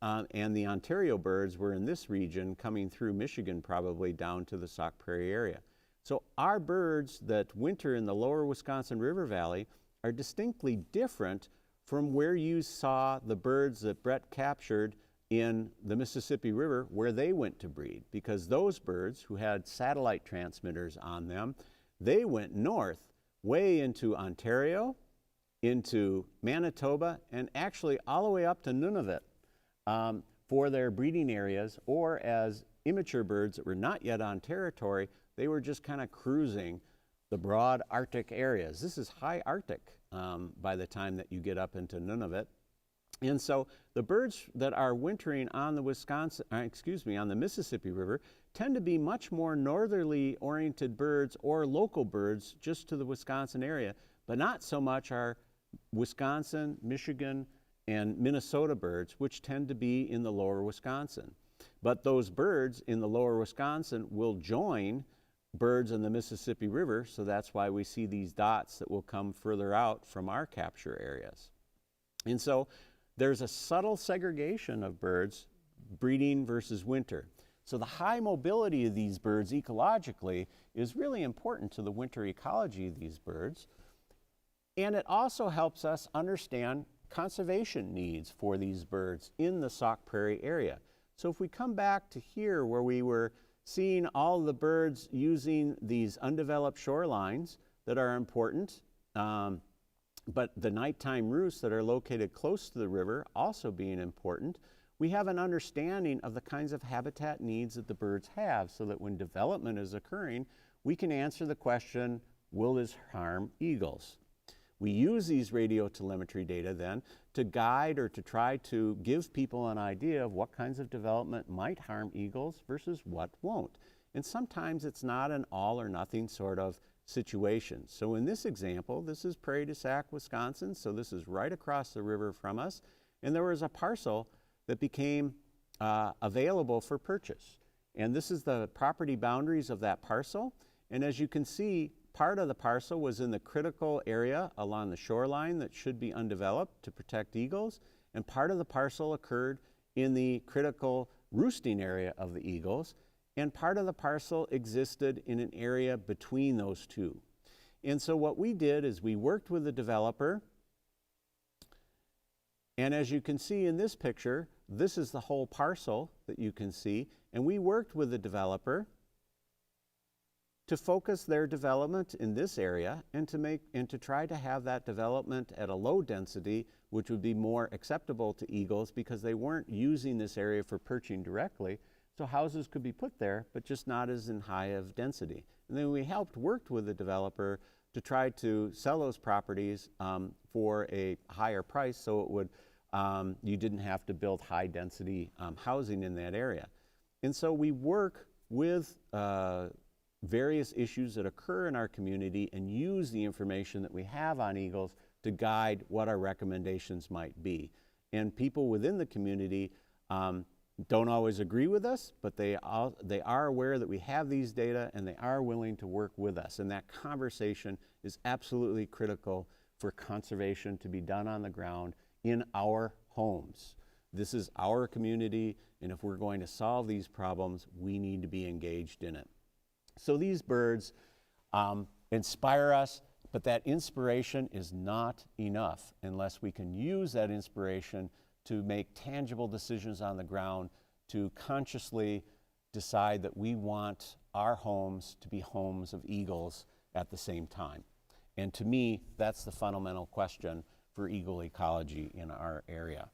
the Ontario birds were in this region coming through Michigan probably down to the Sauk Prairie area. So our birds that winter in the lower Wisconsin River Valley are distinctly different from where you saw the birds that Brett captured in the Mississippi River where they went to breed, because those birds who had satellite transmitters on them, they went north way into Ontario, into Manitoba, and actually all the way up to Nunavut for their breeding areas, or as immature birds that were not yet on territory, they were just kind of cruising the broad Arctic areas. This is high Arctic by the time that you get up into Nunavut. And so the birds that are wintering on the on the Mississippi River tend to be much more northerly oriented birds or local birds just to the Wisconsin area, but not so much our Wisconsin, Michigan, and Minnesota birds, which tend to be in the lower Wisconsin. But those birds in the lower Wisconsin will join birds in the Mississippi River, so that's why we see these dots that will come further out from our capture areas. And so there's a subtle segregation of birds breeding versus winter. So the high mobility of these birds ecologically is really important to the winter ecology of these birds. And it also helps us understand conservation needs for these birds in the Sauk Prairie area. So if we come back to here where we were seeing all the birds using these undeveloped shorelines that are important, but the nighttime roosts that are located close to the river also being important, we have an understanding of the kinds of habitat needs that the birds have so that when development is occurring, we can answer the question, will this harm eagles? We use these radio telemetry data then to guide or to try to give people an idea of what kinds of development might harm eagles versus what won't. And sometimes it's not an all or nothing sort of situation. So in this example, this is Prairie to Sauk, Wisconsin, so this is right across the river from us, and there was a parcel that became available for purchase. And this is the property boundaries of that parcel. And as you can see, part of the parcel was in the critical area along the shoreline that should be undeveloped to protect eagles. And part of the parcel occurred in the critical roosting area of the eagles. And part of the parcel existed in an area between those two. And so what we did is we worked with the developer. And as you can see in this picture, this is the whole parcel that you can see, and we worked with the developer to focus their development in this area and to try to have that development at a low density, which would be more acceptable to eagles because they weren't using this area for perching directly. So houses could be put there, but just not as in high of density. And then we worked with the developer to try to sell those properties for a higher price so it would you didn't have to build high density housing in that area. And so we work with various issues that occur in our community and use the information that we have on eagles to guide what our recommendations might be. And people within the community don't always agree with us, but they are aware that we have these data and they are willing to work with us. And that conversation is absolutely critical for conservation to be done on the ground in our homes. This is our community, and if we're going to solve these problems, we need to be engaged in it. So these birds inspire us, but that inspiration is not enough unless we can use that inspiration to make tangible decisions on the ground, to consciously decide that we want our homes to be homes of eagles at the same time. And to me, that's the fundamental question for eagle ecology in our area.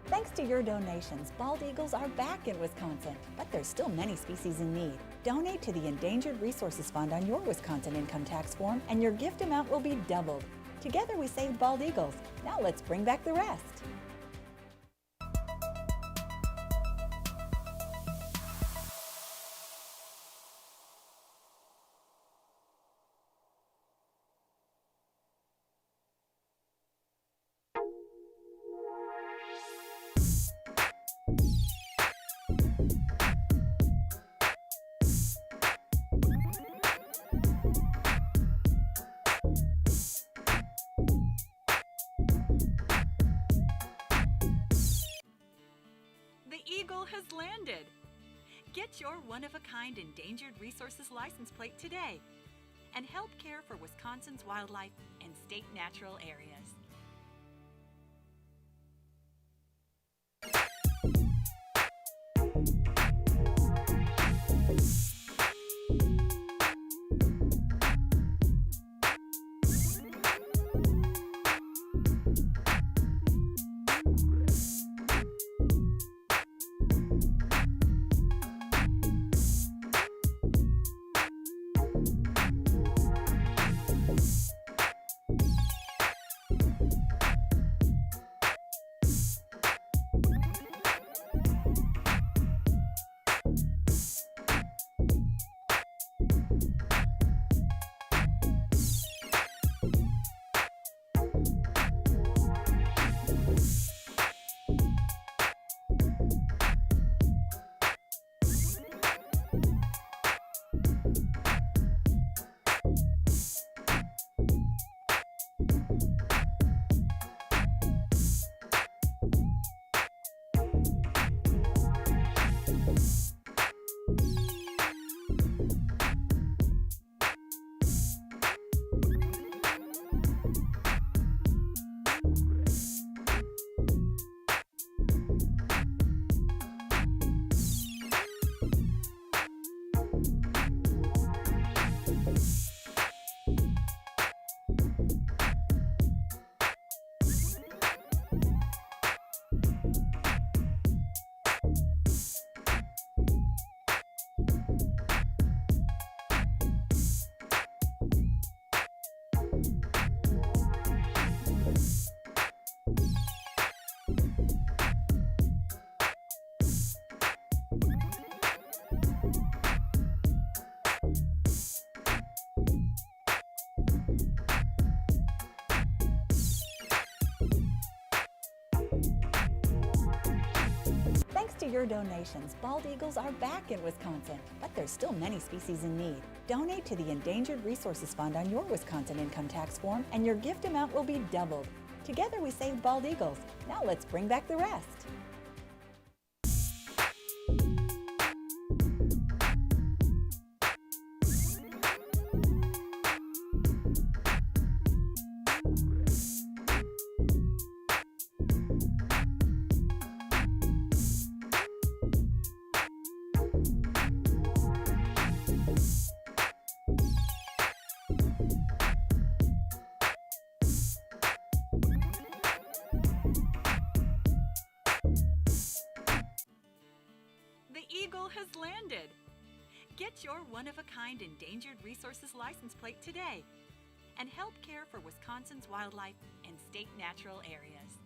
Thanks to your donations, bald eagles are back in Wisconsin, but there's still many species in need. Donate to the Endangered Resources Fund on your Wisconsin income tax form, and your gift amount will be doubled. Together we saved bald eagles. Now let's bring back the rest. has landed. Get your one-of-a-kind endangered resources license plate today and help care for Wisconsin's wildlife and state natural areas. Thanks to your donations, bald eagles are back in Wisconsin, but there's still many species in need. Donate to the Endangered Resources Fund on your Wisconsin income tax form, and your gift amount will be doubled. Together we saved bald eagles. Now let's bring back the rest. Has landed. Get your one-of-a-kind endangered resources license plate today and help care for Wisconsin's wildlife and state natural areas.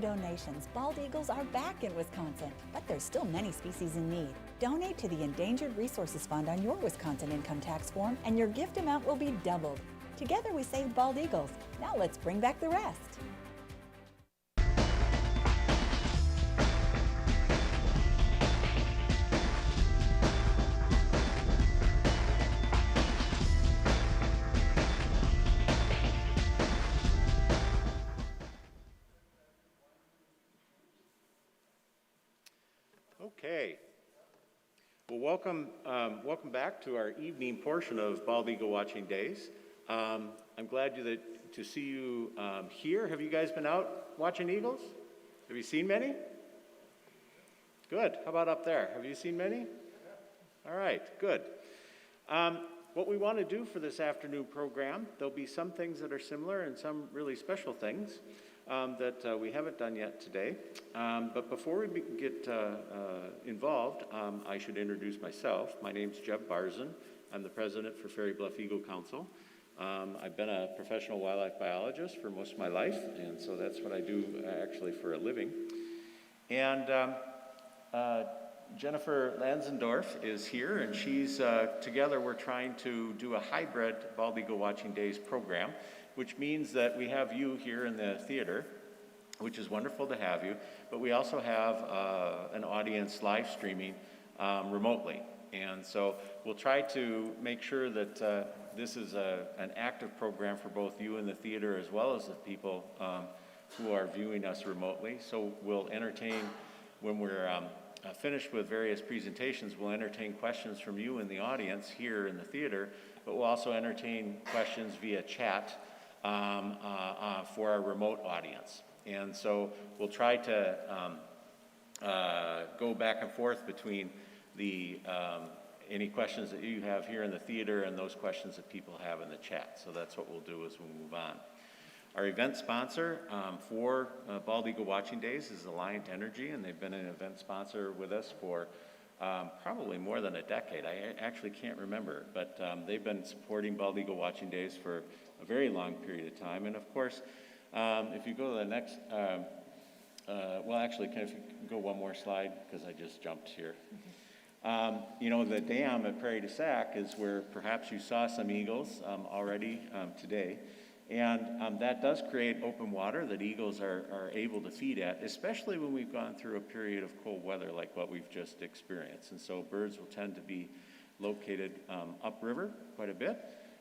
donations, bald eagles are back in Wisconsin, but there's still many species in need. Donate to the Endangered Resources Fund on your Wisconsin income tax form, and your gift amount will be doubled. Together we saved bald eagles. Now let's bring back the rest. Okay. Well, welcome back to our evening portion of Bald Eagle Watching Days. I'm glad to see you here. Have you guys been out watching eagles? Have you seen many? Good. How about up there? Have you seen many? All right, good. What we want to do for this afternoon program, there'll be some things that are similar and some really special things that we haven't done yet today. But before we get involved, I should introduce myself. My name's Jeb Barzen. I'm the president for Fairy Bluff Eagle Council. I've been a professional wildlife biologist for most of my life, and so that's what I do actually for a living. And Jennifer Lansendorf is here, and she's, together we're trying to do a hybrid Bald Eagle Watching Days program, which means that we have you here in the theater, which is wonderful to have you, but we also have an audience live streaming remotely. And so we'll try to make sure that this is an active program for both you in the theater as well as the people who are viewing us remotely. So we'll entertain, when we're finished with various presentations, we'll entertain questions from you in the audience here in the theater, but we'll also entertain questions via chat for our remote audience. And so we'll try to go back and forth between the any questions that you have here in the theater and those questions that people have in the chat. So that's what we'll do as we move on. Our event sponsor for Bald Eagle Watching Days is Alliant Energy, and they've been an event sponsor with us for probably more than a decade. I actually can't remember, but they've been supporting Bald Eagle Watching Days for a very long period of time. And of course, if you go to the next, well, actually, if you go one more slide, because I just jumped here. You know, the dam at Prairie to Sauk is where perhaps you saw some eagles already today. And that does create open water that eagles are able to feed at, especially when we've gone through a period of cold weather like what we've just experienced. And so birds will tend to be located upriver quite a bit.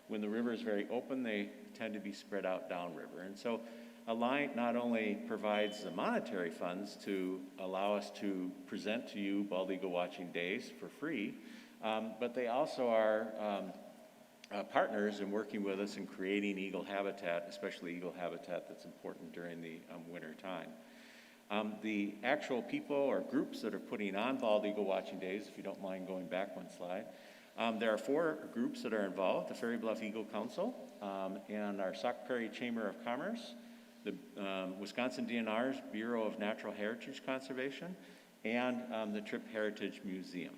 When the river is very open, they tend to be spread out downriver. And so Alliant not only provides the monetary funds to allow us to present to you Bald Eagle Watching Days for free, but they also are partners in working with us in creating eagle habitat, especially eagle habitat that's important during the winter time. The actual people or groups that are putting on Bald Eagle Watching Days, if you don't mind going back one slide, there are 4 groups that are involved: the Fairy Bluff Eagle Council, and our Sauk Prairie Chamber of Commerce, the Wisconsin DNR's Bureau of Natural Heritage Conservation, and the Tripp Heritage Museum.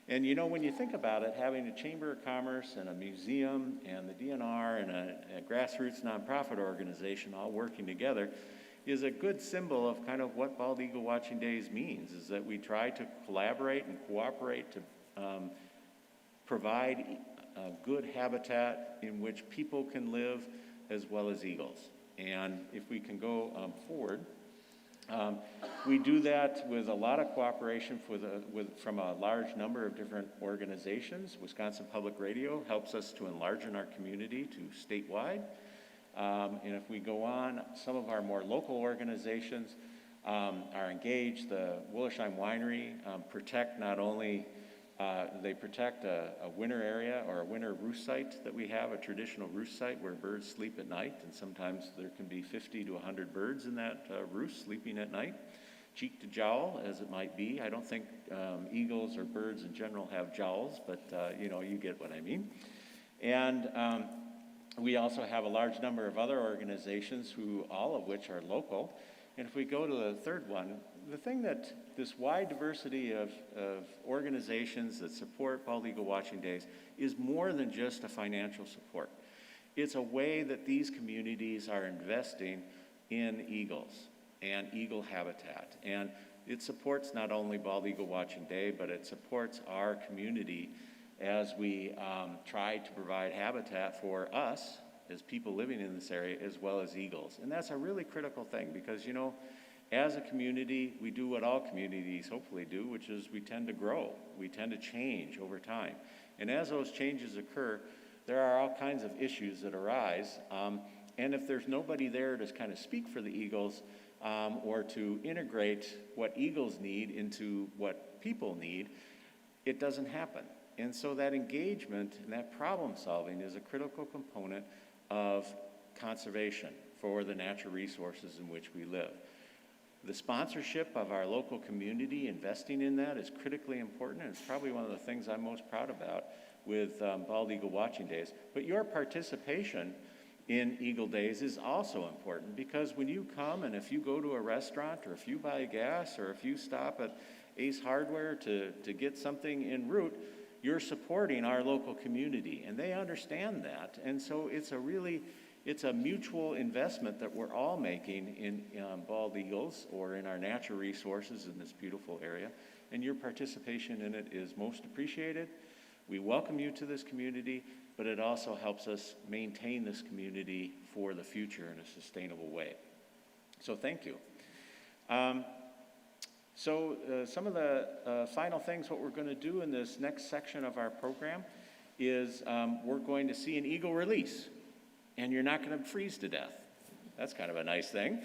And you know, when you think about it, having a Chamber of Commerce and a museum and the DNR and a grassroots nonprofit organization all working together is a good symbol of kind of what Bald Eagle Watching Days means, is that we try to collaborate and cooperate to provide good habitat in which people can live as well as eagles. And if we can go forward, we do that with a lot of cooperation from a large number of different organizations. Wisconsin Public Radio helps us to enlarge in our community to statewide. And if we go on, some of our more local organizations are engaged. The Wollersheim Winery protect not only they protect a winter area or a winter roost site that we have, a traditional roost site where birds sleep at night, and sometimes there can be 50 to 100 birds in that roost sleeping at night, cheek to jowl as it might be. I don't think eagles or birds in general have jowls, but you know, you get what I mean. And we also have a large number of other organizations who, all of which are local. And if we go to the third one, the thing that this wide diversity of organizations that support Bald Eagle Watching Days is more than just a financial support. It's a way that these communities are investing in eagles. and eagle habitat. And it supports not only Bald Eagle Watching Day, but it supports our community as we try to provide habitat for us as people living in this area, as well as eagles. And that's a really critical thing because, you know, as a community, we do what all communities hopefully do, which is we tend to grow. We tend to change over time. And as those changes occur, there are all kinds of issues that arise. And if there's nobody there to kind of speak for the eagles or to integrate what eagles need into what people need, it doesn't happen. And so that engagement and that problem solving is a critical component of conservation for the natural resources in which we live. The sponsorship of our local community, investing in that, is critically important, and it's probably one of the things I'm most proud about with Bald Eagle Watching Days. But your participation in Eagle Days is also important, because when you come and if you go to a restaurant or if you buy gas or if you stop at Ace Hardware to get something en route, you're supporting our local community, and they understand that. And so it's a mutual investment that we're all making in bald eagles or in our natural resources in this beautiful area, and your participation in it is most appreciated. We welcome you to this community, but it also helps us maintain this community for the future in a sustainable way. So thank you. Some of the final things, what we're going to do in this next section of our program is we're going to see an eagle release, and you're not going to freeze to death. That's kind of a nice thing.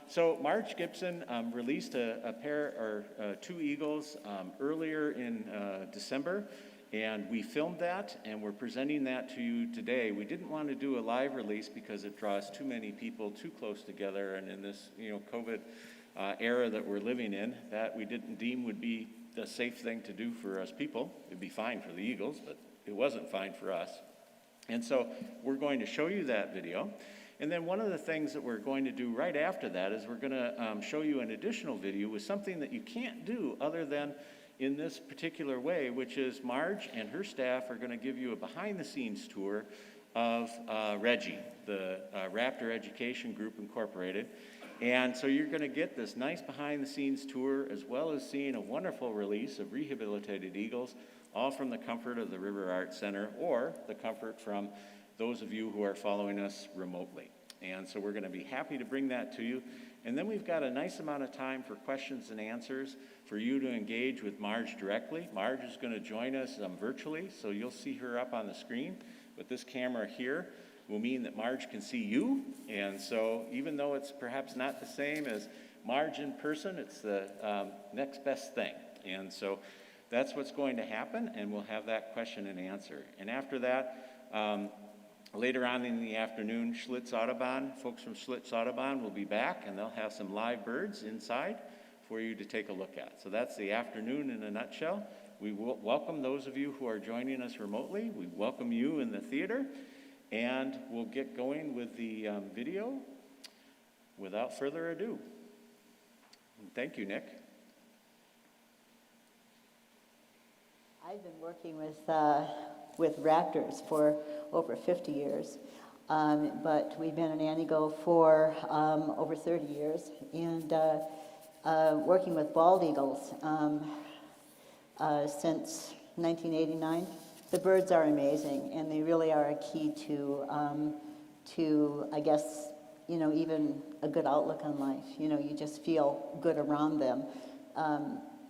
So Marge Gibson released a pair or two eagles earlier in December, and we filmed that, and we're presenting that to you today. We didn't want to do a live release because it draws too many people too close together, and in this COVID era that we're living in, that we didn't deem would be the safe thing to do for us people. It'd be fine for the eagles, but it wasn't fine for us. And so we're going to show you that video. And then one of the things that we're going to do right after that is we're going to show you an additional video with something that you can't do other than in this particular way, which is Marge and her staff are going to give you a behind-the-scenes tour of REGI, the Raptor Education Group Incorporated. And so you're going to get this nice behind-the-scenes tour, as well as seeing a wonderful release of rehabilitated eagles, all from the comfort of the River Arts Center, or the comfort from those of you who are following us remotely. And so we're going to be happy to bring that to you. And then we've got a nice amount of time for questions and answers for you to engage with Marge directly. Marge is going to join us virtually, so you'll see her up on the screen. But this camera here will mean that Marge can see you. And so even though it's perhaps not the same as Marge in person, it's the next best thing. And so that's what's going to happen, and we'll have that question and answer. And after that, later on in the afternoon, Schlitz Audubon, folks from Schlitz Audubon will be back, and they'll have some live birds inside for you to take a look at. So that's the afternoon in a nutshell. We will welcome those of you who are joining us remotely. We welcome you in the theater, and we'll get going with the video without further ado. Thank you, Nick. I've been working with raptors for over 50 years, but we've been in Antigo for over 30 years, and working with bald eagles since 1989. The birds are amazing, and they really are a key to I guess, even a good outlook on life. You just feel good around them.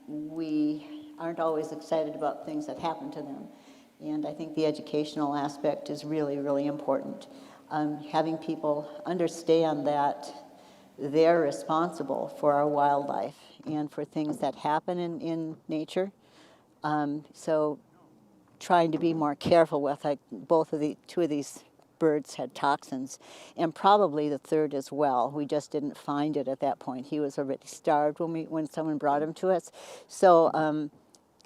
We aren't always excited about things that happen to them. And I think the educational aspect is really, really important. Having people understand that they're responsible for our wildlife and for things that happen in nature. So trying to be more careful with, like, two of these birds had toxins, and probably the third as well. We just didn't find it at that point. He was already starved when someone brought him to us. So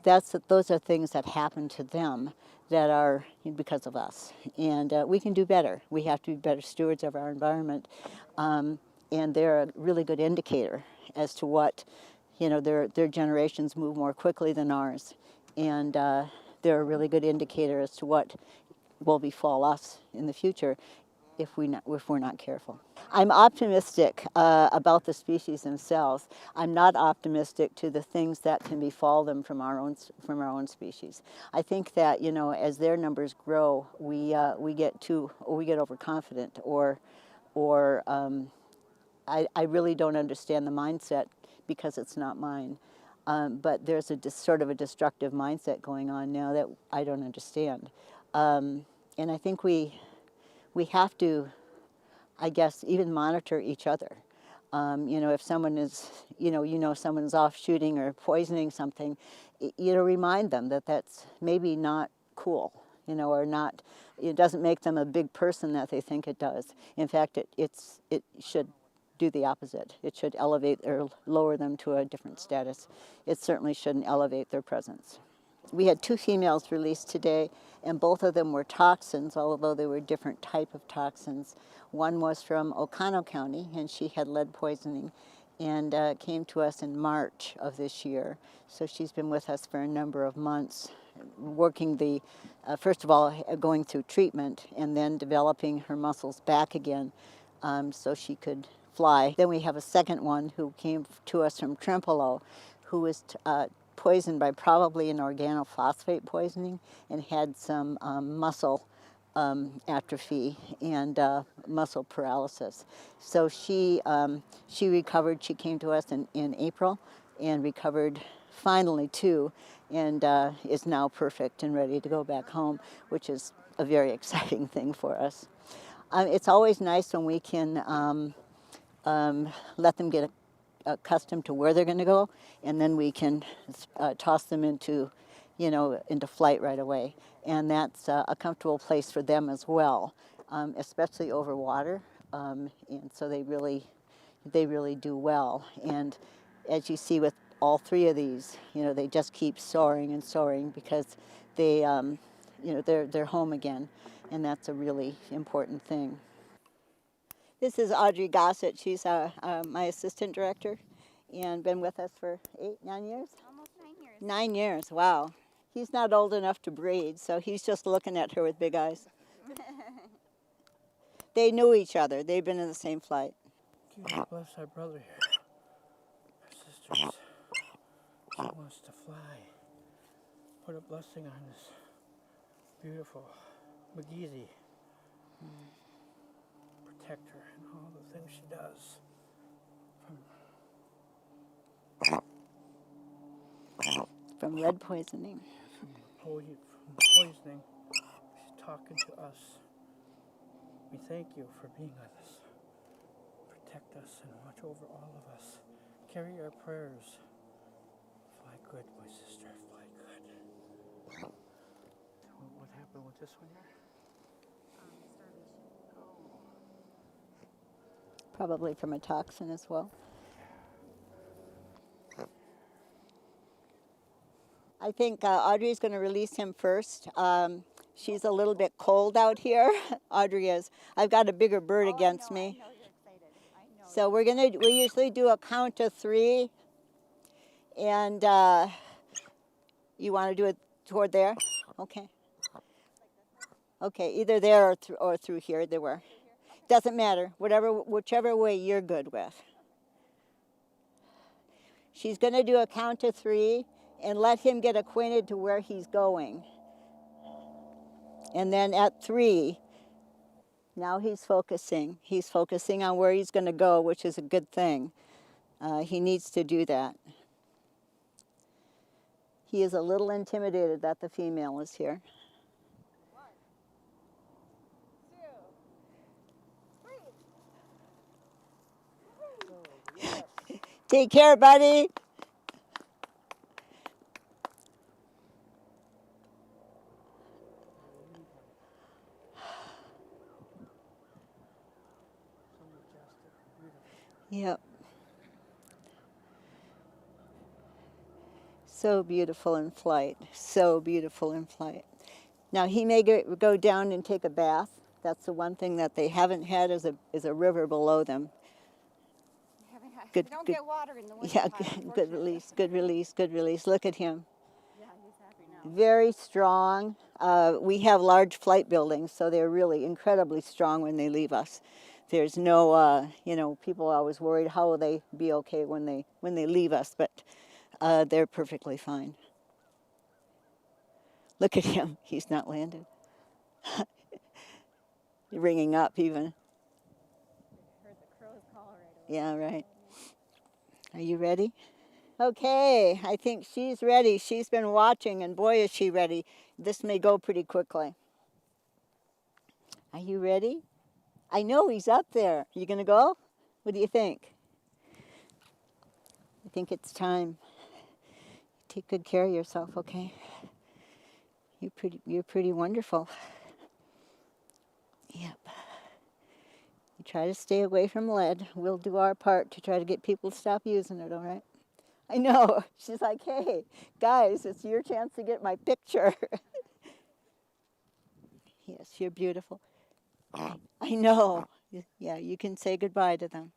those are things that happen to them that are because of us, and we can do better. We have to be better stewards of our environment, and they're a really good indicator as to what, their generations move more quickly than ours, and they're a really good indicator as to what will befall us in the future if we're not careful. I'm optimistic about the species themselves. I'm not optimistic to the things that can befall them from our own species. I think that, you know, as their numbers grow, we get overconfident, or I really don't understand the mindset because it's not mine. But there's sort of a destructive mindset going on now that I don't understand. And I think we have to, I guess, even monitor each other. You know, if someone is, someone's off shooting or poisoning something, remind them that that's maybe not cool, or not, it doesn't make them a big person that they think it does. In fact, it should do the opposite. It should elevate or lower them to a different status. It certainly shouldn't elevate their presence. We had 2 females released today, and both of them were toxins, although they were different type of toxins. One was from Oconto County, and she had lead poisoning, and came to us in March of this year. So she's been with us for a number of months, working first of all, going through treatment, and then developing her muscles back again so she could fly. Then we have a second one who came to us from Trempealeau, who was poisoned by probably an organophosphate poisoning and had some muscle atrophy and muscle paralysis. So she recovered. She came to us in April and recovered finally too, and is now perfect and ready to go back home, which is a very exciting thing for us. It's always nice when we can let them get accustomed to where they're going to go, and then we can toss them into flight right away. And that's a comfortable place for them as well, especially over water. And so they really do well. And as you see with all 3 of these, they just keep soaring and soaring because they, they're home again, and that's a really important thing. This is Audrey Gossett. She's my assistant director and been with us for 9 years? Almost 9 years. 9 years, wow. He's not old enough to breed, so he's just looking at her with big eyes. They knew each other. They've been in the same flight. God bless our brother here. Our sisters. He wants to fly. Put a blessing on this beautiful McGeezy. Protect her and all the things she does. From lead poisoning. From poisoning. She's talking to us. We thank you for being with us. Protect us and watch over all of us. Carry our prayers. Fly good, my sister. Fly good. What happened with this one here? Probably from a toxin as well. I think Audrey's going to release him first. She's a little bit cold out here. Audrey is. I've got a bigger bird against me. I know you're excited. So we usually do a count of 3. And you want to do it toward there? Okay. Okay, either there or through here. There were. Doesn't matter. Whichever way you're good with. She's going to do a count of 3 and let him get acquainted to where he's going. And then at 3, now he's focusing. He's focusing on where he's going to go, which is a good thing. He needs to do that. He is a little intimidated that the female is here. 1, 2, 3. Take care, buddy. Yep. So beautiful in flight. So beautiful in flight. Now he may go down and take a bath. That's the one thing that they haven't had is a river below them. Good, we don't get water in the winter. Yeah, good release, good release, good release. Look at him. Yeah, he's happy now. Very strong. We have large flight buildings, so they're really incredibly strong when they leave us. There's no, you know, people are always worried how will they be okay when they leave us, but they're perfectly fine. Look at him, he's not landed. Ringing up even. Heard the crow's call right away. Yeah, right. Are you ready? Okay, I think she's ready. She's been watching, and boy, is she ready. This may go pretty quickly. Are you ready? I know he's up there. Are you going to go? What do you think? I think it's time. Take good care of yourself, okay? You're pretty wonderful. Yep. You try to stay away from lead. We'll do our part to try to get people to stop using it, all right? I know. She's like, hey, guys, it's your chance to get my picture. Yes, you're beautiful. I know. Yeah, you can say goodbye to them.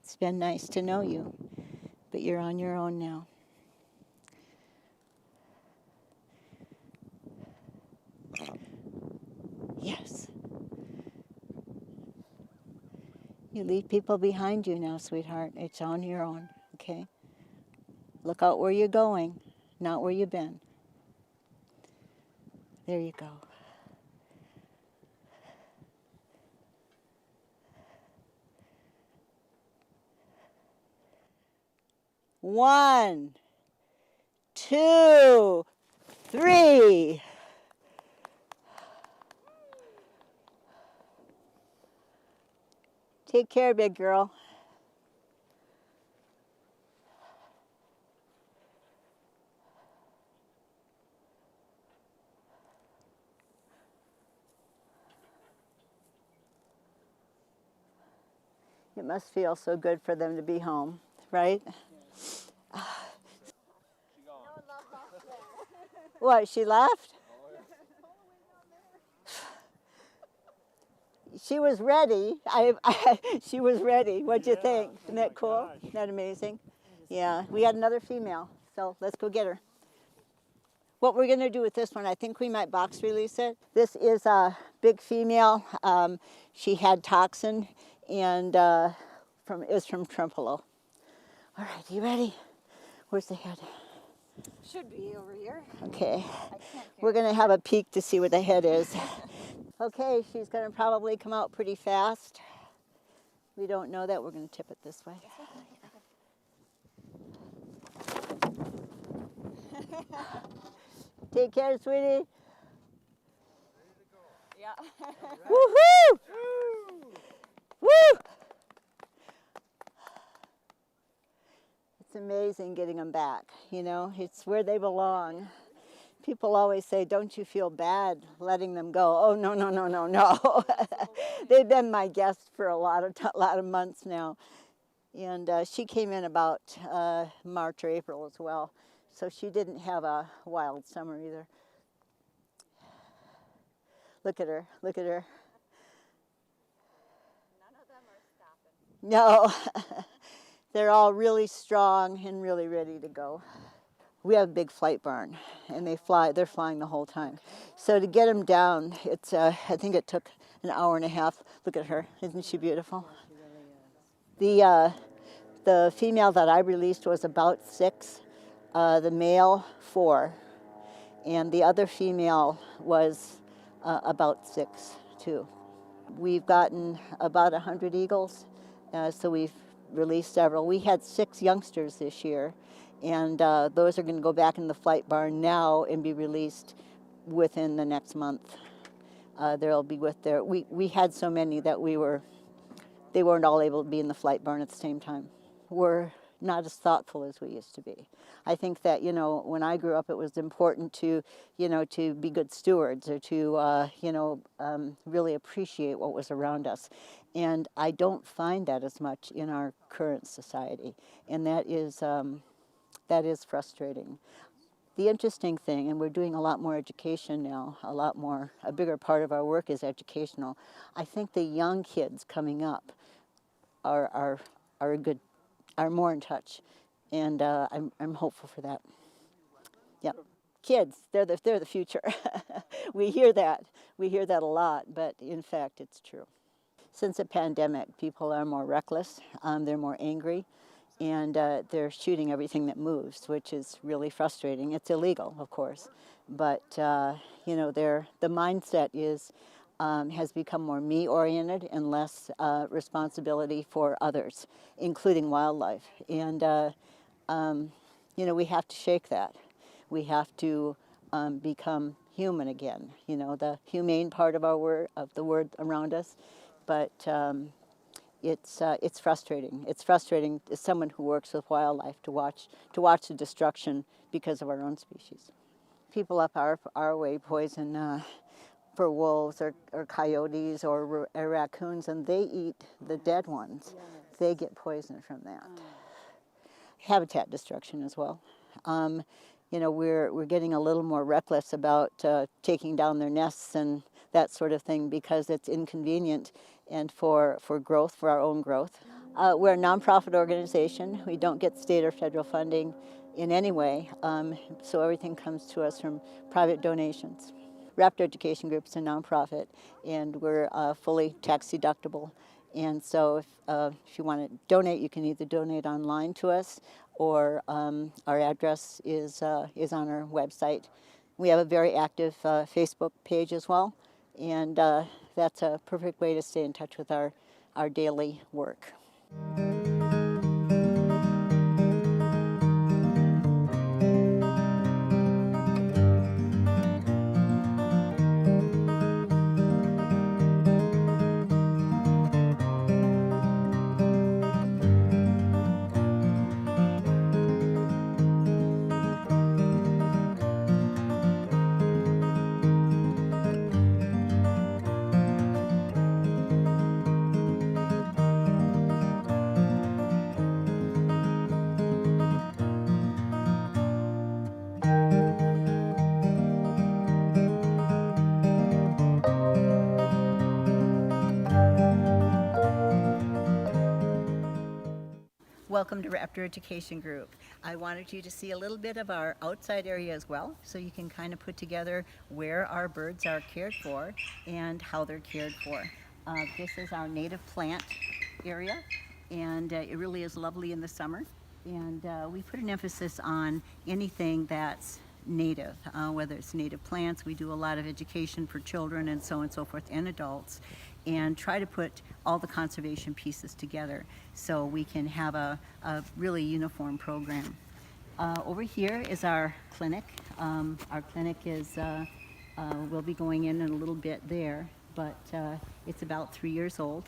It's been nice to know you, but you're on your own now. Yes. You leave people behind you now, sweetheart. It's on your own, okay? Look out where you're going, not where you've been. There you go. One, two, three. Take care, big girl. It must feel so good for them to be home, right? What, she left? She was ready. She was ready. What'd you think? Isn't that cool? Isn't that amazing? Yeah, we had another female, so let's go get her. What we're going to do with this one, I think we might box release it. This is a big female. She had toxin, and it was from Trempealeau. All right, you ready? Where's the head? Should be over here. Okay, we're going to have a peek to see what the head is. Okay, she's going to probably come out pretty fast. We don't know that. We're going to tip it this way. Take care, sweetie. Yeah. Woohoo! Woo! It's amazing getting them back. You know, it's where they belong. People always say, don't you feel bad letting them go? Oh, no, no, no, no, no. They've been my guests for a lot of months now. And she came in about March or April as well. So she didn't have a wild summer either. Look at her, look at her. None of them are stopping. No, they're all really strong and really ready to go. We have a big flight barn, and they're flying the whole time. So to get them down, it's I think it took an hour and a half. Look at her, isn't she beautiful? The female that I released was about 6, the male 4, and the other female was about 6 too. We've gotten about 100 eagles, so we've released several. We had 6 youngsters this year. And those are going to go back in the flight barn now and be released within the next month. They'll be with their. We had so many that they weren't all able to be in the flight barn at the same time. We're not as thoughtful as we used to be. I think that, you know, when I grew up, it was important to, you know, to be good stewards or to, you know, really appreciate what was around us. And I don't find that as much in our current society, and that is frustrating. The interesting thing, and we're doing a lot more education now, a bigger part of our work is educational. I think the young kids coming up are more in touch, and I'm hopeful for that. Yep. kids, they're the future. We hear that a lot, but in fact it's true. Since the pandemic, people are more reckless, they're more angry, and they're shooting everything that moves, which is really frustrating. It's illegal, of course, but you know, the mindset has become more me-oriented and less responsibility for others, including wildlife. And you know, we have to shake that. We have to become human again. You know, the humane part of the word around us. But it's frustrating. It's frustrating as someone who works with wildlife to watch the destruction because of our own species. People up our way poison for wolves or coyotes or raccoons, and they eat the dead ones. Yes. They get poisoned from that. Habitat destruction as well. You know, we're getting a little more reckless about taking down their nests and that sort of thing because it's inconvenient and for growth, for our own growth. We're a nonprofit organization. We don't get state or federal funding in any way, so everything comes to us from private donations. Raptor Education Group is a nonprofit, and we're fully tax deductible. And so if you want to donate, you can either donate online to us, or our address is on our website. We have a very active Facebook page as well, and that's a perfect way to stay in touch with our daily work. Welcome to Raptor Education Group. I wanted you to see a little bit of our outside area as well, so you can kind of put together where our birds are cared for and how they're cared for. This is our native plant area, and it really is lovely in the summer. And we put an emphasis on anything that's native, whether it's native plants. We do a lot of education for children and so on and so forth, and adults, and try to put all the conservation pieces together so we can have a really uniform program. Over here is our clinic. Our clinic is, we'll be going in a little bit there, but it's about 3 years old,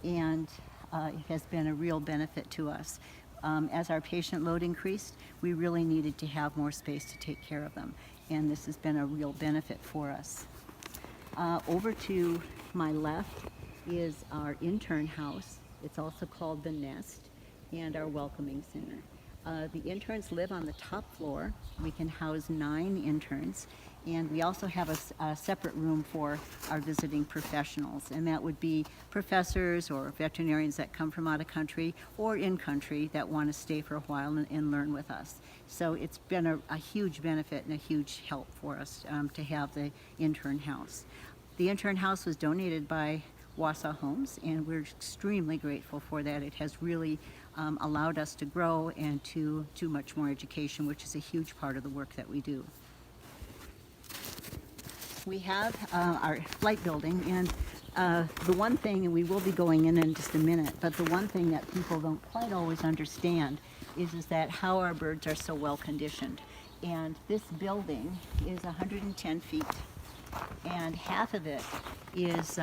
and it has been a real benefit to us. As our patient load increased, we really needed to have more space to take care of them, and this has been a real benefit for us. Over to my left is our intern house. It's also called the Nest, and our welcoming center. The interns live on the top floor. We can house 9 interns, and we also have a separate room for our visiting professionals, and that would be professors or veterinarians that come from out of country or in country that want to stay for a while and learn with us. So it's been a huge benefit and a huge help for us to have the intern house. The intern house was donated by Wausau Homes, and we're extremely grateful for that. It has really allowed us to grow and to do much more education, which is a huge part of the work that we do. We have our flight building, and the one thing, and we will be going in just a minute, but the one thing that people don't quite always understand is that how our birds are so well conditioned. And this building is 110 feet, and half of it is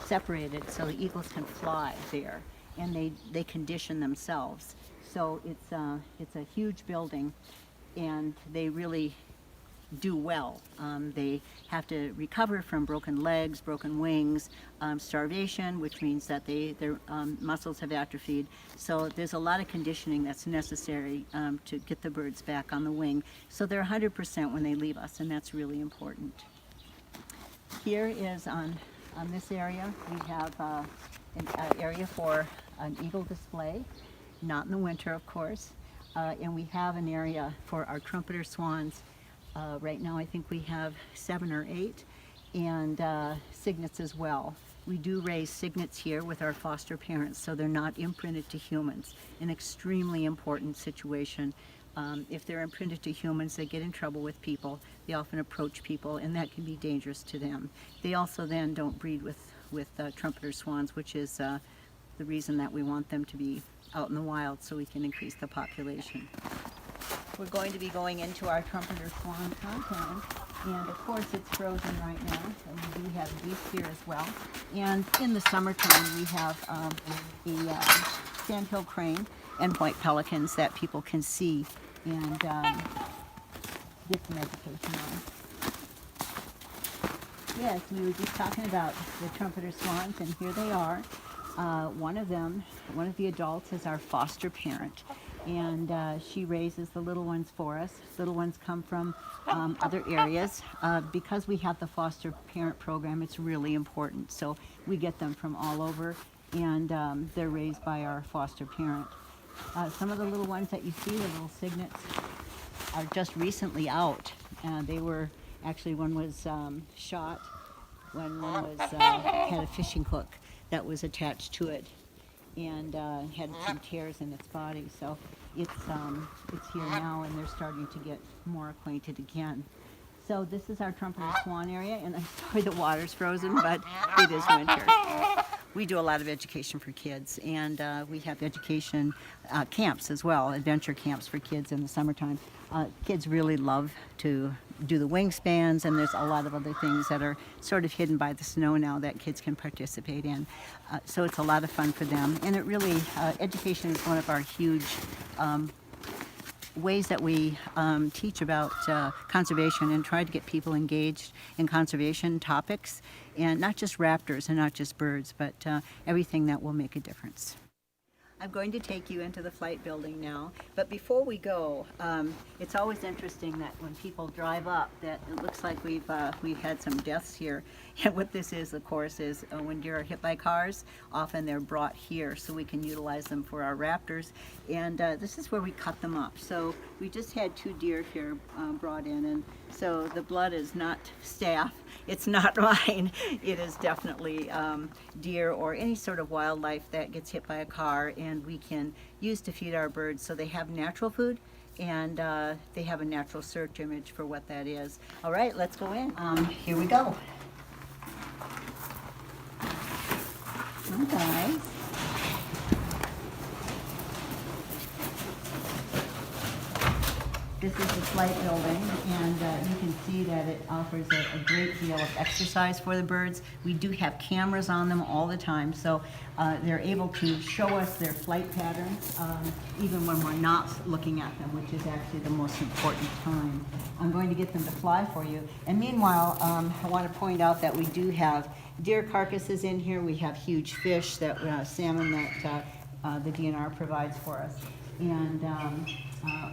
separated so the eagles can fly there, and they condition themselves. So it's a huge building, and they really do well. They have to recover from broken legs, broken wings, starvation, which means that their muscles have atrophied. So there's a lot of conditioning that's necessary to get the birds back on the wing. So they're 100% when they leave us, and that's really important. Here is on this area, we have an area for an eagle display, not in the winter, of course, and we have an area for our trumpeter swans Right now I think we have 7 or 8, and cygnets as well. We do raise cygnets here with our foster parents, so they're not imprinted to humans. An extremely important situation. If they're imprinted to humans, they get in trouble with people. They often approach people, and that can be dangerous to them. They also then don't breed with trumpeter swans, which is the reason that we want them to be out in the wild so we can increase the population. We're going to be going into our trumpeter swan compound, and of course it's frozen right now, and we do have geese here as well. And in the summertime we have the sandhill crane and white pelicans that people can see and get some education on. Yes, we were just talking about the trumpeter swans, and here they are. One of the adults is our foster parent, and she raises the little ones for us. Little ones come from other areas. Because we have the foster parent program, it's really important. So we get them from all over, and they're raised by our foster parent. Some of the little ones that you see, the little cygnets, are just recently out. They were, actually one was shot, one was had a fishing hook that was attached to it, and had some tears in its body. So it's here now, and they're starting to get more acquainted again. So this is our trumpeter swan area, and I'm sorry the water's frozen, but it is winter. We do a lot of education for kids, and we have education camps as well, adventure camps for kids in the summertime. Kids really love to do the wingspans, and there's a lot of other things that are sort of hidden by the snow now that kids can participate in. So it's a lot of fun for them, and it really, education is one of our huge ways that we teach about conservation and try to get people engaged in conservation topics, and not just raptors and not just birds, but everything that will make a difference. I'm going to take you into the flight building now, but before we go, it's always interesting that when people drive up that it looks like we've had some deaths here. And what this is, of course, is when deer are hit by cars, often they're brought here so we can utilize them for our raptors. And this is where we cut them up. So we just had 2 deer here brought in, and so the blood is not staph, it's not mine. It is definitely deer or any sort of wildlife that gets hit by a car, and we can use to feed our birds so they have natural food, and they have a natural search image for what that is. All right, let's go in. Here we go. Come guys. This is the flight building, and you can see that it offers a great deal of exercise for the birds. We do have cameras on them all the time, so they're able to show us their flight patterns, even when we're not looking at them, which is actually the most important time. I'm going to get them to fly for you. And meanwhile, I want to point out that we do have deer carcasses in here. We have huge fish, that salmon that the DNR provides for us. And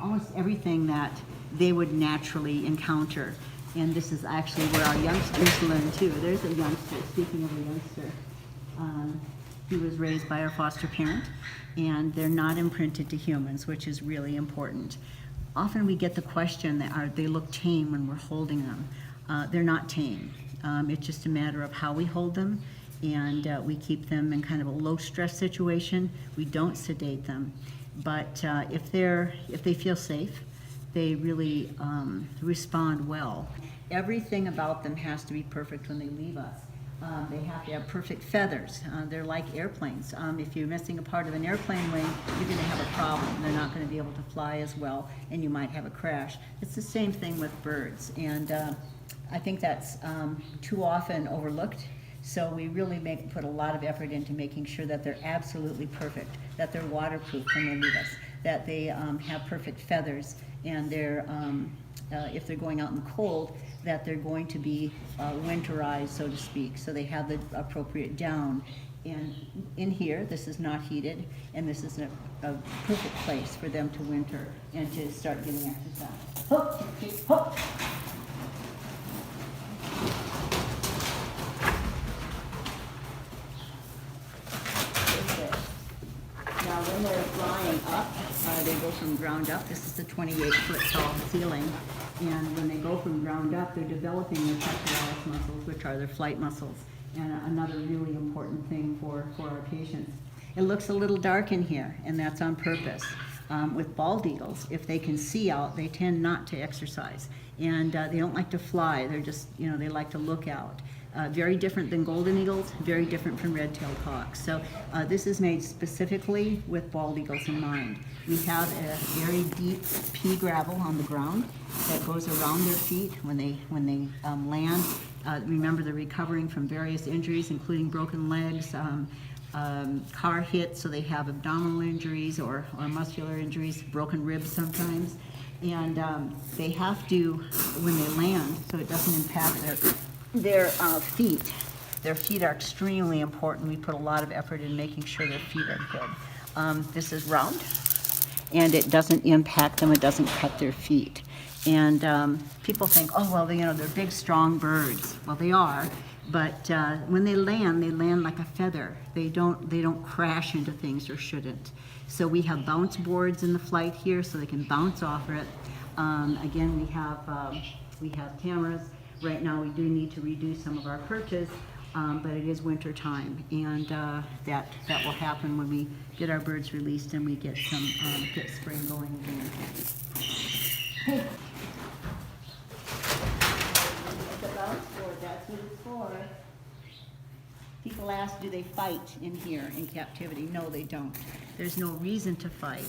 almost everything that they would naturally encounter. And this is actually where our youngsters learn too. There's a youngster, speaking of a youngster. He was raised by our foster parent, and they're not imprinted to humans, which is really important. Often we get the question that they look tame when we're holding them. They're not tame. It's just a matter of how we hold them, and we keep them in kind of a low stress situation. We don't sedate them. But if they feel safe, they really respond well. Everything about them has to be perfect when they leave us. They have to have perfect feathers. They're like airplanes. If you're missing a part of an airplane wing, you're going to have a problem. They're not going to be able to fly as well, and you might have a crash. It's the same thing with birds, and I think that's too often overlooked. So we really put a lot of effort into making sure that they're absolutely perfect, that they're waterproof when they leave us, that they have perfect feathers, and they're, if they're going out in the cold, that they're going to be winterized, so to speak, so they have the appropriate down. And in here, this is not heated, and this is a perfect place for them to winter and to start getting exercise. Hook, hook. Now, when they're flying up, they go from ground up. This is the 28-foot tall ceiling. And when they go from ground up, they're developing their pectoralis muscles, which are their flight muscles, and another really important thing for our patients. It looks a little dark in here, and that's on purpose. With bald eagles, if they can see out, they tend not to exercise. And they don't like to fly, they're just, they like to look out. Very different than golden eagles, very different from red-tailed hawks. So this is made specifically with bald eagles in mind. We have a very deep pea gravel on the ground that goes around their feet when they land. Remember, they're recovering from various injuries, including broken legs, car hits, so they have abdominal injuries or muscular injuries, broken ribs sometimes. And they have to, when they land, so it doesn't impact their feet. Their feet are extremely important. We put a lot of effort in making sure their feet are good. This is round, and it doesn't impact them. It doesn't cut their feet. And people think, oh, well, they're big, strong birds. Well, they are. But when they land like a feather. They don't crash into things, or shouldn't. So we have bounce boards in the flight here, so they can bounce off it. Again, we have cameras. Right now, we do need to reduce some of our perches, but it is winter time, and that will happen when we get our birds released and we get some get spring going again. Hey. The bounce board, that's what it's for. People ask, do they fight in here in captivity? No, they don't. There's no reason to fight.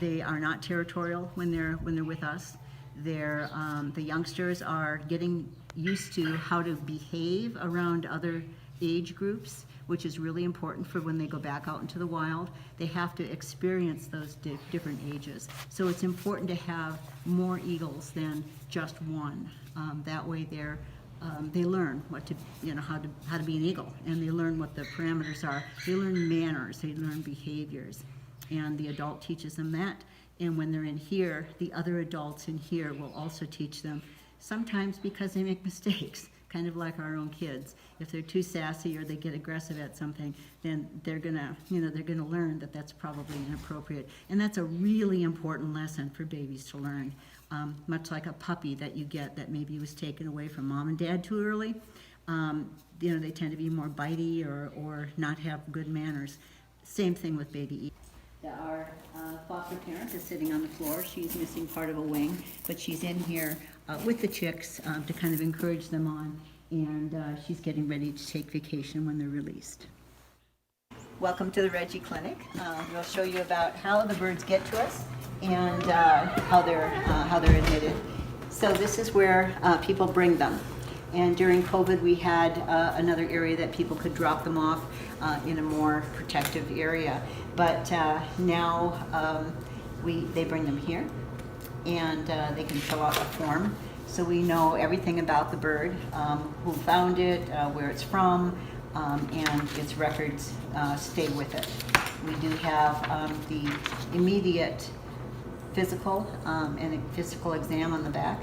They are not territorial when they're with us. The youngsters are getting used to how to behave around other age groups, which is really important for when they go back out into the wild. They have to experience those different ages. So it's important to have more eagles than just one. That way they learn how to be an eagle, and they learn what the parameters are. They learn manners, they learn behaviors, and the adult teaches them that. And when they're in here, the other adults in here will also teach them, sometimes because they make mistakes, kind of like our own kids. If they're too sassy or they get aggressive at something, then they're gonna learn that that's probably inappropriate. And that's a really important lesson for babies to learn. Much like a puppy that you get that maybe was taken away from mom and dad too early. They tend to be more bitey or not have good manners. Same thing with baby eagles. Our foster parent is sitting on the floor. She's missing part of a wing, but she's in here with the chicks to kind of encourage them on, and she's getting ready to take vacation when they're released. Welcome to the REGI clinic. We'll show you about how the birds get to us and how they're admitted. So this is where people bring them. And during COVID, we had another area that people could drop them off in a more protective area. But now they bring them here, and they can fill out a form. So we know everything about the bird, who found it, where it's from, and its records stay with it. We do have the immediate physical and a physical exam on the back,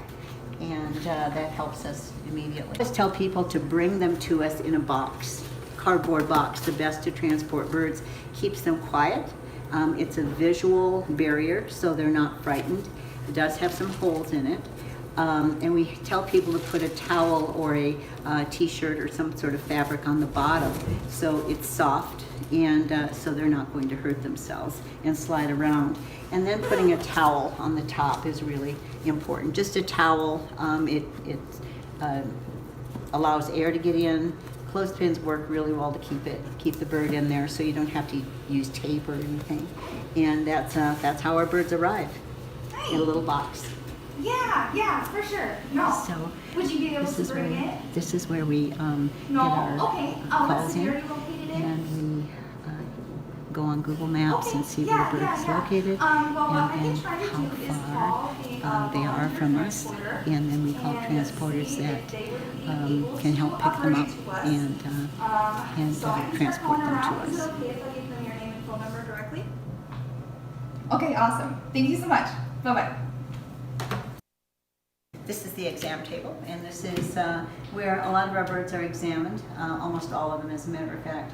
and that helps us immediately. I just tell people to bring them to us in a box, cardboard box, the best to transport birds. Keeps them quiet. It's a visual barrier, so they're not frightened. It does have some holes in it. And we tell people to put a towel or a t-shirt or some sort of fabric on the bottom so it's soft, and so they're not going to hurt themselves and slide around. And then putting a towel on the top is really important. Just a towel, it allows air to get in. Clothespins work really well to keep the bird in there, so you don't have to use tape or anything. And that's how our birds arrive, in a little box. Yeah, for sure. No. So would you be able to bring it? This is where we get our calls in, and we go on Google Maps and see where the bird's located, and then how far they are from us, and then we call transporters that can help pick them up and transport them to us. Is it okay if I give them your name and phone number directly? Okay, awesome. Thank you so much. Bye-bye. This is the exam table, and this is where a lot of our birds are examined, almost all of them as a matter of fact.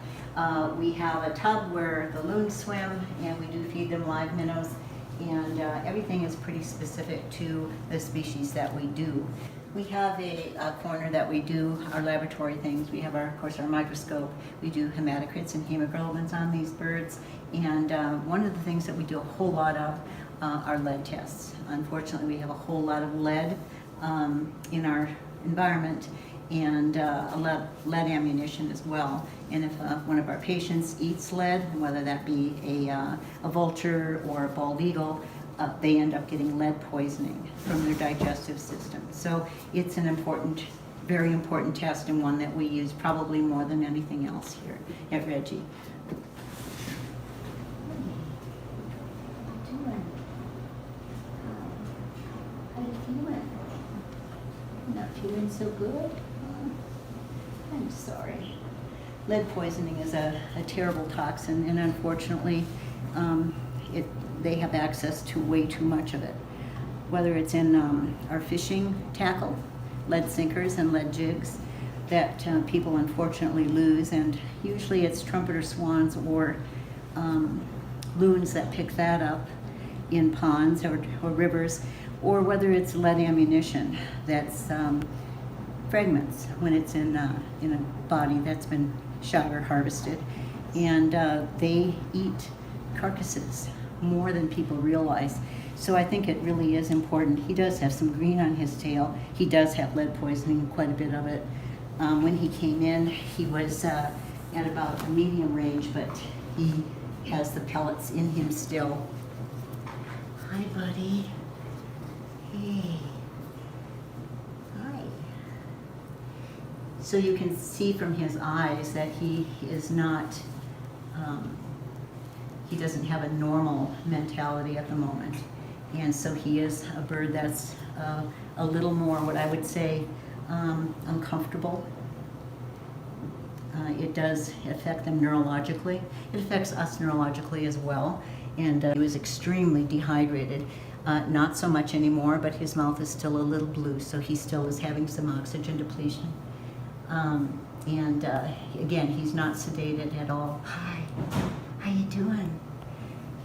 We have a tub where the loons swim, and we do feed them live minnows, and everything is pretty specific to the species that we do. We have a corner that we do our laboratory things. We have, of course, our microscope. We do hematocrits and hemoglobins on these birds, and one of the things that we do a whole lot of are lead tests. Unfortunately, we have a whole lot of lead in our environment, and a lot of lead ammunition as well. And if one of our patients eats lead, whether that be a vulture or a bald eagle, they end up getting lead poisoning from their digestive system. So it's an important, very important test, and one that we use probably more than anything else here at REGI. How you feeling? Not feeling so good? I'm sorry. Lead poisoning is a terrible toxin, and unfortunately, they have access to way too much of it. Whether it's in our fishing tackle, lead sinkers and lead jigs that people unfortunately lose, and usually it's trumpeter swans or loons that pick that up in ponds or rivers, or whether it's lead ammunition that's fragments when it's in a body that's been shot or harvested, and they eat carcasses more than people realize. So I think it really is important. He does have some green on his tail. He does have lead poisoning, quite a bit of it. When he came in, he was at about a medium range, but he has the pellets in him still. Hi, buddy. Hey. Hi. So you can see from his eyes that he is not, he doesn't have a normal mentality at the moment. And so he is a bird that's a little more, what I would say, uncomfortable. It does affect them neurologically. It affects us neurologically as well. And he was extremely dehydrated. Not so much anymore, but his mouth is still a little blue, so he still is having some oxygen depletion. Again, he's not sedated at all. Hi, how you doing?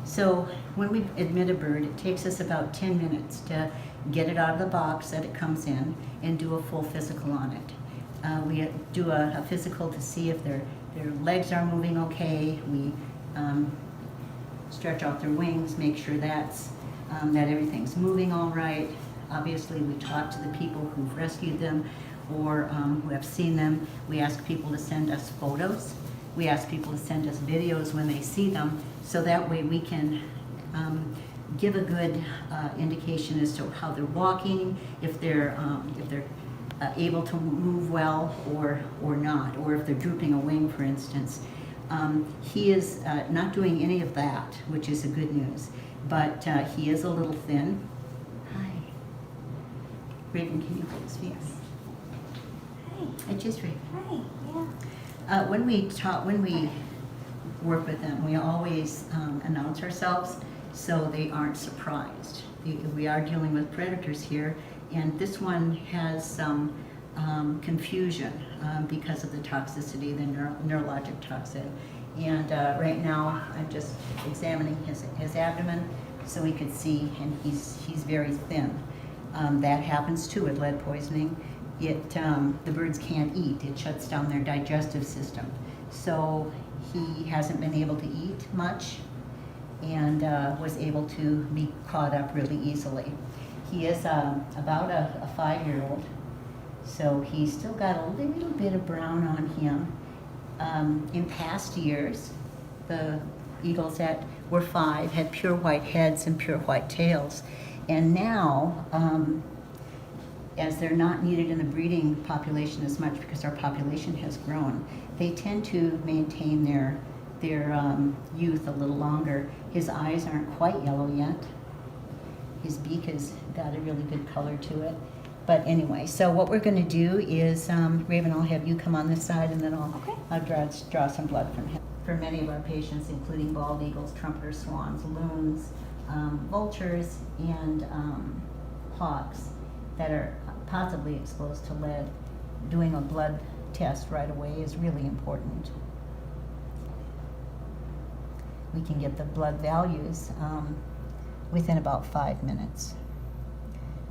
So when we admit a bird, it takes us about 10 minutes to get it out of the box that it comes in and do a full physical on it. We do a physical to see if their legs are moving okay. We stretch out their wings, make sure that everything's moving all right. Obviously, we talk to the people who've rescued them or who have seen them. We ask people to send us photos. We ask people to send us videos when they see them, so that way we can give a good indication as to how they're walking, if they're able to move well or not, or if they're drooping a wing, for instance. He is not doing any of that, which is a good news, but he is a little thin. Hi. Raven, can you hold his feet? Hi. I just Raven. Hi. Yeah. When we work with them, we always announce ourselves so they aren't surprised. We are dealing with predators here, and this one has some confusion because of the toxicity, the neurologic toxin. And right now, I'm just examining his abdomen so we could see, and he's very thin. That happens too with lead poisoning. The birds can't eat. It shuts down their digestive system. So he hasn't been able to eat much and was able to be caught up really easily. He is about a 5-year-old, so he's still got a little bit of brown on him. In past years, the eagles that were 5 had pure white heads and pure white tails. And now, as they're not needed in the breeding population as much because our population has grown, they tend to maintain their youth a little longer. His eyes aren't quite yellow yet. His beak has got a really good color to it. But anyway, so what we're going to do is, Raven, I'll have you come on this side, and then I'll draw some blood from him. For many of our patients, including bald eagles, trumpeter swans, loons, vultures, and hawks that are possibly exposed to lead, doing a blood test right away is really important. We can get the blood values within about 5 minutes.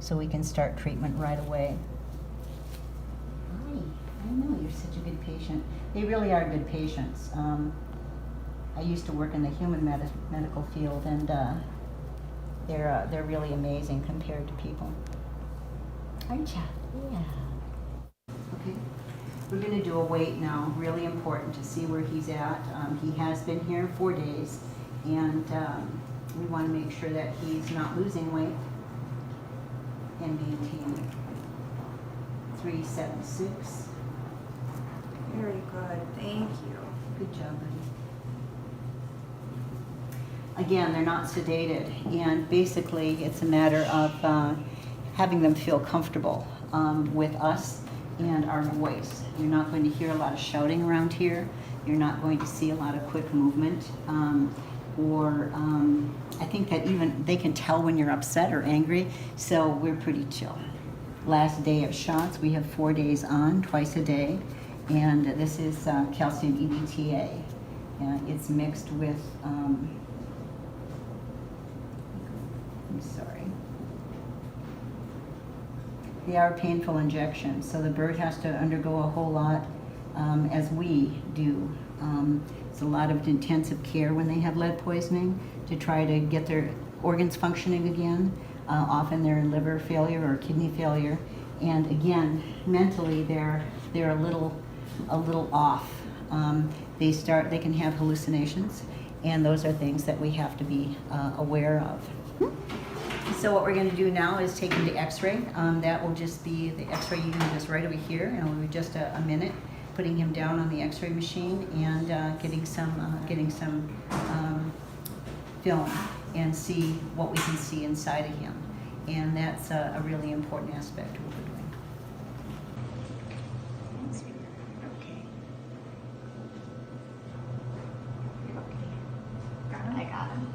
So we can start treatment right away. Hi, I know you're such a good patient. They really are good patients. I used to work in the human medical field, and they're really amazing compared to people. Aren't ya? Yeah. Okay. We're going to do a weight now, really important to see where he's at. He has been here 4 days, and we want to make sure that he's not losing weight and maintaining. 376. Very good, thank you. Good job, buddy. Again, they're not sedated, and basically it's a matter of having them feel comfortable with us and our voice. You're not going to hear a lot of shouting around here. You're not going to see a lot of quick movement. I think that even they can tell when you're upset or angry, so we're pretty chill. Last day of shots, we have 4 days on, twice a day, and this is calcium EDTA. It's mixed with, I'm sorry. They are painful injections, so the bird has to undergo a whole lot as we do. It's a lot of intensive care when they have lead poisoning to try to get their organs functioning again. Often they're in liver failure or kidney failure, and again, mentally they're a little off. They can have hallucinations, and those are things that we have to be aware of. So what we're going to do now is take him to X-ray. That will just be the X-ray unit is right over here, and it'll be just a minute, putting him down on the X-ray machine and getting some film and see what we can see inside of him. And that's a really important aspect of what we're doing. I got him.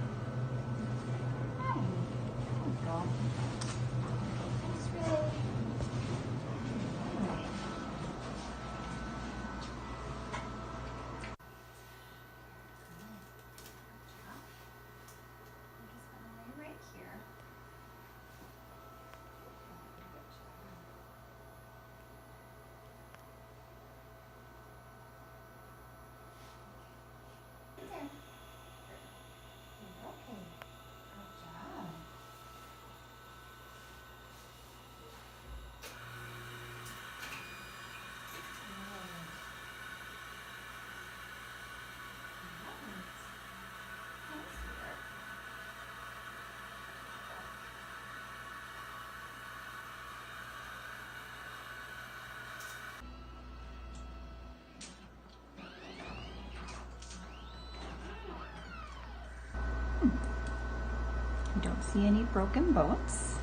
Don't see any broken bones.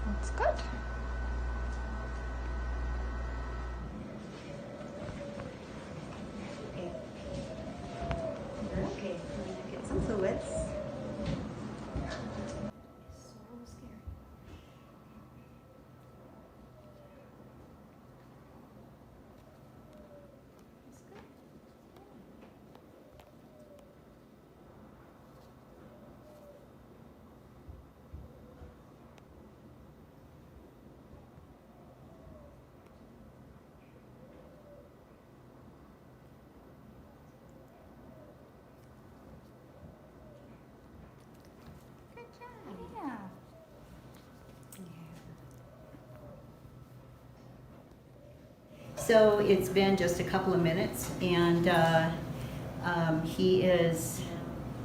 That's good. Okay. You're okay. I'm gonna get some fluids. So it's been just a couple of minutes, and he has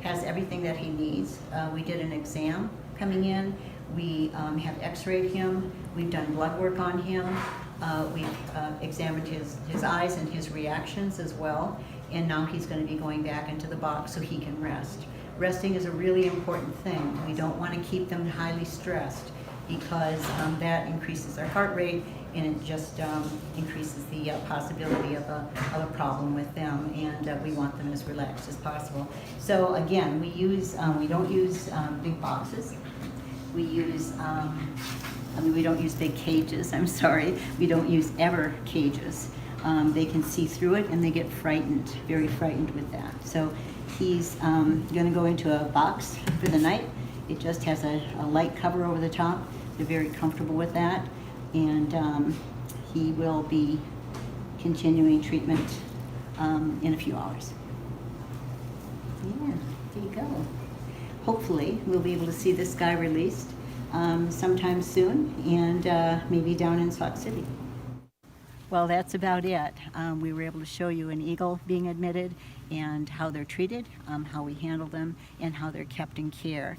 everything that he needs. We did an exam coming in. We have x-rayed him. We've done blood work on him. We've examined his eyes and his reactions as well. And now he's going to be going back into the box so he can rest. Resting is a really important thing. We don't want to keep them highly stressed because that increases their heart rate, and it just increases the possibility of a problem with them, and we want them as relaxed as possible. So again, we don't use big boxes. We use, we don't use big cages, I'm sorry. We don't use ever cages. They can see through it, and they get frightened, very frightened with that. So he's going to go into a box for the night. It just has a light cover over the top. They're very comfortable with that. And he will be continuing treatment in a few hours. Yeah, there you go. Hopefully, we'll be able to see this guy released sometime soon, and maybe down in Sauk City. Well, that's about it. We were able to show you an eagle being admitted and how they're treated, how we handle them, and how they're kept in care.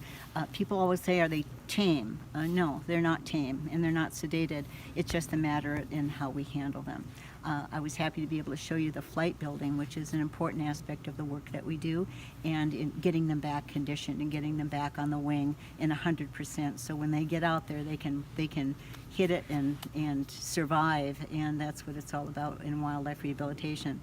People always say, are they tame? No, they're not tame, and they're not sedated. It's just a matter in how we handle them. I was happy to be able to show you the flight building, which is an important aspect of the work that we do, and in getting them back conditioned and getting them back on the wing in 100%. So when they get out there, they can hit it and survive, and that's what it's all about in wildlife rehabilitation.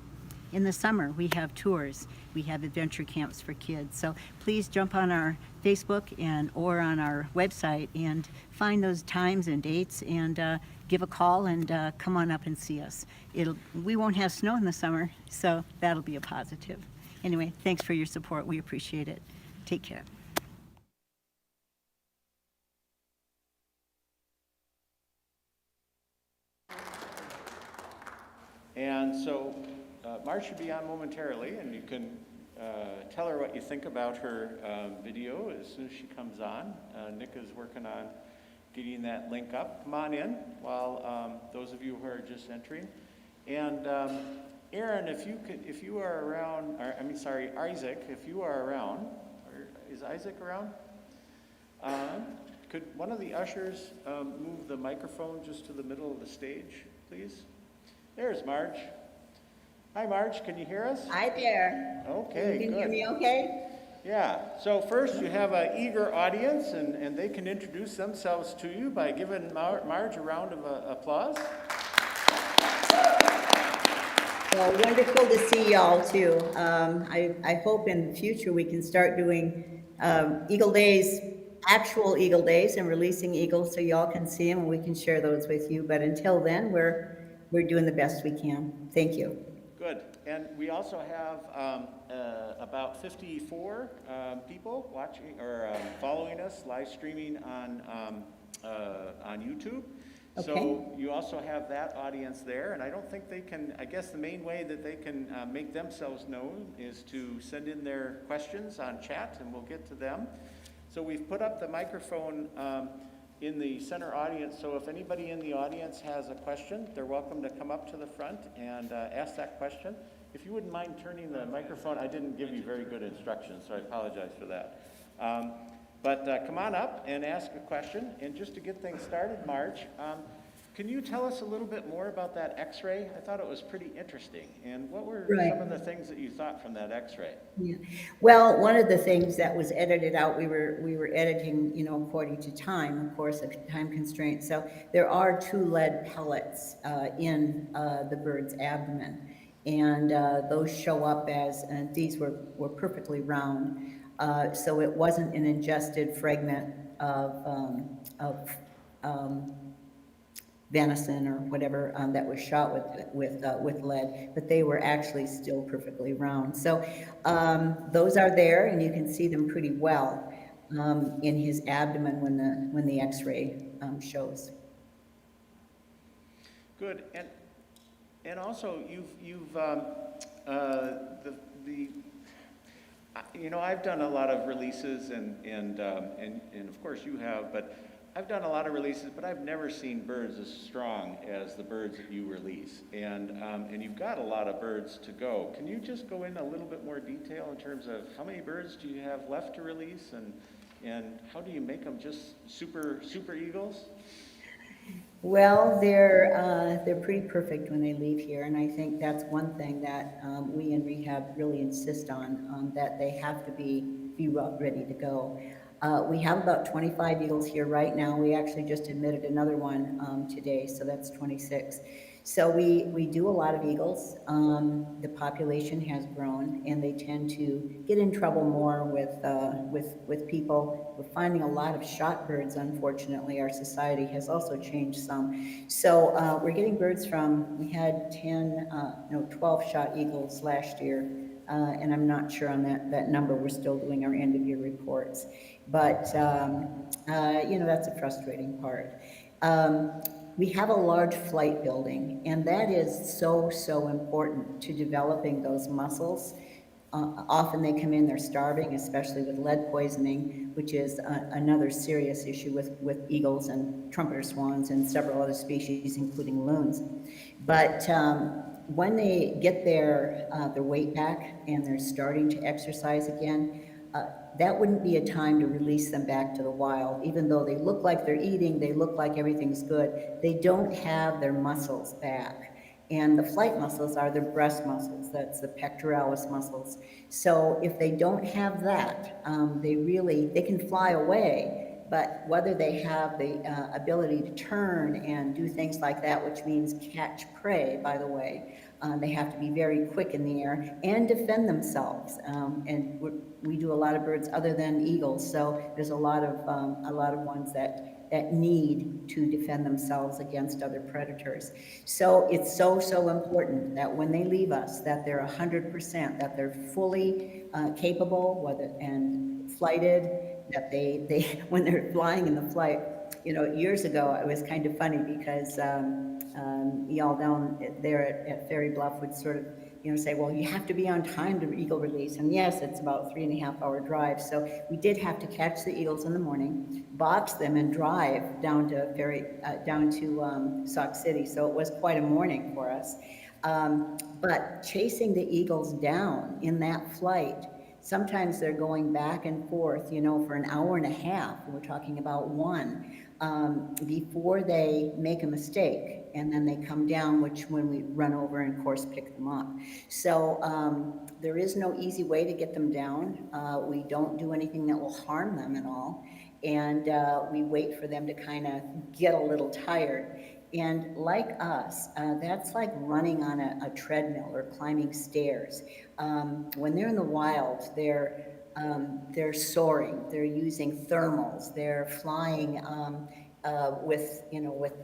In the summer, we have tours. We have adventure camps for kids. So please jump on our Facebook or on our website and find those times and dates, and give a call and come on up and see us. We won't have snow in the summer, so that'll be a positive. Anyway, thanks for your support. We appreciate it. Take care. And so Marge should be on momentarily, and you can tell her what you think about her video as soon as she comes on. Nick is working on getting that link up. Come on in while those of you who are just entering. And Aaron, if you are around, Isaac, if you are around, is Isaac around? Could one of the ushers move the microphone just to the middle of the stage, please? There's Marge. Hi, Marge, can you hear us? Hi there. Okay, you can good. hear me okay? Yeah, so first you have an eager audience, and they can introduce themselves to you by giving Marge a round of applause. Well, wonderful to see y'all too. I hope in the future we can start doing Eagle Days, actual Eagle Days, and releasing eagles so y'all can see them and we can share those with you. But until then, we're doing the best we can. Thank you. Good. And we also have about 54 people watching or following us, live streaming on YouTube. Okay. So you also have that audience there, and I don't think they can, I guess the main way that they can make themselves known is to send in their questions on chat, and we'll get to them. So we've put up the microphone in the center audience, so if anybody in the audience has a question, they're welcome to come up to the front and ask that question. If you wouldn't mind turning the microphone, I didn't give you very good instructions, so I apologize for that. But come on up and ask a question. And just to get things started, Marge, can you tell us a little bit more about that X-ray? I thought it was pretty interesting. And what were some of the things that you thought from that X-ray? Yeah. Well, one of the things that was edited out, we were editing, according to time, of course, a time constraint. So there are 2 lead pellets in the bird's abdomen, and those show up as, these were perfectly round. So it wasn't an ingested fragment of venison or whatever that was shot with lead, but they were actually still perfectly round. So those are there, and you can see them pretty well in his abdomen when the X-ray shows. Good, and also you've I've done a lot of releases, and of course you have, but I've done a lot of releases, but I've never seen birds as strong as the birds that you release, and you've got a lot of birds to go. Can you just go into a little bit more detail in terms of how many birds do you have left to release, and how do you make them just super eagles? Well, they're pretty perfect when they leave here, and I think that's one thing that we in rehab really insist on, that they have to be ready to go. We have about 25 eagles here right now. We actually just admitted another one today, so that's 26. So we do a lot of eagles. The population has grown, and they tend to get in trouble more with people. We're finding a lot of shot birds, unfortunately. Our society has also changed some. So we're getting birds we had 12 shot eagles last year. and I'm not sure on that number. We're still doing our end of year reports, but that's a frustrating part. We have a large flight building, and that is so important to developing those muscles. Often they come in, they're starving, especially with lead poisoning, which is another serious issue with eagles and trumpeter swans and several other species, including loons. But when they get their weight back and they're starting to exercise again, that wouldn't be a time to release them back to the wild. Even though they look like they're eating, they look like everything's good, they don't have their muscles back. And the flight muscles are their breast muscles, that's the pectoralis muscles. So if they don't have that, they can fly away, but whether they have the ability to turn and do things like that, which means catch prey, by the way, they have to be very quick in the air and defend themselves. And we do a lot of birds other than eagles, so there's a lot of ones that need to defend themselves against other predators. So it's so important that when they leave us, that they're 100%, that they're fully capable, and flighted, that they when they're flying in the flight. Years ago, it was kind of funny because y'all down there at Ferry Bluff would sort of, say, well, you have to be on time to eagle release. And yes, it's about 3.5 hour drive. So we did have to catch the eagles in the morning, box them, and drive down to Sauk City. So it was quite a morning for us. But chasing the eagles down in that flight, sometimes they're going back and forth, for an hour and a half. We're talking about one, before they make a mistake. And then they come down, when we run over and, of course, pick them up. So there is no easy way to get them down. We don't do anything that will harm them at all. And we wait for them to kind of get a little tired. And like us, that's like running on a treadmill or climbing stairs. When they're in the wild, they're soaring, they're using thermals, they're flying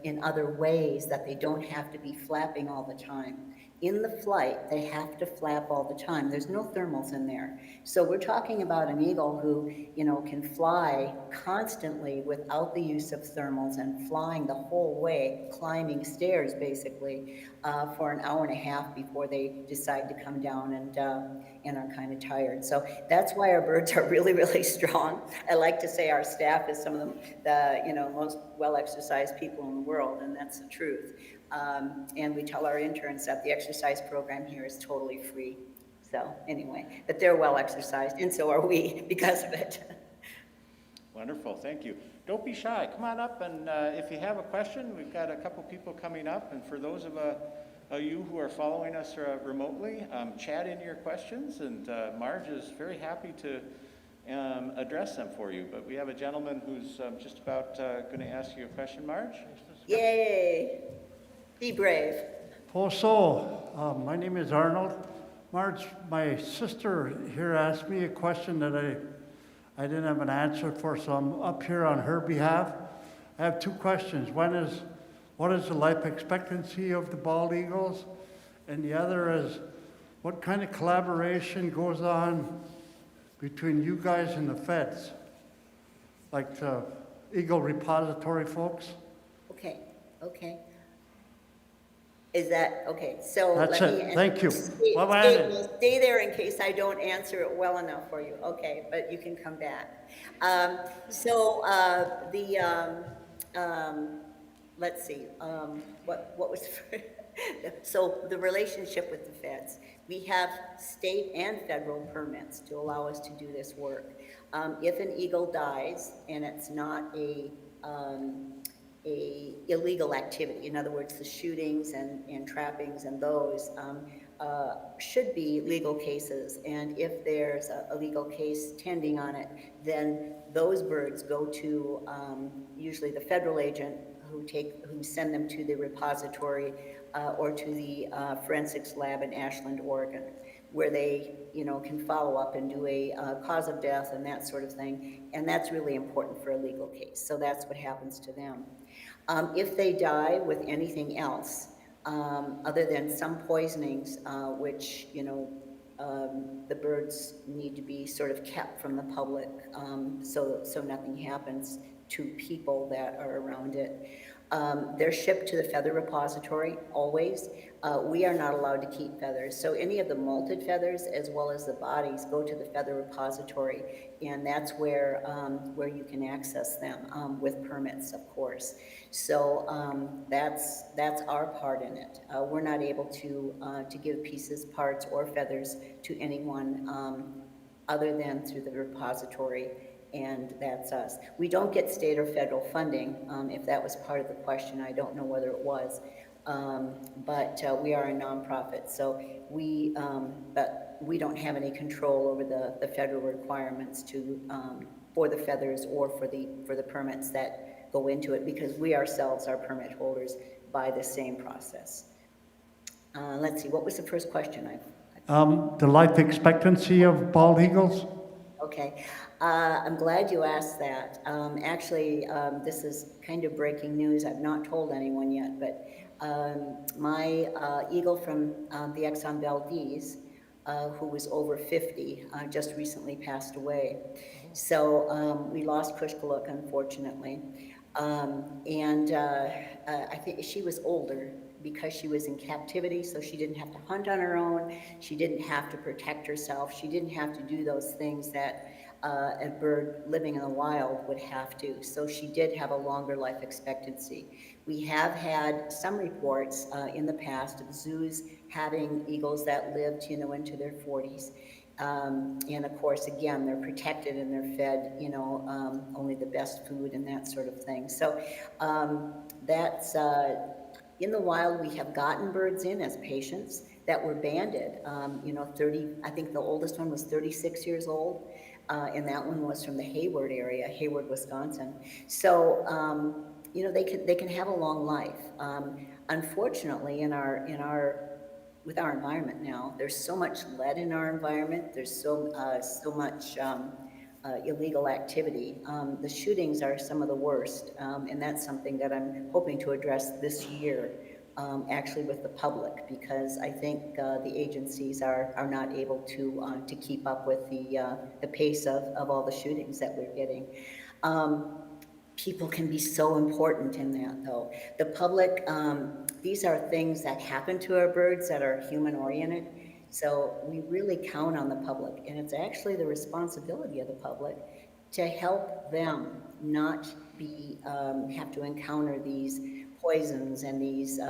in other ways that they don't have to be flapping all the time. In the flight, they have to flap all the time. There's no thermals in there. So we're talking about an eagle who, can fly constantly without the use of thermals and flying the whole way, climbing stairs basically, for an hour and a half before they decide to come down and are kind of tired. So that's why our birds are really, really strong. I like to say our staff is some of the most well-exercised people in the world, and that's the truth. And we tell our interns that the exercise program here is totally free. So anyway, but they're well exercised, and so are we because of it. Wonderful, thank you. Don't be shy, come on up, and if you have a question, we've got a couple people coming up, and for those of you who are following us remotely, chat in your questions, and Marge is very happy to address them for you. But we have a gentleman who's just about going to ask you a question. Marge? Yay! Be brave. My name is Arnold. Marge, my sister here asked me a question that I didn't have an answer for, so I'm up here on her behalf. I have two questions. One is, what is the life expectancy of the bald eagles? And the other is, what kind of collaboration goes on between you guys and the feds, like the Eagle Repository folks? Okay. Is that, okay, so that's let it. me... Thank you. Stay there in case I don't answer it well enough for you. Okay, but you can come back. Let's see, what was... So the relationship with the feds. We have state and federal permits to allow us to do this work. If an eagle dies and it's not a illegal activity, in other words, the shootings and trappings and those should be legal cases. And if there's a legal case tending on it, then those birds go to usually the federal agent who send them to the repository or to the forensics lab in Ashland, Oregon, where they can follow up and do a cause of death and that sort of thing. And that's really important for a legal case. So that's what happens to them. If they die with anything else, other than some poisonings, which, the birds need to be sort of kept from the public, so nothing happens to people that are around it. They're shipped to the feather repository always. We are not allowed to keep feathers. So any of the molted feathers as well as the bodies go to the feather repository, and that's where you can access them with permits, of course. So that's our part in it. We're not able to give pieces, parts, or feathers to anyone other than through the repository, and that's us. We don't get state or federal funding. If that was part of the question, I don't know whether it was. But we are a nonprofit, so but we don't have any control over the federal requirements for the feathers or for the permits that go into it, because we ourselves are permit holders by the same process. Let's see, what was the first question? The life expectancy of bald eagles? Okay, I'm glad you asked that. Actually, this is kind of breaking news. I've not told anyone yet, but my eagle from the Exxon Valdez, who was over 50, just recently passed away. So we lost Kushkaluk, unfortunately. And I think she was older because she was in captivity, so she didn't have to hunt on her own. She didn't have to protect herself. She didn't have to do those things that a bird living in the wild would have to. So she did have a longer life expectancy. We have had some reports in the past of zoos having eagles that lived, into their 40s. And of course, again, they're protected and they're fed, only the best food and that sort of thing. So that's, in the wild, we have gotten birds in as patients that were banded. 30, I think the oldest one was 36 years old. And that one was from the Hayward area, Hayward, Wisconsin. So, they can have a long life. Unfortunately, with our environment now, there's so much lead in our environment. There's so much illegal activity. The shootings are some of the worst, and that's something that I'm hoping to address this year, actually with the public, because I think the agencies are not able to keep up with the pace of all the shootings that we're getting. People can be so important in that, though. The public, these are things that happen to our birds that are human-oriented, so we really count on the public, and it's actually the responsibility of the public to help them not be have to encounter these poisons and these,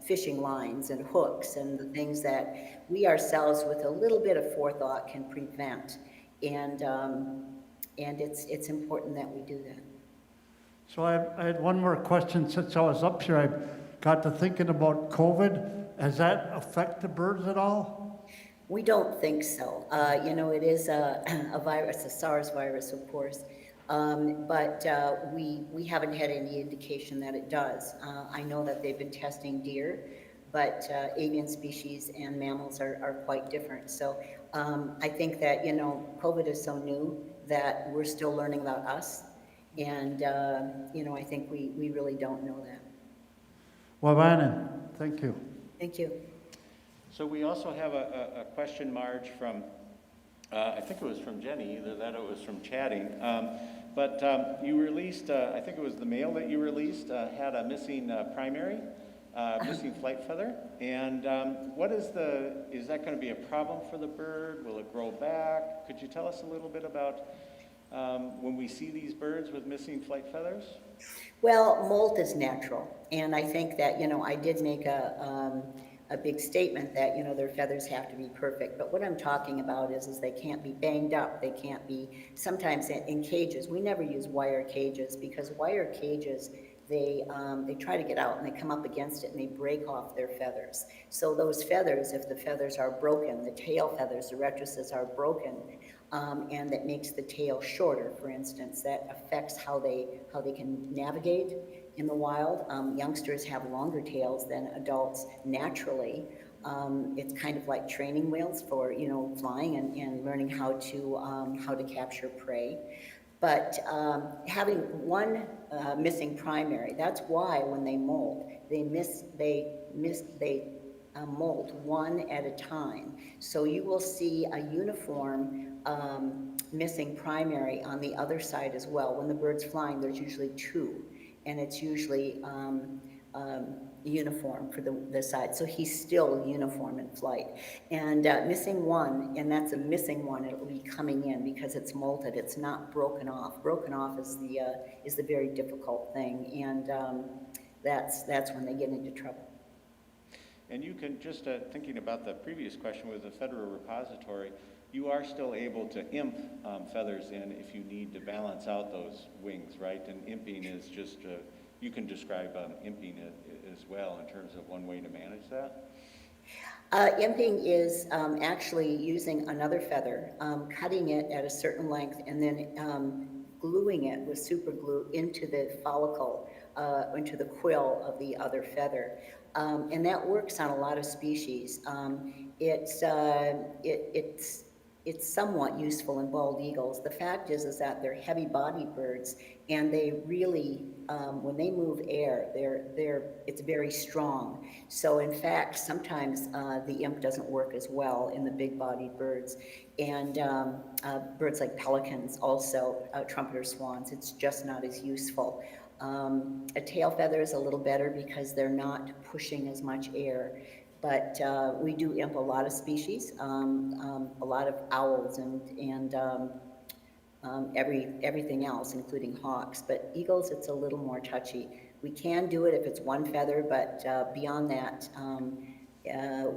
fishing lines and hooks and the things that we ourselves, with a little bit of forethought, can prevent, and it's important that we do that. So I had one more question. Since I was up here, I got to thinking about COVID. Has that affect the birds at all? We don't think so. It is a virus, a SARS virus, of course, but we haven't had any indication that it does. I know that they've been testing deer, but avian species and mammals are quite different. So I think that, COVID is so new that we're still learning about us. And, I think we really don't know that. Well, Annan, thank you. Thank you. So we also have a question, Marge, from, I think it was from Jenny, either that or it was from chatting. But you released, I think it was the male that you released, had a missing primary, missing flight feather. And is that going to be a problem for the bird? Will it grow back? Could you tell us a little bit about when we see these birds with missing flight feathers? Well, molt is natural, and I think that, I did make a big statement that, their feathers have to be perfect, but what I'm talking about is they can't be banged up, they can't be, sometimes in cages. We never use wire cages, because wire cages, they try to get out and they come up against it and they break off their feathers. So those feathers, if the feathers are broken, the tail feathers, the rectrices are broken, and that makes the tail shorter, for instance, that affects how they can navigate in the wild. Youngsters have longer tails than adults naturally. It's kind of like training wheels for, flying and learning how to capture prey. But having one missing primary, that's why when they molt, they molt one at a time. So you will see a uniform missing primary on the other side as well. When the bird's flying, there's usually two, and it's usually uniform for the side. So he's still uniform in flight. And missing one, and that's a missing one, it'll be coming in because it's molted. It's not broken off. Broken off is the very difficult thing, and that's when they get into trouble. And you can, just thinking about the previous question with the federal repository, you are still able to imp feathers in if you need to balance out those wings, right? And imping is just, you can describe imping as well in terms of one way to manage that? Imping is actually using another feather, cutting it at a certain length, and then gluing it with super glue into the follicle, into the quill of the other feather. And that works on a lot of species. It's somewhat useful in bald eagles. The fact is that they're heavy-bodied birds, and they really, when they move air, it's very strong. So in fact, sometimes the imp doesn't work as well in the big-bodied birds. And birds like pelicans also, trumpeter swans, it's just not as useful. A tail feather is a little better because they're not pushing as much air. But we do imp a lot of species, a lot of owls and everything else, including hawks. But eagles, it's a little more touchy. We can do it if it's one feather, but beyond that,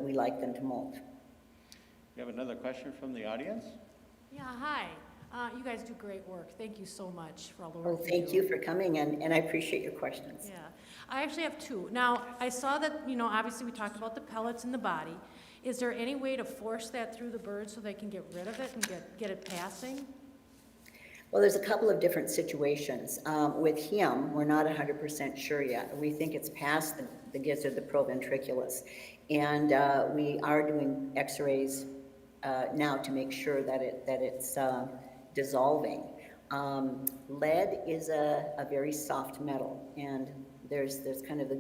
we like them to molt. You have another question from the audience? Yeah, hi. You guys do great work. Thank you so much for all the work. Well, thank you for coming, and I appreciate your questions. Yeah, I actually have two. Now, I saw that, obviously we talked about the pellets in the body. Is there any way to force that through the bird so they can get rid of it and get it passing? Well, there's a couple of different situations. With him, we're not 100% sure yet. We think it's past the gizzard, the proventriculus. And we are doing x-rays now to make sure that it's dissolving. Lead is a very soft metal, and there's kind of the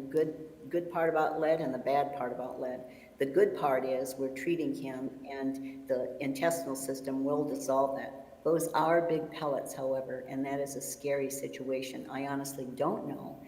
good part about lead and the bad part about lead. The good part is we're treating him, and the intestinal system will dissolve that. Those are big pellets, however, and that is a scary situation. I honestly don't know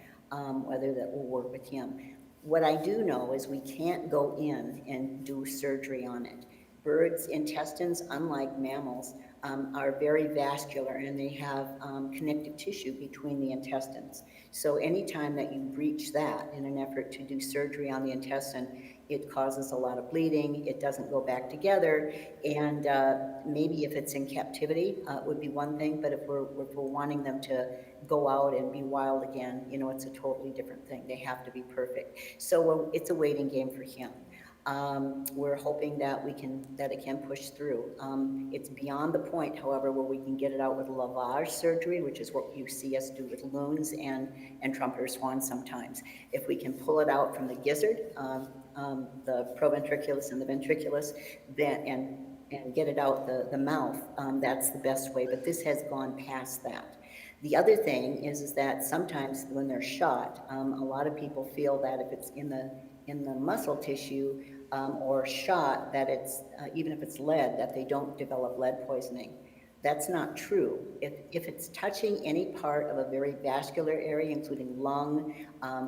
whether that will work with him. What I do know is we can't go in and do surgery on it. Birds' intestines, unlike mammals, are very vascular, and they have connective tissue between the intestines. So anytime that you breach that in an effort to do surgery on the intestine, it causes a lot of bleeding, it doesn't go back together, and maybe if it's in captivity, it would be one thing, but if we're wanting them to go out and be wild again, it's a totally different thing. They have to be perfect. So it's a waiting game for him. We're hoping that it can push through. It's beyond the point, however, where we can get it out with lavage surgery, which is what you see us do with loons and trumpeter swans sometimes. If we can pull it out from the gizzard, the proventriculus and the ventriculus, then and get it out the mouth, that's the best way. But this has gone past that. The other thing is that sometimes when they're shot, a lot of people feel that if it's in the muscle tissue or shot, that it's, even if it's lead, that they don't develop lead poisoning. That's not true. If it's touching any part of a very vascular area, including lung,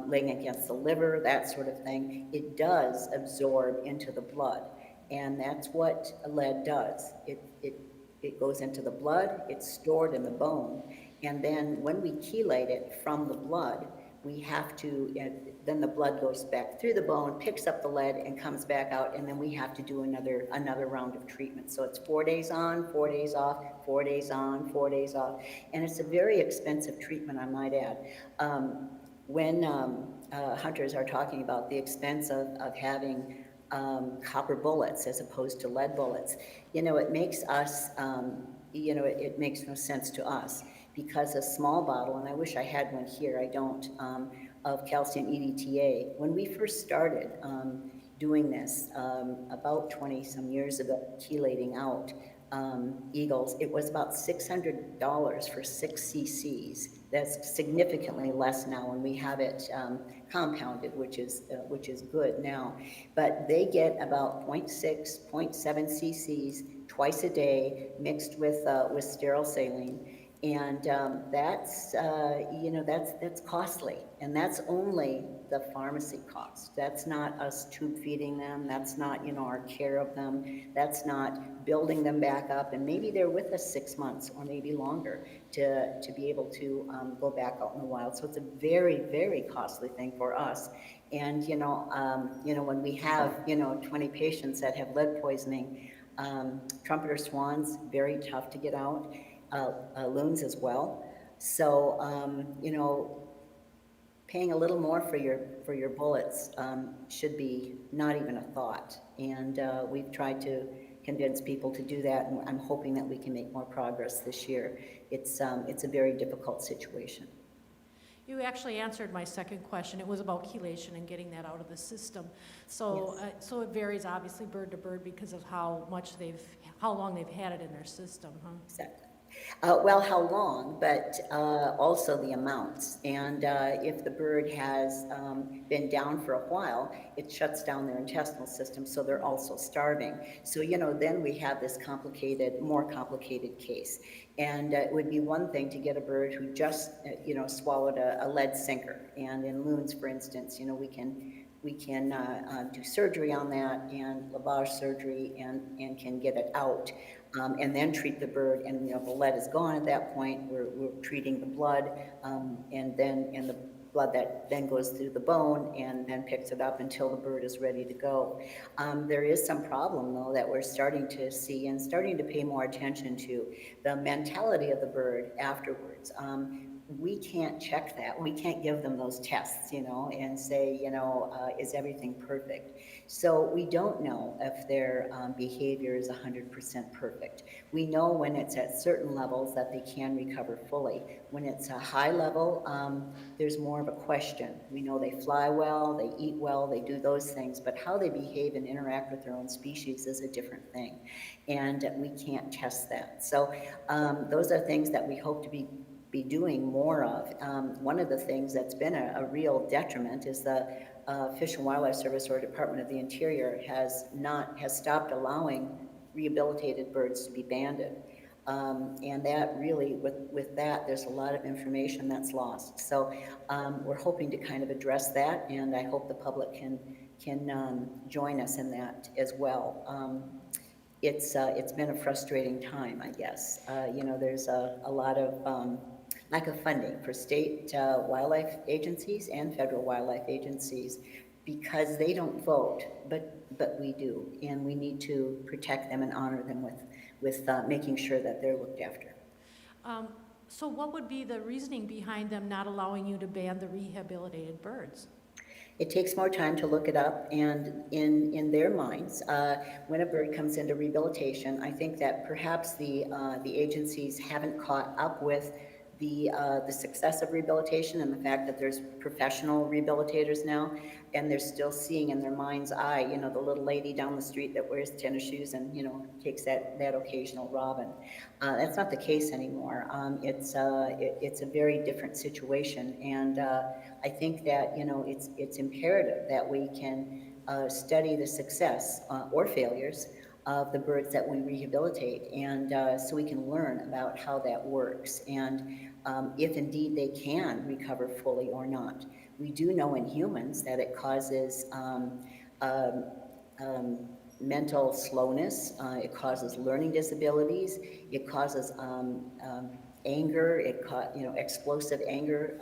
laying against the liver, that sort of thing, it does absorb into the blood. And that's what lead does. It goes into the blood, it's stored in the bone, and then when we chelate it from the blood, we have to, then the blood goes back through the bone, picks up the lead, and comes back out, and then we have to do another round of treatment. So it's 4 days on, 4 days off, 4 days on, 4 days off, and it's a very expensive treatment, I might add. When hunters are talking about the expense of having copper bullets as opposed to lead bullets, it makes us, it makes no sense to us. Because a small bottle, and I wish I had one here, I don't, of calcium EDTA, when we first started doing this about 20 some years ago, chelating out, eagles, it was about $600 for 6 cc's. That's significantly less now, and we have it compounded, which is good now. But they get about 0.6, 0.7 cc's twice a day, mixed with sterile saline, and that's costly, and that's only the pharmacy cost. That's not us tube feeding them. That's not our care of them. That's not building them back up, and maybe they're with us 6 months or maybe longer to be able to go back out in the wild. So it's a very, very costly thing for us. And when we have 20 patients that have lead poisoning, trumpeter swans, very tough to get out, loons as well. So paying a little more for your bullets should be not even a thought. And we've tried to convince people to do that, and I'm hoping that we can make more progress this year. It's a very difficult situation. You actually answered my second question. It was about chelation and getting that out of the system. So, Yes. So it varies obviously bird to bird because of how long they've had it in their system, huh? Exactly. Well, how long, but also the amounts. And if the bird has been down for a while, it shuts down their intestinal system, so they're also starving. So, then we have this more complicated case. And it would be one thing to get a bird who just, swallowed a lead sinker. And in loons, for instance, we can do surgery on that, and lavage surgery, and can get it out. And then treat the bird, and the lead is gone at that point. We're treating the blood, and the blood that then goes through the bone and then picks it up until the bird is ready to go. There is some problem though that we're starting to see and starting to pay more attention to, the mentality of the bird afterwards. We can't check that. We can't give them those tests, and say, is everything perfect? So we don't know if their behavior is 100% perfect. We know when it's at certain levels that they can recover fully. When it's a high level, there's more of a question. We know they fly well, they eat well, they do those things, but how they behave and interact with their own species is a different thing. And we can't test that. So those are things that we hope to be doing more of. One of the things that's been a real detriment is the Fish and Wildlife Service or Department of the Interior has stopped allowing rehabilitated birds to be banded. And that really, with that, there's a lot of information that's lost. So we're hoping to kind of address that, and I hope the public can join us in that as well. It's been a frustrating time, I guess. There's a lot of lack of funding for state wildlife agencies and federal wildlife agencies because they don't vote, but we do, and we need to protect them and honor them with making sure that they're looked after. So what would be the reasoning behind them not allowing you to ban the rehabilitated birds? It takes more time to look it up, and in their minds, when a bird comes into rehabilitation, I think that perhaps the agencies haven't caught up with the success of rehabilitation and the fact that there's professional rehabilitators now, and they're still seeing in their mind's eye, the little lady down the street that wears tennis shoes and, takes that occasional robin. That's not the case anymore. It's a very different situation, and I think that, it's imperative that we can study the success or failures of the birds that we rehabilitate, and so we can learn about how that works, and if indeed they can recover fully or not. We do know in humans that it causes mental slowness, it causes learning disabilities, it causes anger, explosive anger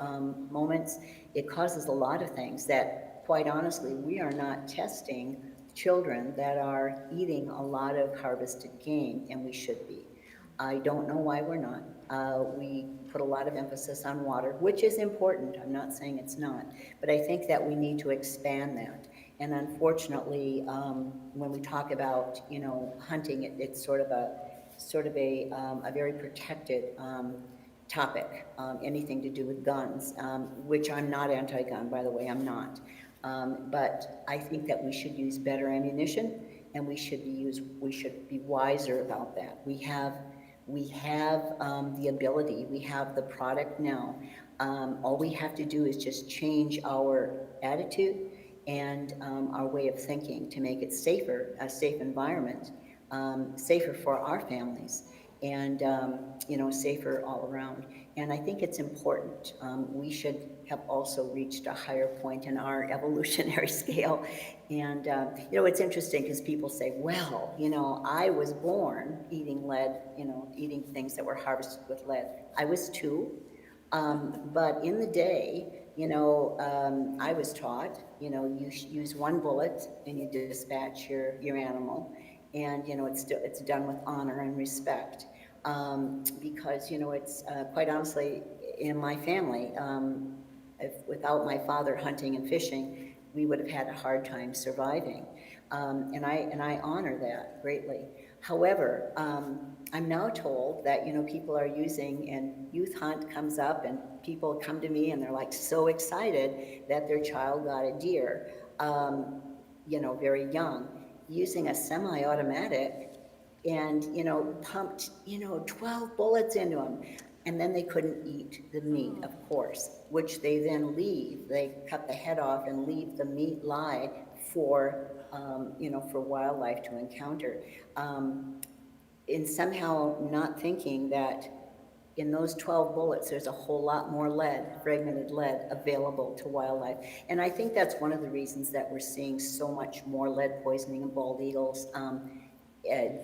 moments. It causes a lot of things that, quite honestly, we are not testing children that are eating a lot of harvested game, and we should be. I don't know why we're not. We put a lot of emphasis on water, which is important. I'm not saying it's not, but I think that we need to expand that. And unfortunately, when we talk about hunting, it's sort of a very protected topic. Anything to do with guns, which I'm not anti-gun, by the way. I'm not. But I think that we should use better ammunition, and we should be wiser about that. We have the ability, we have the product now. All we have to do is just change our attitude and our way of thinking to make it safer, a safe environment, safer for our families, and safer all around. And I think it's important. We should have also reached a higher point in our evolutionary scale. And it's interesting because people say, well, I was born eating lead, eating things that were harvested with lead. I was too. But in the day, I was taught, you use one bullet and you dispatch your animal, and it's done with honor and respect, because it's quite honestly in my family, without my father hunting and fishing, we would have had a hard time surviving, and I honor that greatly. However, I'm now told that, people are using, and youth hunt comes up and people come to me and they're like so excited that their child got a deer, very young, using a semi-automatic and, pumped, 12 bullets into them. And then they couldn't eat the meat, of course, which they then leave. They cut the head off and leave the meat lie for wildlife to encounter. And somehow not thinking that in those 12 bullets, there's a whole lot more lead, fragmented lead, available to wildlife. And I think that's one of the reasons that we're seeing so much more lead poisoning in bald eagles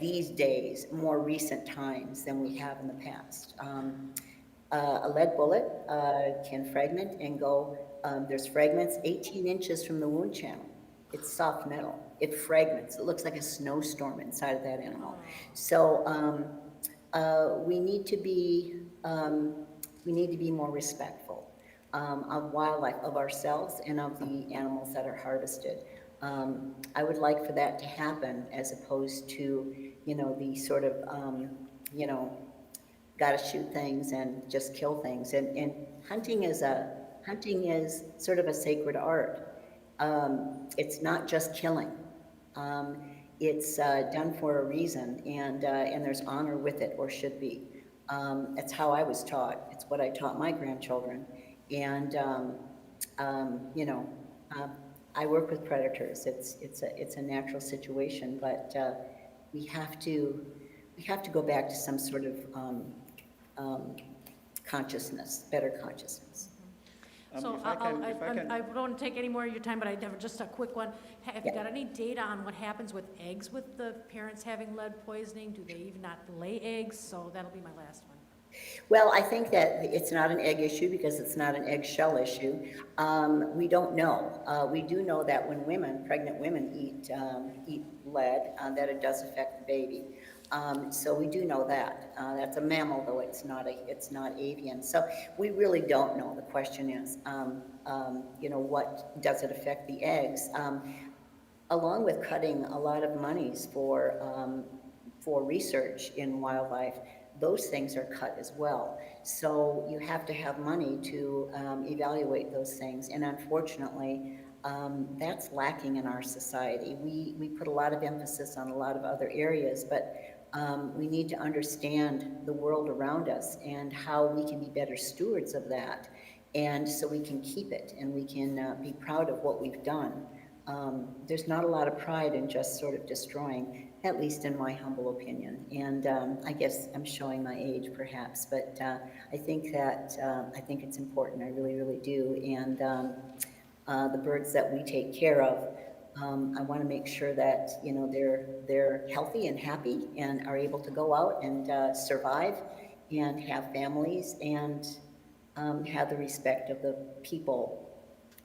these days, more recent times than we have in the past. A lead bullet can fragment and go, there's fragments 18 inches from the wound channel. It's soft metal. It fragments. It looks like a snowstorm inside of that animal. So we need to be more respectful of wildlife, of ourselves, and of the animals that are harvested. I would like for that to happen, as opposed to the sort of gotta shoot things and just kill things. And hunting is sort of a sacred art. It's not just killing. It's done for a reason, and there's honor with it, or should be. It's how I was taught. It's what I taught my grandchildren. And I work with predators. It's a natural situation, but we have to go back to some sort of consciousness, better consciousness. So I don't want to take any more of your time, but I have just a quick one. Have you got any data on what happens with eggs with the parents having lead poisoning? Do they even not lay eggs? So that'll be my last one. Well, I think that it's not an egg issue because it's not an eggshell issue. We don't know. We do know that when pregnant women eat lead, that it does affect the baby. So we do know that. That's a mammal, though it's not avian. So we really don't know. The question is, what does it affect the eggs? Along with cutting a lot of monies for research in wildlife, those things are cut as well. So you have to have money to evaluate those things. And unfortunately, that's lacking in our society. We put a lot of emphasis on a lot of other areas, but we need to understand the world around us and how we can be better stewards of that. And so we can keep it and we can be proud of what we've done. There's not a lot of pride in just sort of destroying, at least in my humble opinion. And I guess I'm showing my age perhaps, but I think it's important. I really, really do. And the birds that we take care of, I want to make sure that they're healthy and happy and are able to go out and survive and have families and have the respect of the people.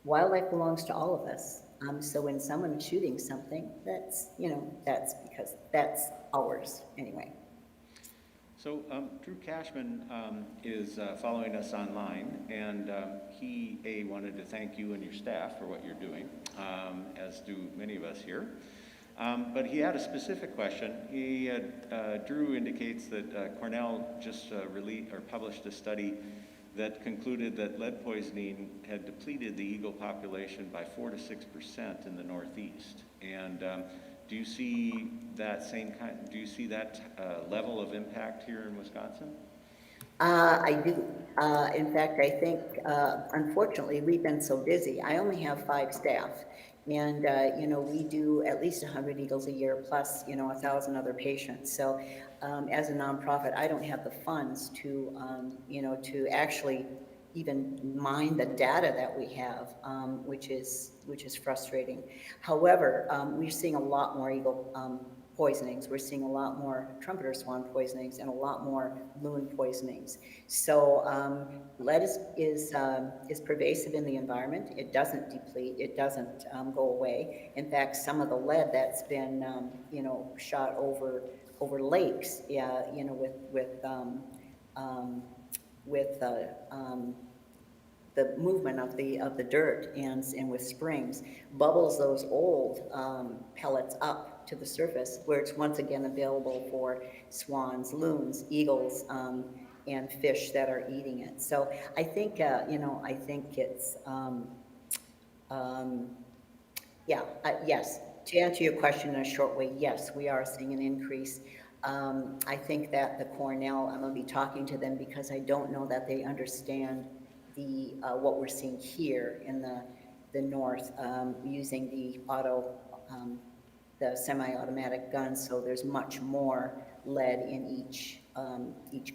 Wildlife belongs to all of us. So when someone is shooting something, that's because that's ours anyway. So Drew Cashman is following us online, and he wanted to thank you and your staff for what you're doing, as do many of us here. But he had a specific question. Drew indicates that Cornell just published a study that concluded that lead poisoning had depleted the eagle population by 4 to 6% in the Northeast. And Do you see that same kind, do you see that level of impact here in Wisconsin? I do. In fact, I think, unfortunately, we've been so busy. I only have 5 staff. And, you know, we do at least 100 eagles a year plus, you know, 1,000 other patients. So as a nonprofit, I don't have the funds to, you know, to actually even mine the data that we have, which is frustrating. However, we're seeing a lot more eagle poisonings. We're seeing a lot more trumpeter swan poisonings and a lot more loon poisonings. So lead is pervasive in the environment. It doesn't deplete. It doesn't go away. In fact, some of the lead that's been you know, shot over lakes, yeah, you know, with the movement of the dirt and with springs, bubbles those old pellets up to the surface, where it's once again available for swans, loons, eagles, and fish that are eating it. So I think, you know, I think it's, yes, to answer your question in a short way, yes, we are seeing an increase. I think that the Cornell, I'm going to be talking to them because I don't know that they understand the what we're seeing here in the north, using the semi-automatic guns. So there's much more lead in each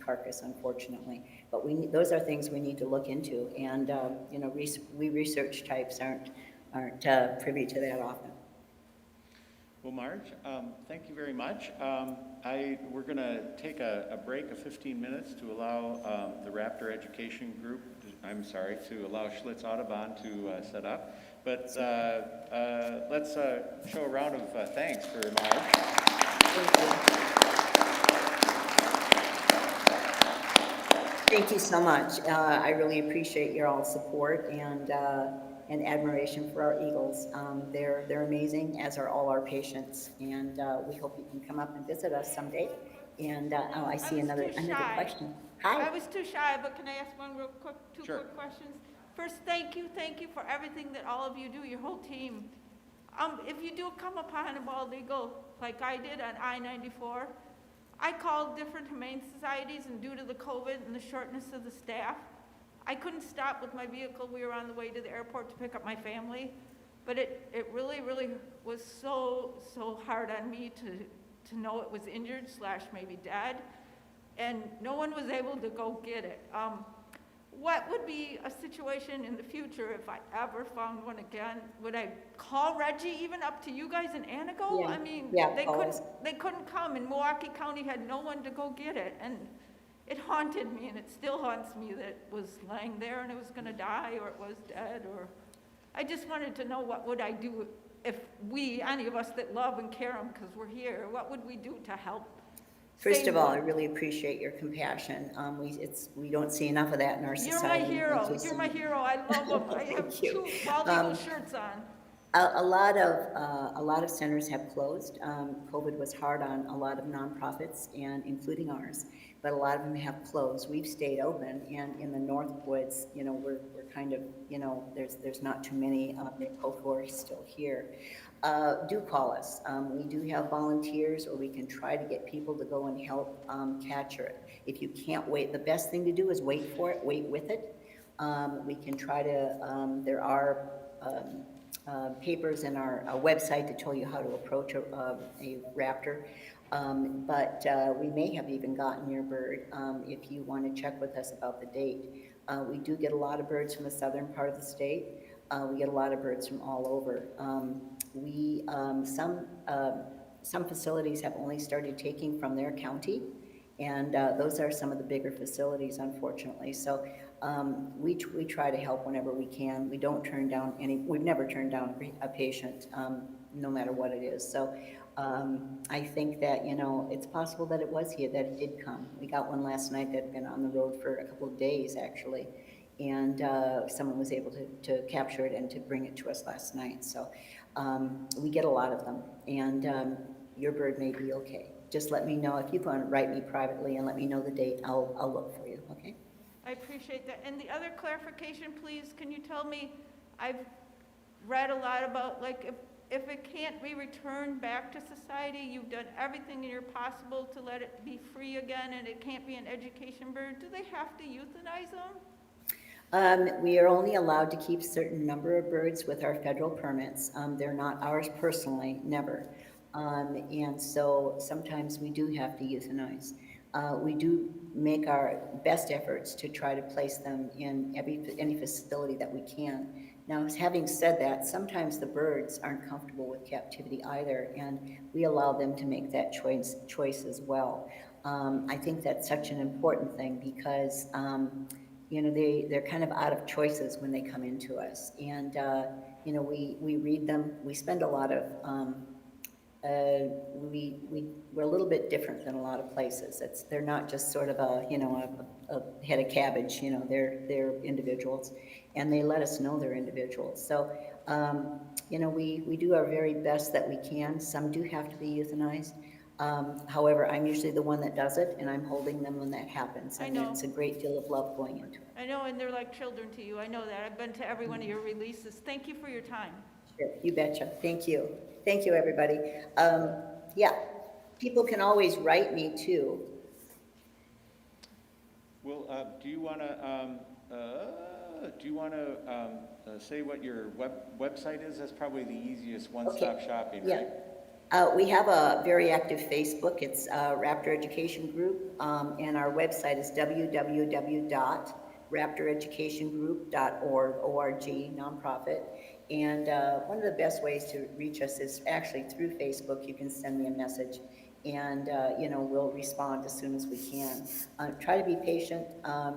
carcass, unfortunately. But those are things we need to look into, and you know, we research types aren't privy to that often. Well, Marge, thank you very much. We're going to take a break of 15 minutes to allow the Raptor Education Group, to allow Schlitz Audubon to set up. But let's show a round of thanks for Marge. Thank you so much. I really appreciate your all support and admiration for our eagles. They're amazing, as are all our patients, and we hope you can come up and visit us someday. And oh, I see another question. Hi. I was too shy, but can I ask one real quick, two Sure. quick questions? First, thank you for everything that all of you do, your whole team. If you do come upon a bald eagle, like I did on I-94, I called different humane societies, and due to the COVID and the shortness of the staff, I couldn't stop with my vehicle. We were on the way to the airport to pick up my family, but it really, really was so hard on me to know it was injured / maybe dead, and no one was able to go get it. What would be a situation in the future if I ever found one again? Would I call Reggie even up to you guys in Anago? Yeah. I mean, Yeah, they couldn't come, and Milwaukee County had no one to go get it, and it haunted me, and it still haunts me that it was laying there and it was going to die, or it was dead, or I just wanted to know, what would I do if any of us that love and care them because we're here, what would we do to help? First of all, I really appreciate your compassion. We don't see enough of that in our society. You're my hero. I love them. I have two bald eagle shirts on. A lot of centers have closed. COVID was hard on a lot of nonprofits, and including ours, but a lot of them have closed. We've stayed open, and in the Northwoods, you know, we're kind of, you know, there's not too many who are still here. Do call us. We do have volunteers, or we can try to get people to go and help capture it. If you can't wait, the best thing to do is wait for it, wait with it. We can try to, there are papers in our website to tell you how to approach a raptor. But we may have even gotten your bird if you want to check with us about the date. We do get a lot of birds from the southern part of the state. We get a lot of birds from all over. Some facilities have only started taking from their county, and those are some of the bigger facilities, unfortunately. So we try to help whenever we can. We don't turn down we've never turned down a patient, no matter what it is. So I think that, you know, it's possible that it was here, that it did come. We got one last night that had been on the road for a couple of days, actually. And someone was able to capture it and to bring it to us last night. So we get a lot of them, and your bird may be okay. Just let me know. If you can write me privately and let me know the date, I'll look for you, okay? I appreciate that. And the other clarification, please, can you tell me, I've read a lot about, like, if if it can't be returned back to society, you've done everything in your possible to let it be free again, and it can't be an education bird, do they have to euthanize them? We are only allowed to keep certain number of birds with our federal permits. They're not ours personally, never. And so sometimes we do have to euthanize. We do make our best efforts to try to place them in any facility that we can. Now, having said that, sometimes the birds aren't comfortable with captivity either, and we allow them to make that choice as well. I think that's such an important thing because you know, they're kind of out of choices when they come into us. And, you know, we read them. We spend a lot of, we're a little bit different than a lot of places. They're not just sort of a head of cabbage, you know, they're individuals. And they let us know they're individuals. So, you know, we do our very best that we can. Some do have to be euthanized. However, I'm usually the one that does it, and I'm holding them when that happens. And it's a great deal of love going into it. I know, and they're like children to you. I know that. I've been to every one of your releases. Thank you for your time. Sure, you betcha. Thank you. Thank you, everybody. Yeah, people can always write me too. Well, do you want to say what your website is? That's probably the easiest one-stop shopping, right? We have a very active Facebook. It's Raptor Education Group, and our website is www.raptoreducationgroup.org, O-R-G, nonprofit. And one of the best ways to reach us is actually through Facebook. You can send me a message, and you know, we'll respond as soon as we can. Try to be patient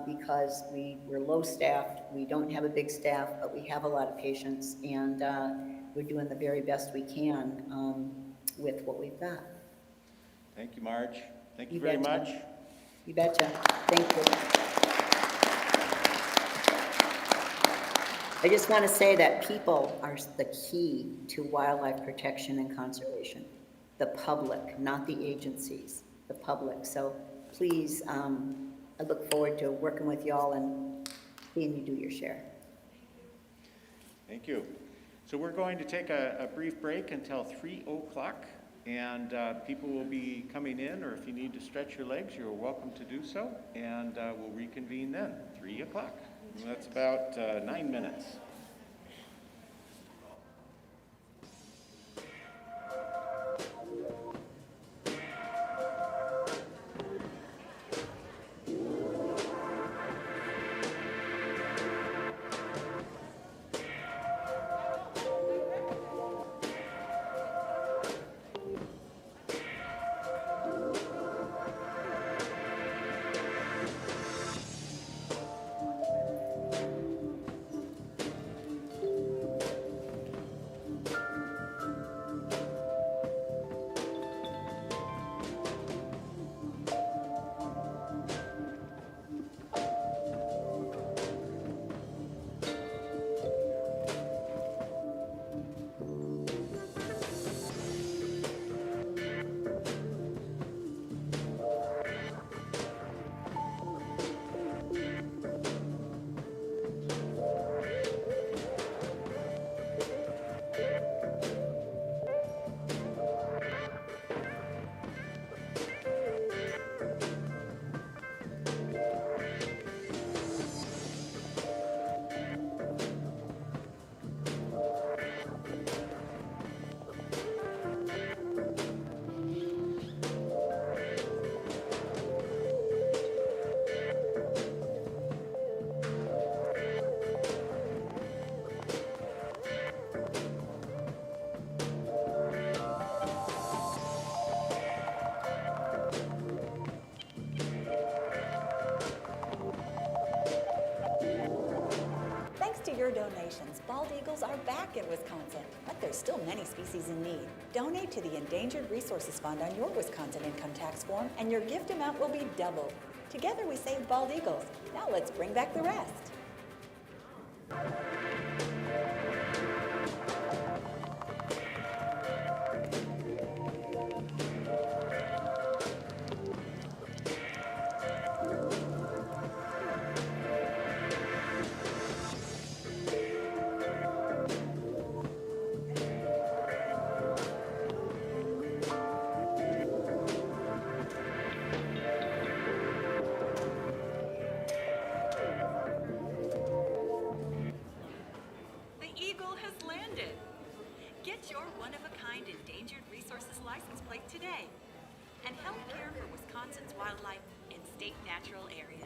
because we're low-staffed. We don't have a big staff, but we have a lot of patients, and we're doing the very best we can with what we've got. Thank you, Marge. Thank you very much. You betcha. Thank you. I just want to say that people are the key to wildlife protection and conservation. The public, not the agencies, the public. So please, I look forward to working with y'all and seeing you do your share. Thank you. So we're going to take a brief break until 3 o'clock, and people will be coming in, or if you need to stretch your legs, you're welcome to do so, and we'll reconvene then, 3 o'clock. That's about 9 minutes. Your donations, bald eagles are back in Wisconsin, but there's still many species in need. Donate to the Endangered Resources Fund on your Wisconsin income tax form, and your gift amount will be doubled. Together we save bald eagles. Now let's bring back the rest. plate today and help care for Wisconsin's wildlife and state natural areas.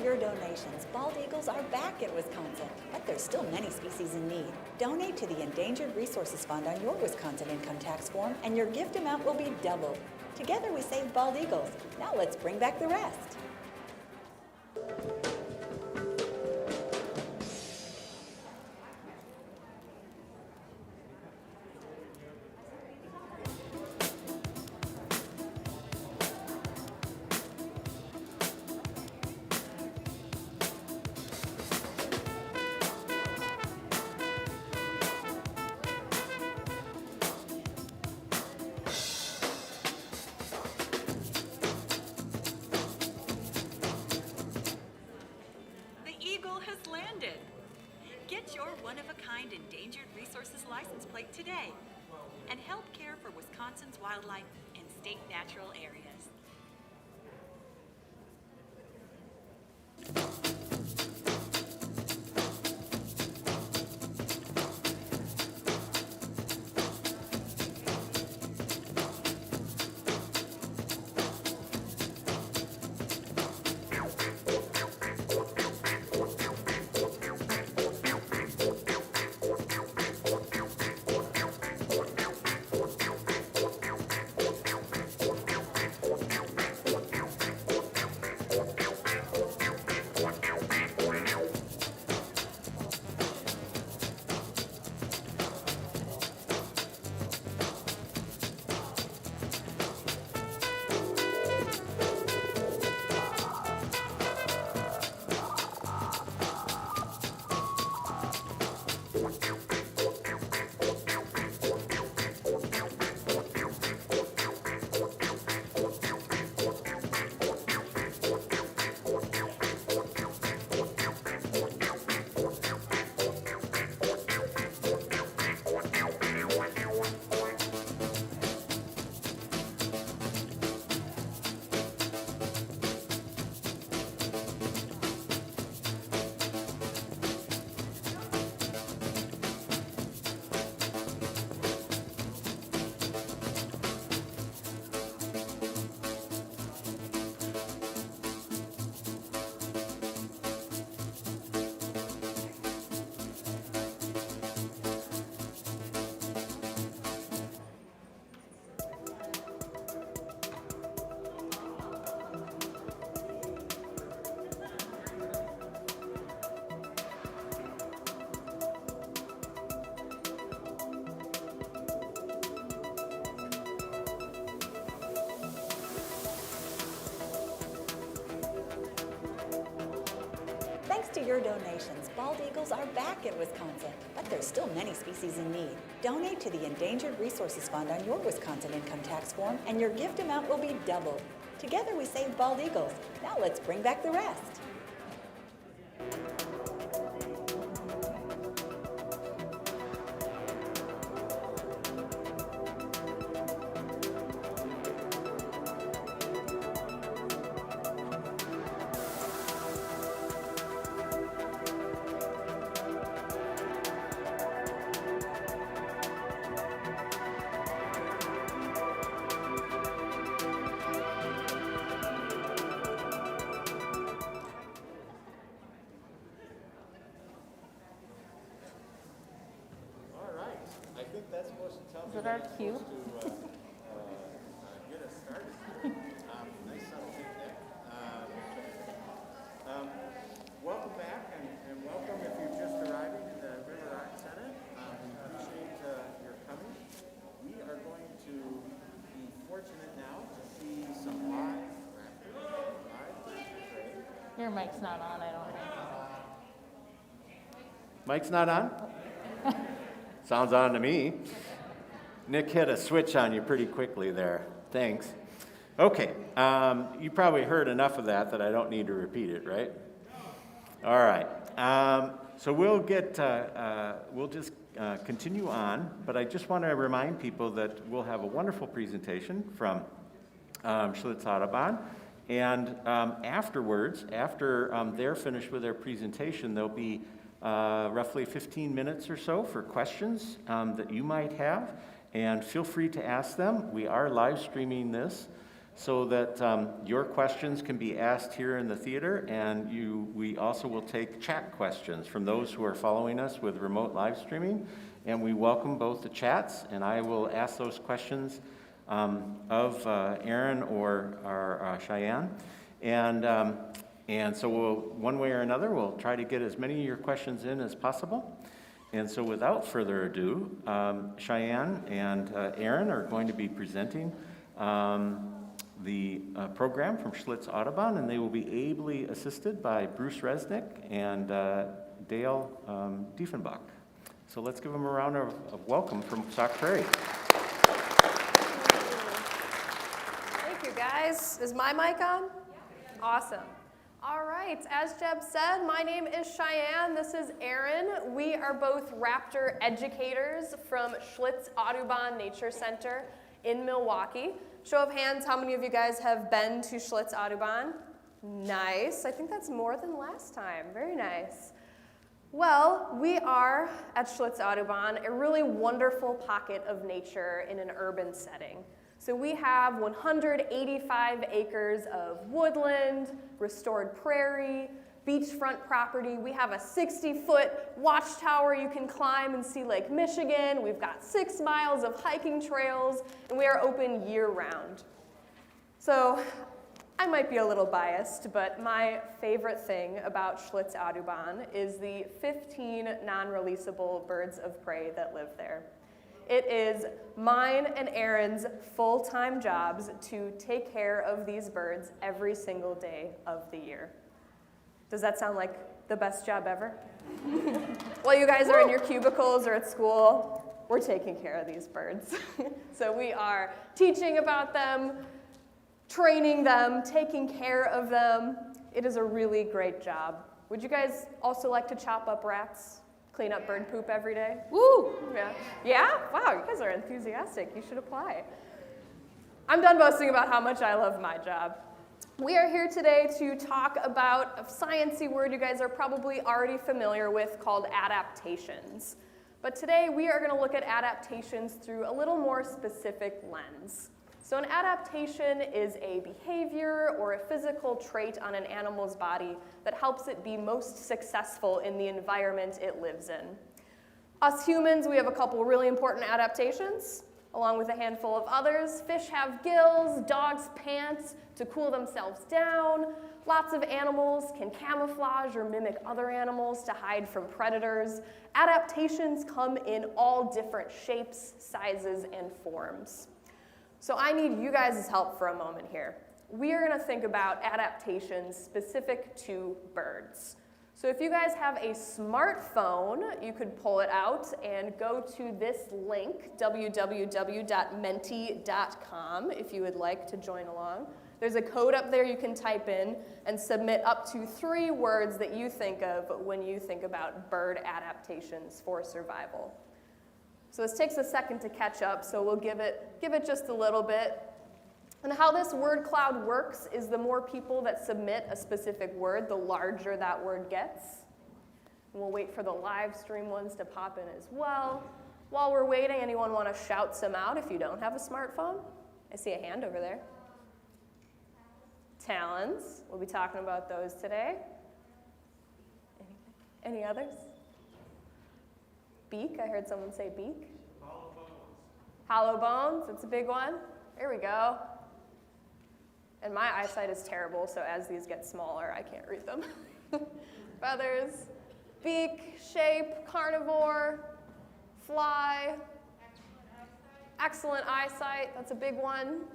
Your donations, bald eagles are back in Wisconsin, but there's still many species in need. Donate to the Endangered Resources Fund on your Wisconsin income tax form, and your gift amount will be doubled. Together we save bald eagles. Now let's bring back the rest. Get your one-of-a-kind Endangered Resources license plate today and help care for Wisconsin's wildlife and state natural areas. your donations, bald eagles are back in Wisconsin, but there's still many species in need. Donate to the Endangered Resources Fund on your Wisconsin income tax form, and your gift amount will be doubled. Together we save bald eagles. Now let's bring back the rest. Is it our cue? Get us started. Nice subtle picnic. Welcome back, and welcome if you're just arriving in the River Rock Center. We appreciate your coming. We are going to be fortunate now to see some live raptors. Your mic's not on, I don't think. Mic's not on? Sounds on to me. Nick hit a switch on you pretty quickly there. Thanks. Okay, you probably heard enough of that I don't need to repeat it, right? All right. So we'll just continue on, but I just want to remind people that we'll have a wonderful presentation from Schlitz Audubon, and afterwards, after they're finished with their presentation, there'll be roughly 15 minutes or so for questions that you might have. And feel free to ask them. We are live streaming this so that your questions can be asked here in the theater, and we also will take chat questions from those who are following us with remote live streaming. And we welcome both the chats, and I will ask those questions of Aaron or Cheyenne. And so one way or another, we'll try to get as many of your questions in as possible. And so without further ado, Cheyenne and Aaron are going to be presenting the program from Schlitz Audubon, and they will be ably assisted by Bruce Resnick and Dale Diefenbach. So let's give them a round of welcome from Sauk, Prairie. Thank you, guys. Is my mic on? Awesome. All right, as Jeb said, my name is Cheyenne, this is Aaron. We are both raptor educators from Schlitz Audubon Nature Center in Milwaukee. Show of hands, how many of you guys have been to Schlitz Audubon? Nice, I think that's more than last time, very nice. Well, we are at Schlitz Audubon, a really wonderful pocket of nature in an urban setting. So we have 185 acres of woodland, restored prairie, beachfront property. We have a 60-foot watchtower you can climb and see Lake Michigan. We've got 6 miles of hiking trails, and we are open year-round. So I might be a little biased, but my favorite thing about Schlitz Audubon is the 15 non-releasable birds of prey that live there. It is mine and Aaron's full-time jobs to take care of these birds every single day of the year. Does that sound like the best job ever? While you guys are in your cubicles or at school, we're taking care of these birds. So we are teaching about them, training them, taking care of them. It is a really great job. Would you guys also like to chop up rats? Clean up bird poop every day? Woo! Yeah. Yeah? Wow, you guys are enthusiastic. You should apply. I'm done boasting about how much I love my job. We are here today to talk about a sciencey word you guys are probably already familiar with called adaptations. But today we are going to look at adaptations through a little more specific lens. So an adaptation is a behavior or a physical trait on an animal's body that helps it be most successful in the environment it lives in. Us humans, we have a couple really important adaptations, along with a handful of others. Fish have gills, dogs pant to cool themselves down. Lots of animals can camouflage or mimic other animals to hide from predators. Adaptations come in all different shapes, sizes, and forms. So I need you guys' help for a moment here. We are going to think about adaptations specific to birds. So if you guys have a smartphone, you could pull it out and go to this link, www.menti.com, if you would like to join along. There's a code up there you can type in and submit up to 3 words that you think of when you think about bird adaptations for survival. So this takes a second to catch up, so we'll give it just a little bit. And how this word cloud works is the more people that submit a specific word, the larger that word gets. And we'll wait for the live stream ones to pop in as well. While we're waiting, anyone want to shout some out if you don't have a smartphone? I see a hand over there. Talons. We'll be talking about those today. Any others? Beak. I heard someone say beak. Hollow bones. Hollow bones. That's a big one. There we go. And my eyesight is terrible, so as these get smaller, I can't read them. Feathers, beak, shape, carnivore, fly. Excellent eyesight. That's a big one.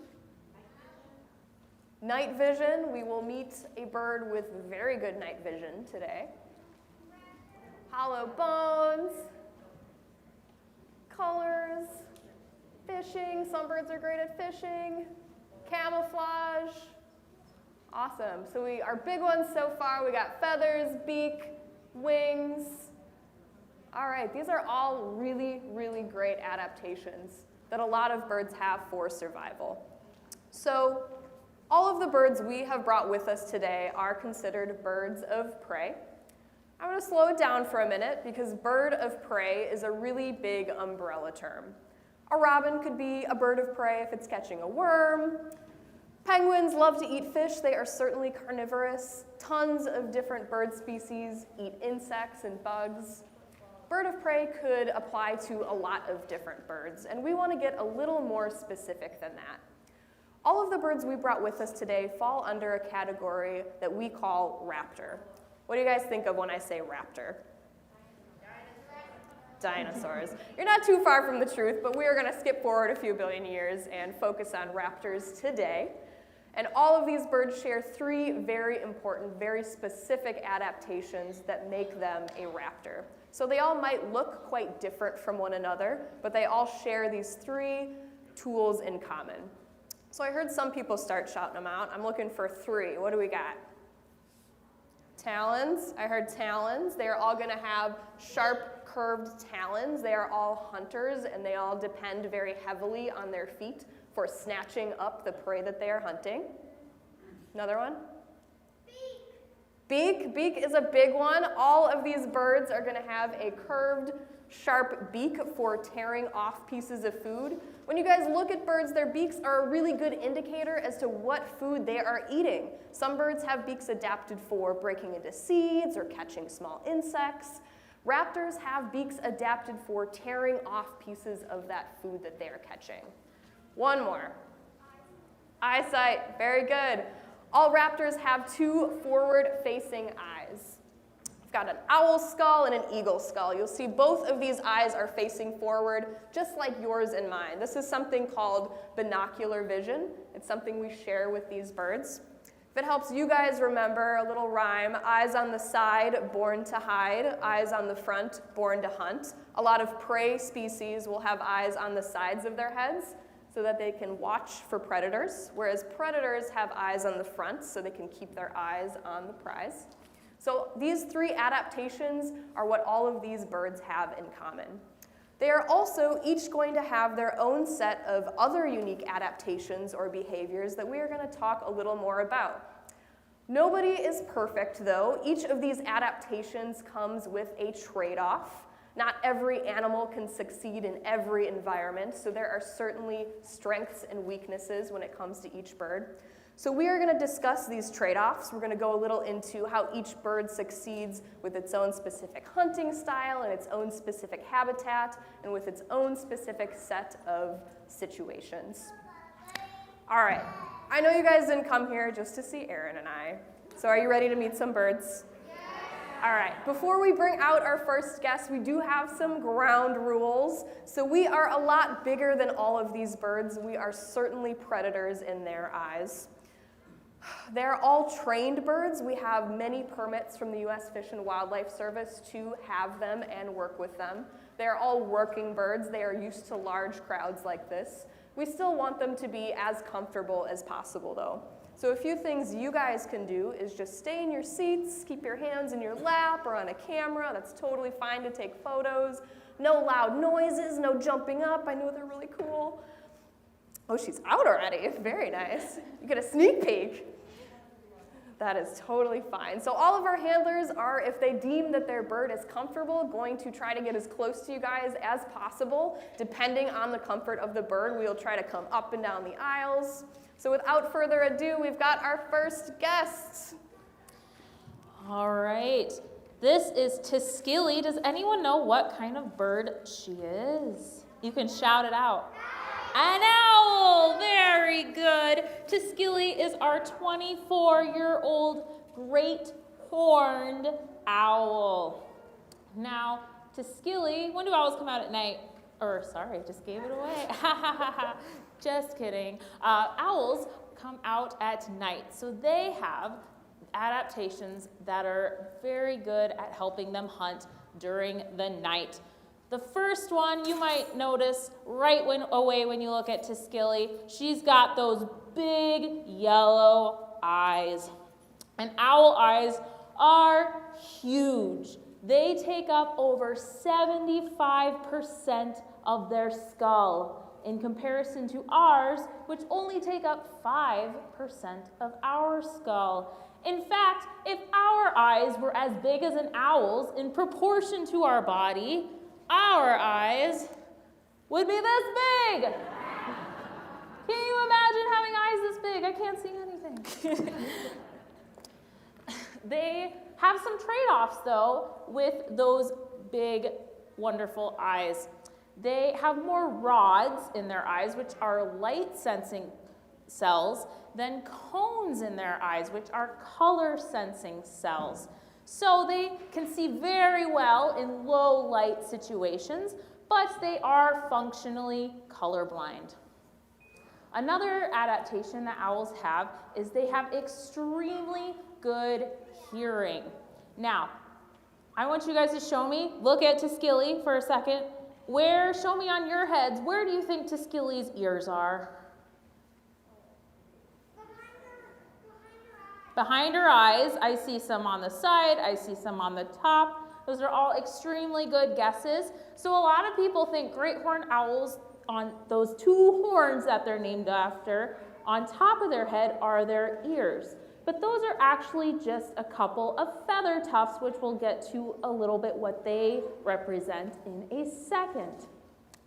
Night vision. We will meet a bird with very good night vision today. Hollow bones. Colors. Fishing. Some birds are great at fishing. Camouflage. Awesome. So our big ones so far, we got feathers, beak, wings. All right, these are all really, really great adaptations that a lot of birds have for survival. So all of the birds we have brought with us today are considered birds of prey. I'm going to slow it down for a minute because bird of prey is a really big umbrella term. A robin could be a bird of prey if it's catching a worm. Penguins love to eat fish. They are certainly carnivorous. Tons of different bird species eat insects and bugs. Bird of prey could apply to a lot of different birds, and we want to get a little more specific than that. All of the birds we brought with us today fall under a category that we call raptor. What do you guys think of when I say raptor? Dinosaurs. You're not too far from the truth, but we are going to skip forward a few billion years and focus on raptors today. And all of these birds share 3 very important, very specific adaptations that make them a raptor. So they all might look quite different from one another, but they all share these 3 tools in common. So I heard some people start shouting them out. I'm looking for 3. What do we got? Talons. I heard talons. They are all going to have sharp, curved talons. They are all hunters, and they all depend very heavily on their feet for snatching up the prey that they are hunting. Another one? Beak. Beak is a big one. All of these birds are going to have a curved, sharp beak for tearing off pieces of food. When you guys look at birds, their beaks are a really good indicator as to what food they are eating. Some birds have beaks adapted for breaking into seeds or catching small insects. Raptors have beaks adapted for tearing off pieces of that food that they are catching. One more. Eyesight. Very good. All raptors have 2 forward-facing eyes. I've got an owl skull and an eagle skull. You'll see both of these eyes are facing forward, just like yours and mine. This is something called binocular vision. It's something we share with these birds. If it helps you guys remember, a little rhyme: eyes on the side, born to hide; eyes on the front, born to hunt. A lot of prey species will have eyes on the sides of their heads so that they can watch for predators, whereas predators have eyes on the front so they can keep their eyes on the prize. So these 3 adaptations are what all of these birds have in common. They are also each going to have their own set of other unique adaptations or behaviors that we are going to talk a little more about. Nobody is perfect, though. Each of these adaptations comes with a trade-off. Not every animal can succeed in every environment, so there are certainly strengths and weaknesses when it comes to each bird. So we are going to discuss these trade-offs. We're going to go a little into how each bird succeeds with its own specific hunting style and its own specific habitat and with its own specific set of situations. All right. I know you guys didn't come here just to see Aaron and I. So are you ready to meet some birds? All right, before we bring out our first guest, we do have some ground rules. So we are a lot bigger than all of these birds. We are certainly predators in their eyes. They're all trained birds. We have many permits from the U.S. Fish and Wildlife Service to have them and work with them. They're all working birds. They are used to large crowds like this. We still want them to be as comfortable as possible, though. So a few things you guys can do is just stay in your seats, keep your hands in your lap or on a camera. That's totally fine to take photos. No loud noises, no jumping up. I know they're really cool. Oh, she's out already. Very nice. You get a sneak peek. That is totally fine. So all of our handlers are, if they deem that their bird is comfortable, going to try to get as close to you guys as possible. Depending on the comfort of the bird, we'll try to come up and down the aisles. So without further ado, we've got our first guest. All right. This is Tiskili. Does anyone know what kind of bird she is? You can shout it out. An owl! Very good. Tiskili is our 24-year-old great horned owl. Now, Tiskili, when do owls come out at night? Sorry, just gave it away. Just kidding. Owls come out at night, so they have adaptations that are very good at helping them hunt during the night. The first one you might notice right away when you look at Tiskili, she's got those big yellow eyes. And owl eyes are huge. They take up over 75% of their skull in comparison to ours, which only take up 5% of our skull. In fact, if our eyes were as big as an owl's in proportion to our body, our eyes would be this big. Can you imagine having eyes this big? I can't see anything. They have some trade-offs, though, with those big, wonderful eyes. They have more rods in their eyes, which are light-sensing cells, than cones in their eyes, which are color-sensing cells. So they can see very well in low light situations, but they are functionally colorblind. Another adaptation that owls have is they have extremely good hearing. Now, I want you guys to show me, look at Tiskili for a second. Show me on your heads, where do you think Tiskili's ears are? Behind her eyes. I see some on the side, I see some on the top. Those are all extremely good guesses. So a lot of people think great horned owls, on those two horns that they're named after, on top of their head are their ears. But those are actually just a couple of feather tufts, which we'll get to a little bit what they represent in a second.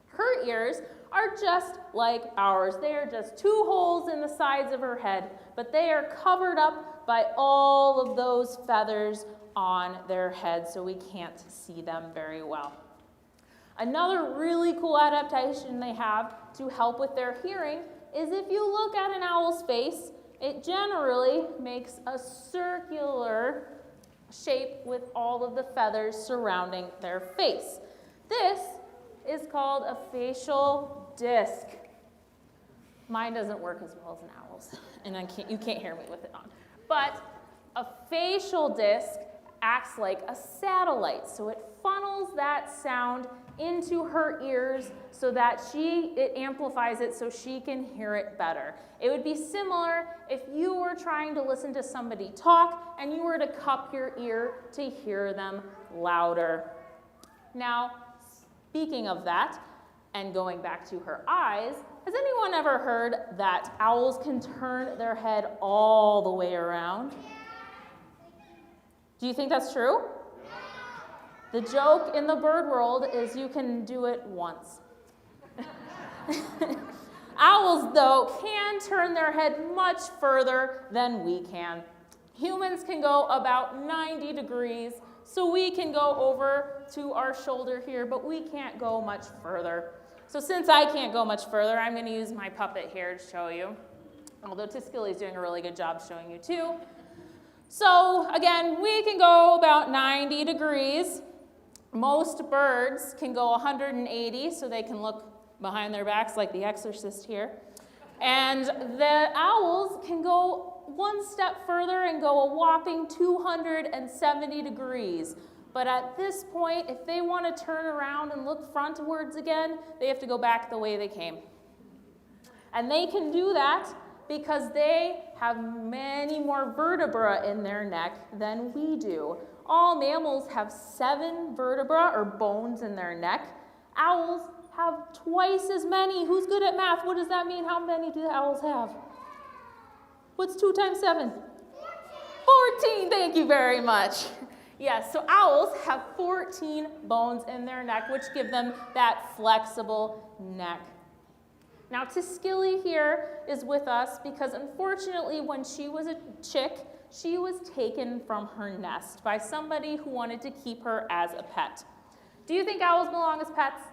Her ears are just like ours. They are just two holes in the sides of her head, but they are covered up by all of those feathers on their head, so we can't see them very well. Another really cool adaptation they have to help with their hearing is if you look at an owl's face, it generally makes a circular shape with all of the feathers surrounding their face. This is called a facial disc. Mine doesn't work as well as an owl's, and you can't hear me with it on. But a facial disc acts like a satellite, so it funnels that sound into her ears so that it amplifies it so she can hear it better. It would be similar if you were trying to listen to somebody talk and you were to cup your ear to hear them louder. Now, speaking of that, and going back to her eyes, has anyone ever heard that owls can turn their head all the way around? Do you think that's true? The joke in the bird world is you can do it once. Owls, though, can turn their head much further than we can. Humans can go about 90 degrees, so we can go over to our shoulder here, but we can't go much further. So since I can't go much further, I'm going to use my puppet here to show you, although Tiskili's doing a really good job showing you too. So again, we can go about 90 degrees. Most birds can go 180, so they can look behind their backs like the exorcist here. And the owls can go one step further and go a whopping 270 degrees. But at this point, if they want to turn around and look frontwards again, they have to go back the way they came. And they can do that because they have many more vertebrae in their neck than we do. All mammals have 7 vertebrae or bones in their neck. Owls have twice as many. Who's good at math? What does that mean? How many do the owls have? What's 2 times 7? 14, thank you very much. Yes, so owls have 14 bones in their neck, which give them that flexible neck. Now, Tiskili here is with us because unfortunately when she was a chick, she was taken from her nest by somebody who wanted to keep her as a pet. Do you think owls belong as pets?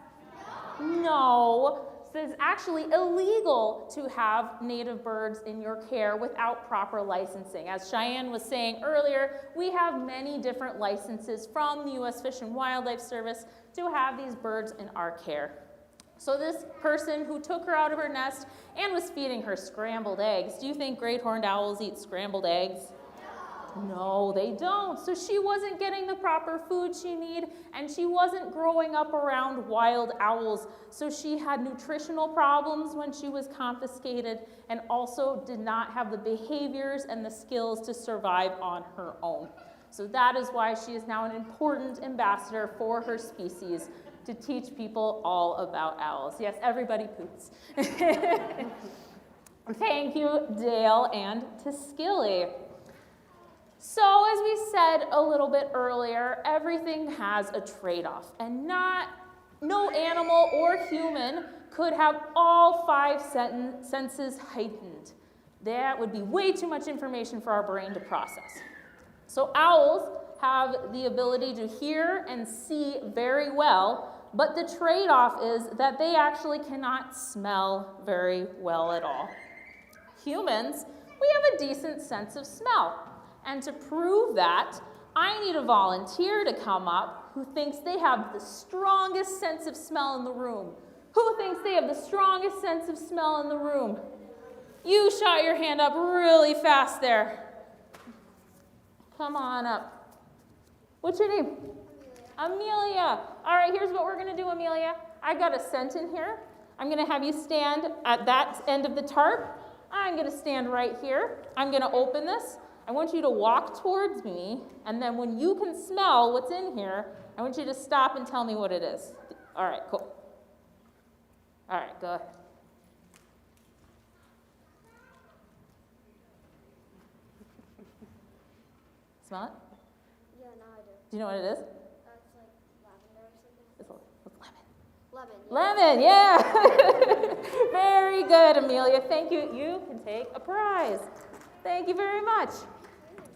No. So it's actually illegal to have native birds in your care without proper licensing. As Cheyenne was saying earlier, we have many different licenses from the U.S. Fish and Wildlife Service to have these birds in our care. So this person who took her out of her nest and was feeding her scrambled eggs, do you think great horned owls eat scrambled eggs? No, they don't. So she wasn't getting the proper food she needed, and she wasn't growing up around wild owls. So she had nutritional problems when she was confiscated and also did not have the behaviors and the skills to survive on her own. So that is why she is now an important ambassador for her species to teach people all about owls. Yes, everybody poots. Thank you, Dale and Tiskili. So as we said a little bit earlier, everything has a trade-off, and no animal or human could have all 5 senses heightened. That would be way too much information for our brain to process. So owls have the ability to hear and see very well, but the trade-off is that they actually cannot smell very well at all. Humans, we have a decent sense of smell. And to prove that, I need a volunteer to come up who thinks they have the strongest sense of smell in the room. Who thinks they have the strongest sense of smell in the room? You shot your hand up really fast there. Come on up. What's your name? Amelia. All right, here's what we're going to do, Amelia. I've got a scent in here. I'm going to have you stand at that end of the tarp. I'm going to stand right here. I'm going to open this. I want you to walk towards me, and then when you can smell what's in here, I want you to stop and tell me what it is. All right, cool. All right, go ahead. Smell it? Yeah, now I do. Do you know what it is? It's like lavender or something. It's lemon. Lemon, yeah. Very good, Amelia. Thank you. You can take a prize. Thank you very much.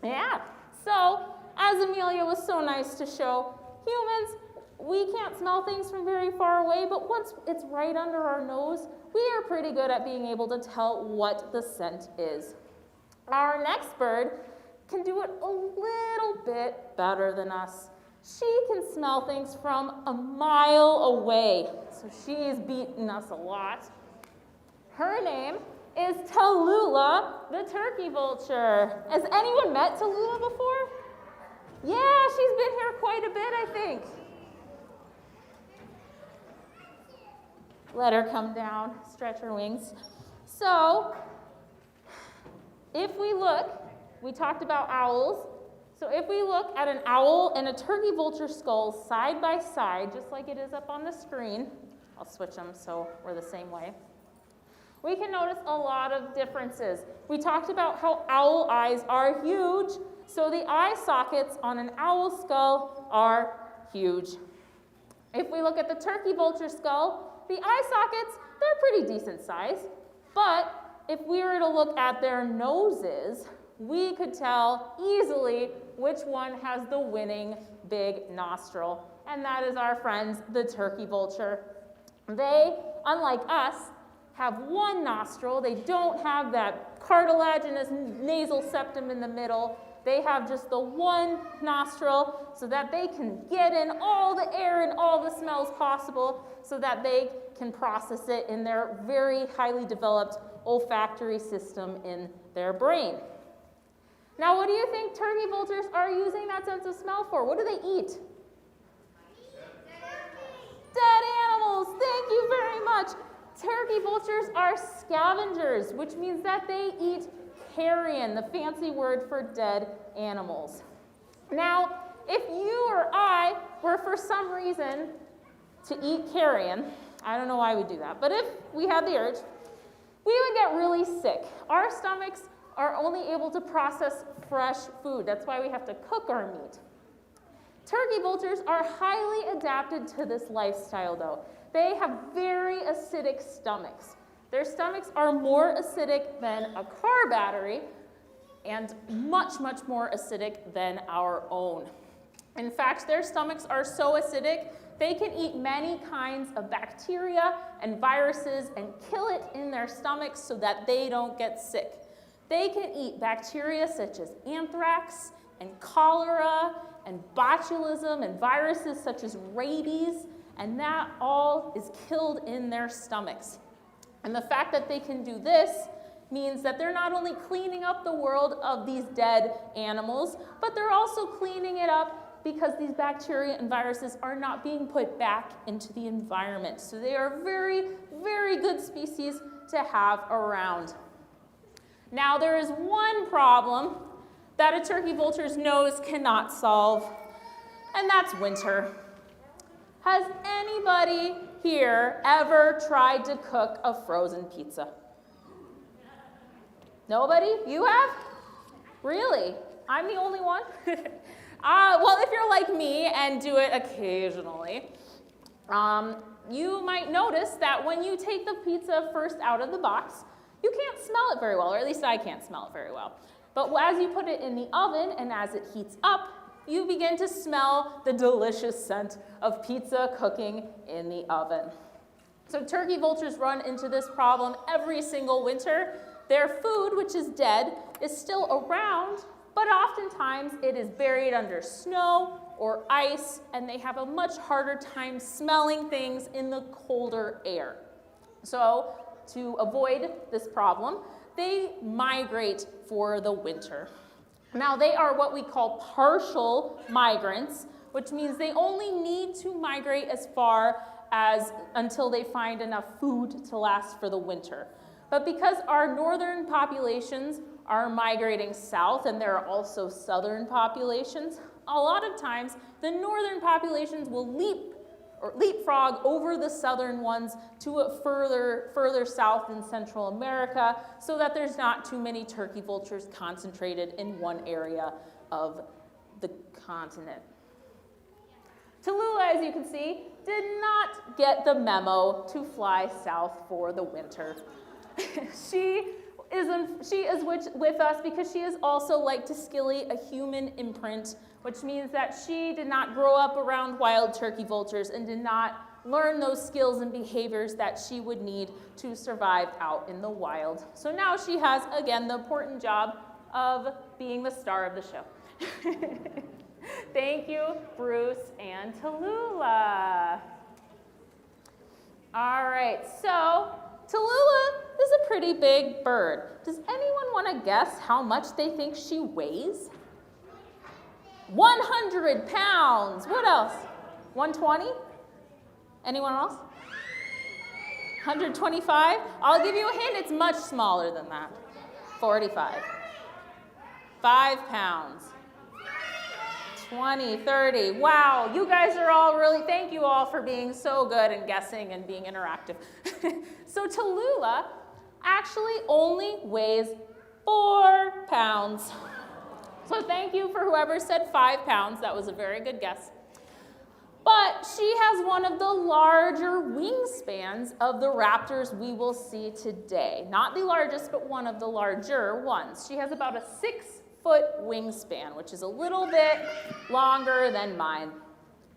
Yeah. So, as Amelia was so nice to show, humans, we can't smell things from very far away, but once it's right under our nose, we are pretty good at being able to tell what the scent is. Our next bird can do it a little bit better than us. She can smell things from a mile away, so she's beaten us a lot. Her name is Tallulah, the turkey vulture. Has anyone met Tallulah before? Yeah, she's been here quite a bit, I think. Let her come down, stretch her wings. So, if we look, we talked about owls. So if we look at an owl and a turkey vulture skull side by side, just like it is up on the screen, I'll switch them so we're the same way, we can notice a lot of differences. We talked about how owl eyes are huge, so the eye sockets on an owl skull are huge. If we look at the turkey vulture skull, the eye sockets, they're pretty decent size, but if we were to look at their noses, we could tell easily which one has the winning big nostril, and that is our friends, the turkey vulture. They, unlike us, have one nostril. They don't have that cartilaginous nasal septum in the middle. They have just the one nostril so that they can get in all the air and all the smells possible so that they can process it in their very highly developed olfactory system in their brain. Now, what do you think turkey vultures are using that sense of smell for? What do they eat? Dead animals. Thank you very much. Turkey vultures are scavengers, which means that they eat carrion, the fancy word for dead animals. Now, if you or I were for some reason to eat carrion, I don't know why we do that, but if we had the urge, we would get really sick. Our stomachs are only able to process fresh food. That's why we have to cook our meat. Turkey vultures are highly adapted to this lifestyle, though. They have very acidic stomachs. Their stomachs are more acidic than a car battery and much, much more acidic than our own. In fact, their stomachs are so acidic, they can eat many kinds of bacteria and viruses and kill it in their stomachs so that they don't get sick. They can eat bacteria such as anthrax and cholera and botulism and viruses such as rabies, and that all is killed in their stomachs. And the fact that they can do this means that they're not only cleaning up the world of these dead animals, but they're also cleaning it up because these bacteria and viruses are not being put back into the environment. So they are very, very good species to have around. Now, there is one problem that a turkey vulture's nose cannot solve, and that's winter. Has anybody here ever tried to cook a frozen pizza? Nobody? You have? Really? I'm the only one? Well, if you're like me and do it occasionally, you might notice that when you take the pizza first out of the box, you can't smell it very well, or at least I can't smell it very well. But as you put it in the oven and as it heats up, you begin to smell the delicious scent of pizza cooking in the oven. So turkey vultures run into this problem every single winter. Their food, which is dead, is still around, but oftentimes it is buried under snow or ice, and they have a much harder time smelling things in the colder air. So to avoid this problem, they migrate for the winter. Now, they are what we call partial migrants, which means they only need to migrate as far as until they find enough food to last for the winter. But because our northern populations are migrating south, and there are also southern populations, a lot of times the northern populations will leapfrog over the southern ones to a further south in Central America so that there's not too many turkey vultures concentrated in one area of the continent. Tallulah, as you can see, did not get the memo to fly south for the winter. She is with us because she is also, like Tuskilly, a human imprint, which means that she did not grow up around wild turkey vultures and did not learn those skills and behaviors that she would need to survive out in the wild. So now she has, again, the important job of being the star of the show. Thank you, Bruce and Tallulah. All right, so Tallulah is a pretty big bird. Does anyone want to guess how much they think she weighs? 100 pounds. What else? 120? Anyone else? 125? I'll give you a hint. It's much smaller than that. 45. 5 pounds. 20, 30. Wow, you guys are all really, thank you all for being so good and guessing and being interactive. So Tallulah actually only weighs 4 pounds. So thank you for whoever said 5 pounds. That was a very good guess. But she has one of the larger wingspans of the raptors we will see today. Not the largest, but one of the larger ones. She has about a 6-foot wingspan, which is a little bit longer than mine.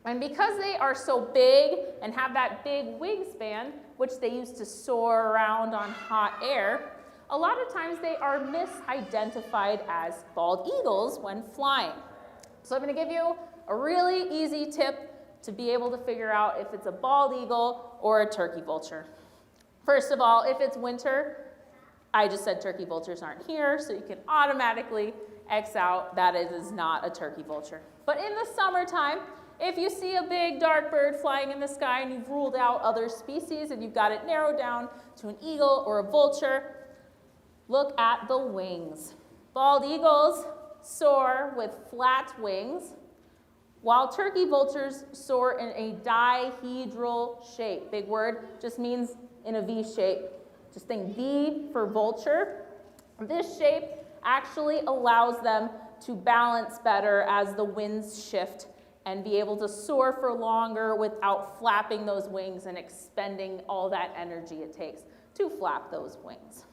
And because they are so big and have that big wingspan, which they use to soar around on hot air, a lot of times they are misidentified as bald eagles when flying. So I'm going to give you a really easy tip to be able to figure out if it's a bald eagle or a turkey vulture. First of all, if it's winter, I just said turkey vultures aren't here, so you can automatically X out that it is not a turkey vulture. But in the summertime, if you see a big dark bird flying in the sky and you've ruled out other species and you've got it narrowed down to an eagle or a vulture, look at the wings. Bald eagles soar with flat wings, while turkey vultures soar in a dihedral shape. Big word, just means in a V shape. Just think V for vulture. This shape actually allows them to balance better as the winds shift and be able to soar for longer without flapping those wings and expending all that energy it takes to flap those wings.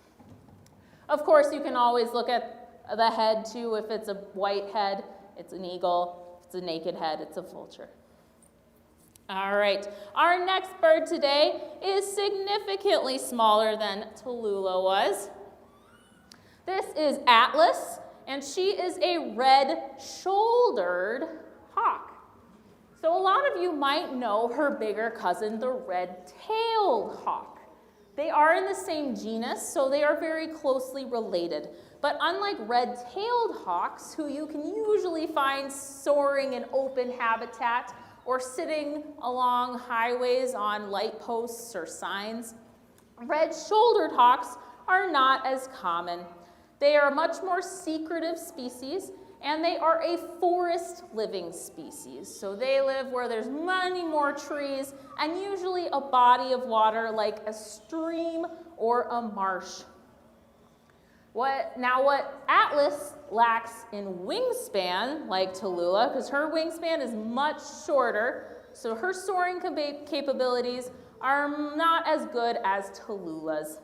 Of course, you can always look at the head too. If it's a white head, it's an eagle. If it's a naked head, it's a vulture. All right, our next bird today is significantly smaller than Tallulah was. This is Atlas, and she is a red-shouldered hawk. So a lot of you might know her bigger cousin, the red-tailed hawk. They are in the same genus, so they are very closely related. But unlike red-tailed hawks, who you can usually find soaring in open habitat or sitting along highways on light posts or signs, red-shouldered hawks are not as common. They are a much more secretive species, and they are a forest-living species. So they live where there's many more trees and usually a body of water like a stream or a marsh. What Atlas lacks in wingspan, like Tallulah, because her wingspan is much shorter, so her soaring capabilities are not as good as Tallulah's.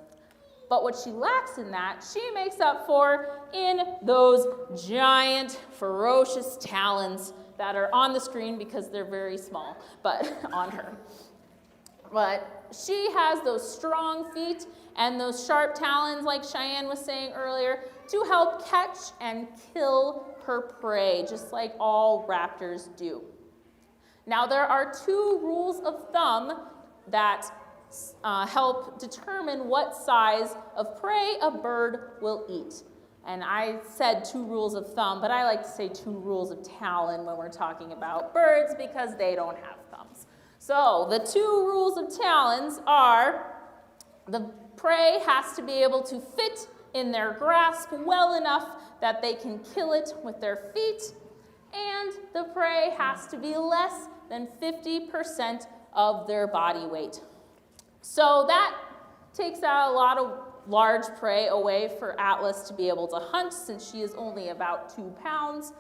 But what she lacks in that, she makes up for in those giant, ferocious talons that are on the screen because they're very small, but on her. But she has those strong feet and those sharp talons, like Cheyenne was saying earlier, to help catch and kill her prey, just like all raptors do. Now, there are two rules of thumb that help determine what size of prey a bird will eat. And I said two rules of thumb, but I like to say two rules of talon when we're talking about birds because they don't have thumbs. So the two rules of talons are the prey has to be able to fit in their grasp well enough that they can kill it with their feet, and the prey has to be less than 50% of their body weight. So that takes out a lot of large prey away for Atlas to be able to hunt, since she is only about 2 pounds.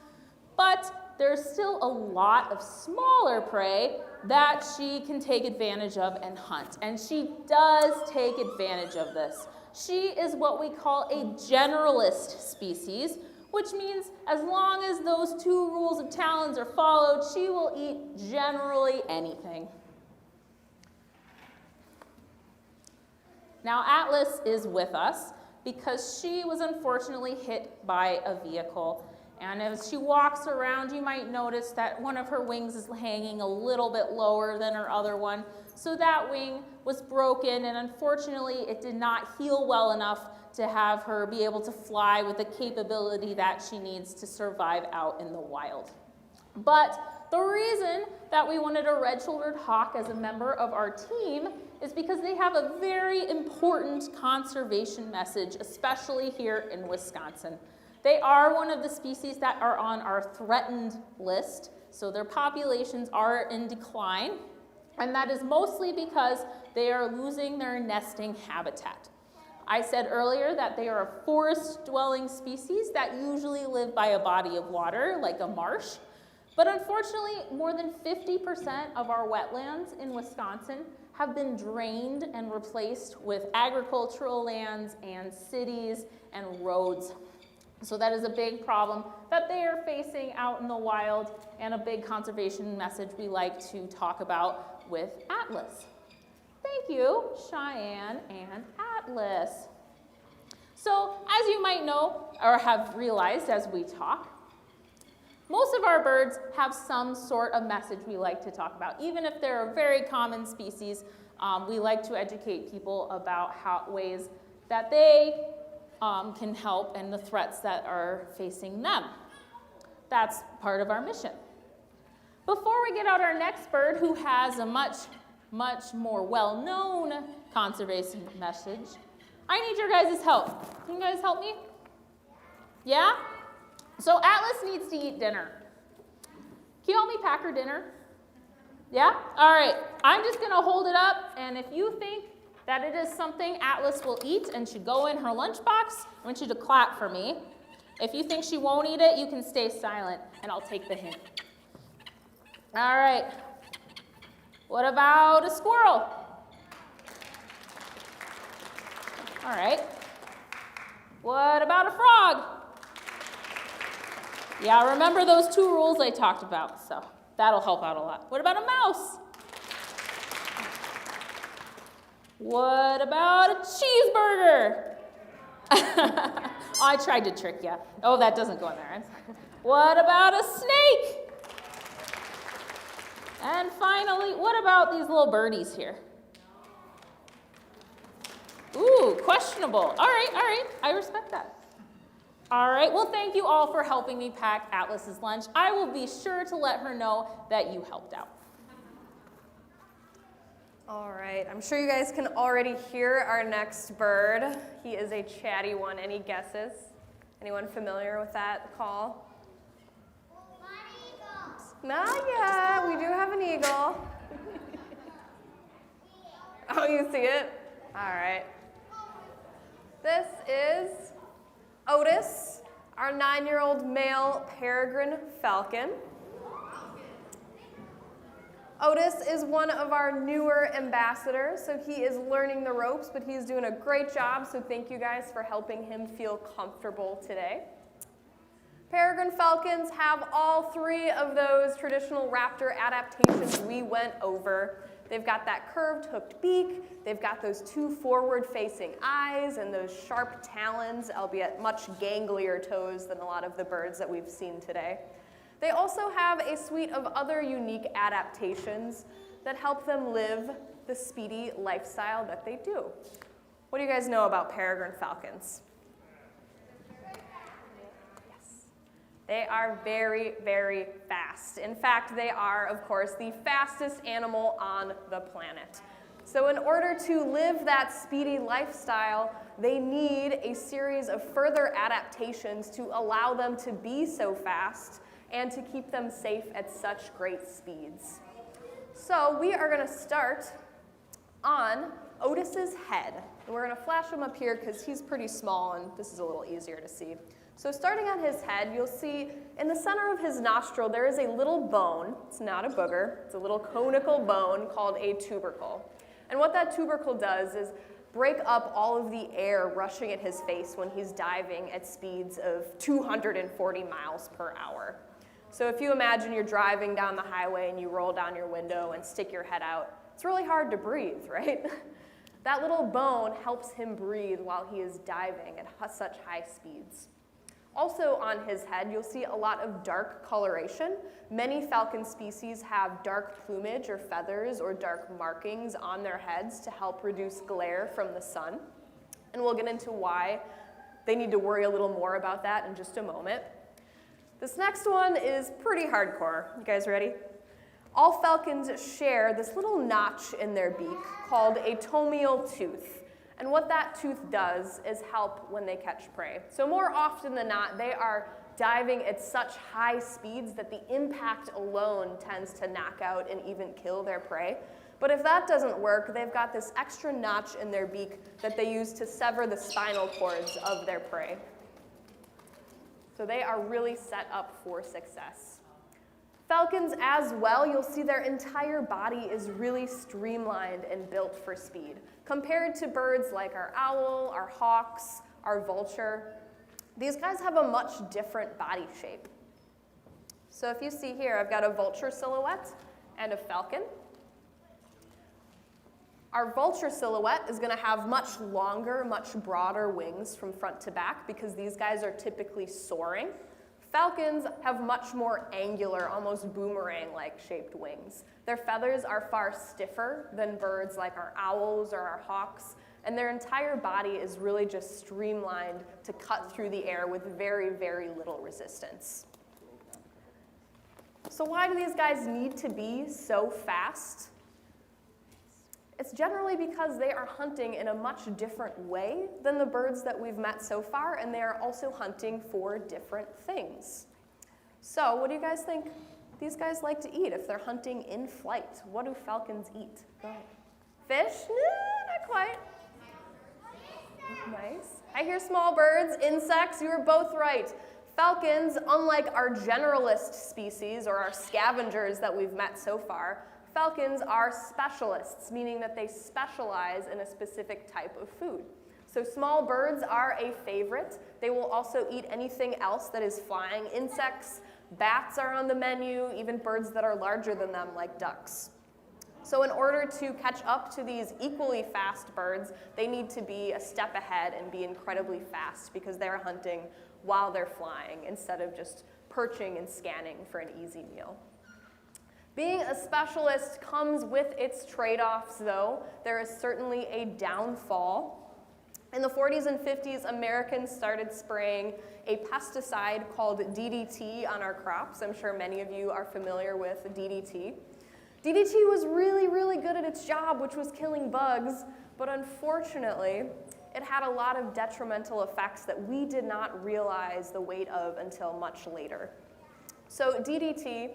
But there's still a lot of smaller prey that she can take advantage of and hunt. And she does take advantage of this. She is what we call a generalist species, which means as long as those two rules of talons are followed, she will eat generally anything. Now, Atlas is with us because she was unfortunately hit by a vehicle. And as she walks around, you might notice that one of her wings is hanging a little bit lower than her other one. So that wing was broken, and unfortunately, it did not heal well enough to have her be able to fly with the capability that she needs to survive out in the wild. But the reason that we wanted a red-shouldered hawk as a member of our team is because they have a very important conservation message, especially here in Wisconsin. They are one of the species that are on our threatened list, so their populations are in decline, and that is mostly because they are losing their nesting habitat. I said earlier that they are a forest-dwelling species that usually live by a body of water, like a marsh, but unfortunately, more than 50% of our wetlands in Wisconsin have been drained and replaced with agricultural lands and cities and roads. So that is a big problem that they are facing out in the wild, and a big conservation message we like to talk about with Atlas. Thank you, Cheyenne and Atlas. So as you might know or have realized as we talk, most of our birds have some sort of message we like to talk about. Even if they're a very common species, we like to educate people about ways that they can help and the threats that are facing them. That's part of our mission. Before we get out our next bird, who has a much more well-known conservation message, I need your guys' help. Can you guys help me? Yeah? So Atlas needs to eat dinner. Can you help me pack her dinner? Yeah? All right. I'm just going to hold it up, and if you think that it is something Atlas will eat and should go in her lunchbox, I want you to clap for me. If you think she won't eat it, you can stay silent, and I'll take the hint. All right. What about a squirrel? All right. What about a frog? Yeah, remember those 2 rules I talked about, so that'll help out a lot. What about a mouse? What about a cheeseburger? Oh, I tried to trick you. Oh, that doesn't go in there. What about a snake? And finally, what about these little birdies here? Ooh, questionable. All right, I respect that. All right, well, thank you all for helping me pack Atlas's lunch. I will be sure to let her know that you helped out. All right, I'm sure you guys can already hear our next bird. He is a chatty one. Any guesses? Anyone familiar with that call? Not yet. We do have an eagle. Oh, you see it? All right. This is Otis, our 9-year-old male peregrine falcon. Otis is one of our newer ambassadors, so he is learning the ropes, but he's doing a great job, so thank you guys for helping him feel comfortable today. Peregrine falcons have all 3 of those traditional raptor adaptations we went over. They've got that curved hooked beak, they've got those 2 forward-facing eyes and those sharp talons, albeit much ganglier toes than a lot of the birds that we've seen today. They also have a suite of other unique adaptations that help them live the speedy lifestyle that they do. What do you guys know about peregrine falcons? Yes. They are very, very fast. In fact, they are, of course, the fastest animal on the planet. So in order to live that speedy lifestyle, they need a series of further adaptations to allow them to be so fast and to keep them safe at such great speeds. So we are going to start on Otis's head. And we're going to flash him up here because he's pretty small and this is a little easier to see. So starting on his head, you'll see in the center of his nostril there is a little bone. It's not a booger. It's a little conical bone called a tubercle. And what that tubercle does is break up all of the air rushing at his face when he's diving at speeds of 240 miles per hour. So if you imagine you're driving down the highway and you roll down your window and stick your head out, it's really hard to breathe, right? That little bone helps him breathe while he is diving at such high speeds. Also on his head, you'll see a lot of dark coloration. Many falcon species have dark plumage or feathers or dark markings on their heads to help reduce glare from the sun. And we'll get into why they need to worry a little more about that in just a moment. This next one is pretty hardcore. You guys ready? All falcons share this little notch in their beak called a tomial tooth. And what that tooth does is help when they catch prey. So more often than not, they are diving at such high speeds that the impact alone tends to knock out and even kill their prey. But if that doesn't work, they've got this extra notch in their beak that they use to sever the spinal cords of their prey. So they are really set up for success. Falcons as well, you'll see their entire body is really streamlined and built for speed. Compared to birds like our owl, our hawks, our vulture, these guys have a much different body shape. So if you see here, I've got a vulture silhouette and a falcon. Our vulture silhouette is going to have much longer, much broader wings from front to back because these guys are typically soaring. Falcons have much more angular, almost boomerang-like shaped wings. Their feathers are far stiffer than birds like our owls or our hawks, and their entire body is really just streamlined to cut through the air with very, very little resistance. So why do these guys need to be so fast? It's generally because they are hunting in a much different way than the birds that we've met so far, and they are also hunting for different things. So what do you guys think these guys like to eat if they're hunting in flight? What do falcons eat? Go ahead. Fish? No, not quite. Nice. I hear small birds, insects. You are both right. Falcons, unlike our generalist species or our scavengers that we've met so far, falcons are specialists, meaning that they specialize in a specific type of food. So small birds are a favorite. They will also eat anything else that is flying. Insects, bats are on the menu, even birds that are larger than them like ducks. So in order to catch up to these equally fast birds, they need to be a step ahead and be incredibly fast because they're hunting while they're flying instead of just perching and scanning for an easy meal. Being a specialist comes with its trade-offs, though. There is certainly a downfall. In the 40s and 50s, Americans started spraying a pesticide called DDT on our crops. I'm sure many of you are familiar with DDT. DDT was really, really good at its job, which was killing bugs, but unfortunately, it had a lot of detrimental effects that we did not realize the weight of until much later. So DDT,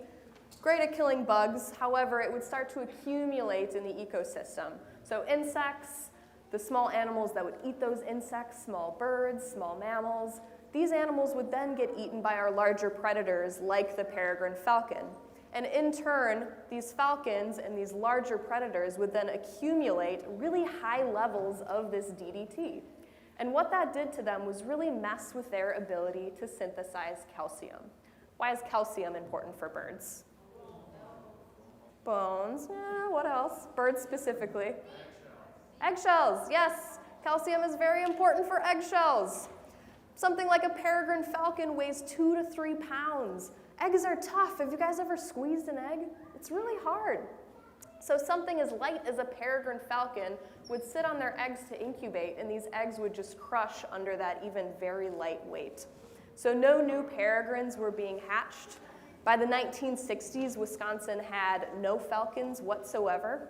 great at killing bugs, however, it would start to accumulate in the ecosystem. So insects, the small animals that would eat those insects, small birds, small mammals, these animals would then get eaten by our larger predators like the peregrine falcon. And in turn, these falcons and these larger predators would then accumulate really high levels of this DDT. And what that did to them was really mess with their ability to synthesize calcium. Why is calcium important for birds? Bones, what else? Birds specifically. Eggshells, yes. Calcium is very important for eggshells. Something like a peregrine falcon weighs 2 to 3 pounds. Eggs are tough. Have you guys ever squeezed an egg? It's really hard. So something as light as a peregrine falcon would sit on their eggs to incubate, and these eggs would just crush under that even very light weight. So no new peregrines were being hatched. By the 1960s, Wisconsin had no falcons whatsoever.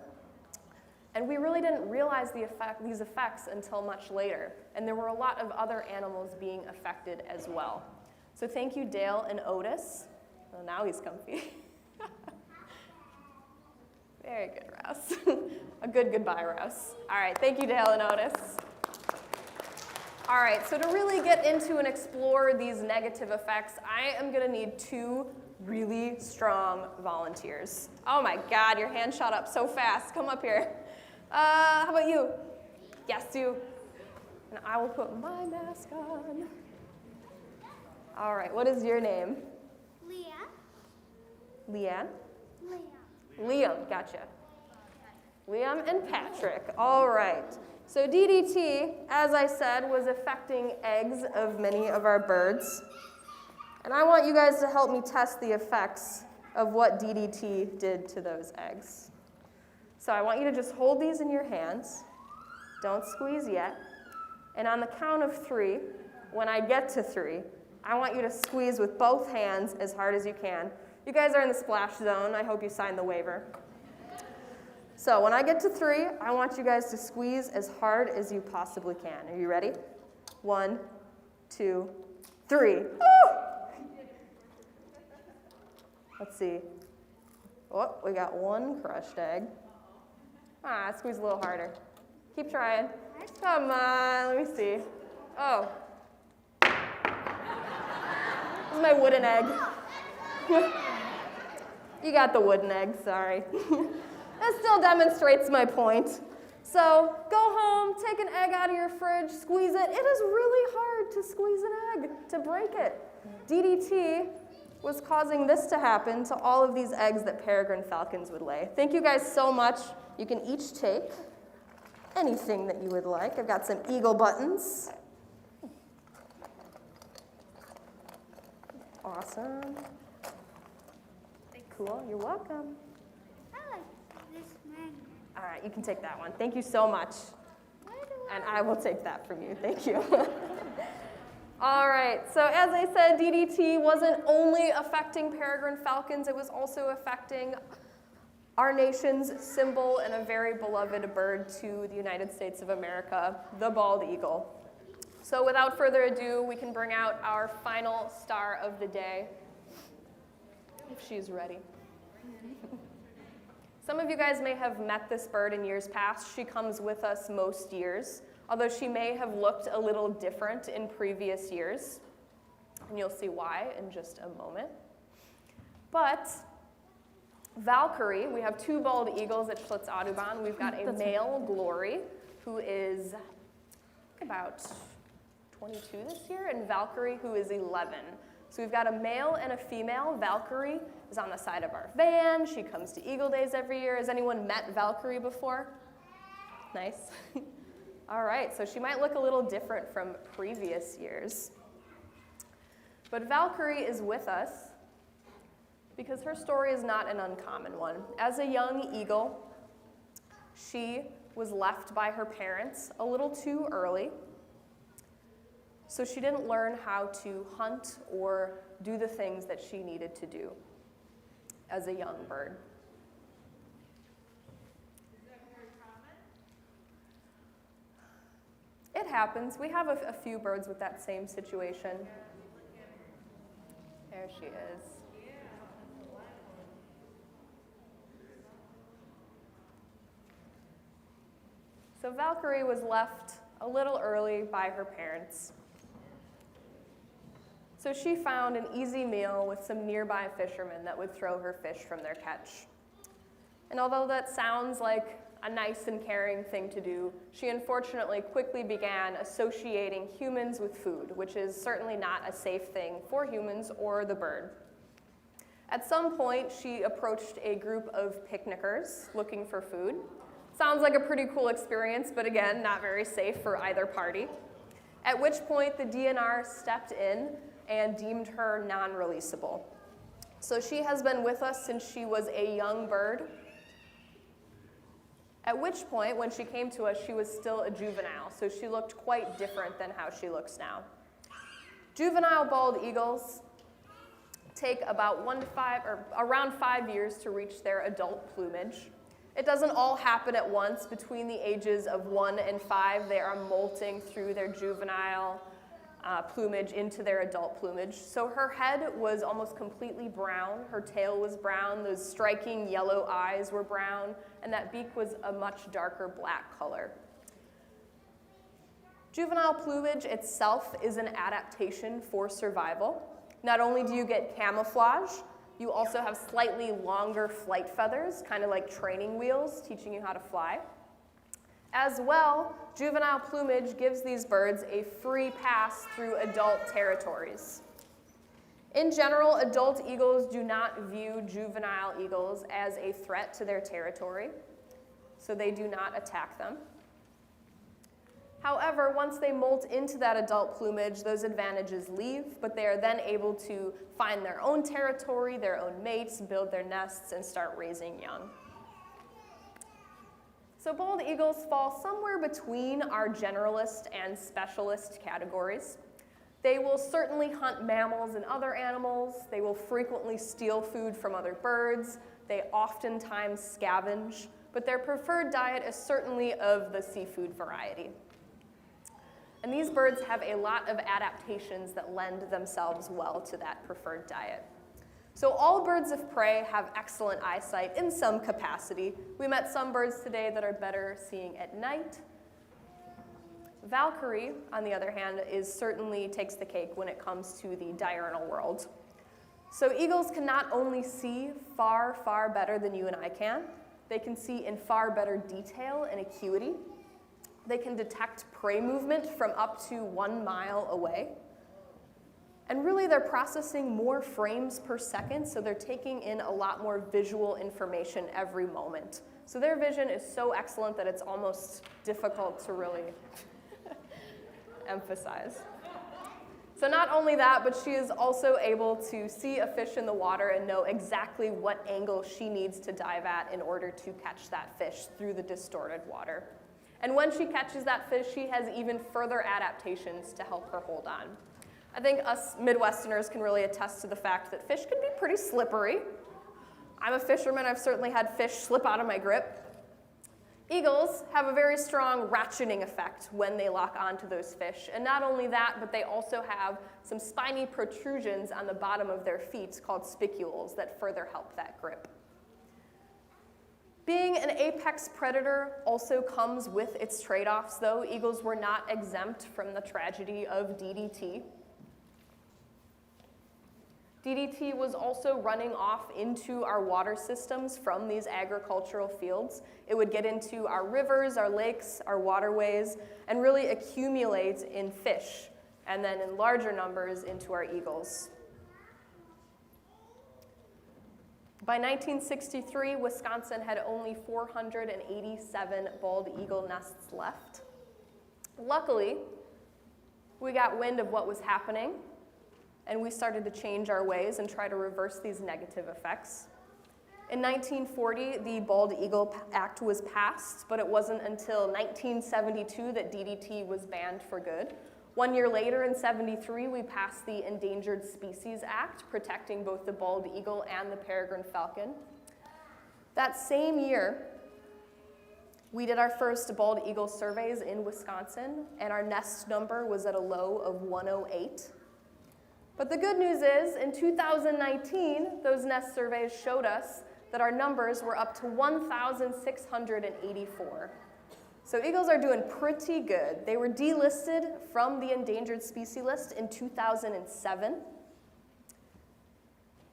And we really didn't realize these effects until much later. And there were a lot of other animals being affected as well. So thank you, Dale and Otis. Well, now he's comfy. Very good, Rouse. A good goodbye, Rouse. All right, thank you, Dale and Otis. All right, so to really get into and explore these negative effects, I am gonna need 2 really strong volunteers. Oh my God, your hand shot up so fast. Come up here. How about you? Yes, you. And I will put my mask on. All right, what is your name? Leanne? Liam, gotcha. Liam and Patrick, all right. So DDT, as I said, was affecting eggs of many of our birds. And I want you guys to help me test the effects of what DDT did to those eggs. So I want you to just hold these in your hands. Don't squeeze yet. And on the count of 3, when I get to 3, I want you to squeeze with both hands as hard as you can. You guys are in the splash zone. I hope you signed the waiver. So when I get to 3, I want you guys to squeeze as hard as you possibly can. Are you ready? 1, 2, 3. Woo! Let's see. Oh, we got 1 crushed egg. Squeeze a little harder. Keep trying. Come on, let me see. Oh. This is my wooden egg. You got the wooden egg, sorry. That still demonstrates my point. So go home, take an egg out of your fridge, squeeze it. It is really hard to squeeze an egg, to break it. DDT was causing this to happen to all of these eggs that peregrine falcons would lay. Thank you guys so much. You can each take anything that you would like. I've got some eagle buttons. Awesome. Cool, you're welcome. I like this man. All right, you can take that one. Thank you so much. And I will take that from you. Thank you. All right, so as I said, DDT wasn't only affecting peregrine falcons, it was also affecting our nation's symbol and a very beloved bird to the United States of America, the bald eagle. So without further ado, we can bring out our final star of the day, if she's ready. Some of you guys may have met this bird in years past. She comes with us most years, although she may have looked a little different in previous years. And you'll see why in just a moment. But Valkyrie, we have two bald eagles at Schlitz Audubon. We've got a male Glory, who is about 22 this year, and Valkyrie, who is 11. So we've got a male and a female. Valkyrie is on the side of our van. She comes to Eagle Days every year. Has anyone met Valkyrie before? Nice. All right, so she might look a little different from previous years. But Valkyrie is with us because her story is not an uncommon one. As a young eagle, she was left by her parents a little too early. So she didn't learn how to hunt or do the things that she needed to do as a young bird. Is that very common? It happens. We have a few birds with that same situation. There she is. So Valkyrie was left a little early by her parents. So she found an easy meal with some nearby fishermen that would throw her fish from their catch. And although that sounds like a nice and caring thing to do, she unfortunately quickly began associating humans with food, which is certainly not a safe thing for humans or the bird. At some point, she approached a group of picnickers looking for food. Sounds like a pretty cool experience, but again, not very safe for either party. At which point, the DNR stepped in and deemed her non-releasable. So she has been with us since she was a young bird, at which point, when she came to us, she was still a juvenile, so she looked quite different than how she looks now. Juvenile bald eagles take about around 5 years to reach their adult plumage. It doesn't all happen at once. Between the ages of 1 and 5, they are molting through their juvenile plumage into their adult plumage. So her head was almost completely brown, her tail was brown, those striking yellow eyes were brown, and that beak was a much darker black color. Juvenile plumage itself is an adaptation for survival. Not only do you get camouflage, you also have slightly longer flight feathers, kind of like training wheels, teaching you how to fly. As well, juvenile plumage gives these birds a free pass through adult territories. In general, adult eagles do not view juvenile eagles as a threat to their territory, so they do not attack them. However, once they molt into that adult plumage, those advantages leave, but they are then able to find their own territory, their own mates, build their nests, and start raising young. So bald eagles fall somewhere between our generalist and specialist categories. They will certainly hunt mammals and other animals. They will frequently steal food from other birds. They oftentimes scavenge, but their preferred diet is certainly of the seafood variety. And these birds have a lot of adaptations that lend themselves well to that preferred diet. So all birds of prey have excellent eyesight in some capacity. We met some birds today that are better seeing at night. Valkyrie, on the other hand, certainly takes the cake when it comes to the diurnal world. So eagles can not only see far, far better than you and I can, they can see in far better detail and acuity. They can detect prey movement from up to 1 mile away. And really, they're processing more frames per second, so they're taking in a lot more visual information every moment. So their vision is so excellent that it's almost difficult to really emphasize. So not only that, but she is also able to see a fish in the water and know exactly what angle she needs to dive at in order to catch that fish through the distorted water. And when she catches that fish, she has even further adaptations to help her hold on. I think us Midwesterners can really attest to the fact that fish can be pretty slippery. I'm a fisherman. I've certainly had fish slip out of my grip. Eagles have a very strong ratcheting effect when they lock onto those fish. And not only that, but they also have some spiny protrusions on the bottom of their feet called spicules that further help that grip. Being an apex predator also comes with its trade-offs, though. Eagles were not exempt from the tragedy of DDT. DDT was also running off into our water systems from these agricultural fields. It would get into our rivers, our lakes, our waterways, and really accumulate in fish, and then in larger numbers into our eagles. By 1963, Wisconsin had only 487 bald eagle nests left. Luckily, we got wind of what was happening, and we started to change our ways and try to reverse these negative effects. In 1940, the Bald Eagle Act was passed, but it wasn't until 1972 that DDT was banned for good. 1 year later, in 73, we passed the Endangered Species Act, protecting both the bald eagle and the peregrine falcon. That same year, we did our first bald eagle surveys in Wisconsin, and our nest number was at a low of 108. But the good news is, in 2019, those nest surveys showed us that our numbers were up to 1,684. So eagles are doing pretty good. They were delisted from the endangered species list in 2007.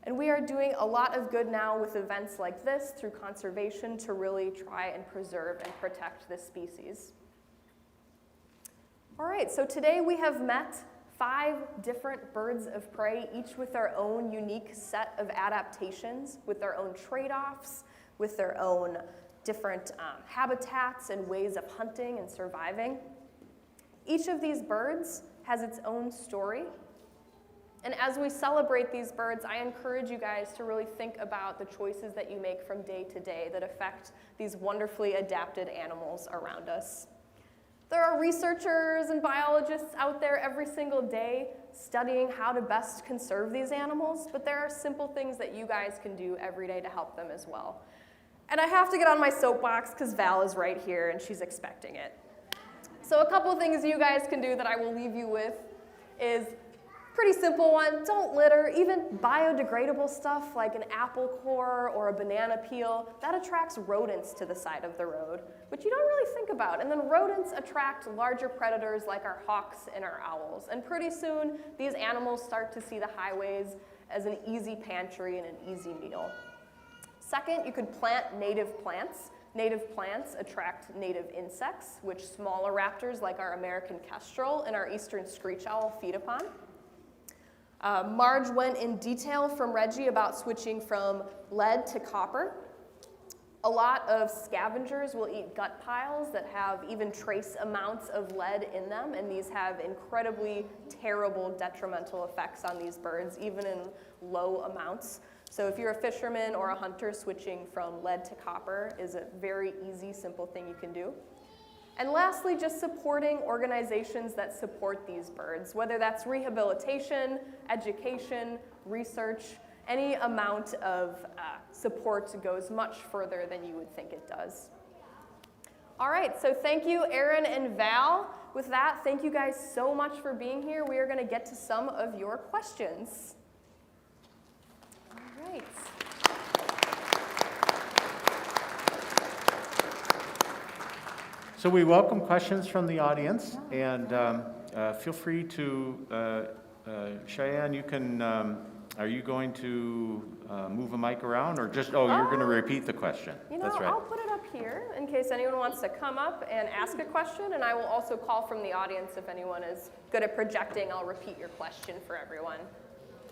And we are doing a lot of good now with events like this through conservation to really try and preserve and protect this species. All right, so today we have met 5 different birds of prey, each with their own unique set of adaptations, with their own trade-offs, with their own different habitats and ways of hunting and surviving. Each of these birds has its own story. And as we celebrate these birds, I encourage you guys to really think about the choices that you make from day to day that affect these wonderfully adapted animals around us. There are researchers and biologists out there every single day studying how to best conserve these animals, but there are simple things that you guys can do every day to help them as well. And I have to get on my soapbox because Val is right here and she's expecting it. So a couple of things you guys can do that I will leave you with is pretty simple one. Don't litter. Even biodegradable stuff like an apple core or a banana peel, that attracts rodents to the side of the road, which you don't really think about. And then rodents attract larger predators like our hawks and our owls. And pretty soon, these animals start to see the highways as an easy pantry and an easy meal. Second, you could plant native plants. Native plants attract native insects, which smaller raptors like our American kestrel and our eastern screech owl feed upon. Marge went in detail from Reggie about switching from lead to copper. A lot of scavengers will eat gut piles that have even trace amounts of lead in them, and these have incredibly terrible detrimental effects on these birds, even in low amounts. So if you're a fisherman or a hunter, switching from lead to copper is a very easy, simple thing you can do. And lastly, just supporting organizations that support these birds, whether that's rehabilitation, education, research, any amount of support goes much further than you would think it does. All right, so thank you, Aaron and Val. With that, thank you guys so much for being here. We are going to get to some of your questions. All right. So we welcome questions from the audience, and feel free to, Cheyenne, you can, are you going to move a mic around, or just, you're going to repeat the question? You know, That's right. I'll put it up here in case anyone wants to come up and ask a question, and I will also call from the audience if anyone is good at projecting. I'll repeat your question for everyone.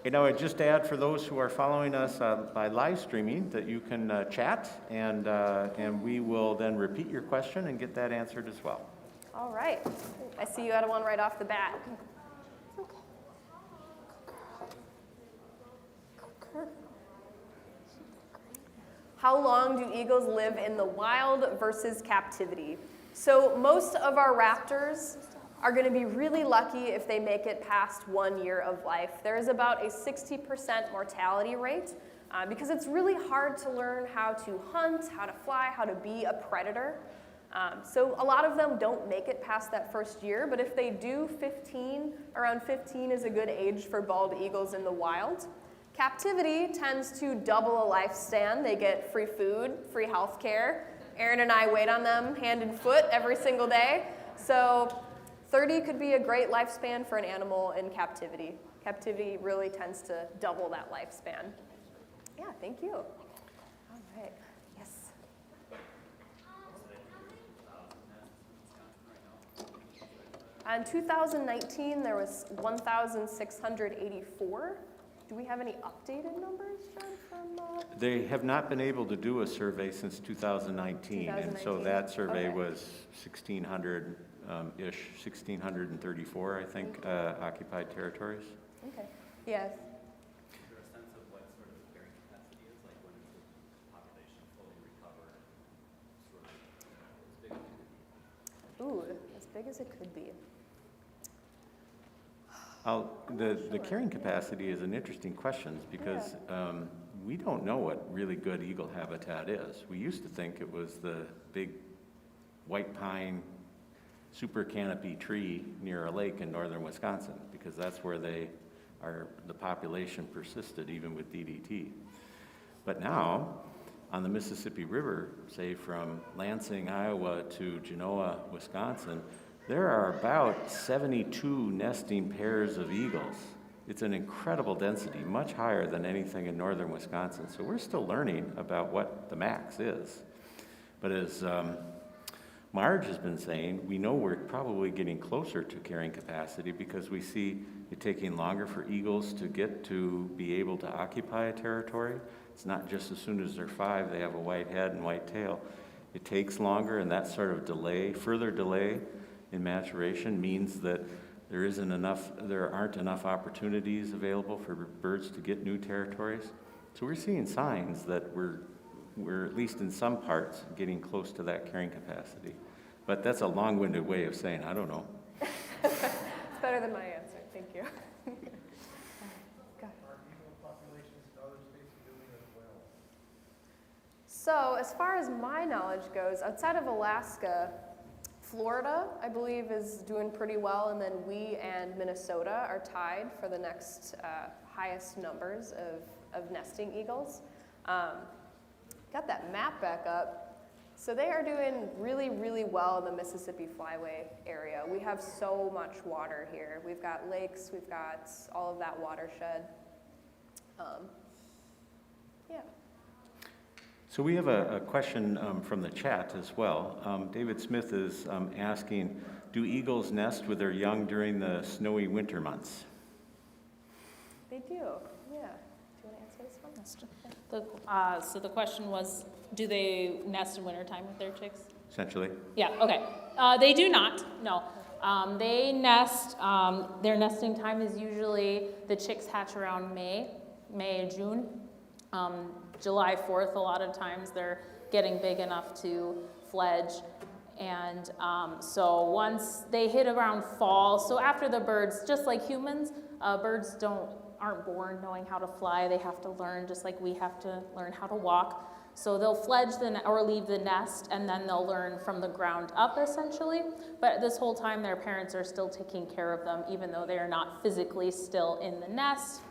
And I would just add for those who are following us by live streaming that you can chat, and we will then repeat your question and get that answered as well. All right. I see you had one right off the bat. How long do eagles live in the wild versus captivity? So most of our raptors are going to be really lucky if they make it past 1 year of life. There is about a 60% mortality rate because it's really hard to learn how to hunt, how to fly, how to be a predator. So a lot of them don't make it past that first year, but if they do, around 15 is a good age for bald eagles in the wild. Captivity tends to double a lifespan. They get free food, free health care. Aaron and I wait on them hand and foot every single day. So 30 could be a great lifespan for an animal in captivity. Captivity really tends to double that lifespan. Yeah, thank you. All right, yes. In 2019, there was 1,684. Do we have any updated numbers, John, from? They have not been able to do a survey since 2019, and so that survey was 1,600-ish, 1,634, I think, occupied territories. Okay. Yes. Is there a sense of what sort of the carrying capacity is, like when is the population fully recovered, sort of as big as it could be? Ooh, as big as it could be. The carrying capacity is an interesting question because we don't know what really good eagle habitat is. We used to think it was the big white pine super canopy tree near a lake in northern Wisconsin because that's where the population persisted even with DDT. But now, on the Mississippi River, say from Lansing, Iowa to Genoa, Wisconsin, there are about 72 nesting pairs of eagles. It's an incredible density, much higher than anything in northern Wisconsin. So we're still learning about what the max is. But as Marge has been saying, we know we're probably getting closer to carrying capacity because we see it taking longer for eagles to get to be able to occupy a territory. It's not just as soon as they're 5, they have a white head and white tail. It takes longer, and that sort of delay, further delay in maturation means that there aren't enough opportunities available for birds to get new territories. So we're seeing signs that we're at least in some parts getting close to that carrying capacity. But that's a long-winded way of saying I don't know. It's better than my answer. Thank you. So as far as my knowledge goes, outside of Alaska, Florida, I believe, is doing pretty well, and then we and Minnesota are tied for the next highest numbers of nesting eagles. Got that map back up. So they are doing really, really well in the Mississippi Flyway area. We have so much water here. We've got lakes, we've got all of that watershed. Yeah. So we have a question from the chat as well. David Smith is asking, do eagles nest with their young during the snowy winter months? They do, yeah. Do you want to answer this one? So the question was, do they nest in wintertime with their chicks? Essentially. Yeah, okay. They do not, no. They nest, their nesting time is usually, the chicks hatch around May, June. July 4th, a lot of times they're getting big enough to fledge. And so once they hit around fall, so after the birds, just like humans, birds aren't born knowing how to fly. They have to learn, just like we have to learn how to walk. So they'll fledge or leave the nest, and then they'll learn from the ground up, essentially. But this whole time, their parents are still taking care of them, even though they are not physically still in the nest.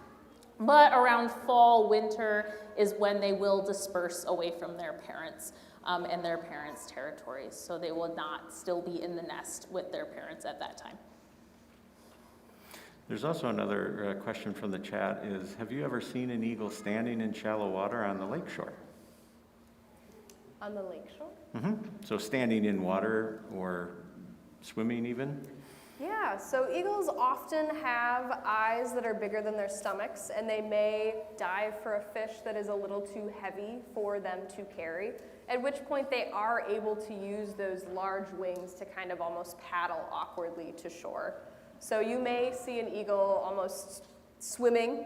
But around fall, winter is when they will disperse away from their parents and their parents' territories. So they will not still be in the nest with their parents at that time. There's also another question from the chat is, have you ever seen an eagle standing in shallow water on the lakeshore? On the lakeshore? Mm-hmm. So standing in water or swimming even? Yeah, so eagles often have eyes that are bigger than their stomachs, and they may dive for a fish that is a little too heavy for them to carry, at which point they are able to use those large wings to kind of almost paddle awkwardly to shore. So you may see an eagle almost swimming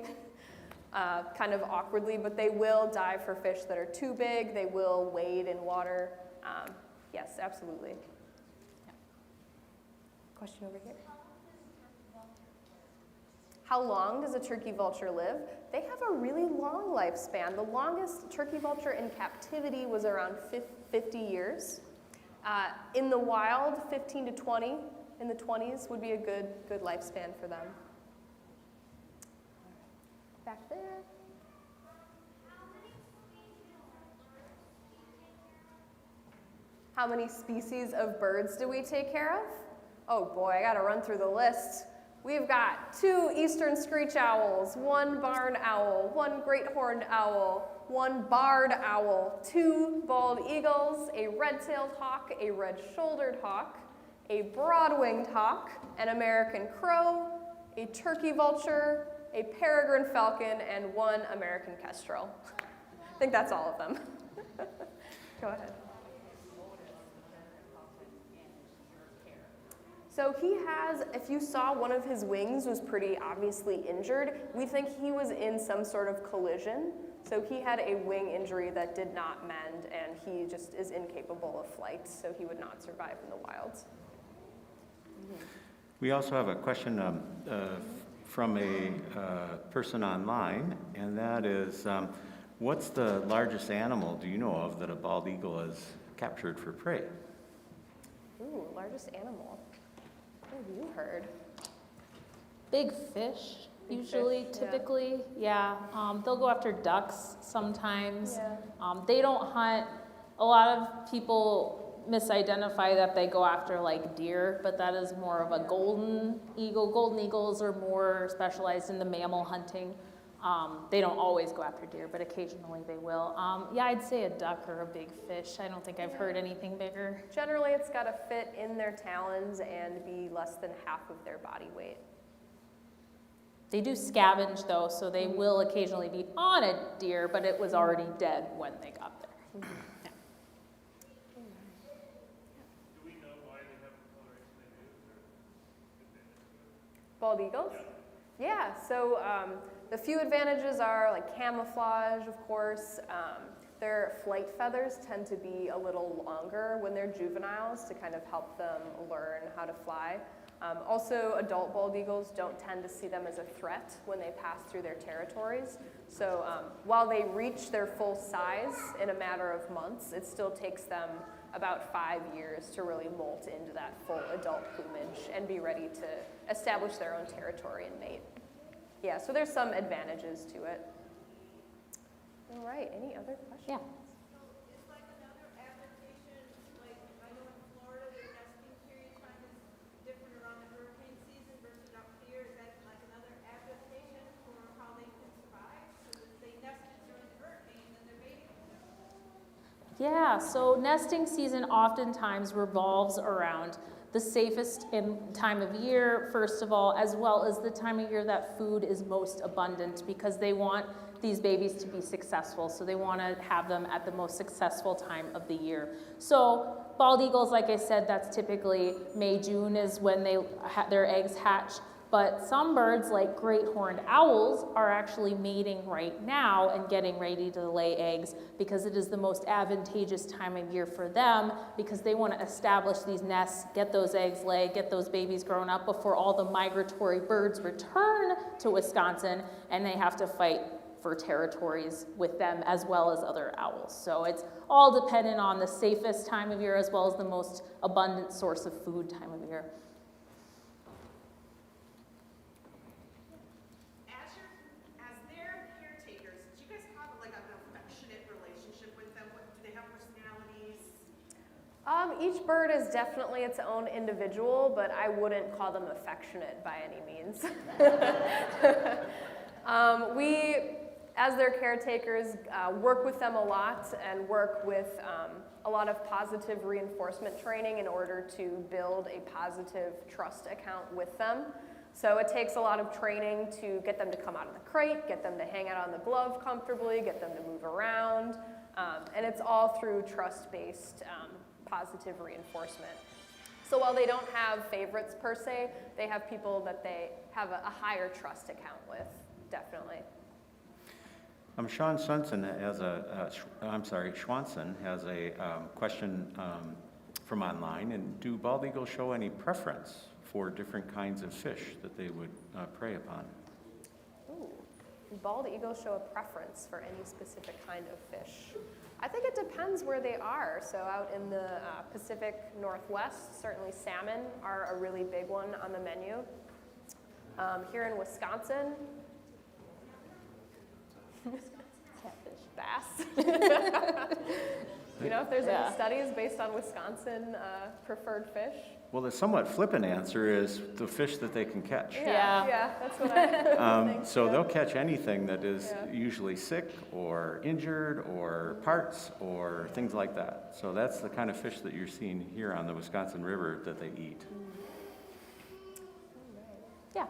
kind of awkwardly, but they will dive for fish that are too big. They will wade in water. Yes, absolutely. Question over here. How long does a turkey vulture live? They have a really long lifespan. The longest turkey vulture in captivity was around 50 years. In the wild, 15 to 20. In the 20s would be a good lifespan for them. Back there. How many species of birds do we take care of? Oh boy, I gotta run through the list. We've got 2 eastern screech owls, 1 barn owl, 1 great horned owl, 1 barred owl, 2 bald eagles, a red-tailed hawk, a red-shouldered hawk, a broad-winged hawk, an American crow, a turkey vulture, a peregrine falcon, and 1 American kestrel. I think that's all of them. Go ahead. So he has, if you saw one of his wings was pretty obviously injured, we think he was in some sort of collision. So he had a wing injury that did not mend, and he just is incapable of flight, so he would not survive in the wilds. We also have a question from a person online, and that is, what's the largest animal, do you know of, that a bald eagle has captured for prey? Ooh, largest animal. What have you heard? Big fish, Big usually, fish, typically, yeah. They'll go after ducks sometimes. Yeah. They don't hunt. A lot of people misidentify that they go after like deer, but that is more of a golden eagle. Golden eagles are more specialized in the mammal hunting. They don't always go after deer, but occasionally they will. Yeah, I'd say a duck or a big fish. I don't think I've heard anything bigger. Generally, it's got to fit in their talons and be less than half of their body weight. They do scavenge though, so they will occasionally be on a deer, but it was already dead when they got there. Do we know why they have the coloration they do? Bald eagles? Yeah, so the few advantages are like camouflage, of course. Their flight feathers tend to be a little longer when they're juveniles to kind of help them learn how to fly. Also, adult bald eagles don't tend to see them as a threat when they pass through their territories. So while they reach their full size in a matter of months, it still takes them about 5 years to really molt into that full adult plumage and be ready to establish their own territory and mate. Yeah, so there's some advantages to it. All right, any other questions? Yeah. It's like another adaptation, like I know in Florida their nesting period time is different around the hurricane season versus up here. Is that like another adaptation for how they can survive? So if they nested during the hurricane, then they're mating. Yeah, so nesting season oftentimes revolves around the safest time of year, first of all, as well as the time of year that food is most abundant, because they want these babies to be successful. So they want to have them at the most successful time of the year. So bald eagles, like I said, that's typically May, June is when their eggs hatch. But some birds, like great horned owls, are actually mating right now and getting ready to lay eggs, because it is the most advantageous time of year for them, because they want to establish these nests, get those eggs laid, get those babies grown up before all the migratory birds return to Wisconsin, and they have to fight for territories with them as well as other owls. So it's all dependent on the safest time of year as well as the most abundant source of food time of year. Each bird is definitely its own individual, but I wouldn't call them affectionate by any means. as their caretakers, work with them a lot and work with a lot of positive reinforcement training in order to build a positive trust account with them. So it takes a lot of training to get them to come out of the crate, get them to hang out on the glove comfortably, get them to move around, and it's all through trust-based positive reinforcement. So while they don't have favorites per se, they have people that they have a higher trust account with, definitely. Sean Swanson has Schwanson has a question from online. And do bald eagles show any preference for different kinds of fish that they would prey upon? Ooh, do bald eagles show a preference for any specific kind of fish? I think it depends where they are. So out in the Pacific Northwest, certainly salmon are a really big one on the menu. Here in Wisconsin, bass. You know, if there's any studies based on Wisconsin preferred fish. Well, the somewhat flippant answer is the fish that they can catch. Yeah, that's what I think. So they'll catch anything that is usually sick or injured or parts or things like that. So that's the kind of fish that you're seeing here on the Wisconsin River that they eat. Yeah.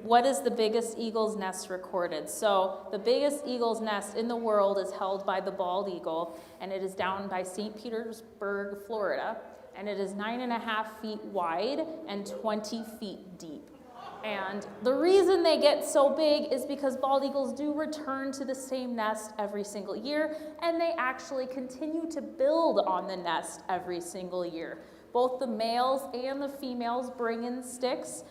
What is the biggest eagle's nest recorded? So the biggest eagle's nest in the world is held by the bald eagle, and it is down by St. Petersburg, Florida, and it is 9.5 feet wide and 20 feet deep. And the reason they get so big is because bald eagles do return to the same nest every single year, and they actually continue to build on the nest every single year. Both the males and the females bring in sticks,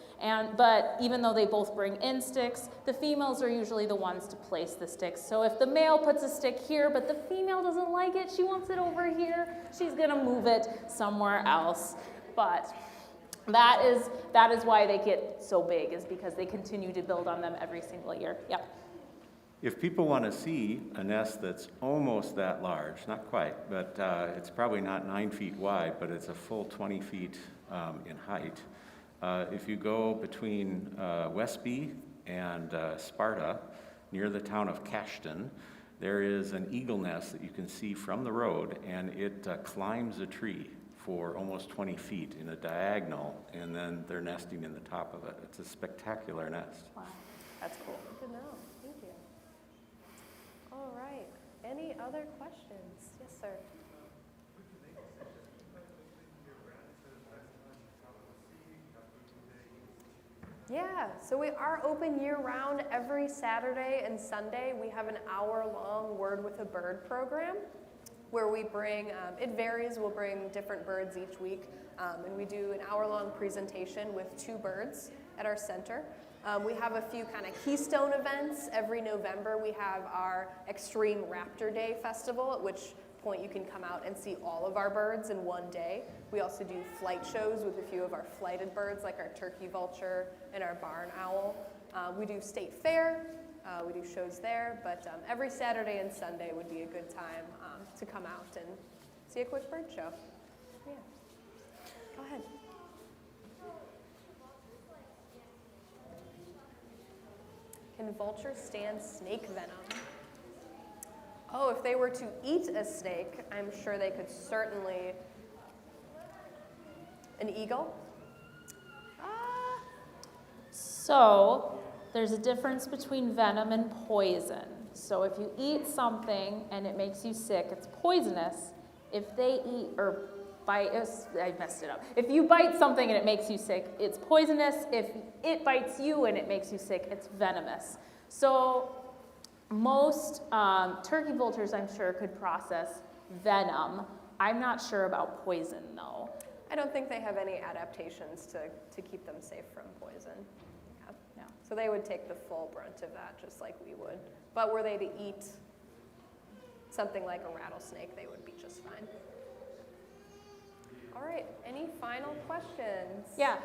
but even though they both bring in sticks, the females are usually the ones to place the sticks. So if the male puts a stick here, but the female doesn't like it, she wants it over here, she's gonna move it somewhere else. But that is why they get so big, is because they continue to build on them every single year. Yep. If people want to see a nest that's almost that large, not quite, but it's probably not 9 feet wide, but it's a full 20 feet in height. If you go between Westby and Sparta, near the town of Cashton, there is an eagle nest that you can see from the road, and it climbs a tree for almost 20 feet in a diagonal, and then they're nesting in the top of it. It's a spectacular nest. Wow, that's cool. Good to know. Thank you. All right. Any other questions? Yes, sir. Yeah, so we are open year-round. Every Saturday and Sunday, we have an hour-long Word with a Bird program where we bring, it varies, we'll bring different birds each week, and we do an hour-long presentation with 2 birds at our center. We have a few kind of keystone events. Every November, we have our Extreme Raptor Day Festival, at which point you can come out and see all of our birds in one day. We also do flight shows with a few of our flighted birds, like our turkey vulture and our barn owl. We do state fair, we do shows there, but every Saturday and Sunday would be a good time to come out and see a quick bird show. Yeah. Go ahead. Can vultures stand snake venom? Oh, if they were to eat a snake, I'm sure they could certainly. An eagle? So there's a difference between venom and poison. So if you eat something and it makes you sick, it's poisonous. If they eat or bite, I messed it up. If you bite something and it makes you sick, it's poisonous. If it bites you and it makes you sick, it's venomous. So most turkey vultures, I'm sure, could process venom. I'm not sure about poison, though. I don't think they have any adaptations to keep them safe from poison. Okay. No. So they would take the full brunt of that, just like we would. But were they to eat something like a rattlesnake, they would be just fine. All right, any final questions? Yeah.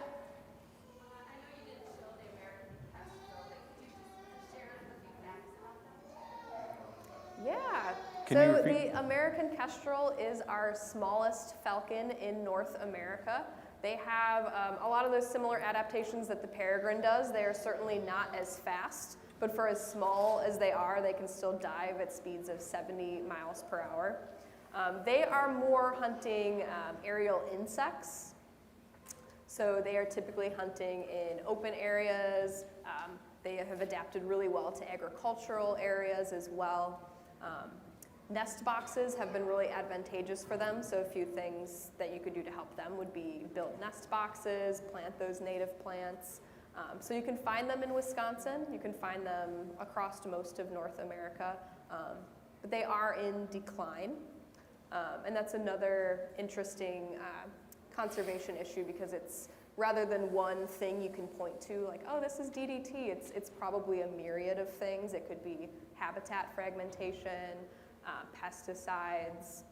Yeah, so the American kestrel is our smallest falcon in North America. They have a lot of those similar adaptations that the Peregrine does. They are certainly not as fast, but for as small as they are, they can still dive at speeds of 70 miles per hour. They are more hunting aerial insects. So they are typically hunting in open areas. They have adapted really well to agricultural areas as well. Nest boxes have been really advantageous for them, so a few things that you could do to help them would be build nest boxes, plant those native plants. So you can find them in Wisconsin, you can find them across most of North America, but they are in decline. And that's another interesting conservation issue because it's rather than one thing you can point to, like, oh, this is DDT, it's probably a myriad of things. It could be habitat fragmentation, pesticides,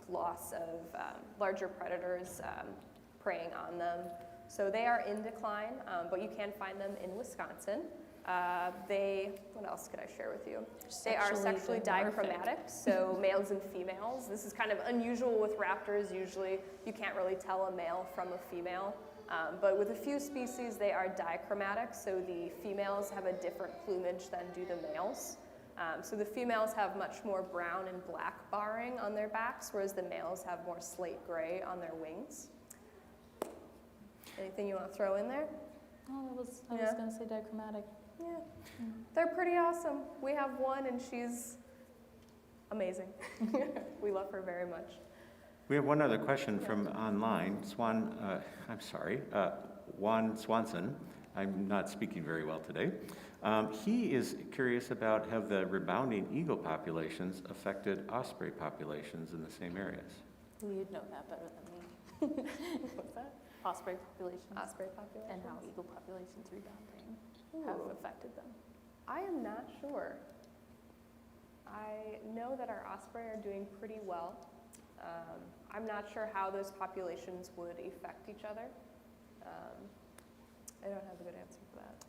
loss of larger predators preying on them. So they are in decline, but you can find them in Wisconsin. What else could I share with you? They are sexually dichromatic, so males and females. This is kind of unusual with raptors. Usually you can't really tell a male from a female. But with a few species, they are dichromatic, so the females have a different plumage than do the males. So the females have much more brown and black barring on their backs, whereas the males have more slate gray on their wings. Anything you want to throw in there? Oh, I was going to say dichromatic. Yeah, they're pretty awesome. We have one, and she's amazing. We love her very much. We have one other question from online. Juan Swanson. I'm not speaking very well today. He is curious about have the rebounding eagle populations affected osprey populations in the same areas? You'd know that better than me. What's that? Osprey populations. Osprey populations. And how eagle populations rebounding have affected them. I am not sure. I know that our osprey are doing pretty well. I'm not sure how those populations would affect each other. I don't have a good answer for that.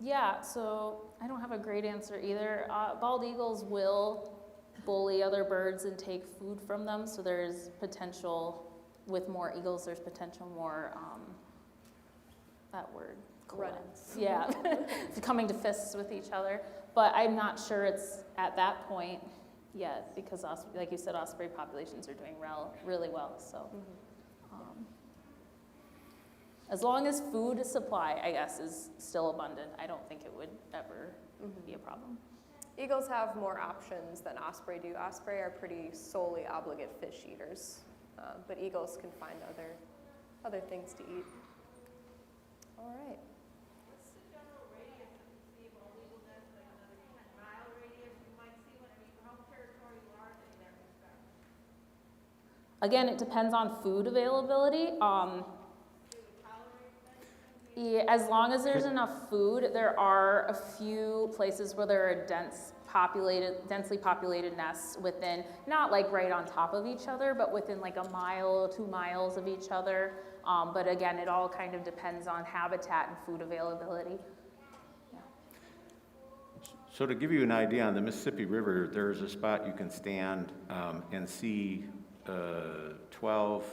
Yeah, so I don't have a great answer either. Bald eagles will bully other birds and take food from them, so there's potential, with more eagles, there's potential more, that word. Run-ins. Yeah, coming to fists with each other. But I'm not sure it's at that point yet because, like you said, osprey populations are doing really well. So, as long as food supply, I guess, is still abundant, I don't think it would ever be a problem. Eagles have more options than osprey do. Osprey are pretty solely obligate fish eaters, but eagles can find other things to eat. All right. What's the general radius that you see of bald eagle nests, like another 10-mile radius you might see one? I mean, how territorial are they in that respect? Again, it depends on food availability. Yeah, as long as there's enough food, there are a few places where there are densely populated nests within, not like right on top of each other, but within like a mile, 2 miles of each other. But again, it all kind of depends on habitat and food availability. Yeah. So to give you an idea, on the Mississippi River, there's a spot you can stand and see 12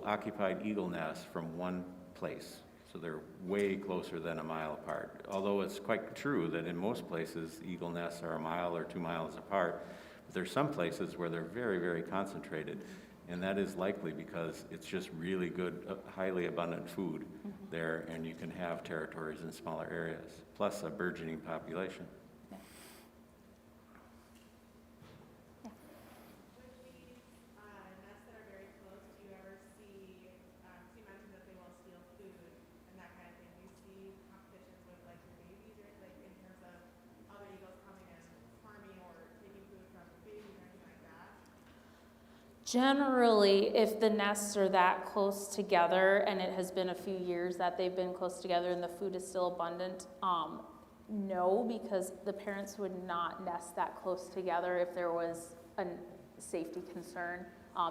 occupied eagle nests from one place. So they're way closer than a mile apart. Although it's quite true that in most places, eagle nests are a mile or 2 miles apart. But there's some places where they're very, very concentrated. And that is likely because it's just really good, highly abundant food there, and you can have territories in smaller areas, plus a burgeoning population. Generally, if the nests are that close together and it has been a few years that they've been close together and the food is still abundant, no, because the parents would not nest that close together if there was a safety concern.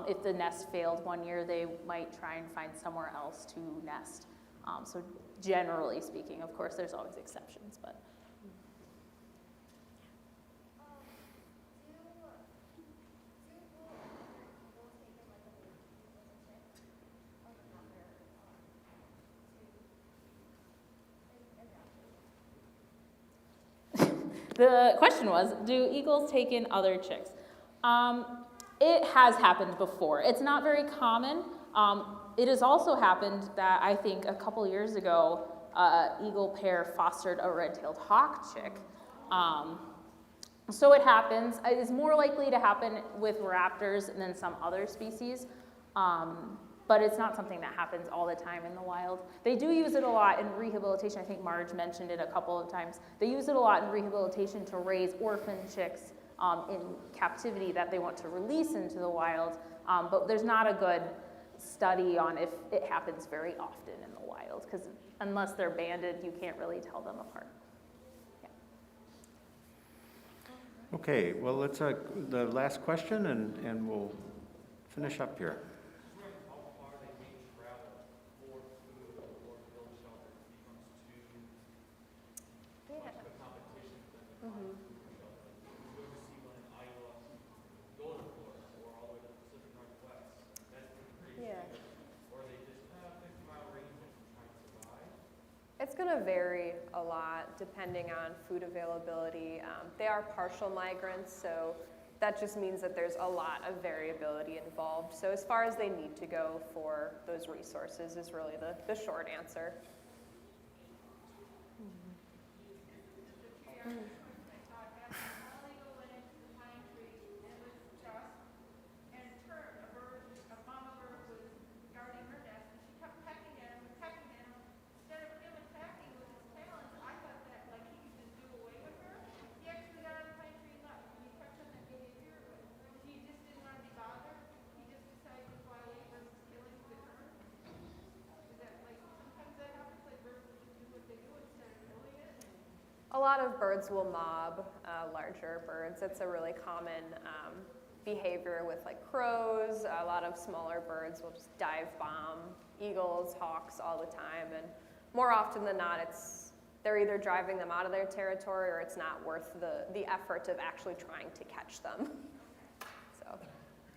If the nest failed one year, they might try and find somewhere else to nest. So generally speaking, of course, there's always exceptions, but. The question was, do eagles take in other chicks? It has happened before. It's not very common. It has also happened that I think a couple years ago, eagle pair fostered a red-tailed hawk chick. So it happens. It is more likely to happen with raptors than some other species, but it's not something that happens all the time in the wild. They do use it a lot in rehabilitation. I think Marge mentioned it a couple of times. They use it a lot in rehabilitation to raise orphan chicks in captivity that they want to release into the wild, but there's not a good study on if it happens very often in the wild, because unless they're banded, you can't really tell them apart. Okay, well, let's the last question, and we'll finish up here. It's going to vary a lot depending on food availability. They are partial migrants, so that just means that there's a lot of variability involved. So as far as they need to go for those resources is really the short answer. A lot of birds will mob larger birds. It's a really common behavior with like crows. A lot of smaller birds will just dive bomb eagles, hawks all the time, and more often than not, they're either driving them out of their territory or it's not worth the effort of actually trying to catch them. So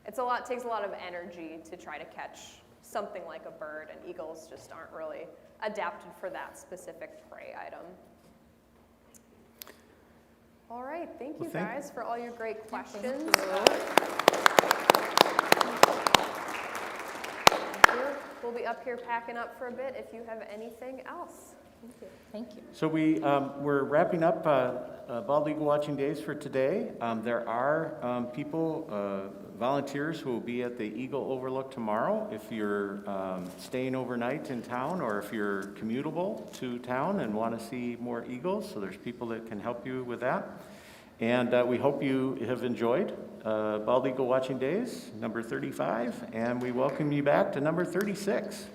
it takes a lot of energy to try to catch something like a bird, and eagles just aren't really adapted for that specific prey item. All right, thank you guys for all your great questions. We'll be up here packing up for a bit if you have anything else. Thank you. Thank you. So we're wrapping up Bald Eagle Watching Days for today. There are people, volunteers who will be at the Eagle Overlook tomorrow. If you're staying overnight in town, or if you're commutable to town and want to see more eagles, so there's people that can help you with that. And we hope you have enjoyed Bald Eagle Watching Days, number 35, and we welcome you back to number 36.